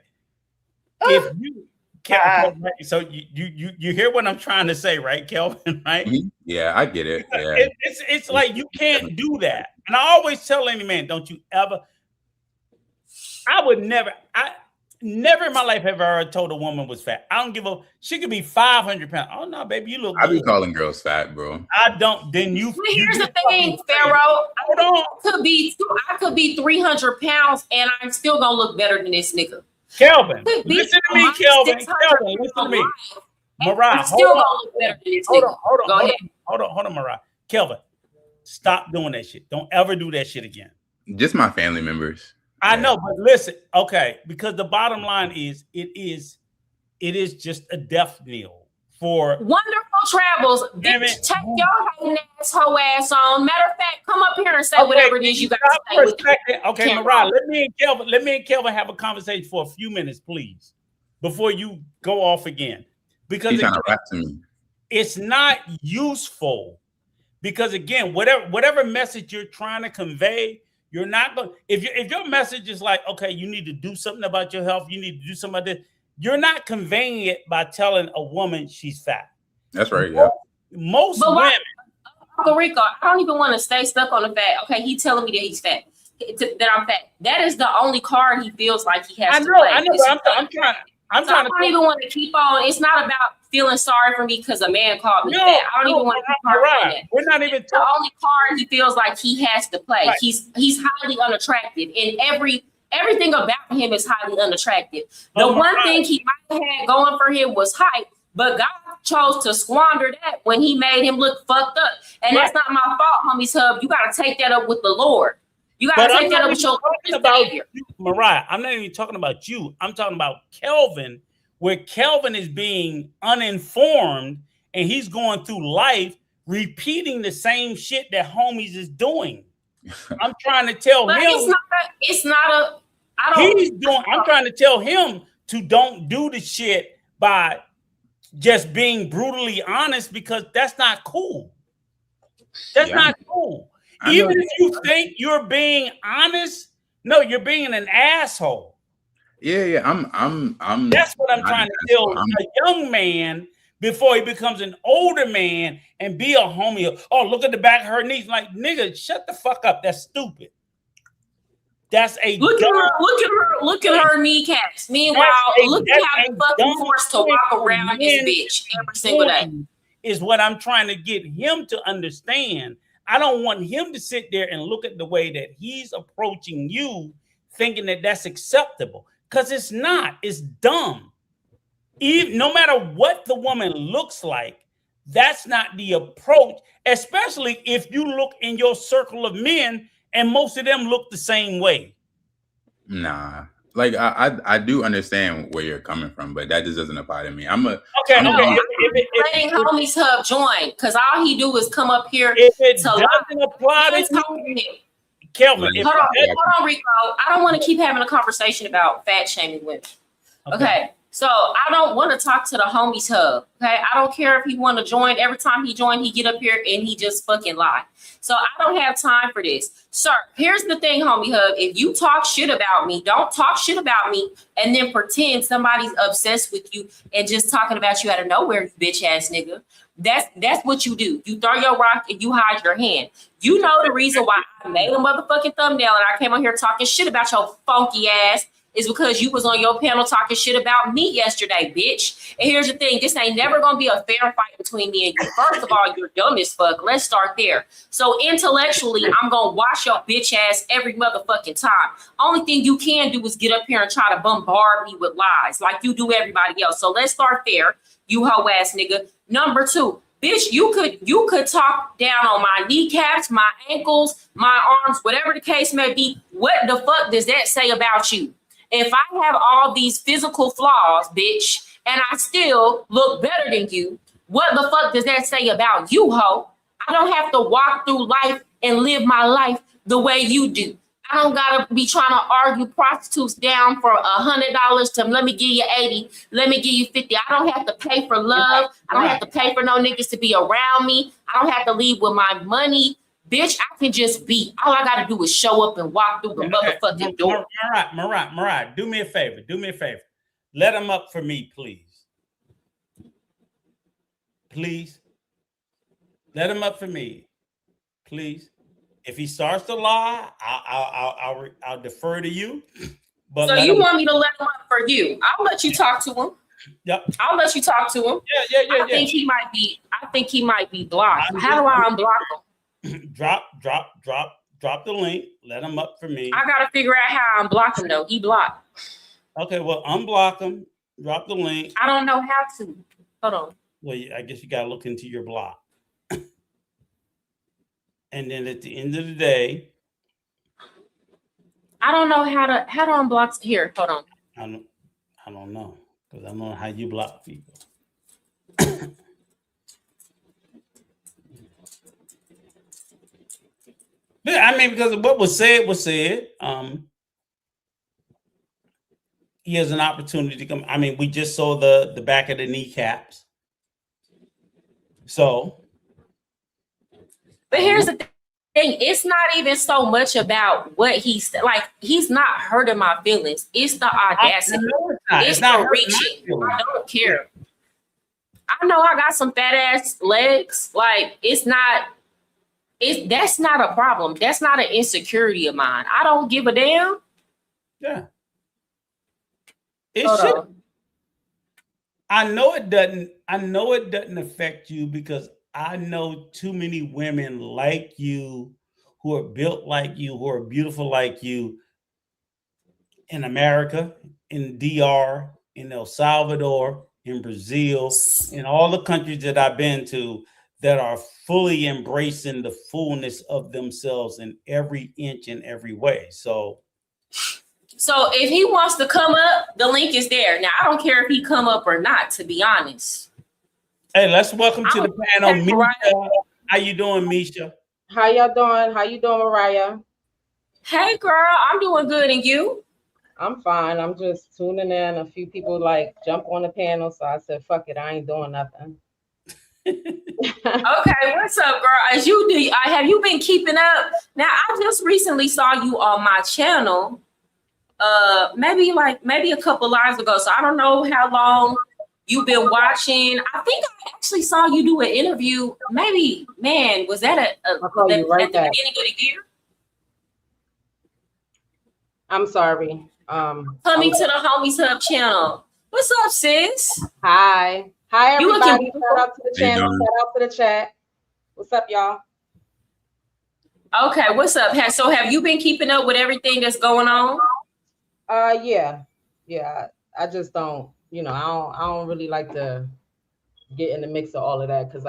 if you Kelvin, so you hear what I'm trying to say, right, Kelvin? Right? Yeah, I get it. Yeah. It's like you can't do that. And I always tell any man, don't you ever. I would never in my life have I ever told a woman was fat. I don't give a. She could be 500 pounds. Oh no, baby, you look. I be calling girls fat, bro. I don't. Then you. Here's the thing, Pharaoh. I could be 300 pounds, and I'm still gonna look better than this nigga. Kelvin, listen to me, Kelvin. Kelvin, listen to me. Mariah, still gonna look better than this nigga. Go ahead. Hold on, Mariah. Kelvin, stop doing that shit. Don't ever do that shit again. Just my family members. I know, but listen, okay, because the bottom line is it is just a death knell for wonderful travels. Bitch, take your hating asshole ass on. Matter of fact, come up here and say whatever it is you got to say. Okay, Mariah, let me and Kelvin have a conversation for a few minutes, please, before you go off again. Because he's trying to rap to me. It's not useful. Because again, whatever message you're trying to convey, you're not going. If your message is like, okay, you need to do something about your health, you need to do something about this. You're not conveying it by telling a woman she's fat. That's right. Yeah. Most women. Uncle Rico, I don't even want to stay stuck on the fact. Okay, he's telling me that he's fat, that I'm fat. That is the only card he feels like he has to play. I know. I'm So I don't even want to keep on. It's not about feeling sorry for me because a man called me fat. I don't even want to keep on doing that. We're not even the only card he feels like he has to play. Right. He's highly unattractive, and everything about him is highly unattractive. The one thing he might have had going for him was height, but God chose to squander that when he made him look fucked up. And that's not my fault, homies hub. You got to take that up with the Lord. You got to take that up with your Savior. Mariah, I'm not even talking about you. I'm talking about Kelvin, where Kelvin is being uninformed and he's going through life repeating the same shit that homies is doing. I'm trying to tell him. I'm trying to tell him to don't do the shit by just being brutally honest, because that's not cool. That's not cool. Even if you think you're being honest, no, you're being an asshole. Yeah. I'm That's what I'm trying to tell a young man before he becomes an older man and be a homie. Oh, look at the back of her knees. Like, nigga, shut the fuck up. That's stupid. That's a look at her kneecaps. Meanwhile, look at how the fucking forced to walk around this bitch every single day. Is what I'm trying to get him to understand. I don't want him to sit there and look at the way that he's approaching you, thinking that that's acceptable, because it's not. It's dumb. Even no matter what the woman looks like, that's not the approach. Especially if you look in your circle of men and most of them look the same way. Nah, like I do understand where you're coming from, but that just doesn't apply to me. I'm letting homies hub join, because all he do is come up here. If it doesn't apply to you, Kelvin, hold on, Rico. I don't want to keep having a conversation about fat shaming women. Okay. So I don't want to talk to the homies hub. Okay. I don't care if he want to join. Every time he join, he get up here and he just fucking lie. So I don't have time for this. Sir, here's the thing, homie hub. If you talk shit about me, don't talk shit about me and then pretend somebody's obsessed with you and just talking about you out of nowhere, you bitch ass nigga. That's what you do. You throw your rock and you hide your hand. You know the reason why I made a motherfucking thumbnail and I came on here talking shit about your funky ass is because you was on your panel talking shit about me yesterday, bitch. And here's the thing, this ain't never gonna be a fair fight between me and you. First of all, you're dumb as fuck. Let's start there. So intellectually, I'm gonna wash your bitch ass every motherfucking time. Only thing you can do is get up here and try to bombard me with lies like you do everybody else. So let's start there, you hoe ass nigga. Number two, bitch, you could talk down on my kneecaps, my ankles, my arms, whatever the case may be. What the fuck does that say about you? If I have all these physical flaws, bitch, and I still look better than you, what the fuck does that say about you, ho? I don't have to walk through life and live my life the way you do. I don't gotta be trying to argue prostitutes down for $100 to let me give you 80, let me give you 50. I don't have to pay for love. I don't have to pay for no niggas to be around me. I don't have to leave with my money. Bitch, I can just be. All I gotta do is show up and walk through the motherfucking door. Mariah, do me a favor. Let him up for me, please. Please. Let him up for me, please. If he starts to lie, I'll defer to you. But so you want me to let him up for you? I'll let you talk to him. Yep. I'll let you talk to him. Yeah. I think he might be blocked. How do I unblock him? Drop the link. Let him up for me. I gotta figure out how I unblock him though. He blocked. Okay, well, unblock him. Drop the link. I don't know how to. Hold on. Well, I guess you gotta look into your block. And then at the end of the day, I don't know how to unblock. Here, hold on. I don't know, because I don't know how you block people. I mean, because what was said was said. He has an opportunity to come. I mean, we just saw the back of the kneecaps. So, but here's the thing. It's not even so much about what he's like. He's not hurting my feelings. It's the audacity. It's not reaching. I don't care. I know I got some fat ass legs. Like that's not a problem. That's not an insecurity of mine. I don't give a damn. Yeah. It should. I know it doesn't. I know it doesn't affect you because I know too many women like you, who are built like you, who are beautiful like you, in America, in DR, in El Salvador, in Brazil, in all the countries that I've been to, that are fully embracing the fullness of themselves in every inch and every way. So if he wants to come up, the link is there. Now I don't care if he come up or not, to be honest. hey, let's welcome to the panel, Misha. How you doing, Misha? How y'all doing? How you doing, Mariah? Hey girl, I'm doing good, and you? I'm fine. I'm just tuning in. A few people like jump on the panel, so I said, "Fuck it, I ain't doing nothing." Okay, what's up, girl? As you do, have you been keeping up? Now, I just recently saw you on my channel, maybe a couple lives ago. So I don't know how long you've been watching. I think I actually saw you do an interview. Maybe, man, was that at the beginning of the year? I'm sorry. Coming to the Homies Hub channel. What's up, sis? Hi, everybody. You Shout out to the channel. Shout out to the chat. What's up, y'all? Okay, what's up? So have you been keeping up with everything that's going on? Yeah. I just don't. I don't really like to get in the mix of all of that because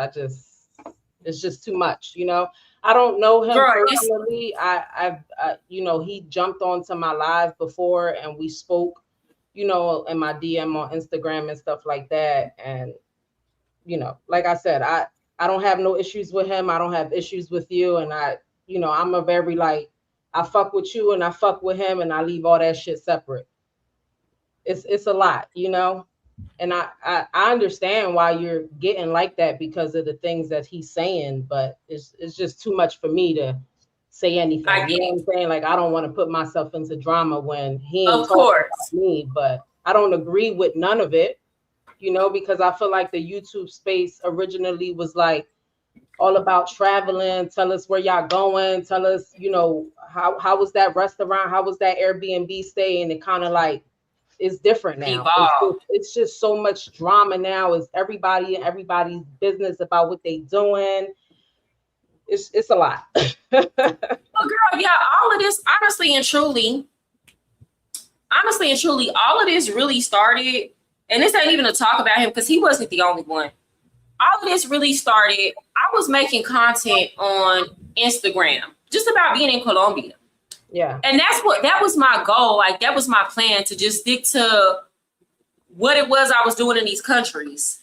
it's just too much. I don't know him personally. He jumped onto my live before and we spoke, in my DM on Instagram and stuff like that. And, like I said, I don't have no issues with him. I don't have issues with you. And I'm a very I fuck with you and I fuck with him and I leave all that shit separate. It's a lot, and I understand why you're getting like that because of the things that he's saying, but it's just too much for me to say anything. You know what I'm saying? Like, I don't want to put myself into drama when he ain't talking about me, but I don't agree with none of it, because I feel like the YouTube space originally was all about traveling. Tell us where y'all going. Tell us, how was that restaurant? How was that Airbnb stay? And it kind of it's different now. It's just so much drama now. It's everybody's business about what they doing. It's a lot. Well, girl, yeah, all of this, honestly and truly, all of this really started, and this ain't even to talk about him because he wasn't the only one. All of this really started, I was making content on Instagram just about being in Colombia. Yeah. And that was my goal. That was my plan, to just stick to what it was I was doing in these countries.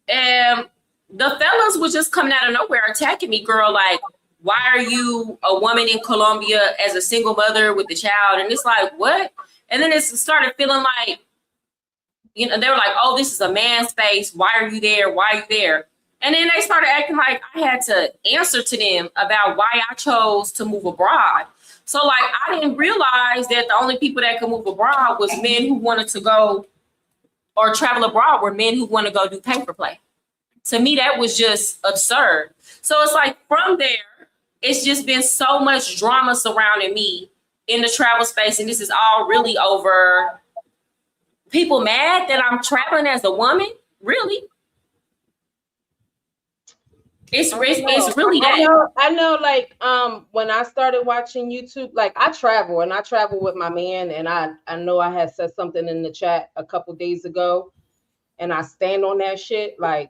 And the fellas were just coming out of nowhere attacking me, girl. Why are you a woman in Colombia as a single mother with a child? And it's what? And then it started feeling they were like, oh, this is a man's space. Why are you there? Why are you there? And then they started acting like I had to answer to them about why I chose to move abroad. So I didn't realize that the only people that could move abroad was men who wanted to go or travel abroad were men who want to go do paper play. To me, that was just absurd. So it's from there, it's just been so much drama surrounding me in the travel space. And this is all really over people mad that I'm traveling as a woman. Really? It's really that. I know, when I started watching YouTube, I travel with my man, and I know I had said something in the chat a couple days ago, and I stand on that shit. I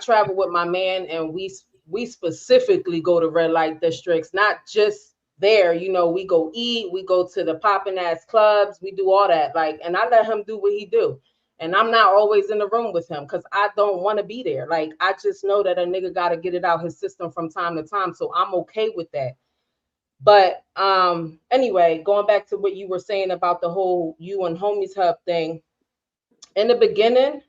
travel with my man, and we specifically go to red light districts, not just there. We go eat, we go to the popping ass clubs, we do all that. And I let him do what he do. And I'm not always in the room with him because I don't want to be there. I just know that a nigga got to get it out his system from time to time. So I'm okay with that. But anyway, going back to what you were saying about the whole you and Homies Hub thing. In the beginning,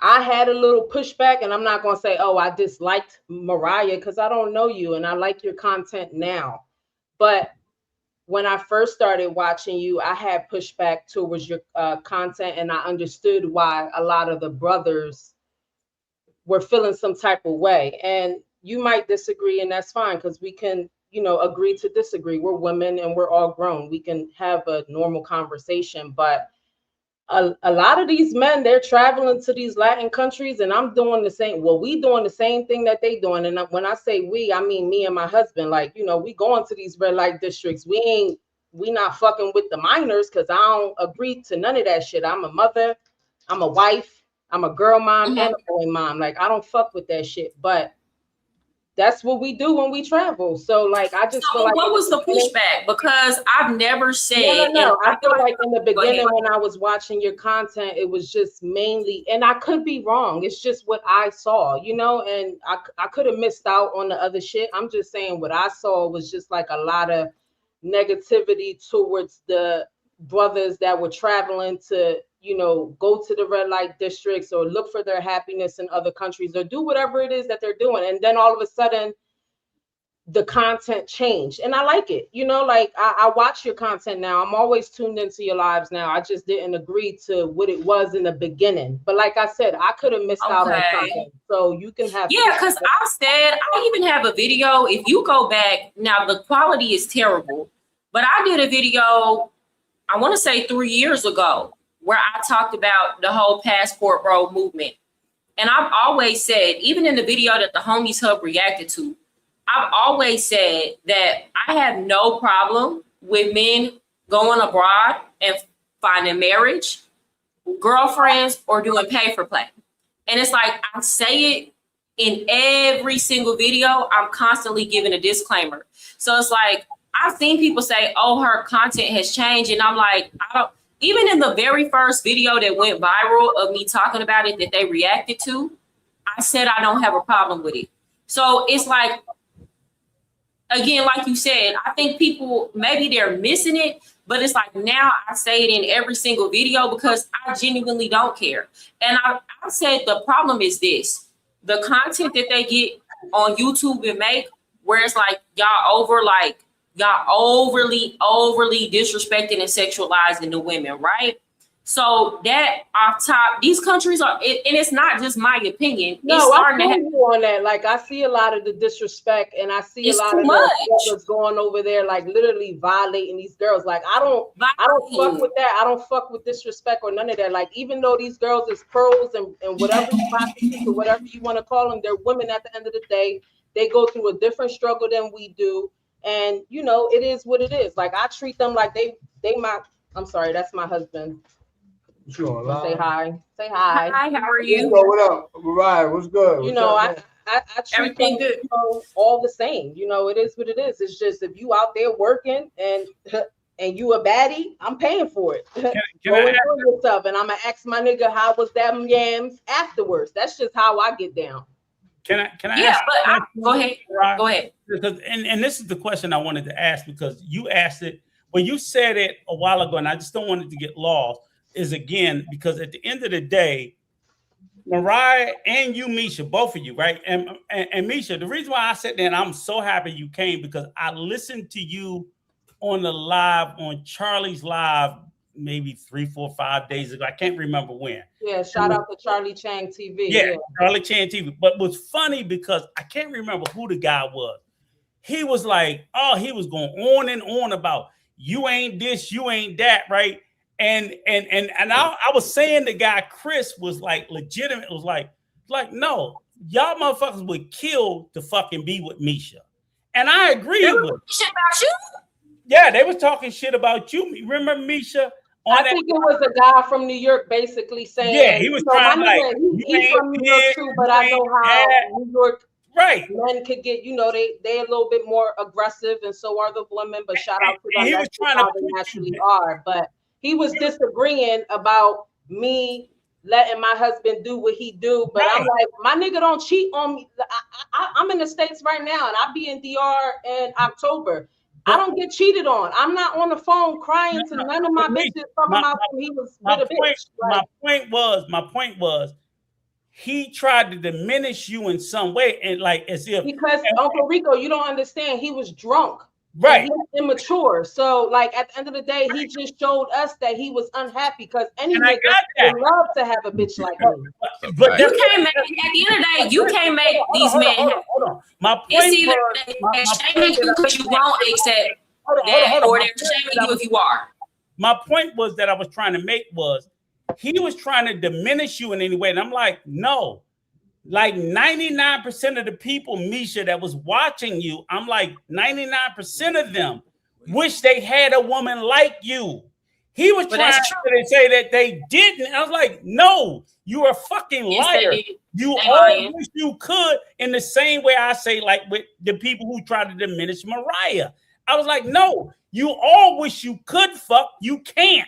I had a little pushback, and I'm not going to say, oh, I disliked Mariah because I don't know you and I like your content now. But when I first started watching you, I had pushback towards your content, and I understood why a lot of the brothers were feeling some type of way. And you might disagree, and that's fine, because we can, agree to disagree. We're women and we're all grown. We can have a normal conversation. But a lot of these men, they're traveling to these Latin countries, and I'm doing the same. Well, we doing the same thing that they doing. And when I say we, I mean me and my husband. Like, you know, we going to these red light districts. We not fucking with the minors, because I don't agree to none of that shit. I'm a mother, I'm a wife, I'm a girl mom, and a boy mom. Like, I don't fuck with that shit. But that's what we do when we travel. So like, I just feel like, what was the pushback? Because I've never said. No. I feel like in the beginning when I was watching your content, it was just mainly, and I could be wrong, it's just what I saw, you know, and I could have missed out on the other shit. I'm just saying what I saw was just like a lot of negativity towards the brothers that were traveling to, you know, go to the red light districts or look for their happiness in other countries or do whatever it is that they're doing. And then all of a sudden the content changed, and I like it. You know, like I watch your content now. I'm always tuned into your lives now. I just didn't agree to what it was in the beginning. But like I said, I could have missed out on something. So you can have. Yeah, because I even have a video. If you go back, now the quality is terrible, but I did a video, I want to say 3 years ago, where I talked about the whole passport bro movement. And I've always said, even in the video that the Homies Hub reacted to, I've always said that I have no problem with men going abroad and finding marriage, girlfriends, or doing pay for play. And it's like, I say it in every single video. I'm constantly giving a disclaimer. So it's like, I've seen people say, oh, her content has changed. And I'm like, even in the very first video that went viral of me talking about it, that they reacted to, I said, I don't have a problem with it. So it's like, again, like you said, I think people, maybe they're missing it, but it's like now I say it in every single video because I genuinely don't care. And I said the problem is this, the content that they get on YouTube and make, where it's like y'all overly disrespecting and sexualizing the women, right? So that off top, these countries are, and it's not just my opinion. No, I feel you on that. Like, I see a lot of the disrespect, and I see a lot of brothers going over there, like literally violating these girls. Like, I don't fuck with that. I don't fuck with disrespect or none of that. Like, even though these girls is pros and whatever prostitutes or whatever you want to call them, they're women at the end of the day. They go through a different struggle than we do, and you know, it is what it is. Like, I treat them like they I'm sorry, that's my husband. Sure. Say hi. Say hi. Hi, how are you? What up? Right, what's good? You know, I treat them, you know, all the same. You know, it is what it is. It's just, if you out there working and you a baddie, I'm paying for it. Go enjoy yourself, and I'm gonna ask my nigga how was them yams afterwards. That's just how I get down. Can I? Yeah, but go ahead. Go ahead. Because and this is the question I wanted to ask, because you asked it, well, you said it a while ago, and I just don't want it to get lost. Is again, because at the end of the day, Mariah and you, Misha, both of you, right? And Misha, the reason why I said that, and I'm so happy you came, because I listened to you on the live, on Charlie's live, maybe 3, 4, 5 days ago. I can't remember when. Yeah, shout out to Charlie Chang TV. Yeah, Charlie Chang TV. But it was funny because I can't remember who the guy was. He was like, oh, he was going on and on about you ain't this, you ain't that, right? And I was saying the guy Chris was like legitimate. It was like no, y'all motherfuckers would kill to fucking be with Misha, and I agree with shit about you. Yeah, they was talking shit about you. Remember Misha? I think it was a guy from New York basically saying, yeah, he was trying to like, he's from New York too, but I know how New York right men could get, you know, they a little bit more aggressive, and so are the women. But shout out to them. He was trying to they naturally are, but. He was disagreeing about me letting my husband do what he do, but I'm like, my nigga don't cheat on me. I'm in the States right now, and I'll be in DR in October. I don't get cheated on. I'm not on the phone crying to none of my bitches talking about he was with a bitch. My point was, he tried to diminish you in some way, and like as if because Uncle Rico, you don't understand. He was drunk. Right. He was immature. So, like, at the end of the day, he just showed us that he was unhappy, because any nigga would love to have a bitch like him. But you can't make, at the end of the day, you can't make these men happy. My point it's either they're shaming you because you won't accept that, or they're shaming you if you are. My point was that I was trying to make was, he was trying to diminish you in any way. And I'm like, no. Like 99% of the people, Misha, that was watching you, I'm like 99% of them wish they had a woman like you. He was trying to say that they didn't. I was like, no, you're a fucking liar. You all wish you could, in the same way I say, like with the people who try to diminish Mariah. I was like, no, you all wish you could fuck, you can't.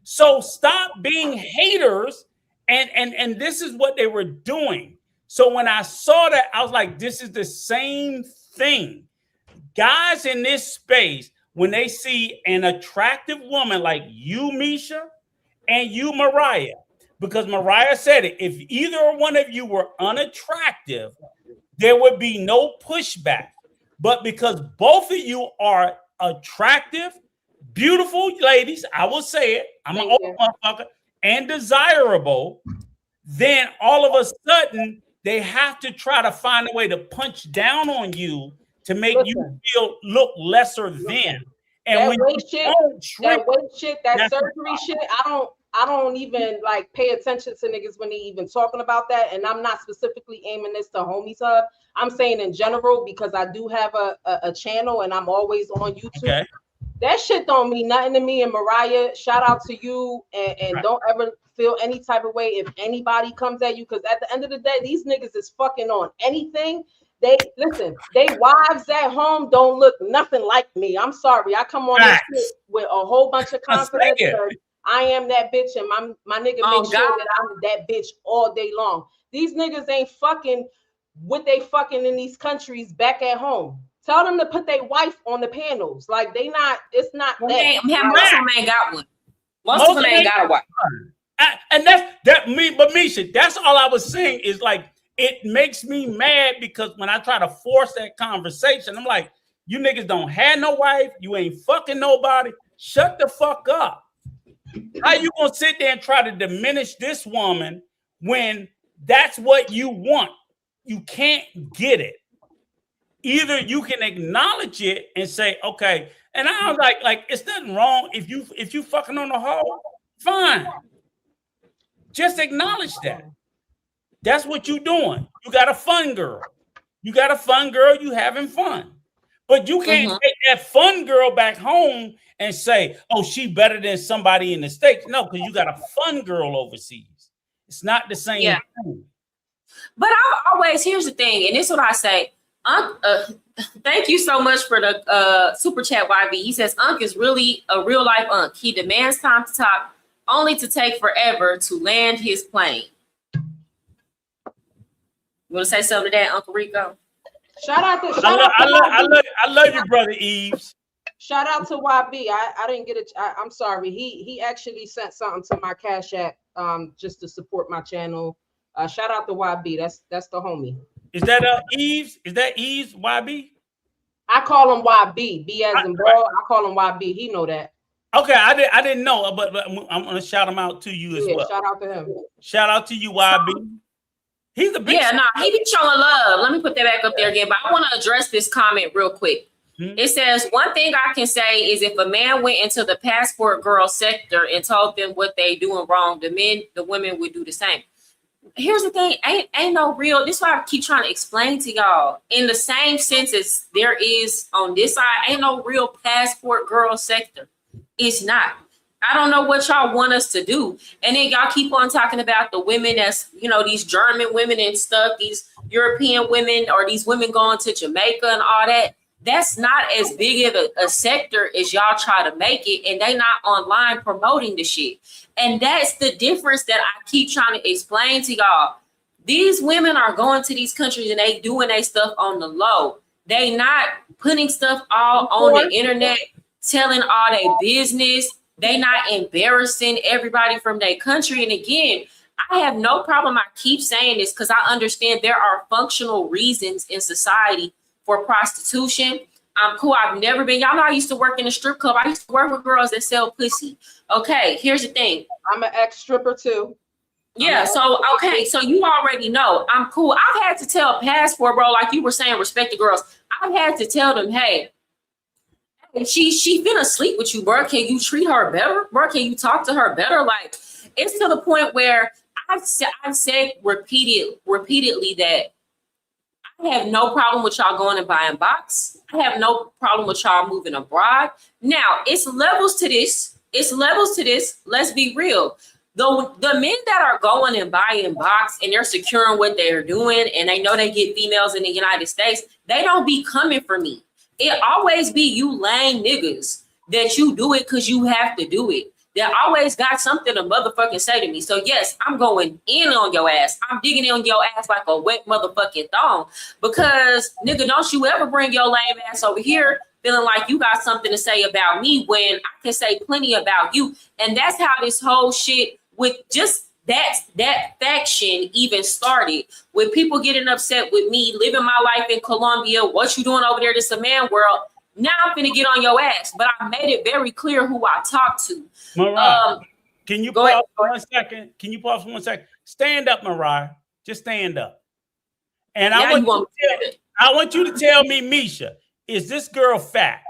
So stop being haters. And this is what they were doing. So when I saw that, I was like, this is the same thing. Guys in this space, when they see an attractive woman like you, Misha, and you, Mariah, because Mariah said it, if either one of you were unattractive, there would be no pushback. But because both of you are attractive, beautiful ladies, I will say it, I'm an old motherfucker, and desirable, then all of a sudden, they have to try to find a way to punch down on you to make you feel look lesser than. And that when weight shit, that surgery shit, I don't even like pay attention to niggas when they even talking about that. And I'm not specifically aiming this to Homies Hub. I'm saying in general, because I do have a channel and I'm always on YouTube. Okay. That shit don't mean nothing to me. And Mariah, shout out to you. And don't ever feel any type of way if anybody comes at you. Because at the end of the day, these niggas is fucking on anything. They wives at home don't look nothing like me. I'm sorry. I come on this shit with a whole bunch of confidence. I am that bitch, and my nigga makes sure that I'm that bitch all day long. These niggas ain't fucking what they fucking in these countries back at home. Tell them to put their wife on the panels. Like they not, it's not that. Most of them ain't got one. Most of them ain't got a wife. And that me, but Misha, that's all I was saying is like, it makes me mad because when I try to force that conversation, I'm like, you niggas don't have no wife. You ain't fucking nobody. Shut the fuck up. How you gonna sit there and try to diminish this woman when that's what you want? You can't get it. Either you can acknowledge it and say, okay. And I was like, it's nothing wrong if you fucking on a hoe, fine. Just acknowledge that. That's what you doing. You got a fun girl. You got a fun girl, you having fun. But you can't take that fun girl back home and say, oh, she better than somebody in the States. No, because you got a fun girl overseas. It's not the same thing. But I always, here's the thing, and this is what I say. Thank you so much for the super chat, YB. He says, Unc is really a real life Unc. He demands time to talk, only to take forever to land his plane. You want to say something to that, Uncle Rico? Shout out to I love you, brother Eves. Shout out to YB. I didn't get it. I'm sorry. He actually sent something to my Cash App just to support my channel. Shout out to YB. That's the homie. Is that Eves? Is that Eves YB? I call him YB. B as in ball. I call him YB. He know that. Okay, I didn't know, but I'm gonna shout him out to you as well. Shout out to him. Shout out to you, YB. He's a big he be showing love. Let me put that back up there again. But I want to address this comment real quick. It says, one thing I can say is if a man went into the passport girl sector and told them what they doing wrong, the women would do the same. Here's the thing, ain't no real, this is why I keep trying to explain to y'all. In the same sense as there is on this side, ain't no real passport girl sector. It's not. I don't know what y'all want us to do. And then y'all keep on talking about the women that's, these German women and stuff, these European women, or these women going to Jamaica and all that. That's not as big of a sector as y'all try to make it. And they not online promoting the shit. And that's the difference that I keep trying to explain to y'all. These women are going to these countries and they doing their stuff on the low. They not putting stuff all on the internet, telling all their business. They not embarrassing everybody from their country. And again, I have no problem. I keep saying this because I understand there are functional reasons in society for prostitution. I'm cool. I've never been. Y'all know I used to work in a strip club. I used to work with girls that sell pussy. Okay, here's the thing. I'm an ex-stripper too. Yeah, so you already know. I'm cool. I've had to tell passport, bro, like you were saying, respect the girls. I've had to tell them, hey, she finna sleep with you, bro. Can you treat her better? Bro, can you talk to her better? Like, it's to the point where I've said repeatedly that I have no problem with y'all going and buying box. I have no problem with y'all moving abroad. Now, it's levels to this. Let's be real. The men that are going and buying box and they're securing what they're doing and they know they get females in the United States, they don't be coming for me. It always be you lame niggas that you do it because you have to do it. That always got something to motherfucking say to me. So yes, I'm going in on your ass. I'm digging in on your ass like a wet motherfucking thong. Because nigga, don't you ever bring your lame ass over here feeling like you got something to say about me when I can say plenty about you. And that's how this whole shit with just that faction even started, with people getting upset with me living my life in Colombia. What you doing over there? This a man world. Now I'm finna get on your ass, but I made it very clear who I talked to. Mariah, can you pause for 1 second? Can you pause for 1 second? Stand up, Mariah. Just stand up. And Yeah, I want you to tell me, Misha, is this girl fat?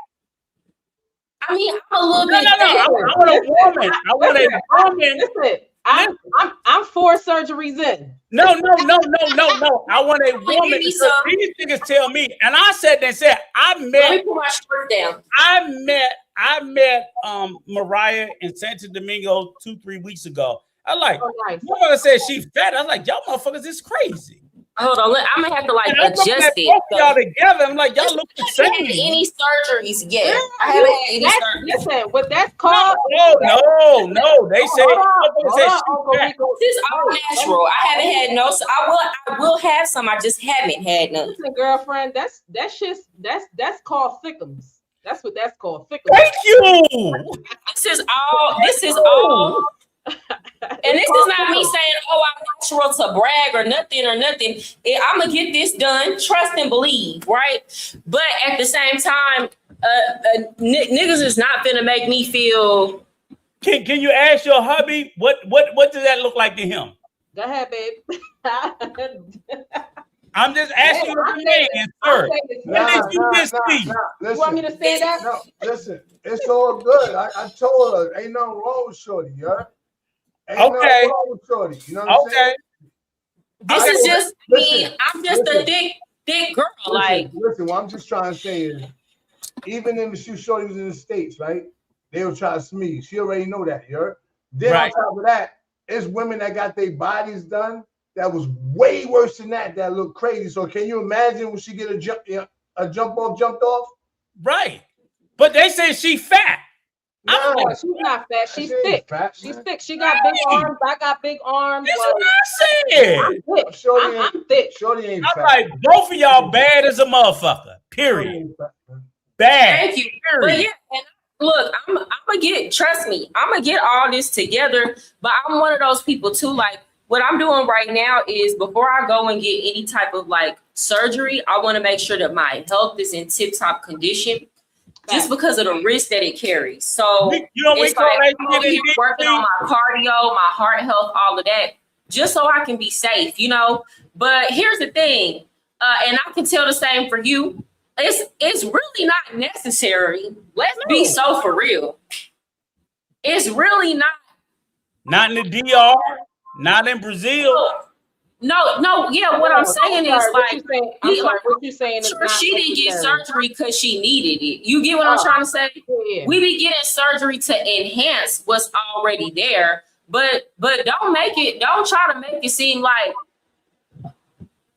I mean, I'm a little bit. No. I want a woman. I want a woman. Listen, I'm 4 surgeries in. No. I want a woman. These niggas tell me, and I said, I met. Let me put my shirt down. I met Mariah in Santo Domingo 2-3 weeks ago. I like. Motherfucker said she fat. I was like, y'all motherfuckers is crazy. Hold on, I'm gonna have to like adjust it. Both y'all together, I'm like, y'all look the same. I haven't had any surgeries yet. I haven't had any surgeries. Listen, what that's called? No. They say this is all natural. I haven't had no. I will have some. I just haven't had none. Listen, girlfriend, that's called thickums. That's what that's called. Thickums. Thank you. This is all. And this is not me saying, oh, I'm natural to brag or nothing. I'm gonna get this done, trust and believe, right? But at the same time, niggas is not gonna make me feel. Can you ask your hubby what does that look like to him? Go ahead, babe. I'm just asking you a man, sir. You want me to say that? No, listen, it's all good. I told her, ain't nothing wrong with shorty, yeah? Ain't nothing wrong with shorty. You know what I'm saying? This is just me. I'm just a thick girl. Listen, what I'm just trying to say is, even if shorty was in the States, right? They will try to smear. She already know that, you heard? Then on top of that, it's women that got their bodies done that was way worse than that look crazy. So can you imagine when she get a jump off? Right. But they say she fat. No, she's not fat. She's thick. She's thick. She got big arms. I got big arms. That's what I said. I'm thick. Shorty ain't I'm fat. like, both of y'all bad as a motherfucker. Period. Bad. Thank you. But yeah, and look, I'm gonna get. Trust me, I'm gonna get all this together. But I'm one of those people too. Like what I'm doing right now is before I go and get any type of like surgery, I want to make sure that my health is in tip-top condition. Just because of the risk that it carries. So it's like I'm working on my cardio, my heart health, all of that, just so I can be safe, you know. But here's the thing, and I can tell the same for you. It's really not necessary. Let's be so for real. It's really not. Not in the DR, not in Brazil. No, yeah. What I'm saying is like, what you saying? She didn't get surgery because she needed it. You get what I'm trying to say? Yeah. We be getting surgery to enhance what's already there, but don't try to make it seem like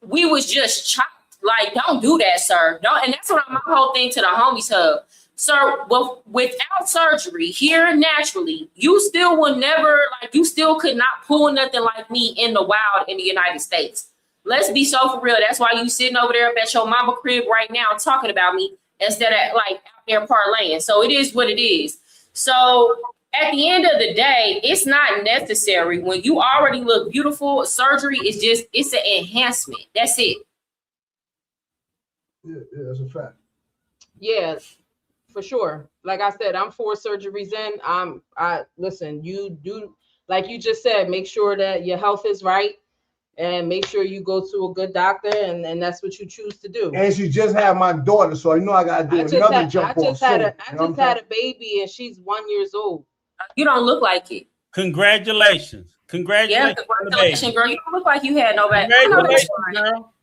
we was just chopped. Like, don't do that, sir. Don't. And that's what my whole thing to the homies hub. Sir, well, without surgery here naturally, you still will never, like, you still could not pull nothing like me in the wild in the United States. Let's be so for real. That's why you sitting over there at your mama crib right now talking about me instead of like out there parlaying. So it is what it is. So at the end of the day, it's not necessary. When you already look beautiful, surgery is just, it's an enhancement. That's it. Yeah, that's a fact. Yeah. For sure. Like I said, I'm 4 surgeries in. I listen, you do, like you just said, make sure that your health is right and make sure you go to a good doctor and that's what you choose to do. And she just had my daughter, so I know I gotta do another jump off. I just had a baby and she's 1 year old. You don't look like it. Congratulations. Yeah, Congratulations. congratulations, girl. You don't look like you had no baby. Congratulations, girl.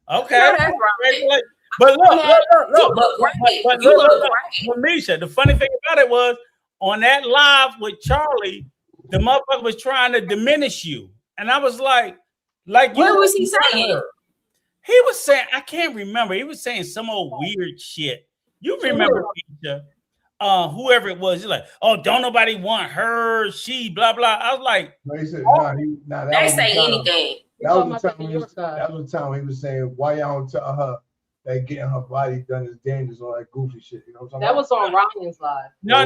Okay. I know that's right. Congratulations. But look. You look great. But You look. look great. But Misha, the funny thing about it was on that live with Charlie, the motherfucker was trying to diminish you. And I was like what was he saying? He was saying, I can't remember. He was saying some old weird shit. You remember, Misha? Whoever it was, he's like, oh, don't nobody want her, she, blah, blah. I was like, No, he said, they say anything. That was the time he was saying, why y'all don't tell her that getting her body done is dangerous, all that goofy shit. You know what I'm talking about? That was on Ryan's live. No.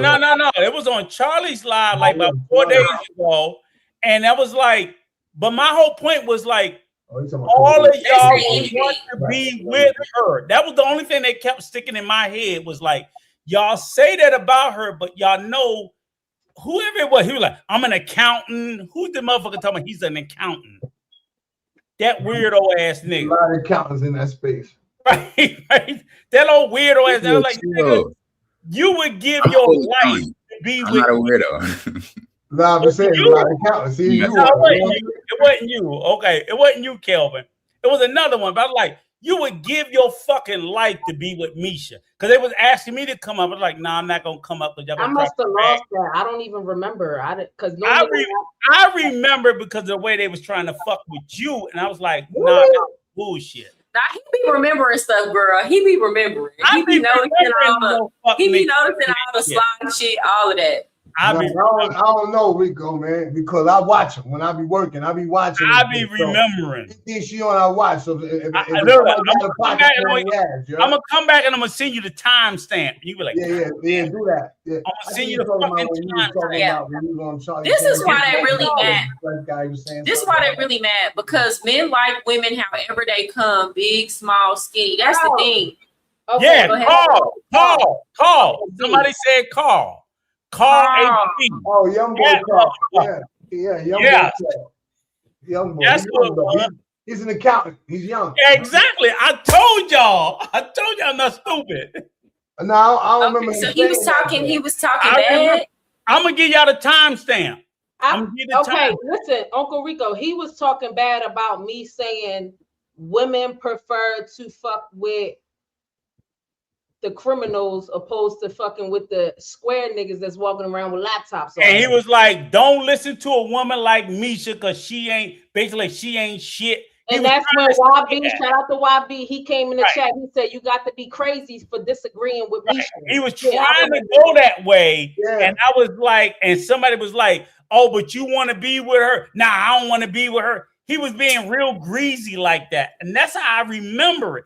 It was on Charlie's live like about 4 days ago. And that was like, but my whole point was like, all of y'all want to be with her. That was the only thing that kept sticking in my head was like, y'all say that about her, but y'all know whoever it was, he was like, I'm an accountant. Who's the motherfucker talking about he's an accountant? That weirdo ass nigga. A lot of accountants in that space. Right. That old weirdo ass. I was like, nigga, you would give your life to be with. I'm not a weirdo. No, I'm just saying, a lot of accountants. See, it wasn't you. Okay. It wasn't you, Kelvin. It was another one. But I was like, you would give your fucking life to be with Misha. Because they was asking me to come up. I was like, nah, I'm not going to come up. I must have lost that. I don't even remember. I remember because of the way they was trying to fuck with you. And I was like, nah, that's bullshit. Nah, he be remembering stuff, girl. He be remembering. He be noticing all the slime shit, all of that. I don't know, Rico, man, because I watch him when I be working. I be watching. I be remembering. She on our watch. So I'm gonna come back and I'm gonna send you the timestamp. You be like, yeah, do that. Yeah. I'm gonna send you the fucking timestamp. This is why they really mad. This is why they really mad because men like women however they come, big, small, skinny. That's the thing. Okay, yeah, call. Somebody said call. Carl. Oh, young boy Carl. Yeah, young boy. That's what he's an accountant. He's young. Yeah, exactly. I told y'all I'm not stupid. No, I don't remember. So he was talking bad. I'm gonna give y'all the timestamp. Listen, Uncle Rico, he was talking bad about me saying women prefer to fuck with the criminals opposed to fucking with the square niggas that's walking around with laptops on. And he was like, don't listen to a woman like Misha because she ain't shit. And that's when YB, shout out to YB, he came in the chat. He said, you got to be crazy for disagreeing with Misha. He was trying to go that way. Yeah. And I was like, and somebody was like, oh, but you want to be with her? Nah, I don't want to be with her. He was being real greasy like that. And that's how I remember it.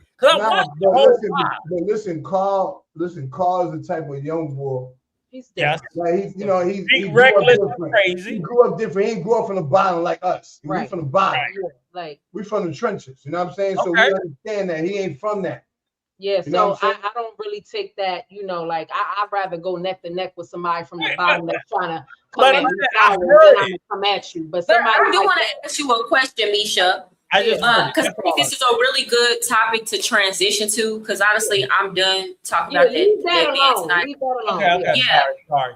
Listen, Carl is the type of young boy. He's different. Like he's reckless and crazy. He grew up different. He didn't grow up from the bottom like us. He from the bottom. Right. Like we from the trenches. You know what I'm saying? So we understand that he ain't from that. Yeah, so I don't really take that, like I'd rather go neck to neck with somebody from the bottom that's trying to come at you. But somebody I do want to ask you a question, Misha. Because I think this is a really good topic to transition to. Because honestly, I'm done talking about that tonight. Okay.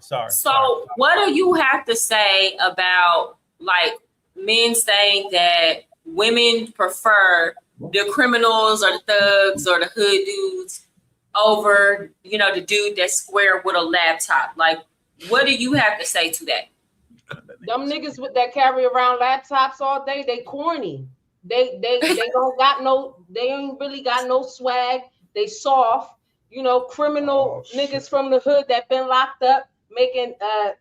Sorry. So, what do you have to say about like men saying that women prefer the criminals or the thugs or the hood dudes over, the dude that's square with a laptop? Like, what do you have to say to that? Them niggas that carry around laptops all day, they corny. They don't got they ain't really got no swag. They soft, criminal niggas from the hood that been locked up making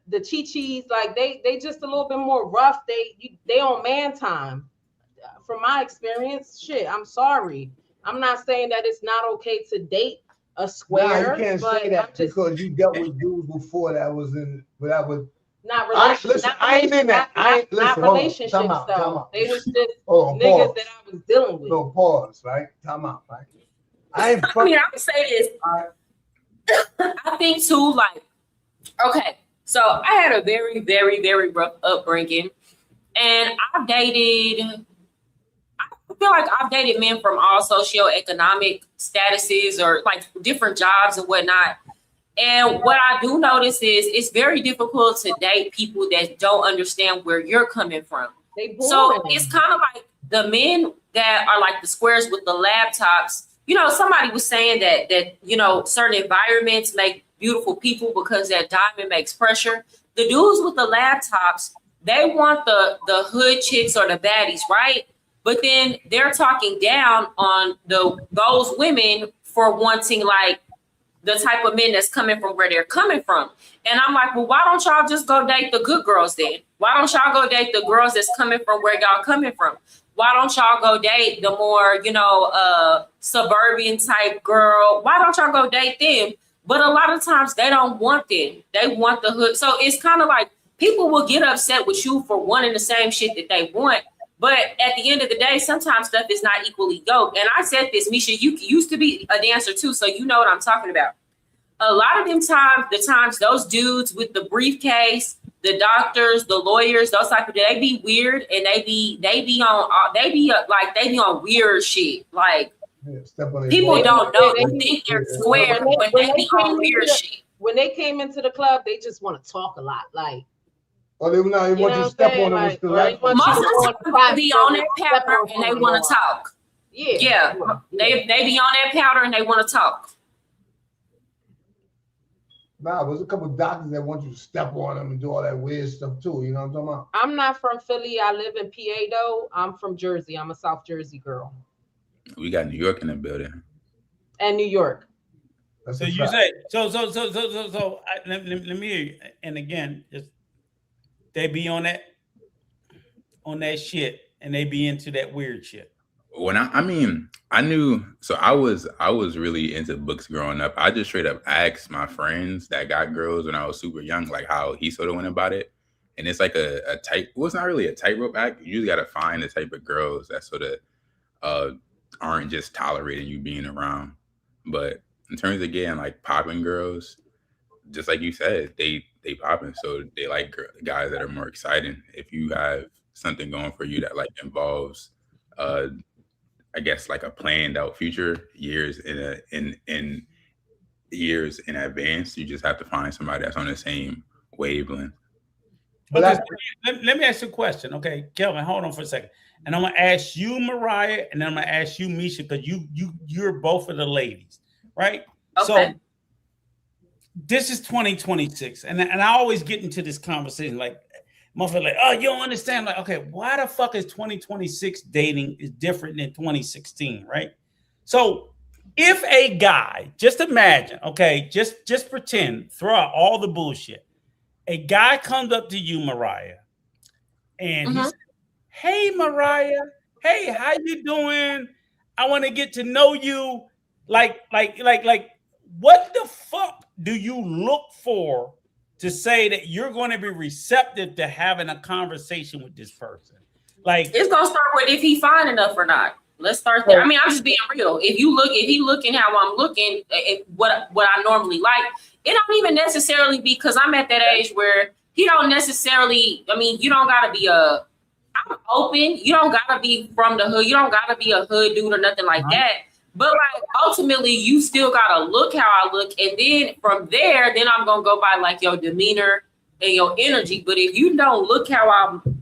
the chi-chis, like they just a little bit more rough. They on man time. From my experience, shit, I'm sorry. I'm not saying that it's not okay to date a square. No, you can't say that because you dealt with dudes before that was not relationships. I ain't in that. Not relationships though. They was just niggas that I was dealing with. No, pause, right? Time out, right? I would say this. I think too, like, okay, so I had a very, very, very rough upbringing, and I feel like I've dated men from all socioeconomic statuses or like different jobs and whatnot. And what I do notice is it's very difficult to date people that don't understand where you're coming from. So it's kind of like the men that are like the squares with the laptops. You know, somebody was saying that you know, certain environments make beautiful people because that diamond makes pressure. The dudes with the laptops, they want the hood chicks or the baddies, right? But then they're talking down on those women for wanting like the type of men that's coming from where they're coming from. And I'm like, well, why don't y'all just go date the good girls then? Why don't y'all go date the girls that's coming from where y'all coming from? Why don't y'all go date the more, you know, suburban type girl? Why don't y'all go date them? But a lot of times they don't want them. They want the hood. So it's kind of like people will get upset with you for wanting the same shit that they want. But at the end of the day, sometimes stuff is not equally yoked. And I said this, Misha, you used to be a dancer too, so you know what I'm talking about. A lot of the times those dudes with the briefcase, the doctors, the lawyers, those type of, they be weird and they be on weird shit. Like people don't know, they think they're square, but they be on weird shit. When they came into the club, they just want to talk a lot, like. Or they want you to step on them. Most of the time they be on that powder and they want to talk. Yeah. They be on that powder and they want to talk. Nah, there's a couple of doctors that want you to step on them and do all that weird stuff too. You know what I'm talking about? I'm not from Philly. I live in PA though. I'm from Jersey. I'm a South Jersey girl. We got New York in the building. And New York. So you say so. Let me hear you. And again, just they be on that shit, and they be into that weird shit. When I knew, so I was really into books growing up. I just straight up asked my friends that got girls when I was super young, like how he sort of went about it. And it's like a tight, well, it's not really a tightrope act. You just got to find the type of girls that sort of aren't just tolerating you being around. But in terms of getting like popping girls, just like you said, they popping. So they like guys that are more exciting. If you have something going for you that like involves, I guess like a planned out future years in years in advance, you just have to find somebody that's on the same wavelength. Okay, let me ask you a question. Okay, Kelvin, hold on for a second. And I'm gonna ask you, Mariah, and then I'm gonna ask you, Misha, because you're both of the ladies, right? Okay. So this is 2026, and I always get into this conversation like, motherfucker, like, oh, you don't understand. Like, okay, why the fuck is 2026 dating is different than 2016, right? So if a guy, just imagine, okay, just pretend, throw out all the bullshit. A guy comes up to you, Mariah, and he says, hey, Mariah, hey, how you doing? I want to get to know you. Like, what the fuck do you look for to say that you're going to be receptive to having a conversation with this person? Like, it's gonna start with if he fine enough or not. Let's start there. I mean, I'm just being real. If he looking how I'm looking, what I normally like, it don't even necessarily be because I'm at that age where he don't necessarily. I mean, you don't gotta be I'm open. You don't gotta be from the hood. You don't gotta be a hood dude or nothing like that. But like ultimately, you still gotta look how I look, and then from there, then I'm gonna go by like your demeanor and your energy. But if you don't look how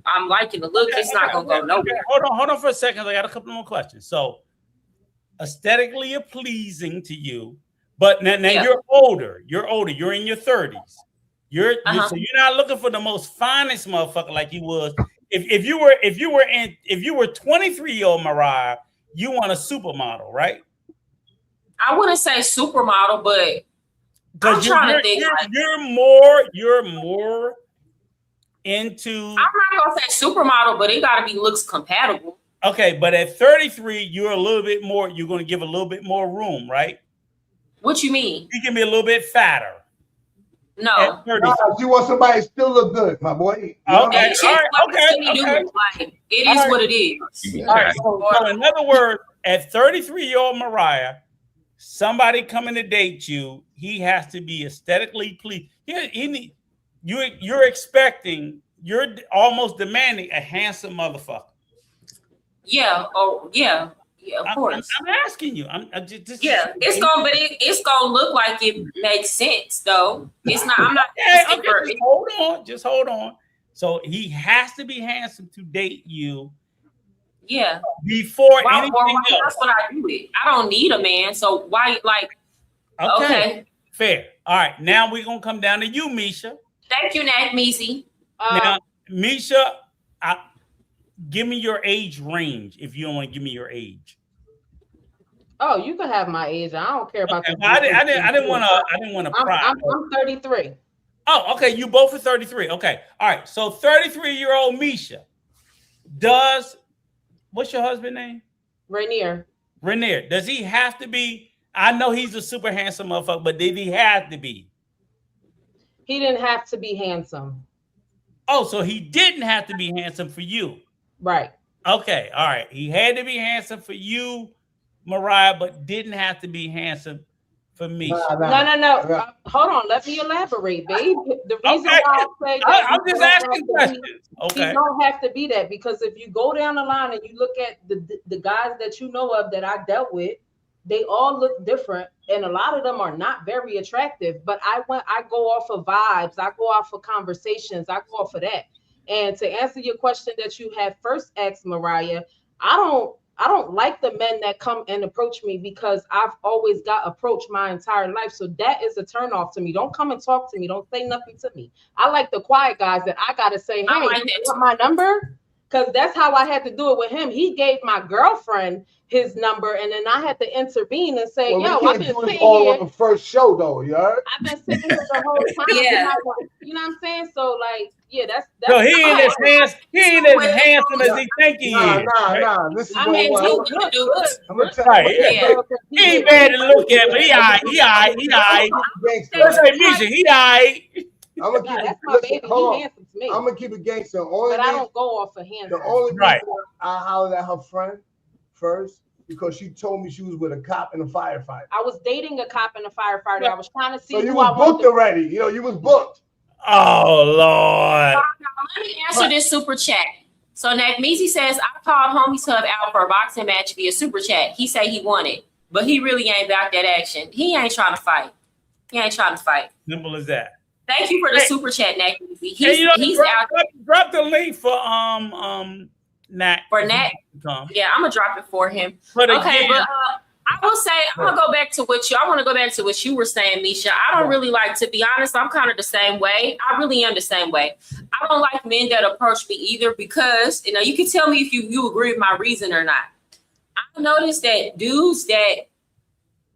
I'm liking to look, it's not gonna go nowhere. Hold on for a second. I got a couple more questions. So, aesthetically pleasing to you, but now you're older. You're in your 30s. So you're not looking for the most finest motherfucker like you was. If you were 23-year-old Mariah, you want a supermodel, right? I wouldn't say supermodel, but I'm trying to think. You're more into. I'm not gonna say supermodel, but it gotta be looks compatible. Okay, but at 33, you're a little bit more. You're gonna give a little bit more room, right? What you mean? You can be a little bit fatter. No. You want somebody still look good, my boy. Okay. All right. Okay. Like, it is what it is. All right. So in other words, at 33-year-old Mariah, somebody coming to date you, he has to be aesthetically pleased. You're expecting, you're almost demanding a handsome motherfucker. Yeah. Oh, yeah. Yeah, of course. I'm asking you. I'm just yeah, it's gonna look like it makes sense though. It's not. I'm not. Okay, just hold on. So he has to be handsome to date you. Yeah. Before anything else. That's what I do it. I don't need a man. So why like? Okay. Fair. All right. Now we're gonna come down to you, Misha. Thank you, Nat Measy. Now, Misha, give me your age range if you don't want to give me your age. Oh, you can have my age. I don't care about that. I didn't want to pry. I'm 33. Oh, okay. You both are 33. Okay. All right. So 33-year-old Misha what's your husband's name? Rainier. Does he have to be? I know he's a super handsome motherfucker, but did he have to be? He didn't have to be handsome. Oh, so he didn't have to be handsome for you. Right. Okay. All right. He had to be handsome for you, Mariah, but didn't have to be handsome for me. No. Hold on. Let me elaborate, babe. The reason why I say that I'm just asking questions. Okay. He don't have to be that, because if you go down the line and you look at the guys that you know of that I dealt with, they all look different, and a lot of them are not very attractive. But I go off of vibes, I go off of conversations, I go off of that. And to answer your question that you had first asked, Mariah, I don't like the men that come and approach me, because I've always got approached my entire life. So that is a turn off to me. Don't come and talk to me. Don't say nothing to me. I like the quiet guys that I gotta say, hey, you want my number? Because that's how I had to do it with him. He gave my girlfriend his number, and then I had to intervene and say, I've been sitting here on the first show though, I've been sitting here the whole time. Yeah. You know what I'm saying? So like, yeah, that's so he ain't as handsome as he think he is. Nah. This is what I'm gonna tell you. He ain't bad to look at, but he aight. Let's say Misha, he aight. I'm gonna keep that's my baby. He handsome to me. I'm gonna keep it gangster. But I don't go off of handsome. The only reason I hollered at her friend first, because she told me she was with a cop and a firefighter. I was dating a cop and a firefighter. I was trying to see. So you was booked already. You was booked. Oh Lord. Let me answer this super chat. So Nagmeezy says, I called Homie Tub out for a boxing match via super chat. He said he wanted, but he really ain't about that action. He ain't trying to fight. Simple as that. Thank you for the super chat, Nagmeezy. He's out. Drop the link for Nat. For Nat. Yeah, I'm gonna drop it for him. But okay, but I will say I want to go back to what you were saying, Misha. I don't really like, to be honest, I'm kind of the same way. I really am the same way. I don't like men that approach me either, because you can tell me if you agree with my reason or not. I noticed that dudes that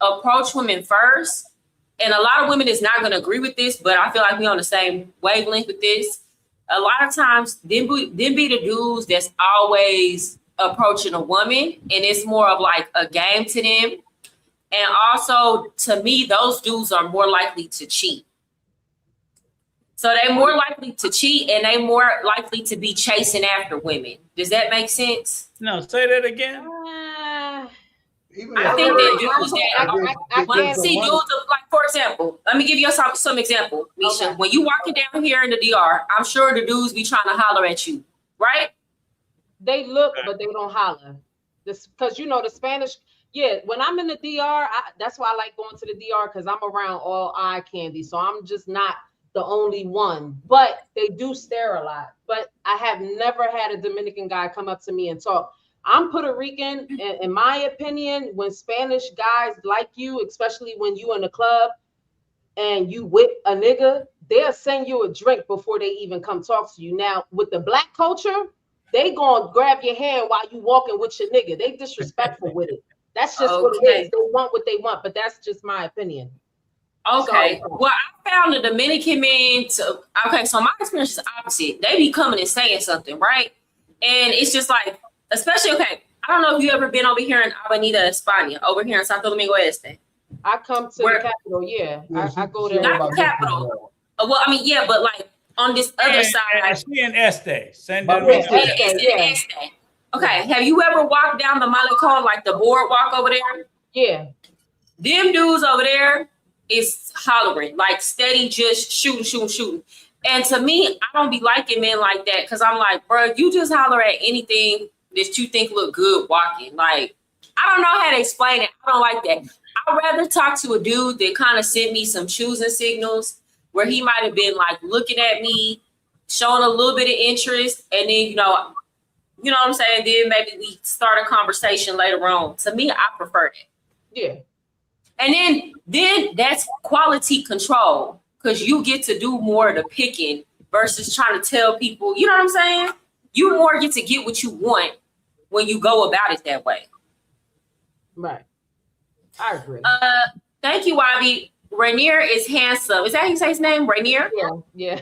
approach women first, and a lot of women is not going to agree with this, but I feel like we're on the same wavelength with this. A lot of times, them be the dudes that's always approaching a woman, and it's more of like a game to them. And also, to me, those dudes are more likely to cheat. So they're more likely to cheat, and they more likely to be chasing after women. Does that make sense? No, say that again. I think that dudes that when I see dudes, like, for example, let me give you some example, Misha. Okay. When you walking down here in the DR, I'm sure the dudes be trying to holler at you, right? They look, but they don't holler. This because the Spanish. Yeah, when I'm in the DR, that's why I like going to the DR, because I'm around all eye candy. So I'm just not the only one. But they do stare a lot. But I have never had a Dominican guy come up to me and talk. I'm Puerto Rican, and in my opinion, when Spanish guys like you, especially when you in the club and you with a nigga, they'll send you a drink before they even come talk to you. Now, with the black culture, they gonna grab your hand while you walking with your nigga. They disrespectful with it. That's just what it is. They want what they want, but that's just my opinion. Okay. Well, I found the Dominican men so my experience is opposite. They be coming and saying something, right? And it's just like, especially, I don't know if you ever been over here in Avenida España, over here in Santo Domingo Este. I come to the capital, yeah. I go there. Not the capital. Well, I mean, yeah, but like on this other side. She in Este. Este. Okay, have you ever walked down the Malecon, like the boardwalk over there? Yeah. Them dudes over there is hollering, like steady, just shooting. And to me, I don't be liking men like that, because I'm like, bro, you just holler at anything that you think look good walking. Like, I don't know how to explain it. I don't like that. I'd rather talk to a dude that kind of sent me some choosing signals where he might have been like looking at me, showing a little bit of interest, and then you know what I'm saying. Then maybe we start a conversation later on. To me, I prefer that. Yeah. And then that's quality control because you get to do more of the picking versus trying to tell people. You know what I'm saying? You more get to get what you want when you go about it that way. Right. I agree. Thank you, Ivy. Rainier is handsome. Is that how you say his name? Rainier? Yeah.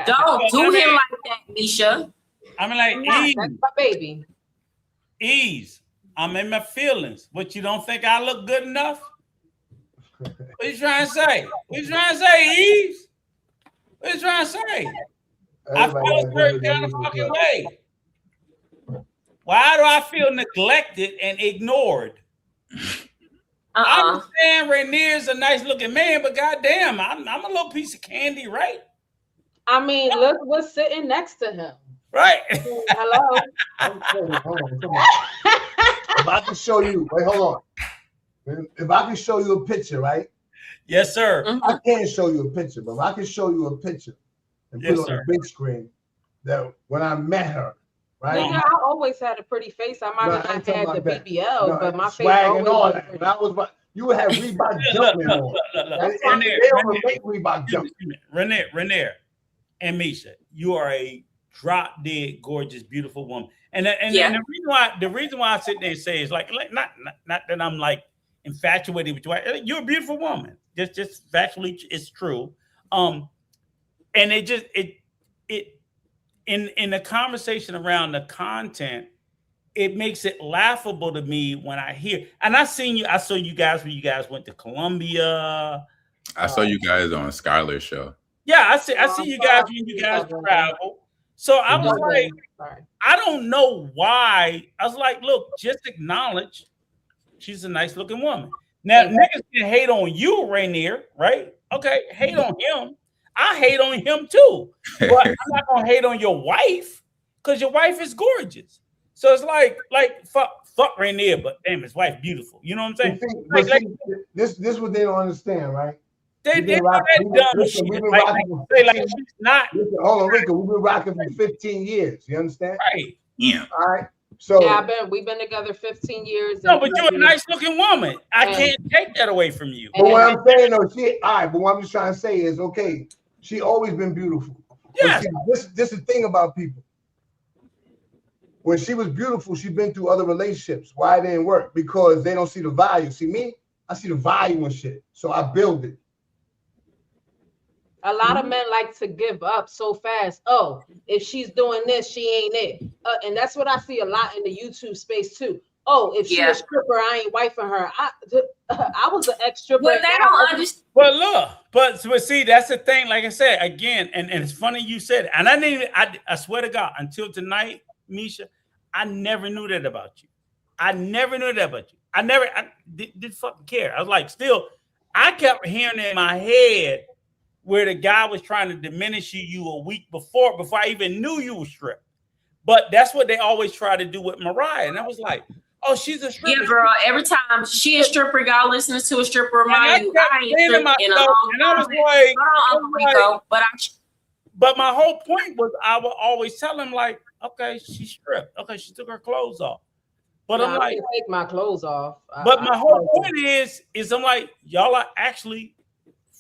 Don't do him like that, Misha. I'm like, Ease. That's my baby. Ease. I'm in my feelings. But you don't think I look good enough? What you trying to say? What you trying to say, Ease? What you trying to say? I feel a certain kind of fucking way. Why do I feel neglected and ignored? I understand Rainier's a nice looking man, but goddamn, I'm a little piece of candy, right? I mean, look what's sitting next to him. Right. Hello. Hold on. If I can show you, wait, hold on. If I can show you a picture, right? Yes, sir. I can't show you a picture, but if I can show you a picture and put it on the big screen, that when I met her, right? Yeah, I always had a pretty face. I might have not had the BBL, but my face swag and all always that. When I was, you would have Reebok jumping on. They don't make Reebok jump. Rainier and Misha, you are a drop dead gorgeous, beautiful woman. And the reason why I sit there and say is like not that I'm like infatuated with you. You're a beautiful woman. Just factually, it's true. And it in the conversation around the content, it makes it laughable to me when I hear. And I saw you guys when you guys went to Colombia. I saw you guys on Skylar's show. Yeah, I see you guys when you guys travel. So I was like, I don't know why. I was like, look, just acknowledge she's a nice looking woman. Now, niggas can hate on you, Rainier, right? Okay, hate on him. I hate on him too. But I'm not gonna hate on your wife because your wife is gorgeous. So it's like fuck Rainier, but damn, his wife beautiful. You know what I'm saying? This is what they don't understand, right? We've been rocking for 15 years. You understand? Right. Yeah. All right. So we've been together 15 years. No, but you're a nice looking woman. I can't take that away from you. But what I'm saying though, but what I'm just trying to say is, okay, she always been beautiful. Yeah. This is the thing about people. When she was beautiful, she's been through other relationships. Why it didn't work? Because they don't see the value. See me? I see the value in shit. So I build it. A lot of men like to give up so fast. Oh, if she's doing this, she ain't it. And that's what I see a lot in the YouTube space too. Oh, if she's a stripper, I ain't wifing her. I was an ex-stripper. But they don't understand. But look, but see, that's the thing. Like I said, again, and it's funny you said it. And I swear to God, until tonight, Misha, I never knew that about you. I didn't fucking care. I was like, still, I kept hearing in my head where the guy was trying to diminish you a week before I even knew you were stripped. But that's what they always try to do with Mariah. And I was like, oh, she's a stripper. Yeah, girl, every time she a stripper, y'all listening to a stripper, remind you, I ain't stripped in a long time. And I was like, but my whole point was I would always tell him like, okay, she stripped. Okay, she took her clothes off. But I'm like, take my clothes off. But my whole point is I'm like, y'all are actually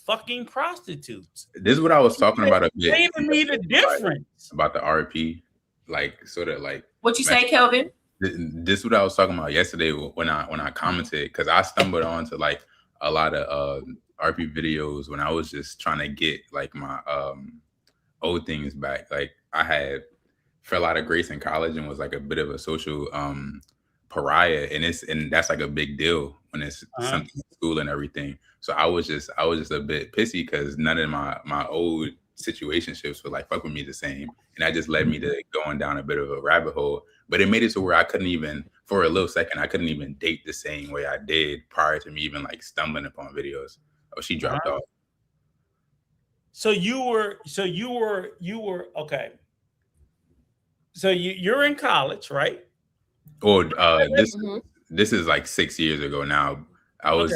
fucking prostitutes. This is what I was talking about a bit. They even need a difference about the RP, like sort of like what you say, Kelvin. This is what I was talking about yesterday when I commented, because I stumbled onto like a lot of RP videos when I was just trying to get like my old things back. Like I had fell out of grace in college and was like a bit of a social pariah, and that's like a big deal when it's something in school and everything. So I was just a bit pissy because none of my old situationships would like fuck with me the same, and that just led me to going down a bit of a rabbit hole. But it made it to where I couldn't even, for a little second, I couldn't even date the same way I did prior to me even like stumbling upon videos. Oh, she dropped off. So you were okay. So you're in college, right? Or this is like 6 years ago now. I was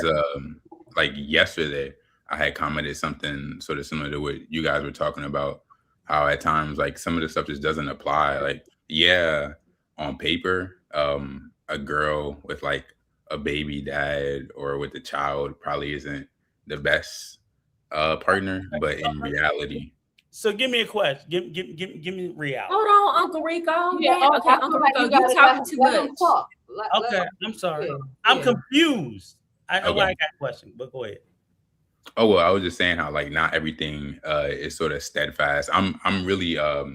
like yesterday, I had commented something sort of similar to what you guys were talking about, how at times like some of the stuff just doesn't apply. Like, yeah, on paper, a girl with like a baby dad or with a child probably isn't the best partner, but in reality. So give me a question. Give me reality. Hold on, Uncle Rico. Yeah, Yeah, okay, Uncle Rico, you talking too much. Okay, I'm sorry. I'm confused. I got a question, but go ahead. Oh well, I was just saying how like not everything is sort of steadfast. I'm really I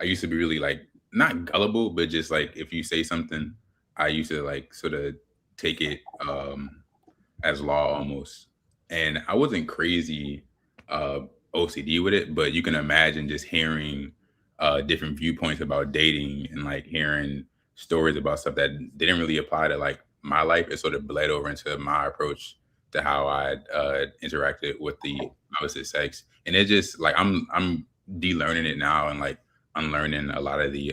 used to be really like not gullible, but just like if you say something, I used to like sort of take it as law almost. And I wasn't crazy OCD with it, but you can imagine just hearing different viewpoints about dating and like hearing stories about stuff that didn't really apply to like my life. It sort of bled over into my approach to how I interacted with the opposite sex. And it just like I'm de-learning it now and like unlearning a lot of the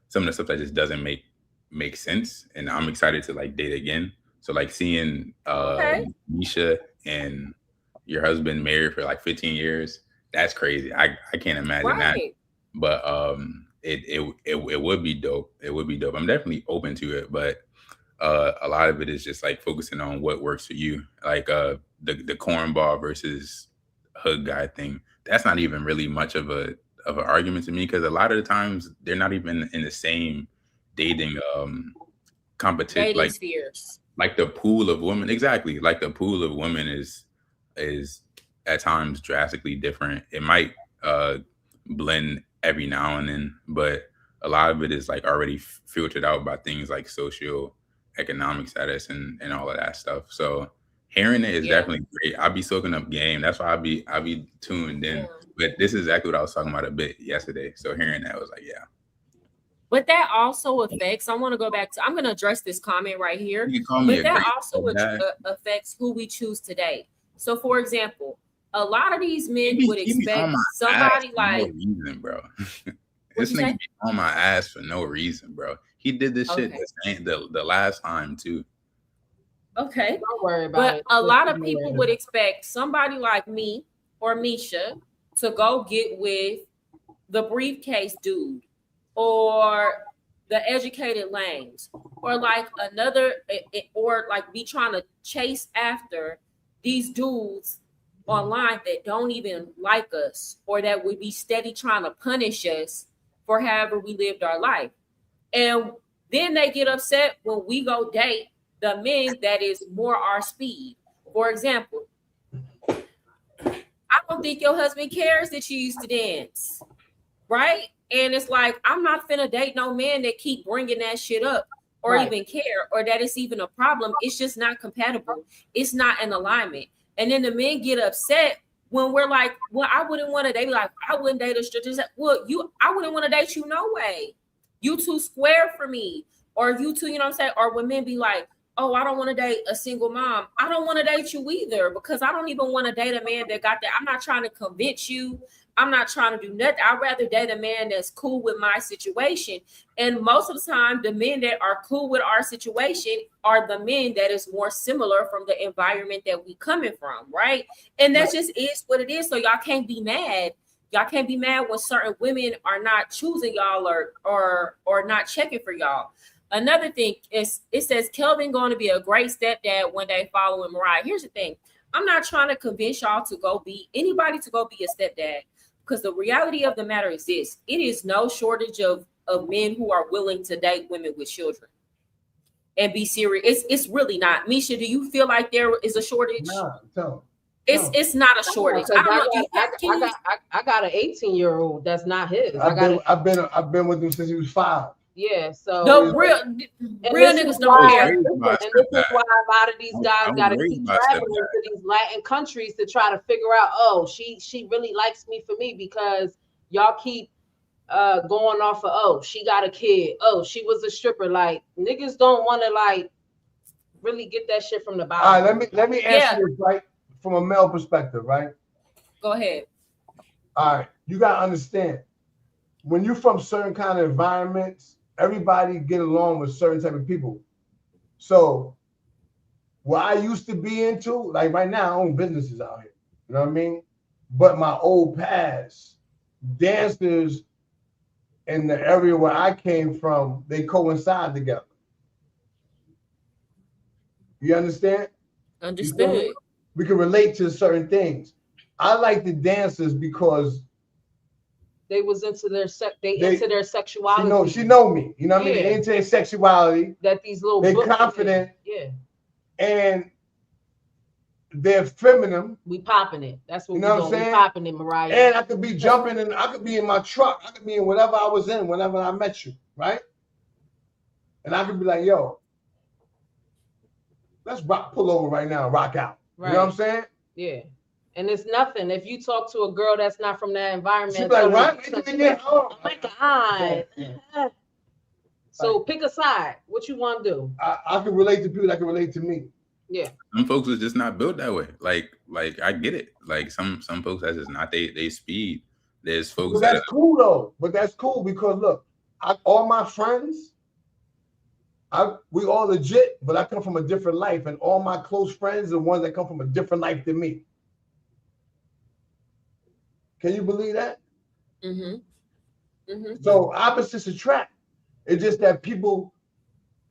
some of the stuff that just doesn't make sense. And I'm excited to like date again. So like seeing Nisha and your husband married for like 15 years, that's crazy. I can't imagine that. But it would be dope. It would be dope. I'm definitely open to it, but a lot of it is just like focusing on what works for you. Like the cornball versus hood guy thing. That's not even really much of an argument to me, because a lot of the times they're not even in the same dating competition. Like spheres. Like the pool of women, exactly. Like the pool of women is at times drastically different. It might blend every now and then, but a lot of it is like already filtered out by things like socio-economic status and all of that stuff. So hearing it is definitely great. I'll be soaking up game. That's why I'll be tuned in. But this is exactly what I was talking about a bit yesterday. So hearing that was like, yeah. But that also affects, I want to go back to, I'm going to address this comment right here. But that also affects who we choose to date. So for example, a lot of these men would expect somebody like, no reason, bro. This nigga be on my ass for no reason, bro. He did this shit the last time too. Okay. Don't worry about it. But a lot of people would expect somebody like me or Misha to go get with the briefcase dude or the educated lames or like another, or like be trying to chase after these dudes online that don't even like us or that would be steady trying to punish us for however we lived our life. And then they get upset when we go date the men that is more our speed. For example, I don't think your husband cares that you used to dance, right? And it's like, I'm not finna date no man that keep bringing that shit up or even care or that it's even a problem. It's just not compatible. It's not in alignment. And then the men get upset when we're like, well, I wouldn't want to. They be like, I wouldn't date a stranger. Well, I wouldn't want to date you no way. You too square for me. Or you too, you know what I'm saying? Or when men be like, oh, I don't want to date a single mom. I don't want to date you either, because I don't even want to date a man that got that. I'm not trying to convince you. I'm not trying to do nothing. I'd rather date a man that's cool with my situation. And most of the time, the men that are cool with our situation are the men that is more similar from the environment that we coming from, right? And that just is what it is. So y'all can't be mad. Y'all can't be mad when certain women are not choosing y'all or not checking for y'all. Another thing is, it says Kelvin going to be a great stepdad one day following Mariah. Here's the thing. I'm not trying to convince y'all to go be anybody to go be a stepdad, because the reality of the matter is this: it is no shortage of men who are willing to date women with children and be serious. It's really not. Misha, do you feel like there is a shortage? No. It's not a shortage. I don't know. I got an 18-year-old that's not his. I've been with him since he was 5. Yeah, so the real niggas don't care. And this is why a lot of these guys got to keep traveling to these Latin countries to try to figure out, oh, she really likes me for me, because y'all keep going off of, oh, she got a kid, oh, she was a stripper. Like, niggas don't want to like really get that shit from the bottom. All right, let me answer this right from a male perspective, right? Go ahead. All right, you gotta understand, when you're from certain kind of environments, everybody get along with certain type of people. So what I used to be into, like right now, I own businesses out here. You know what I mean? But my old past, dancers in the area where I came from, they coincide together. You understand? Understood. We can relate to certain things. I like the dancers because they was into their into their sexuality. She know me. You know what I mean? They into their sexuality. That these little they confident. Yeah. And they're feminine. We popping it. That's what you know we what I'm saying? We popping it, Mariah. And I could be jumping and I could be in my truck. I could be in whatever I was in whenever I met you, right? And I could be like, yo, let's pull over right now and rock out. Right. You know what I'm saying? Yeah. And it's nothing. If you talk to a girl that's not from that environment, she's like, right? Oh my God. Yeah. So pick a side. What you want to do? I can relate to people that can relate to me. Yeah. Some folks are just not built that way. Like I get it. Like some folks that's just not they speed. There's folks that's cool though. But that's cool because look, all my friends, we all legit, but I come from a different life, and all my close friends are ones that come from a different life than me. Can you believe that? Mm-hmm. Mm-hmm. So opposites attract. It's just that people,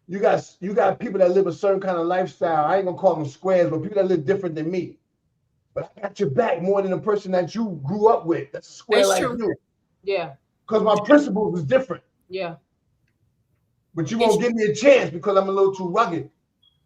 you got people that live a certain kind of lifestyle. I ain't gonna call them squares, but people that live different than me. But I got your back more than the person that you grew up with. That's a square like you. Yeah. Because my principles was different. Yeah. But you won't give me a chance because I'm a little too rugged.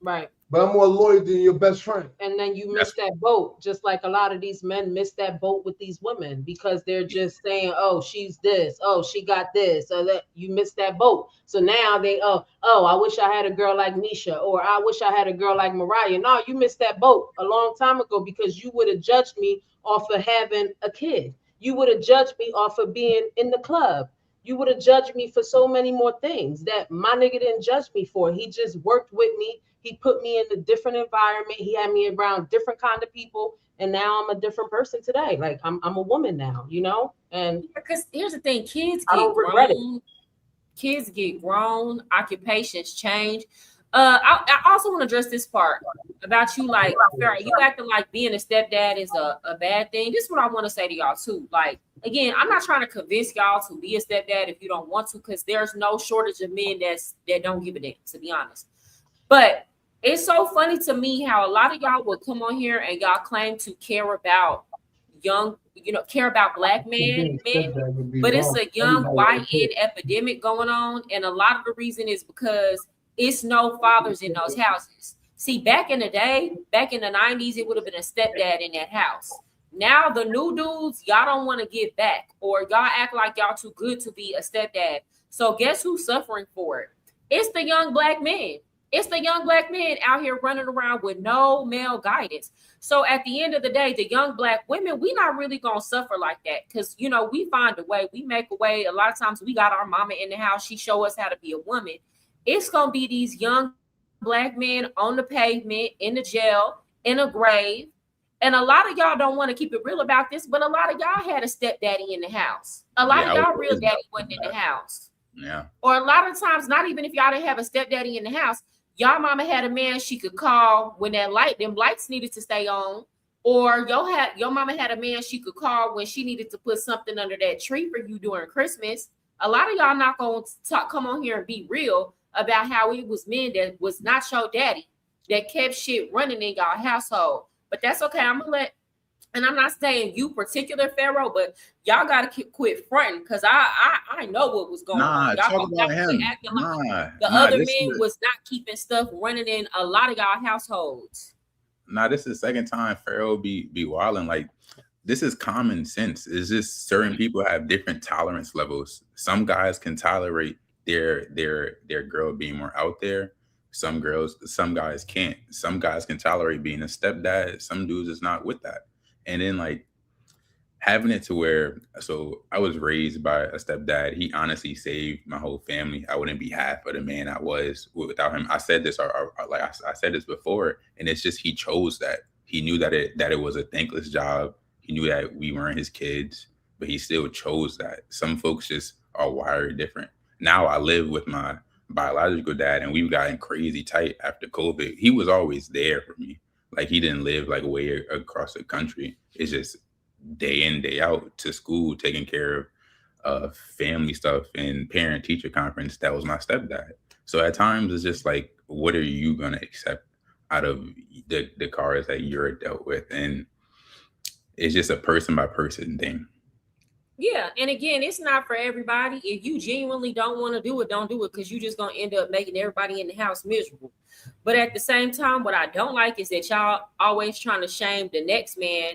Right. But I'm more loyal than your best friend. And then you miss that boat, just like a lot of these men miss that boat with these women because they're just saying, oh, she's this, oh, she got this, or that you missed that boat. So now they, oh, I wish I had a girl like Nisha, or I wish I had a girl like Mariah. No, you missed that boat a long time ago because you would have judged me off of having a kid. You would have judged me off of being in the club. You would have judged me for so many more things that my nigga didn't judge me for. He just worked with me. He put me in a different environment. He had me around different kind of people. And now I'm a different person today. Like I'm a woman now, you know? And because here's the thing, kids I don't regret it. Kids get grown, occupations change. I also want to address this part about you, like, you acting like being a stepdad is a bad thing. This is what I want to say to y'all too. Like, again, I'm not trying to convince y'all to be a stepdad if you don't want to, because there's no shortage of men that don't give a damn, to be honest. But it's so funny to me how a lot of y'all will come on here and y'all claim to care about care about black men, but it's a young YN epidemic going on. And a lot of the reason is because it's no fathers in those houses. See, back in the day, back in the 90s, it would have been a stepdad in that house. Now the new dudes, y'all don't want to give back, or y'all act like y'all too good to be a stepdad. So guess who's suffering for it? It's the young black men. It's the young black men out here running around with no male guidance. So at the end of the day, the young black women, we not really going to suffer like that because, we find a way. We make a way. A lot of times we got our mama in the house. She show us how to be a woman. It's going to be these young black men on the pavement, in the jail, in a grave. And a lot of y'all don't want to keep it real about this, but a lot of y'all had a stepdaddy in the house. A lot of y'all real daddy wasn't in the house. Yeah. Or a lot of times, not even if y'all didn't have a stepdaddy in the house, y'all mama had a man she could call when them lights needed to stay on, or your mama had a man she could call when she needed to put something under that tree for you during Christmas. A lot of y'all not going to come on here and be real about how it was men that was not your daddy that kept shit running in y'all household. But that's okay. I'm gonna and I'm not saying you particular Pharaoh, but y'all gotta quit fronting because I know what was going on. Y'all talk about him. Acting like the other men was not keeping stuff running in a lot of y'all households. This is the second time Pharaoh be wilding. Like, this is common sense. It's just certain people have different tolerance levels. Some guys can tolerate their girl being more out there. Some guys can't. Some guys can tolerate being a stepdad. Some dudes is not with that. And then like having it to where, so I was raised by a stepdad. He honestly saved my whole family. I wouldn't be half of the man I was without him. I said this, I said this before, and it's just, he chose that. He knew that it was a thankless job. He knew that we weren't his kids, but he still chose that. Some folks just are wired different. Now I live with my biological dad, and we've gotten crazy tight after COVID. He was always there for me. Like, he didn't live like way across the country. It's just day in, day out to school, taking care of family stuff and parent teacher conference. That was my stepdad. So at times it's just like, what are you gonna accept out of the cards that you're dealt with? And it's just a person by person thing. Yeah, and again, it's not for everybody. If you genuinely don't want to do it, don't do it, because you're just gonna end up making everybody in the house miserable. But at the same time, what I don't like is that y'all always trying to shame the next man.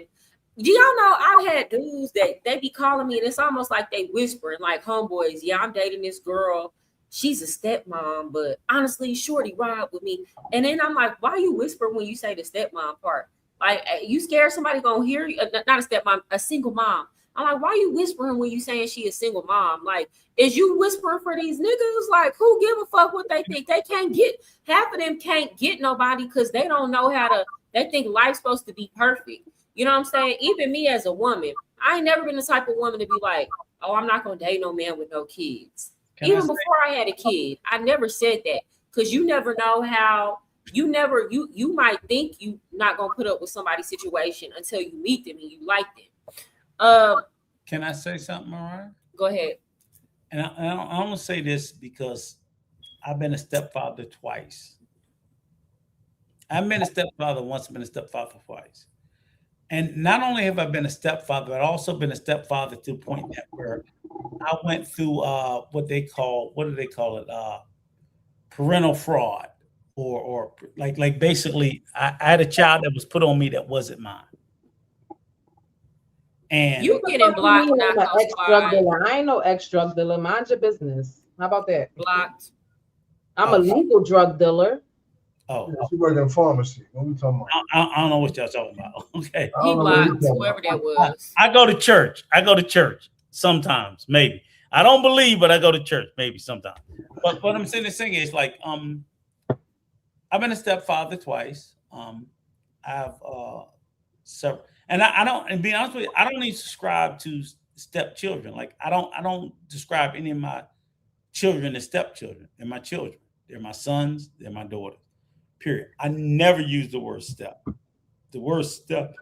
Do y'all know I've had dudes that they be calling me, and it's almost like they whispering, like, homeboys, yeah, I'm dating this girl. She's a stepmom, but honestly, shorty ride with me. And then I'm like, why you whisper when you say the stepmom part? Like, you scared somebody gonna hear you? Not a stepmom, a single mom. I'm like, why are you whispering when you saying she a single mom? Like, is you whispering for these niggas? Like, who give a fuck what they think? They can't get, half of them can't get nobody because they don't know how to, they think life's supposed to be perfect. You know what I'm saying? Even me as a woman, I ain't never been the type of woman to be like, oh, I'm not gonna date no man with no kids. Even before I had a kid, I never said that, because you never know how, you might think you not gonna put up with somebody's situation until you meet them and you like them. Can I say something, Mariah? Go ahead. And I'm gonna say this because I've been a stepfather twice. I've been a stepfather once, been a stepfather twice. And not only have I been a stepfather, I've also been a stepfather to the point that where I went through what do they call it? Parental fraud, or like basically I had a child that was put on me that wasn't mine. And you getting blocked? I ain't no ex-drug dealer. Mind your business. How about that? Blocked. I'm a legal drug dealer. Oh, she worked in pharmacy. What are we talking about? I don't know what y'all talking about. Okay, he blocked whoever that was. I go to church. Sometimes, maybe. I don't believe, but I go to church maybe sometimes. But what I'm saying is like, I've been a stepfather twice. I've several. And I don't, and be honest with you, I don't even subscribe to stepchildren. Like, I don't describe any of my children as stepchildren. They're my children. They're my sons. They're my daughters. Period. I never use the word step. The word step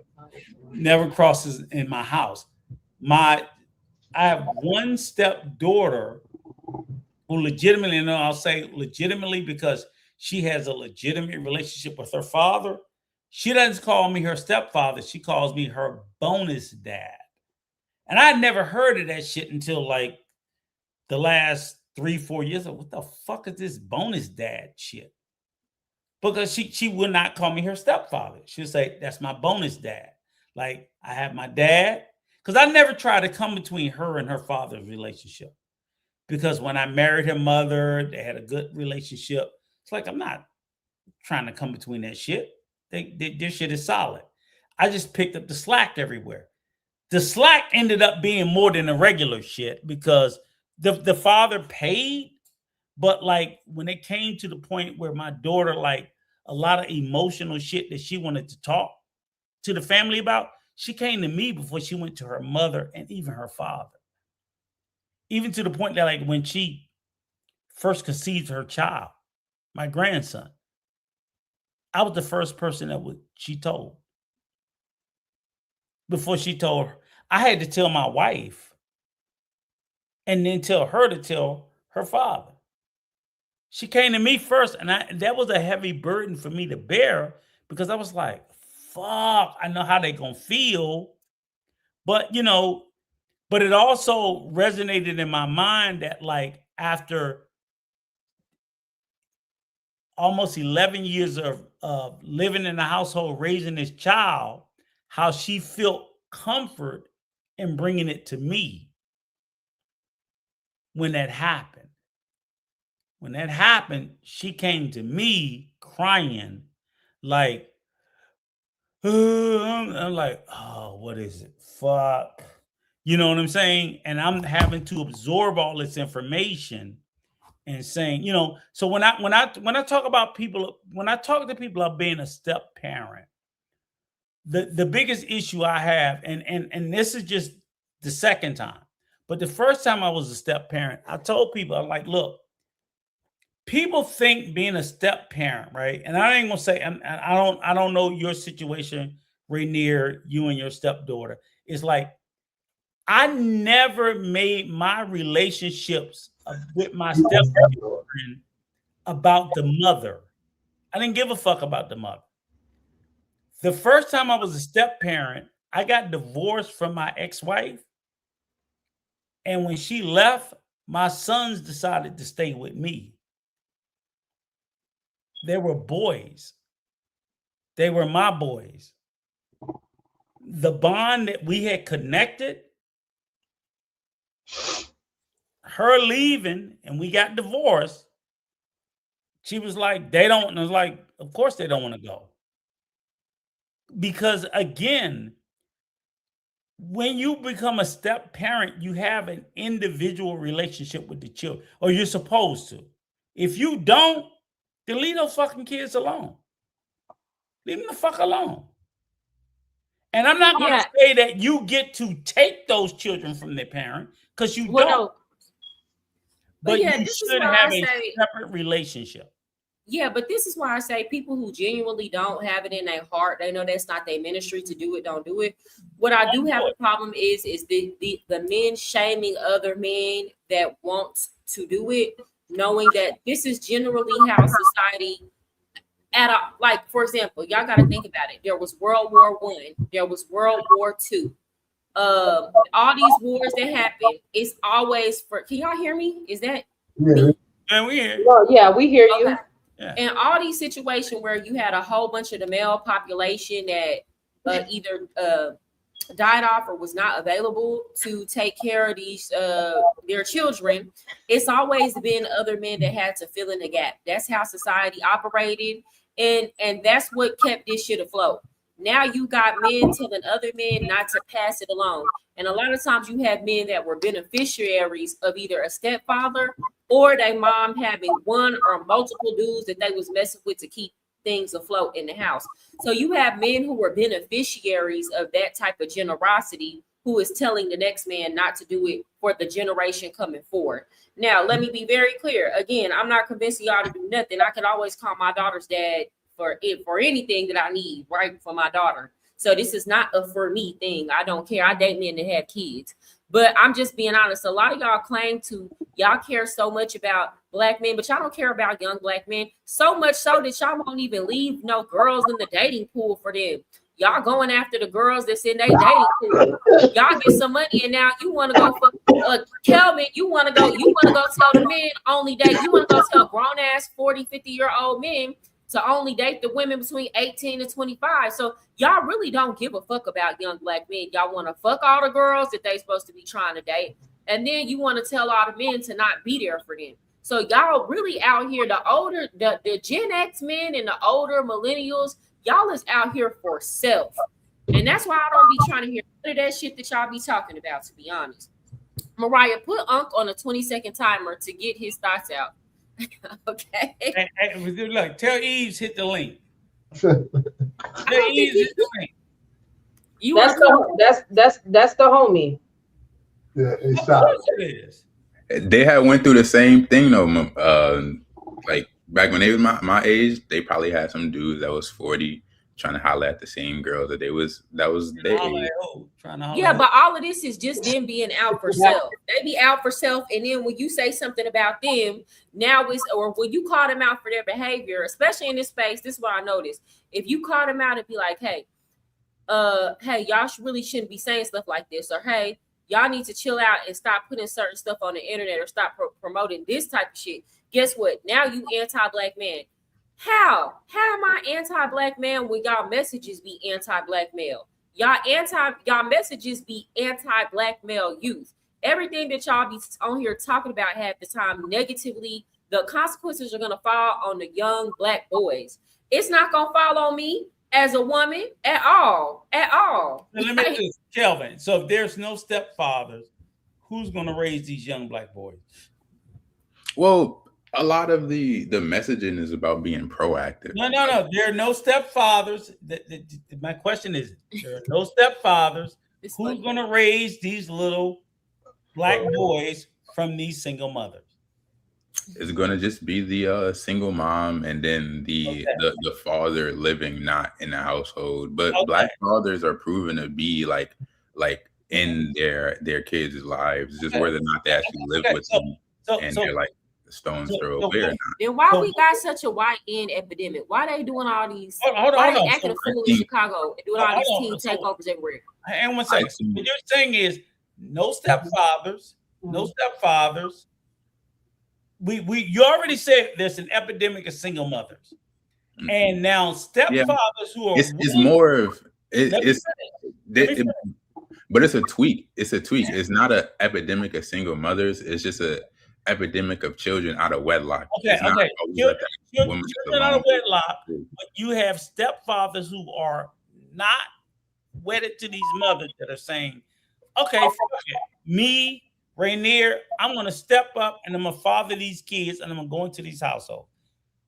never crosses in my house. I have one stepdaughter who legitimately, and I'll say legitimately because she has a legitimate relationship with her father. She doesn't call me her stepfather. She calls me her bonus dad. And I never heard of that shit until like the last 3-4 years. What the fuck is this bonus dad shit? Because she would not call me her stepfather. She'll say, that's my bonus dad. Like, I have my dad. Because I never tried to come between her and her father's relationship. Because when I married her mother, they had a good relationship. It's like, I'm not trying to come between that shit. Their shit is solid. I just picked up the slack everywhere. The slack ended up being more than the regular shit because the father paid, but like when it came to the point where my daughter, like a lot of emotional shit that she wanted to talk to the family about, she came to me before she went to her mother and even her father. Even to the point that like when she first conceived her child, my grandson, I was the first person she told. Before she told her, I had to tell my wife and then tell her to tell her father. She came to me first, and that was a heavy burden for me to bear because I was like, fuck, I know how they gonna feel. But, but it also resonated in my mind that like after almost 11 years of living in the household, raising this child, how she felt comfort in bringing it to me when that happened. When that happened, she came to me crying like, I'm like, oh, what is it? Fuck. You know what I'm saying? And I'm having to absorb all this information and saying, so when I talk about people, when I talk to people about being a step parent, the biggest issue I have, and this is just the second time, but the first time I was a step parent, I told people, I'm like, look, people think being a step parent, right? And I ain't gonna say, I don't know your situation, Rainier, you and your stepdaughter. It's like I never made my relationships with my stepchildren about the mother. I didn't give a fuck about the mother. The first time I was a step parent, I got divorced from my ex-wife. And when she left, my sons decided to stay with me. They were boys. They were my boys. The bond that we had connected, her leaving and we got divorced, she was like, they don't, and I was like, of course they don't want to go. Because again, when you become a step parent, you have an individual relationship with the children, or you're supposed to. If you don't, then leave those fucking kids alone. Leave them the fuck alone. And I'm not going to say that you get to take those children from their parent, because you don't. No. But you should have a separate relationship. Yeah, but this is why I say people who genuinely don't have it in their heart, they know that's not their ministry to do it, don't do it. What I do have a problem is the men shaming other men that want to do it, knowing that this is generally how society like, for example, y'all got to think about it. There was World War I, there was World War II. All these wars that happen, it's always for, can y'all hear me? Is that me? And we hear you. Well, yeah, we hear you. Yeah. And all these situations where you had a whole bunch of the male population that either died off or was not available to take care of these their children, it's always been other men that had to fill in the gap. That's how society operated, and that's what kept this shit afloat. Now you got men telling other men not to pass it along. And a lot of times you have men that were beneficiaries of either a stepfather or their mom having one or multiple dudes that they was messing with to keep things afloat in the house. So you have men who were beneficiaries of that type of generosity who is telling the next man not to do it for the generation coming forward. Now, let me be very clear. Again, I'm not convincing y'all to do nothing. I can always call my daughter's dad for anything that I need, right, for my daughter. So this is not a for me thing. I don't care. I date men that have kids. But I'm just being honest. A lot of y'all claim to, y'all care so much about black men, but y'all don't care about young black men. So much so that y'all won't even leave no girls in the dating pool for them. Y'all going after the girls that's in their dating pool. Y'all get some money and now you want to go for Kelvin, you want to go tell the men only date. You want to go tell grown ass 40, 50-year-old men to only date the women between 18 and 25. So y'all really don't give a fuck about young black men. Y'all want to fuck all the girls that they supposed to be trying to date. And then you want to tell all the men to not be there for them. So y'all really out here, the Gen X men and the older millennials, y'all is out here for self. And that's why I don't be trying to hear none of that shit that y'all be talking about, to be honest. Mariah, put Unc on a 20-second timer to get his thoughts out. Okay. Hey, look, tell Eves hit the link. Tell Eves hit the link. That's the homie. Yeah, it's of course it is. They had went through the same thing though. Like back when they was my age, they probably had some dudes that was 40 trying to holler at the same girl that was their age. Yeah, but all of this is just them being out for self. They be out for self, and then when you say something about them, now it's, or when you call them out for their behavior, especially in this space, this is what I noticed. If you call them out and be like, hey, y'all really shouldn't be saying stuff like this, or hey, y'all need to chill out and stop putting certain stuff on the internet or stop promoting this type of shit. Guess what? Now you anti-black man. How am I anti-black man when y'all messages be anti-black male? Y'all messages be anti-black male youth. Everything that y'all be on here talking about half the time negatively, the consequences are gonna fall on the young black boys. It's not gonna fall on me as a woman at all. Now, let me ask this, Kelvin. So if there's no stepfathers, who's gonna raise these young black boys? Well, a lot of the messaging is about being proactive. No. There are no stepfathers. My question is, there are no stepfathers. Who's going to raise these little black boys from these single mothers? It's gonna just be the single mom, and then the father living not in the household. But Black fathers are proven to be like in their kids' lives, just whether or not they actually live with them, and they're like a stone's throw away or not. Then why we got such a YN epidemic? Why they doing all these? Why they acting a fool in Chicago and doing all these teen takeovers everywhere? Hang on one second. What you're saying is no stepfathers, no stepfathers. You already said there's an epidemic of single mothers, and now stepfathers who are it's more of but it's a tweak. It's a tweak. It's not an epidemic of single mothers. It's just a epidemic of children out of wedlock. Okay. Children out of wedlock, but you have stepfathers who are not wedded to these mothers that are saying, okay, fuck it. Me, Rainier, I'm going to step up and I'm going to father these kids and I'm going to go into these households.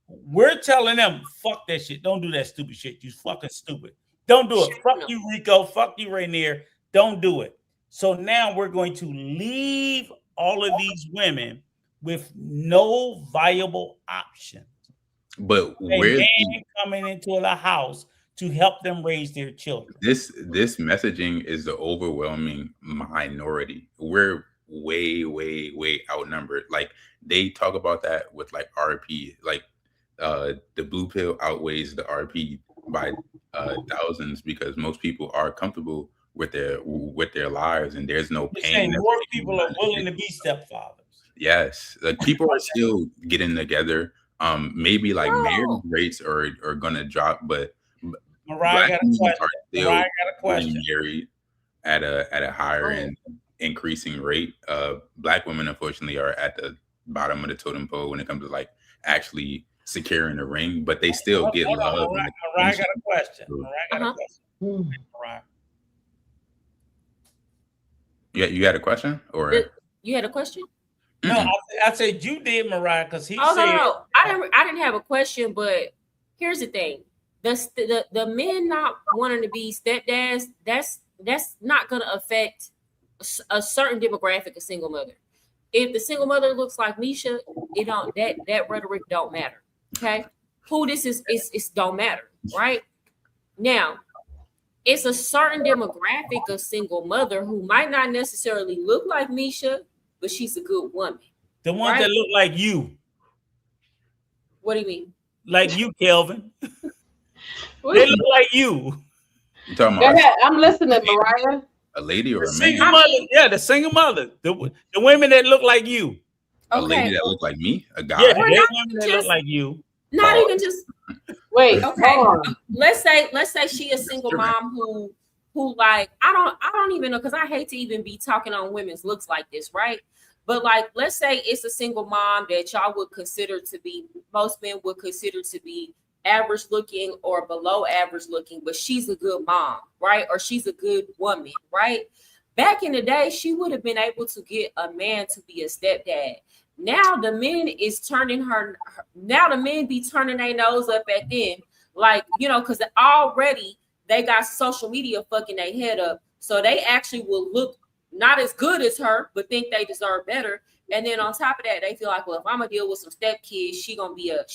We're telling them, fuck that shit. Don't do that stupid shit. You fucking stupid. Don't do it. Fuck you, Rico. Fuck you, Rainier. Don't do it. So now we're going to leave all of these women with no viable options. But where's coming into the house to help them raise their children? This messaging is the overwhelming minority. We're way outnumbered. Like they talk about that with like RP, like the blue pill outweighs the RP by thousands because most people are comfortable with their lives and there's no pain. More people are willing to be stepfathers. Yes, like people are still getting together. Maybe like marriage rates are gonna drop, but Mariah got a question. Married at a higher and increasing rate. Black women unfortunately are at the bottom of the totem pole when it comes to like actually securing a ring, but they still get love. Mariah got a question. Mariah. Yeah, you had a question, or you had a question? No, I said you did, Mariah, because he said. No. I didn't have a question, but here's the thing: the men not wanting to be stepdads, that's not going to affect a certain demographic of single mother. If the single mother looks like Misha, it don't that rhetoric don't matter. Okay, who this is don't matter, right? Now, it's a certain demographic of single mother who might not necessarily look like Misha, but she's a good woman. The ones that look like you. What do you mean? Like you, Kelvin. They look like you. You talking about? Go ahead. I'm listening, Mariah. A lady or a single man? Mother, yeah, the single mother. The women that look like you. A lady that look like me? A guy? Yeah, women that look like you. Not even just wait. Okay. Let's say she a single mom who like I don't even know, because I hate to even be talking on women's looks like this, right? But like, let's say it's a single mom that y'all would consider to be, most men would consider to be average looking or below average looking, but she's a good mom, right? Or she's a good woman, right? Back in the day, she would have been able to get a man to be a stepdad. Now the men is turning now the men be turning their nose up at them, like, because already they got social media fucking their head up. So they actually will look not as good as her, but think they deserve better. And then on top of that, they feel like, well, if I'm gonna deal with some stepkids, she gonna be a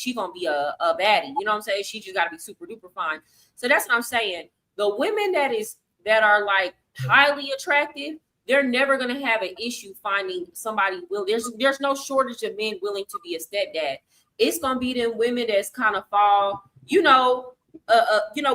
baddie. You know what I'm saying? She just gotta be super duper fine. So that's what I'm saying. The women that are like highly attractive, they're never gonna have an issue finding somebody. There's no shortage of men willing to be a stepdad. It's gonna be them women that's kind of fall,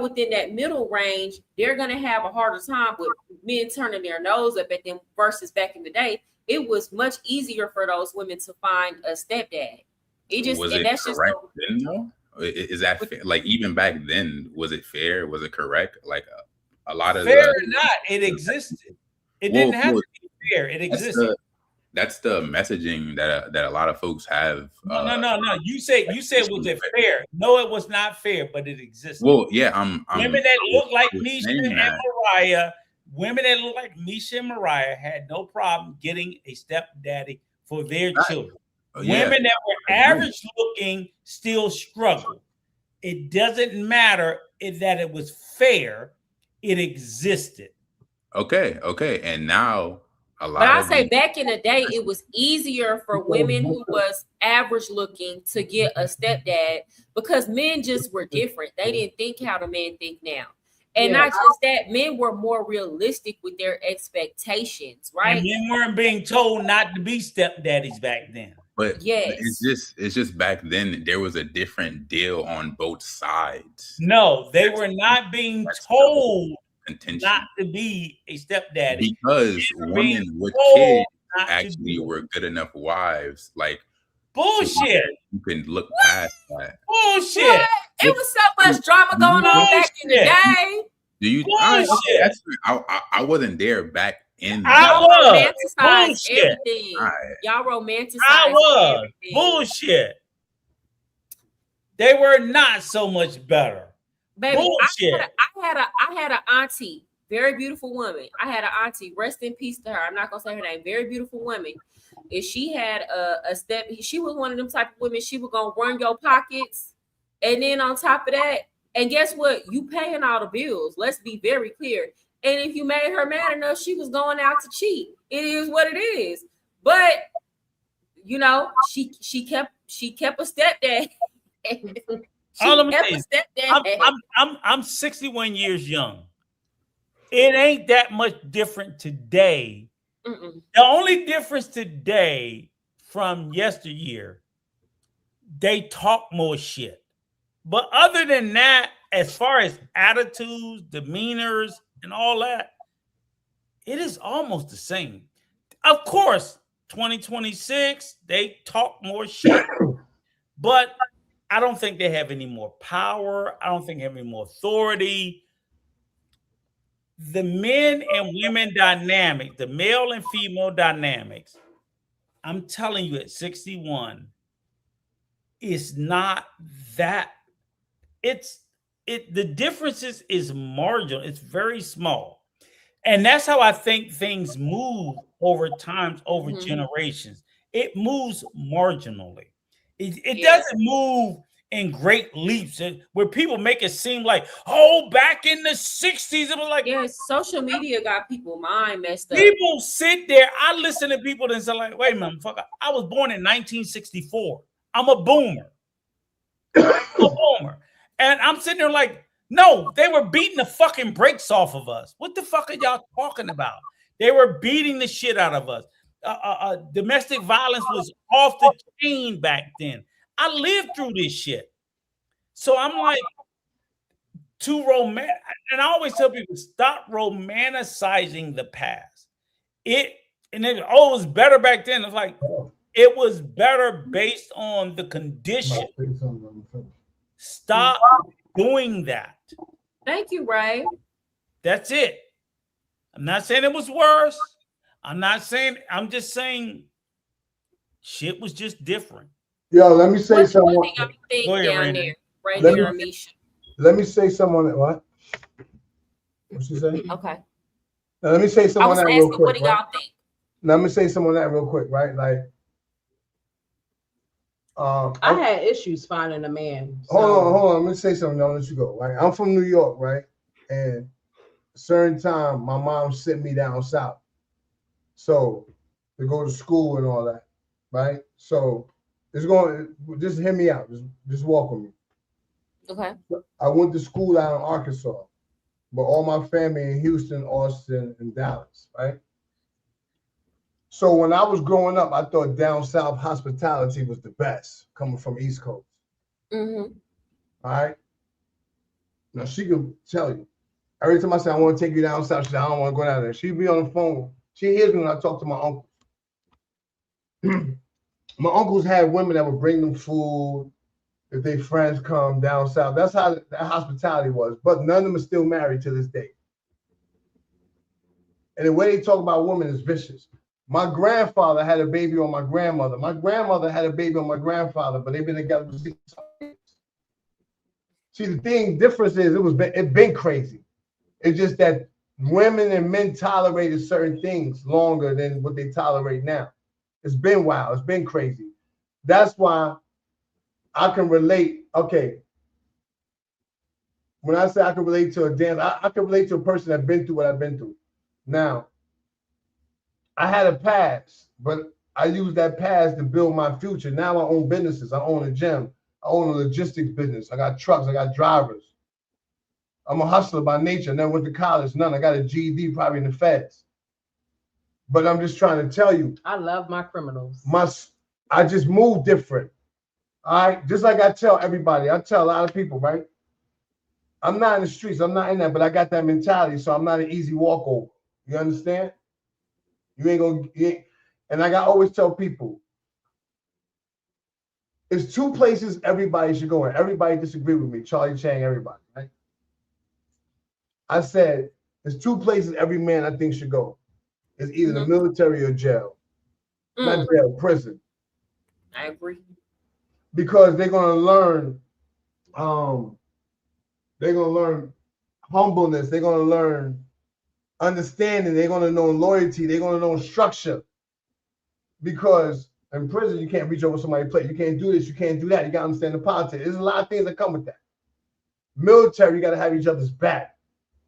within that middle range. They're gonna have a harder time with men turning their nose up at them versus back in the day. It was much easier for those women to find a stepdad. That's correct then, though? Is that fair? Like even back then, was it fair? Was it correct? Like a lot of fair or not, it existed. It didn't have to be fair. It existed. That's the messaging that a lot of folks have. No. You said was it fair? No, it was not fair, but it existed. Well, yeah, women that look like Misha and Mariah. Women that look like Misha and Mariah had no problem getting a stepdaddy for their children. Women that were average looking still struggle. It doesn't matter that it was fair. It existed. Okay. And now But I say back in the day, it was easier for women who was average looking to get a stepdad because men just were different. They didn't think how the men think now. And not just that, men were more realistic with their expectations, right? And men weren't being told not to be stepdaddies back then. But it's just back then there was a different deal on both sides. No, they were not being told not to be a stepdaddy because women with kids actually were good enough wives. Like bullshit. You can look past that. Bullshit. What? It was so much drama going on back in the day. Do you? I wasn't there back in. I was. Bullshit. Everything. Y'all romanticized. I was. Everything. Bullshit. They were not so much better. Baby, bullshit. I had an auntie, very beautiful woman. I had an auntie, rest in peace to her. I'm not gonna say her name, very beautiful woman. If she had a step, she was one of them type of women, she was gonna run your pockets. And then on top of that, and guess what? You paying all the bills. Let's be very clear. And if you made her mad enough, she was going out to cheat. It is what it is. But you know, she kept a stepdad. I'm 61 years young. It ain't that much different today. The only difference today from yesteryear, they talk more shit. But other than that, as far as attitudes, demeanors, and all that, it is almost the same. Of course, 2026, they talk more shit. But I don't think they have any more power. I don't think they have any more authority. The men and women dynamic, the male and female dynamics, I'm telling you at 61, is not that. The differences is marginal. It's very small. And that's how I think things move over time, over generations. It moves marginally. It doesn't move in great leaps where people make it seem like, oh, back in the 60s, it was like, social media got people mind messed up. People sit there. I listen to people that say, like, wait a minute, fuck, I was born in 1964. I'm a boomer. And I'm sitting there like, no, they were beating the fucking brakes off of us. What the fuck are y'all talking about? They were beating the shit out of us. Domestic violence was off the chain back then. I lived through this shit. So I'm like, and I always tell people, stop romanticizing the past. It was better back then. It's like, it was better based on the condition. Stop doing that. Thank you, Ray. That's it. I'm not saying it was worse. I'm just saying shit was just different. Yo, let me say something. Let me say someone. What? What's she saying? Okay. Now, let me say someone that real quick. What do y'all think? Let me say someone that real quick, right? Like, I had issues finding a man. So. Hold on. Let me say something. I'll let you go. Right? I'm from New York, right? And a certain time, my mom sent me down south, so to go to school and all that, right? So just hear me out. Just walk with me. Okay. I went to school out in Arkansas, but all my family in Houston, Austin, and Dallas, right? So when I was growing up, I thought down south hospitality was the best, coming from East Coast. All right. Now she could tell you. Every time I say I want to take you down south, she said, I don't want to go down there. She'd be on the phone. She hears me when I talk to my uncle. My uncles had women that would bring them food if their friends come down south. That's how that hospitality was. But none of them are still married to this day. And the way they talk about women is vicious. My grandfather had a baby on my grandmother. My grandmother had a baby on my grandfather, but they've been together for 6 years. See, the difference is it's been crazy. It's just that women and men tolerated certain things longer than what they tolerate now. It's been wild. It's been crazy. That's why I can relate. Okay. When I say I can relate to a dance, I can relate to a person that's been through what I've been through. Now, I had a past, but I used that past to build my future. Now I own businesses. I own a gym. I own a logistics business. I got trucks. I got drivers. I'm a hustler by nature. I never went to college. None. I got a GED, probably in the feds. But I'm just trying to tell you. I love my criminals. I just move different. All right. Just like I tell everybody. I tell a lot of people, right? I'm not in the streets. I'm not in that, but I got that mentality. So I'm not an easy walkover. You understand? You ain't gonna. And like I always tell people, it's two places everybody should go in. Everybody disagree with me. Charlie Chang, everybody, right? I said there's two places every man I think should go. It's either the military or jail. Not jail, prison. I agree. Because they're gonna learn humbleness, they're gonna learn understanding, they're gonna know loyalty, they're gonna know structure. Because in prison, you can't reach over somebody's plate. You can't do this, you can't do that. You gotta understand the politics. There's a lot of things that come with that. Military, you gotta have each other's back.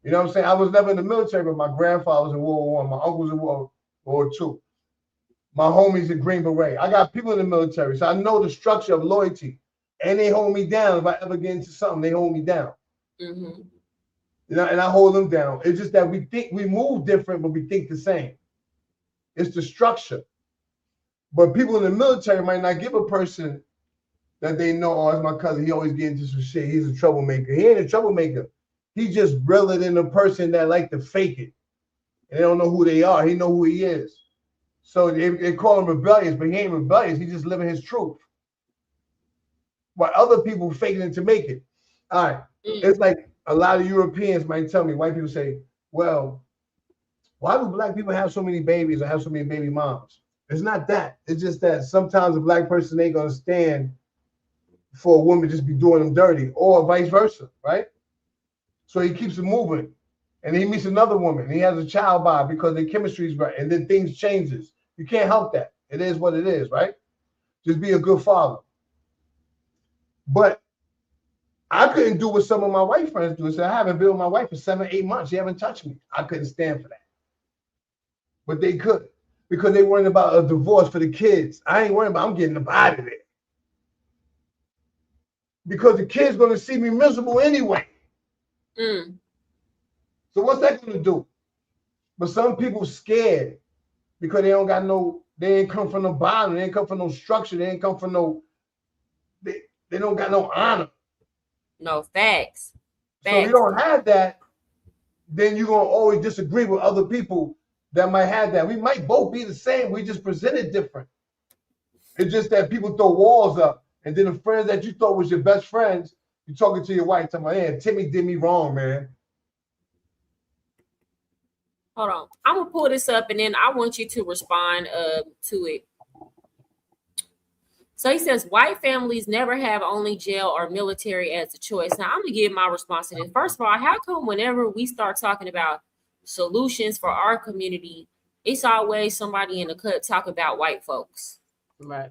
You know what I'm saying? I was never in the military, but my grandfather was in World War I, my uncle was in World War II. My homies in Green Beret. I got people in the military, so I know the structure of loyalty. And they hold me down. If I ever get into something, they hold me down. You know, and I hold them down. It's just that we think we move different, but we think the same. It's the structure. But people in the military might not give a person that they know, oh, it's my cousin. He always get into some shit. He's a troublemaker. He ain't a troublemaker. He just realer than the person that like to fake it. And they don't know who they are. He know who he is. So they call him rebellious, but he ain't rebellious. He's just living his truth. While other people faking it to make it. All right. It's like a lot of Europeans might tell me, white people say, well, why do black people have so many babies or have so many baby moms? It's not that. It's just that sometimes a black person ain't going to stand for a woman just be doing them dirty, or vice versa, right? So he keeps it moving. And he meets another woman. And he has a child by because their chemistry is right. And then things changes. You can't help that. It is what it is, right? Just be a good father. But I couldn't do what some of my white friends do. So I haven't been with my wife for 7-8 months. She haven't touched me. I couldn't stand for that. But they could. Because they worried about a divorce for the kids. I ain't worried about I'm getting them out of there. Because the kid's going to see me miserable anyway. So what's that going to do? But some people scared because they don't got no, they ain't come from no bottom, they ain't come from no structure, they ain't come from no, they don't got no honor. No, facts. So if you don't have that, then you're going to always disagree with other people that might have that. We might both be the same, we just present it different. It's just that people throw walls up, and then the friends that you thought was your best friends, you're talking to your wife, talking about, yeah, Timmy did me wrong, man. Hold on. I'm going to pull this up, and then I want you to respond to it. So he says, white families never have only jail or military as a choice. Now, I'm going to give my response to this. First of all, how come whenever we start talking about solutions for our community, it's always somebody in the cut talk about white folks? Right.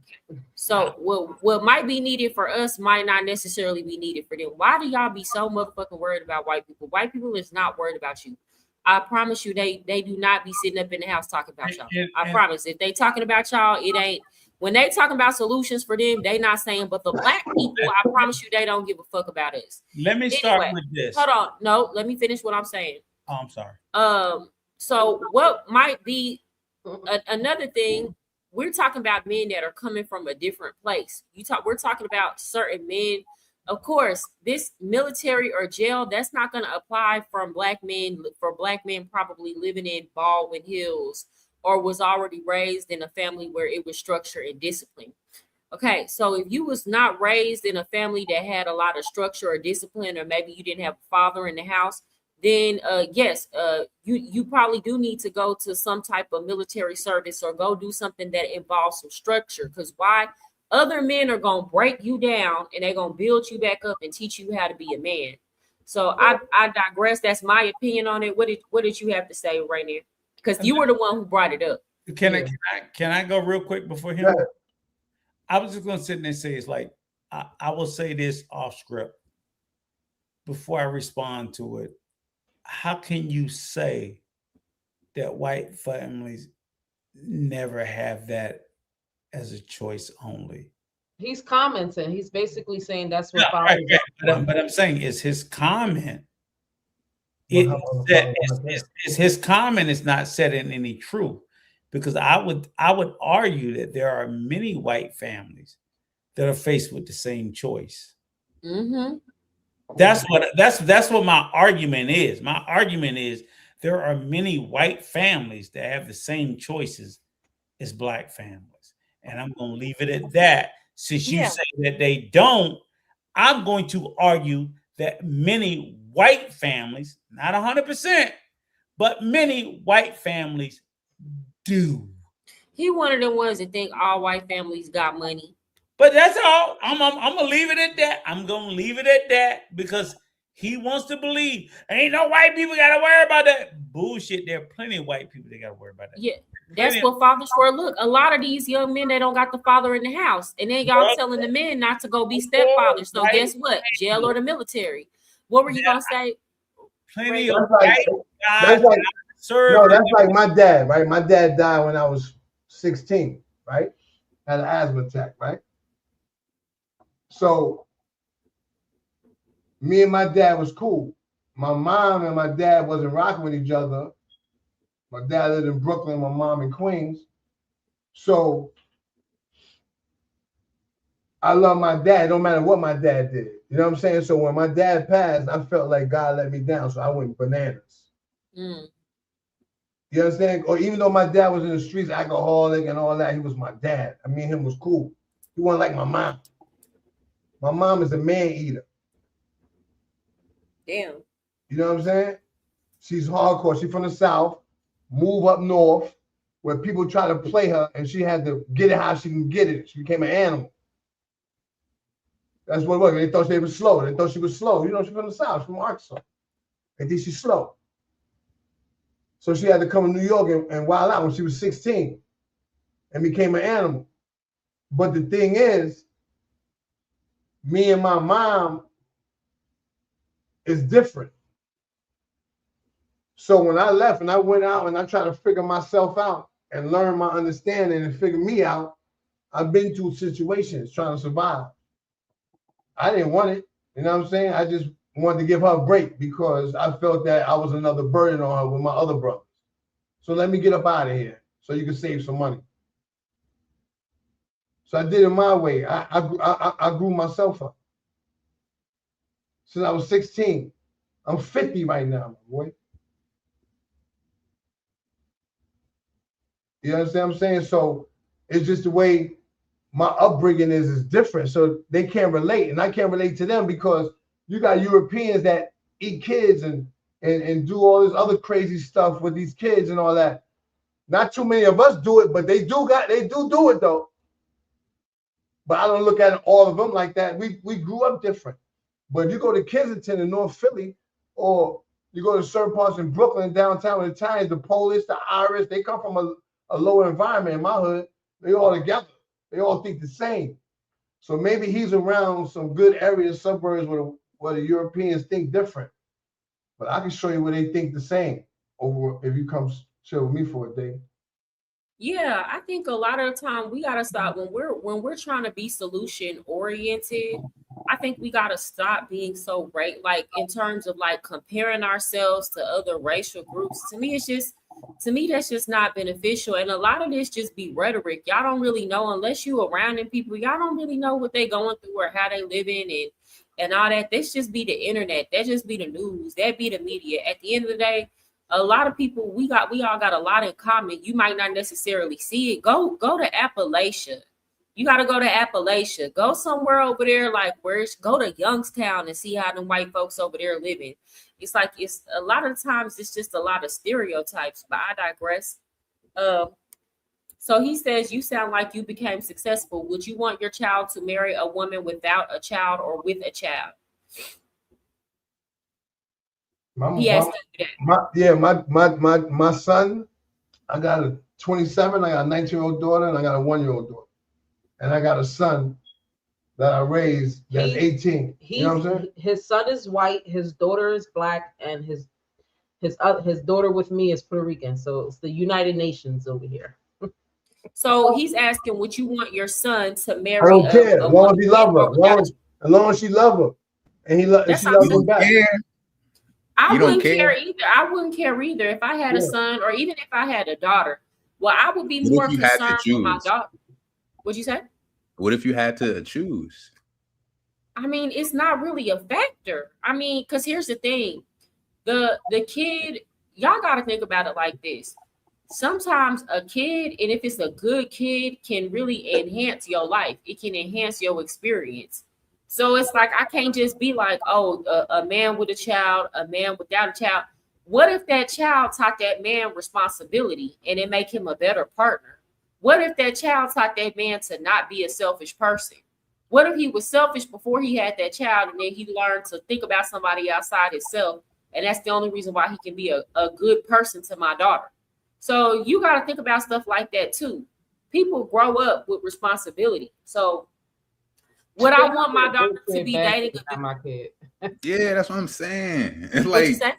So what might be needed for us might not necessarily be needed for them. Why do y'all be so motherfucking worried about white people? White people is not worried about you. I promise you, they do not be sitting up in the house talking about y'all. I promise. If they talking about y'all, it ain't. When they talking about solutions for them, they not saying, but the black people, I promise you, they don't give a fuck about us. Let me start with this. Hold on. No, let me finish what I'm saying. Oh, I'm sorry. So what might be another thing, we're talking about men that are coming from a different place. We're talking about certain men. Of course, this military or jail, that's not going to apply for black men probably living in Baldwin Hills or was already raised in a family where it was structure and discipline. Okay, so if you was not raised in a family that had a lot of structure or discipline, or maybe you didn't have a father in the house, then yes, you probably do need to go to some type of military service or go do something that involves some structure. Because why? Other men are going to break you down and they're going to build you back up and teach you how to be a man. So I digress. That's my opinion on it. What did you have to say right now? Because you were the one who brought it up. Can I go real quick before him? Yeah. I was just going to sit there and say, it's like, I will say this off script before I respond to it. How can you say that white families never have that as a choice only. He's commenting. He's basically saying that's what Yeah, fathers right. But I'm saying is his comment. His comment is not set in any truth, because I would argue that there are many white families that are faced with the same choice. Mm-hmm. That's what my argument is. My argument is there are many white families that have the same choices as black families, and I'm going to leave it at that. Since you say that they don't, I'm going to argue that many white families, not 100%, but many white families do. He one of the ones that think all white families got money. But that's all. I'm gonna leave it at that. I'm gonna leave it at that because he wants to believe ain't no white people gotta worry about that bullshit. There are plenty of white people that gotta worry about that. Yeah, that's what fathers for. Look, a lot of these young men, they don't got the father in the house, and then y'all telling the men not to go be stepfathers. So guess what? Jail or the military. What were you gonna say? Plenty of that's like my dad, right? My dad died when I was 16, right? Had an asthma attack, right? So me and my dad was cool. My mom and my dad wasn't rocking with each other. My dad lived in Brooklyn, my mom in Queens. So I love my dad. It don't matter what my dad did. You know what I'm saying? So when my dad passed, I felt like God let me down. So I went bananas. Mm. You understand? Or even though my dad was in the streets, alcoholic and all that, he was my dad. I mean, him was cool. He wasn't like my mom. My mom is a man eater. Damn. You know what I'm saying? She's hardcore. She's from the South, move up north, where people try to play her, and she had to get it how she can get it. She became an animal. That's what it was. They thought she was slow. They thought she was slow. You know, she's from the South, from Arkansas. They think she's slow. So she had to come to New York and wild out when she was 16 and became an animal. But the thing is, me and my mom is different. So when I left and I went out and I tried to figure myself out and learn my understanding and figure me out, I've been through situations trying to survive. I didn't want it. You know what I'm saying? I just wanted to give her a break because I felt that I was another burden on her with my other brothers. So let me get up out of here so you can save some money. So I did it my way. I grew myself up. Since I was 16. I'm 50 right now, my boy. You understand what I'm saying? So it's just the way my upbringing is different. So they can't relate. And I can't relate to them because you got Europeans that eat kids and do all this other crazy stuff with these kids and all that. Not too many of us do it, but they do it though. But I don't look at all of them like that. We grew up different. But if you go to Kensington in North Philly, or you go to certain parts in Brooklyn, downtown, with the Italians, the Polish, the Irish, they come from a lower environment in my hood. They all together. They all think the same. So maybe he's around some good areas, suburbs where the Europeans think different. But I can show you where they think the same over if you come chill with me for a day. Yeah, I think a lot of the time we gotta stop when we're trying to be solution oriented. I think we gotta stop being so great, like in terms of like comparing ourselves to other racial groups. To me, that's just not beneficial. And a lot of this just be rhetoric. Y'all don't really know unless you around them people. Y'all don't really know what they going through or how they living and all that. This just be the internet. That just be the news. That be the media. At the end of the day, a lot of people, we all got a lot in common. You might not necessarily see it. Go to Appalachia. You got to go to Appalachia. Go somewhere over there, like go to Youngstown and see how them white folks over there living. It's like it's a lot of times it's just a lot of stereotypes. But I digress. So he says, you sound like you became successful. Would you want your child to marry a woman without a child or with a child? My son, I got a 27, I got a 19-year-old daughter, and I got a 1-year-old daughter. And I got a son that I raised that's 18. You know what I'm saying? His son is white, his daughter is black, and his daughter with me is Puerto Rican. So it's the United Nations over here. So he's asking, would you want your son to I marry don't care. a As long as woman he with love her. or without? As long as she love her, and That's she what I'm loves saying. him back. I You don't wouldn't care? care either. I wouldn't care either if I had a Yeah. son or even if I had a daughter. Well, I would be What more if you had to concerned with my choose? daughter. What'd you say? What if you had to choose? I mean, it's not really a factor. I mean, because here's the thing. The kid, y'all got to think about it like this. Sometimes a kid, and if it's a good kid, can really enhance your life. It can enhance your experience. So it's like I can't just be like, oh, a man with a child, a man without a child. What if that child taught that man responsibility and it make him a better partner? What if that child taught that man to not be a selfish person? What if he was selfish before he had that child and then he learned to think about somebody outside himself? And that's the only reason why he can be a good person to my daughter. So you got to think about stuff like that too. People grow up with responsibility. So would I want my daughter to be dating my kid? Yeah, that's what I'm saying. It's What you like say?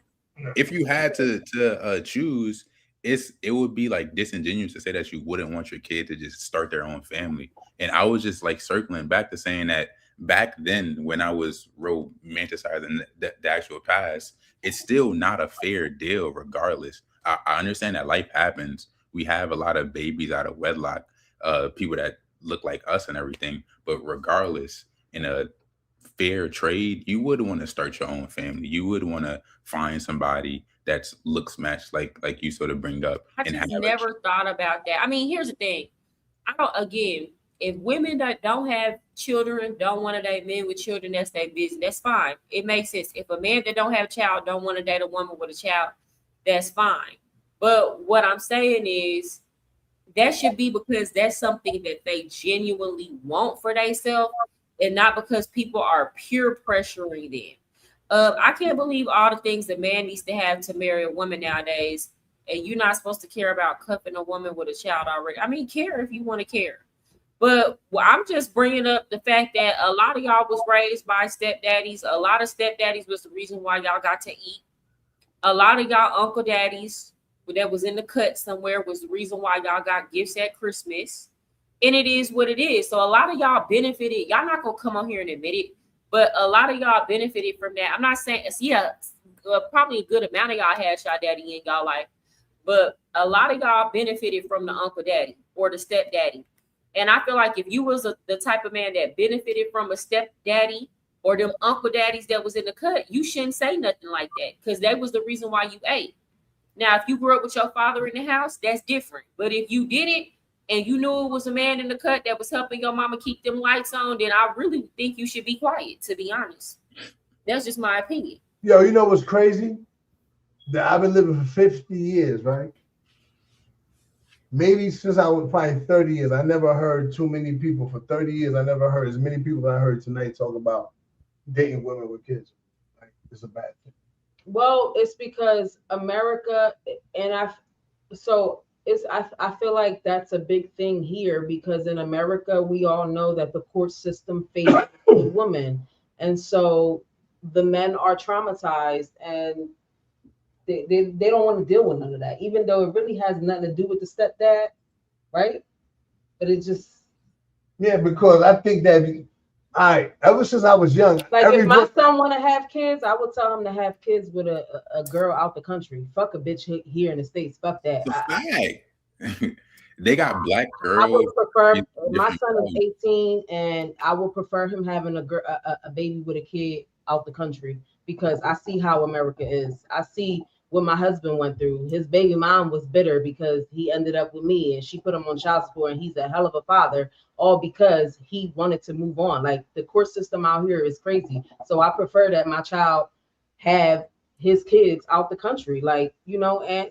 if you had to choose, it would be like disingenuous to say that you wouldn't want your kid to just start their own family. And I was just like circling back to saying that back then when I was romanticizing the actual past, it's still not a fair deal regardless. I understand that life happens. We have a lot of babies out of wedlock, people that look like us and everything. But regardless, in a fair trade, you would want to start your own family. You would want to find somebody that's looks matched like you sort of bring up. I and just have never thought about that. I mean, here's the thing. Again, if women that don't have children don't want to date men with children, that's their business. That's fine. It makes sense. If a man that don't have a child don't want to date a woman with a child, that's fine. But what I'm saying is that should be because that's something that they genuinely want for themselves and not because people are peer pressuring them. I can't believe all the things that man needs to have to marry a woman nowadays, and you're not supposed to care about cuffing a woman with a child already. I mean, care if you want to care. But I'm just bringing up the fact that a lot of y'all was raised by stepdaddies. A lot of stepdaddies was the reason why y'all got to eat. A lot of y'all uncle daddies that was in the cut somewhere was the reason why y'all got gifts at Christmas. And it is what it is. So a lot of y'all benefited. Y'all not going to come on here and admit it, but a lot of y'all benefited from that. I'm not saying, probably a good amount of y'all had y'all daddy in y'all life, but a lot of y'all benefited from the uncle daddy or the stepdaddy. And I feel like if you was the type of man that benefited from a stepdaddy or them uncle daddies that was in the cut, you shouldn't say nothing like that because that was the reason why you ate. Now, if you grew up with your father in the house, that's different. But if you did it and you knew it was a man in the cut that was helping your mama keep them lights on, then I really think you should be quiet, to be honest. That's just my opinion. Yo, you know what's crazy? That I've been living for 50 years, right? Maybe since I was probably 30 years, I never heard too many people for 30 years. I never heard as many people that I heard tonight talk about dating women with kids. Like, it's a bad thing. Well, it's because America, and I feel like that's a big thing here because in America, we all know that the court system favors the woman. And so the men are traumatized and they don't want to deal with none of that, even though it really has nothing to do with the stepdad, right? But it just... Yeah, because I think that, ever since I was young. Like if my son want to have kids, I would tell him to have kids with a girl out the country. Fuck a bitch here in the States. Fuck that. They got black girls. I would prefer, my son is 18 and I would prefer him having a baby with a kid out the country because I see how America is. I see what my husband went through. His baby mom was bitter because he ended up with me and she put him on child support and he's a hell of a father, all because he wanted to move on. Like the court system out here is crazy. So I prefer that my child have his kids out the country. Like, you know, and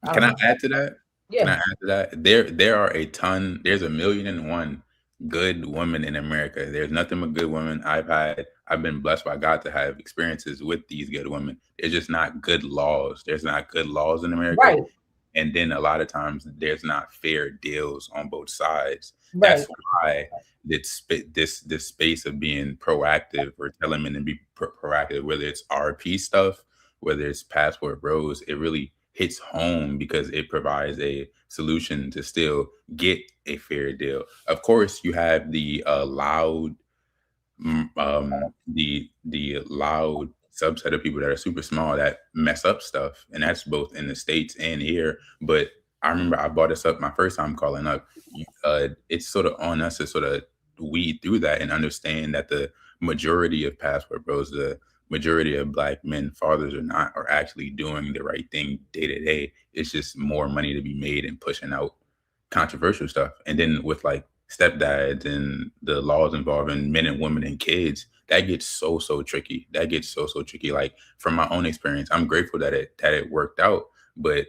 can I add to that? Yeah. Can I add to that? There are there's 1,000,001 good women in America. There's nothing but good women. I've been blessed by God to have experiences with these good women. There's just not good laws. There's not good laws in America. Right. And then a lot of times there's not fair deals on both sides. Right. That's why this space of being proactive or telling men to be proactive, whether it's RP stuff, whether it's passport bros, it really hits home because it provides a solution to still get a fair deal. Of course, you have the loud the loud subset of people that are super small that mess up stuff, and that's both in the States and here. But I remember I brought this up my first time calling up. It's sort of on us to sort of weed through that and understand that the majority of passport bros, the majority of Black men, fathers or not, are actually doing the right thing day to day. It's just more money to be made and pushing out controversial stuff. And then with like stepdads and the laws involving men and women and kids, that gets so tricky. That gets so tricky. Like from my own experience, I'm grateful that it worked out. But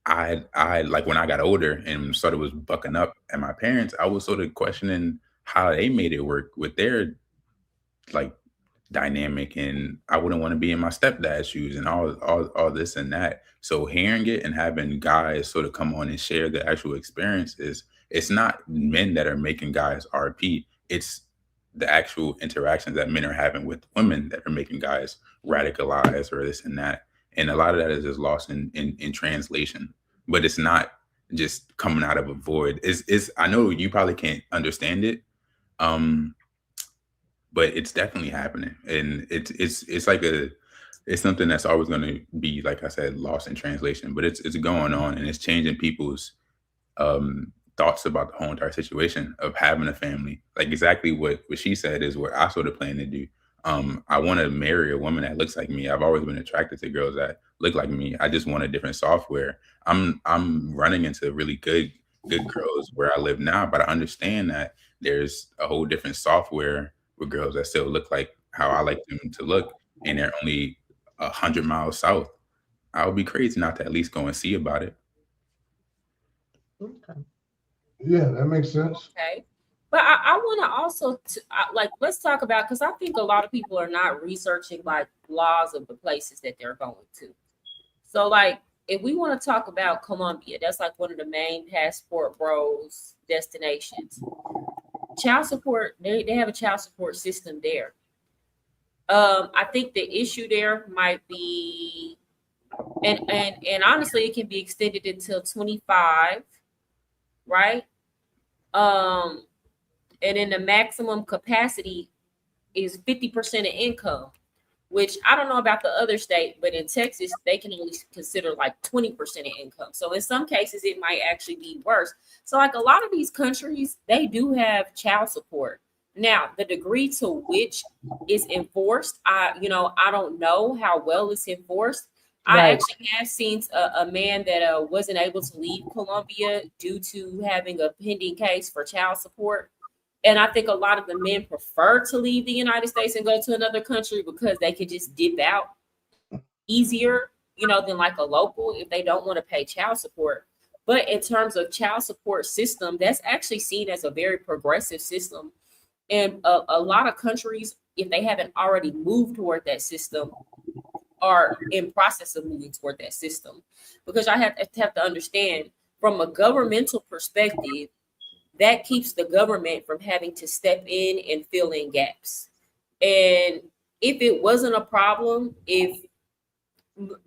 I like when I got older and started was bucking up at my parents, I was sort of questioning how they made it work with their like dynamic, and I wouldn't want to be in my stepdad's shoes and all this and that. So hearing it and having guys sort of come on and share the actual experiences, it's not men that are making guys RP. It's the actual interactions that men are having with women that are making guys radicalize or this and that. And a lot of that is just lost in translation. But it's not just coming out of a void. It's I know you probably can't understand it. But it's definitely happening, and it's like it's something that's always going to be, like I said, lost in translation. But it's going on, and it's changing people's thoughts about the whole entire situation of having a family. Like exactly what she said is what I sort of plan to do. I want to marry a woman that looks like me. I've always been attracted to girls that look like me. I just want a different software. I'm running into really good girls where I live now, but I understand that there's a whole different software with girls that still look like how I like them to look, and they're only 100 miles south. I would be crazy not to at least go and see about it. Okay. Yeah, that makes sense. Okay. But I want to also, like, let's talk about, because I think a lot of people are not researching, like, laws of the places that they're going to. So, like, if we want to talk about Colombia, that's, like, one of the main passport bros destinations. Child support, they have a child support system there. I think the issue there might be, and honestly, it can be extended until 25, right? And then the maximum capacity is 50% of income, which I don't know about the other state, but in Texas, they can only consider like 20% of income. So in some cases, it might actually be worse. So like a lot of these countries, they do have child support. Now, the degree to which is enforced, I don't know how well it's enforced. Right. I actually have seen a man that wasn't able to leave Colombia due to having a pending case for child support. And I think a lot of the men prefer to leave the United States and go to another country because they could just dip out easier, than like a local if they don't want to pay child support. But in terms of child support system, that's actually seen as a very progressive system. And a lot of countries, if they haven't already moved toward that system, are in process of moving toward that system. Because I have to understand, from a governmental perspective, that keeps the government from having to step in and fill in gaps. And if it wasn't a problem, if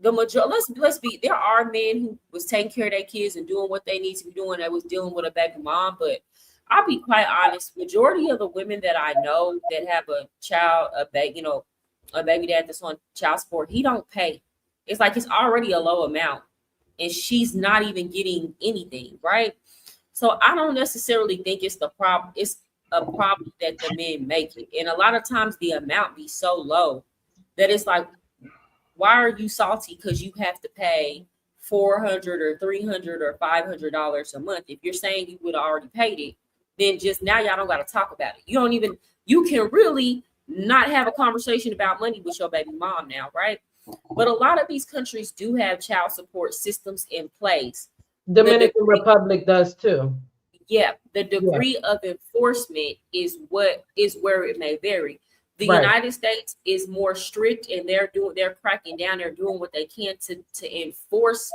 the majority, let's be, there are men who was taking care of their kids and doing what they need to be doing, that was dealing with a baby mom. But I'll be quite honest, majority of the women that I know that have a child, a baby dad that's on child support, he don't pay. It's like it's already a low amount and she's not even getting anything, right? So I don't necessarily think it's the problem. It's a problem that the men make it. And a lot of times the amount be so low that it's like, why are you salty? Because you have to pay $400 or $300 or $500 a month. If you're saying you would have already paid it, then just now y'all don't got to talk about it. You can really not have a conversation about money with your baby mom now, right? But a lot of these countries do have child support systems in place. Dominican Republic does too. Yeah, the degree of enforcement is where it may vary. The Right. United States is more strict, and they're cracking down. They're doing what they can to enforce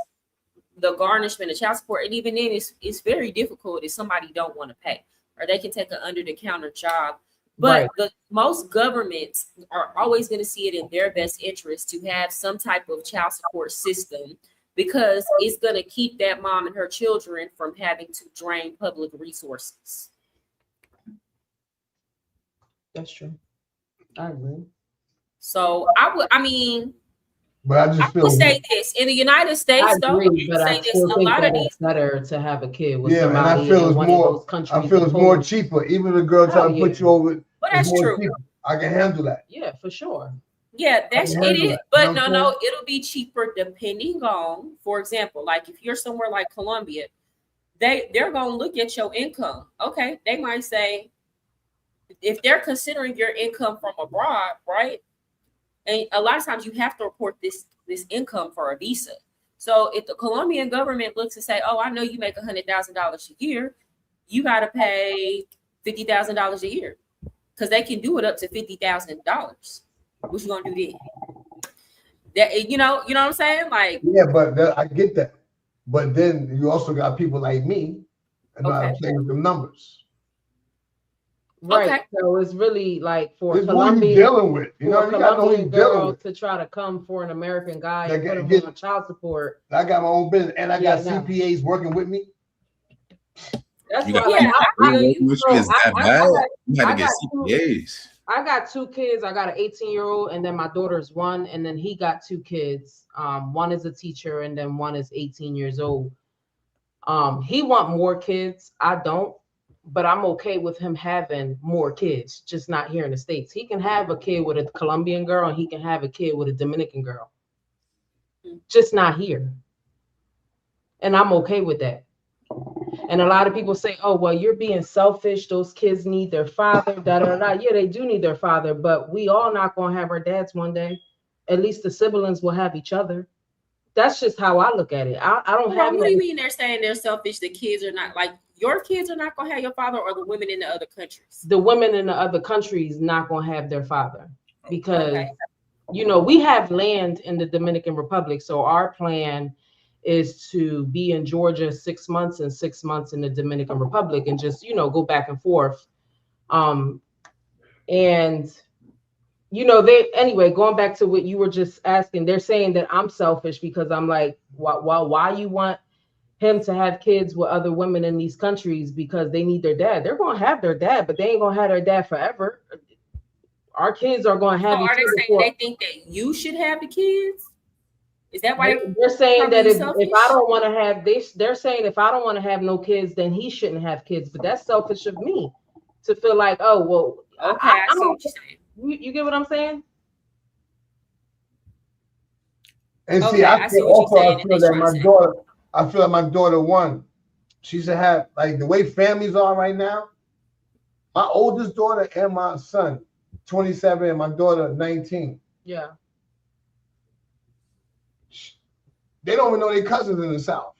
the garnishment of child support. And even then, it's very difficult if somebody don't want to pay, or they can take an under the counter job. But most governments are always going to see it in their best interest to have some type of child support system because it's going to keep that mom and her children from having to drain public resources. That's true. I agree. So I mean, but I just would say this in the United States, I agree, but I say this, still a think lot that of these. it's better to have a kid with and somebody I feel in it's one more. of those countries. I feel it's more cheaper. Even if a girl trying to put you over, but that's true. Cheaper. I can handle that. Yeah, for sure. Yeah, it is. That. But no, it'll be cheaper depending on, for example, like if you're somewhere like Colombia, they're gonna look at your income. Okay, they might say, if they're considering your income from abroad, right? And a lot of times you have to report this income for a visa. So if the Colombian government looks and say, oh, I know you make $100,000 a year, you got to pay $50,000 a year, because they can do it up to $50,000. What you gonna do then? That you know what I'm saying? Like, yeah, but I get that. But then you also got people like me and I play with them numbers. Right. Okay. So it's really like for it's Colombia, you dealing with. You know, you got to know who you're dealing with. To try to come for an American guy and put him on child support. I got my own business and I got CPAs working with me. That's You why, got like, you had to get CPAs. I got 2 kids. I got an 18-year-old, and then my daughter's 1, and then he got 2 kids. One is a teacher, and then one is 18 years old. He want more kids. I don't, but I'm okay with him having more kids, just not here in the States. He can have a kid with a Colombian girl, and he can have a kid with a Dominican girl, just not here. And I'm okay with that. And a lot of people say, oh, well, you're being selfish. Those kids need their father. Da, da, da. Yeah, they do need their father, but we all not going to have our dads one day. At least the siblings will have each other. That's just how I look at it. I don't have. What do you mean they're saying they're selfish? The kids are not, like, your kids are not going to have your father, or the women in the other countries? The women in the other countries not going to have their father because, you know, we have land in the Dominican Republic. So our plan is to be in Georgia 6 months and 6 months in the Dominican Republic and just, you know, go back and forth. And, you know, anyway, going back to what you were just asking, they're saying that I'm selfish because I'm like, why you want him to have kids with other women in these countries because they need their dad? They're going to have their dad, but they ain't going to have their dad forever. Our kids are going to have. So are they saying they think that you should have the kids? Is that why they're saying that if I don't want to have they're saying if I don't want to have no kids, then he shouldn't have kids. But that's selfish of me to feel like, oh, well, okay, I see what you're saying. You get what I'm saying? And see, I feel like my daughter won. She should have, like, the way families are right now. My oldest daughter and my son, 27, and my daughter, 19. Yeah. They don't even know their cousins in the South.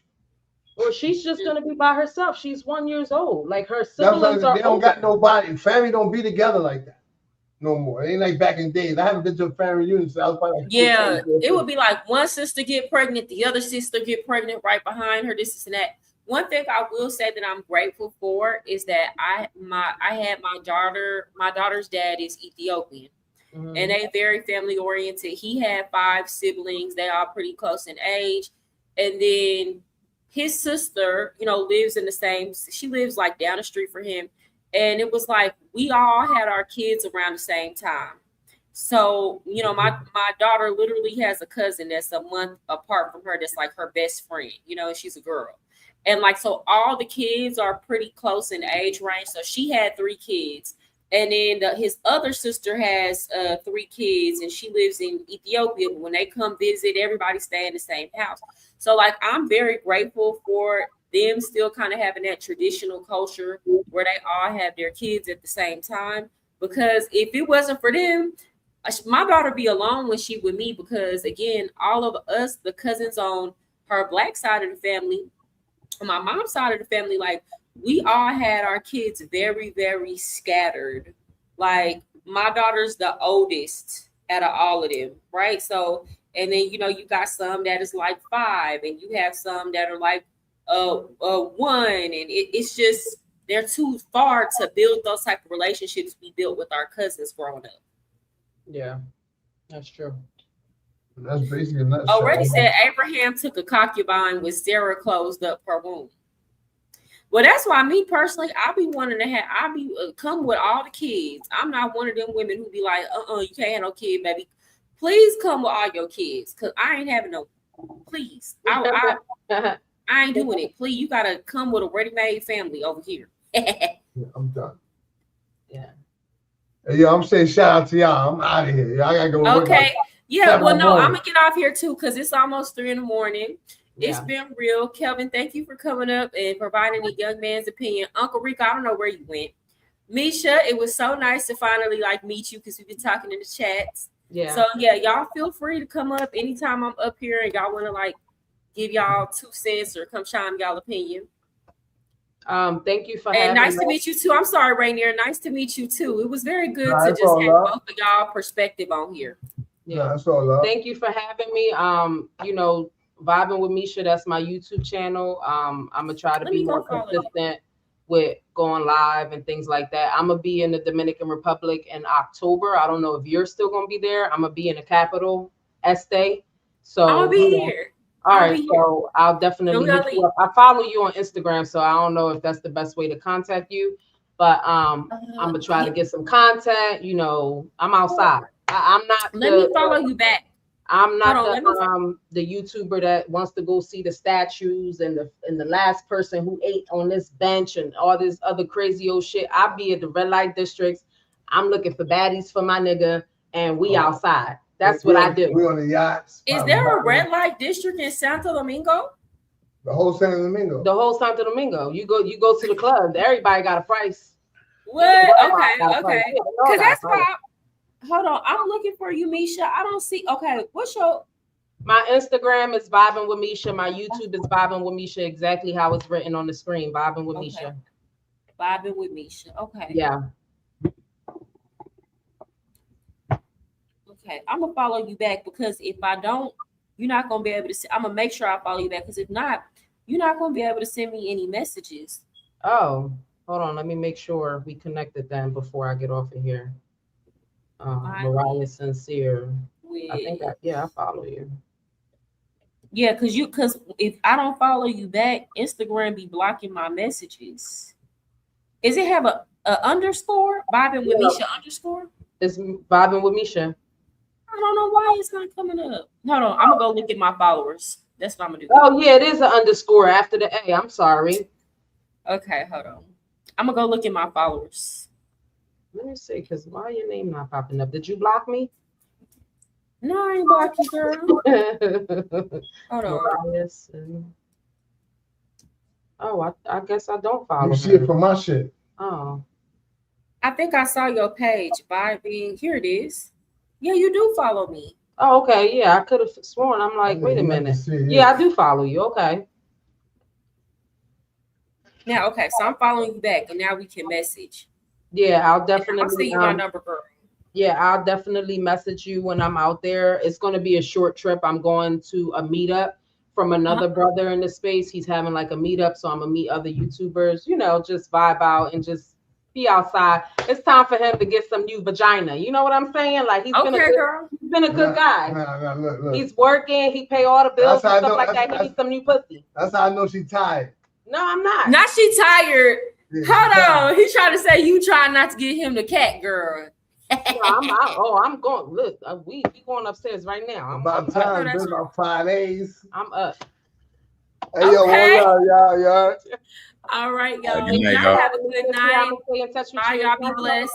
Well, she's just gonna be by herself. She's 1 year old. Like her siblings they don't got nobody. Family don't be together like that no more. It ain't like back in days. I haven't been to a family reunion since I was probably like it would be like one sister get pregnant, the other sister get pregnant right behind her. This and that. One thing I will say that I'm grateful for is that I had my daughter's dad is Ethiopian. Mm-hmm. And they very family oriented. He had 5 siblings. They all pretty close in age. And then his sister, you know, lives in the same, she lives like down the street from him. And it was like, we all had our kids around the same time. So, you know, my daughter literally has a cousin that's a month apart from her. That's like her best friend, you know, and she's a girl. And like, so all the kids are pretty close in age range. So she had 3 kids. And then his other sister has 3 kids, and she lives in Ethiopia. When they come visit, everybody stay in the same house. So, like, I'm very grateful for them still kind of having that traditional culture where they all have their kids at the same time. Because if it wasn't for them, my daughter would be alone when she with me. Because, again, all of us, the cousins on her Black side of the family, on my mom's side of the family, like, we all had our kids very, very scattered. Like, my daughter's the oldest out of all of them, right? So, and then, you know, you got some that is like 5, and you have some that are like 1, and it's just, they're too far to build those type of relationships we built with our cousins growing up. Yeah, that's true. That's basically a nutshell. Already said Abraham took a concubine with Sarah closed up her womb. Well, that's why me personally, I be wanting to have, I be come with all the kids. I'm not one of them women who be like, you can't have no kid, baby. Please come with all your kids, cause I ain't having no. Please, I ain't doing it. Please, you gotta come with a ready-made family over here. Yeah, I'm done. Yeah. Hey, yo, I'm saying shout out to y'all. I'm out of here. I gotta go. Okay. Yeah. Well, no, I'm gonna get off here too because it's almost 3 a.m. It's been real. Kelvin, thank you for coming up and providing a young man's opinion. Uncle Rico, I don't know where you went. Misha, it was so nice to finally meet you because we've been talking in the chats. Yeah. So yeah, y'all feel free to come up anytime I'm up here and y'all want to give y'all 2 cents or come chime y'all opinion. Thank you for having me. Nice to meet you too. I'm sorry, Rainier. Nice to meet you too. It was very good to just have both of y'all perspective on here. Yeah, that's all love. Thank you for having me. Vibing with Misha, that's my YouTube channel. I'm gonna try to be more consistent with going live and things like that. I'm gonna be in the Dominican Republic in October. I don't know if you're still gonna be there. I'm gonna be in the capital, Este. So I'll be here. All right, so I'll definitely hit you up. I follow you on Instagram, so I don't know if that's the best way to contact you, but I'm gonna try to get some content. I'm outside. I'm not. Let me follow you back. I'm not the YouTuber that wants to go see the statues and the last person who ate on this bench and all this other crazy old shit. I be at the red light districts. I'm looking for baddies for my nigga, and we outside. That's what I do. We on the yachts. Is there a red light district in Santo Domingo? The whole Santo Domingo. The whole Santo Domingo. You go to the club. Everybody got a price. What? Okay. Because that's why. Hold on, I'm looking for you, Misha. I don't see. Okay, what's your? My Instagram is Vibing with Misha. My YouTube is Vibing with Misha. Exactly how it's written on the screen. Vibing with Misha. Vibing with Misha. Okay. Yeah. Okay, I'm gonna follow you back because if I don't, you're not gonna be able to. I'm gonna make sure I follow you back because if not, you're not gonna be able to send me any messages. Oh, hold on. Let me make sure we connected then before I get off of here. MariahSincere. I think I follow you. Yeah, because if I don't follow you back, Instagram be blocking my messages. Does it have a underscore? Vibing with Misha underscore? It's Vibing with Misha. I don't know why it's not coming up. Hold on, I'm gonna go look at my followers. That's what I'm gonna do. Oh yeah, it is an underscore after the A. I'm sorry. Okay, hold on. I'm gonna go look at my followers. Let me see, because why your name not popping up? Did you block me? No, I ain't block you, girl. Hold on. Oh, I guess I don't follow. You see it from my shit. Oh. I think I saw your page by being here. It is. Yeah, you do follow me. Oh, okay. Yeah, I could have sworn. I'm like, wait a minute. Yeah, I do follow you. Okay. Now, okay, so I'm following you back, and now we can message. Yeah, I'll definitely. I'll see you my number, girl. Yeah, I'll definitely message you when I'm out there. It's going to be a short trip. I'm going to a meetup from another brother in the space. He's having like a meetup, so I'm gonna meet other YouTubers. Just vibe out and just be outside. It's time for him to get some new vagina. You know what I'm saying? Like he's been a good guy. Look. He's working. He pay all the bills and stuff like that. He needs some new pussy. That's how I know she's tired. No, I'm not. Not she tired. Yeah, hold on. He's trying to say you trying not to get him the cat, girl. No, I'm out. Oh, I'm going. Look, we going upstairs right now. About time. Been about 5 days. I'm up. Hey, yo, y'all. All right, y'all. Good night, y'all have a good night. Stay in touch with Bye, you. y'all be blessed.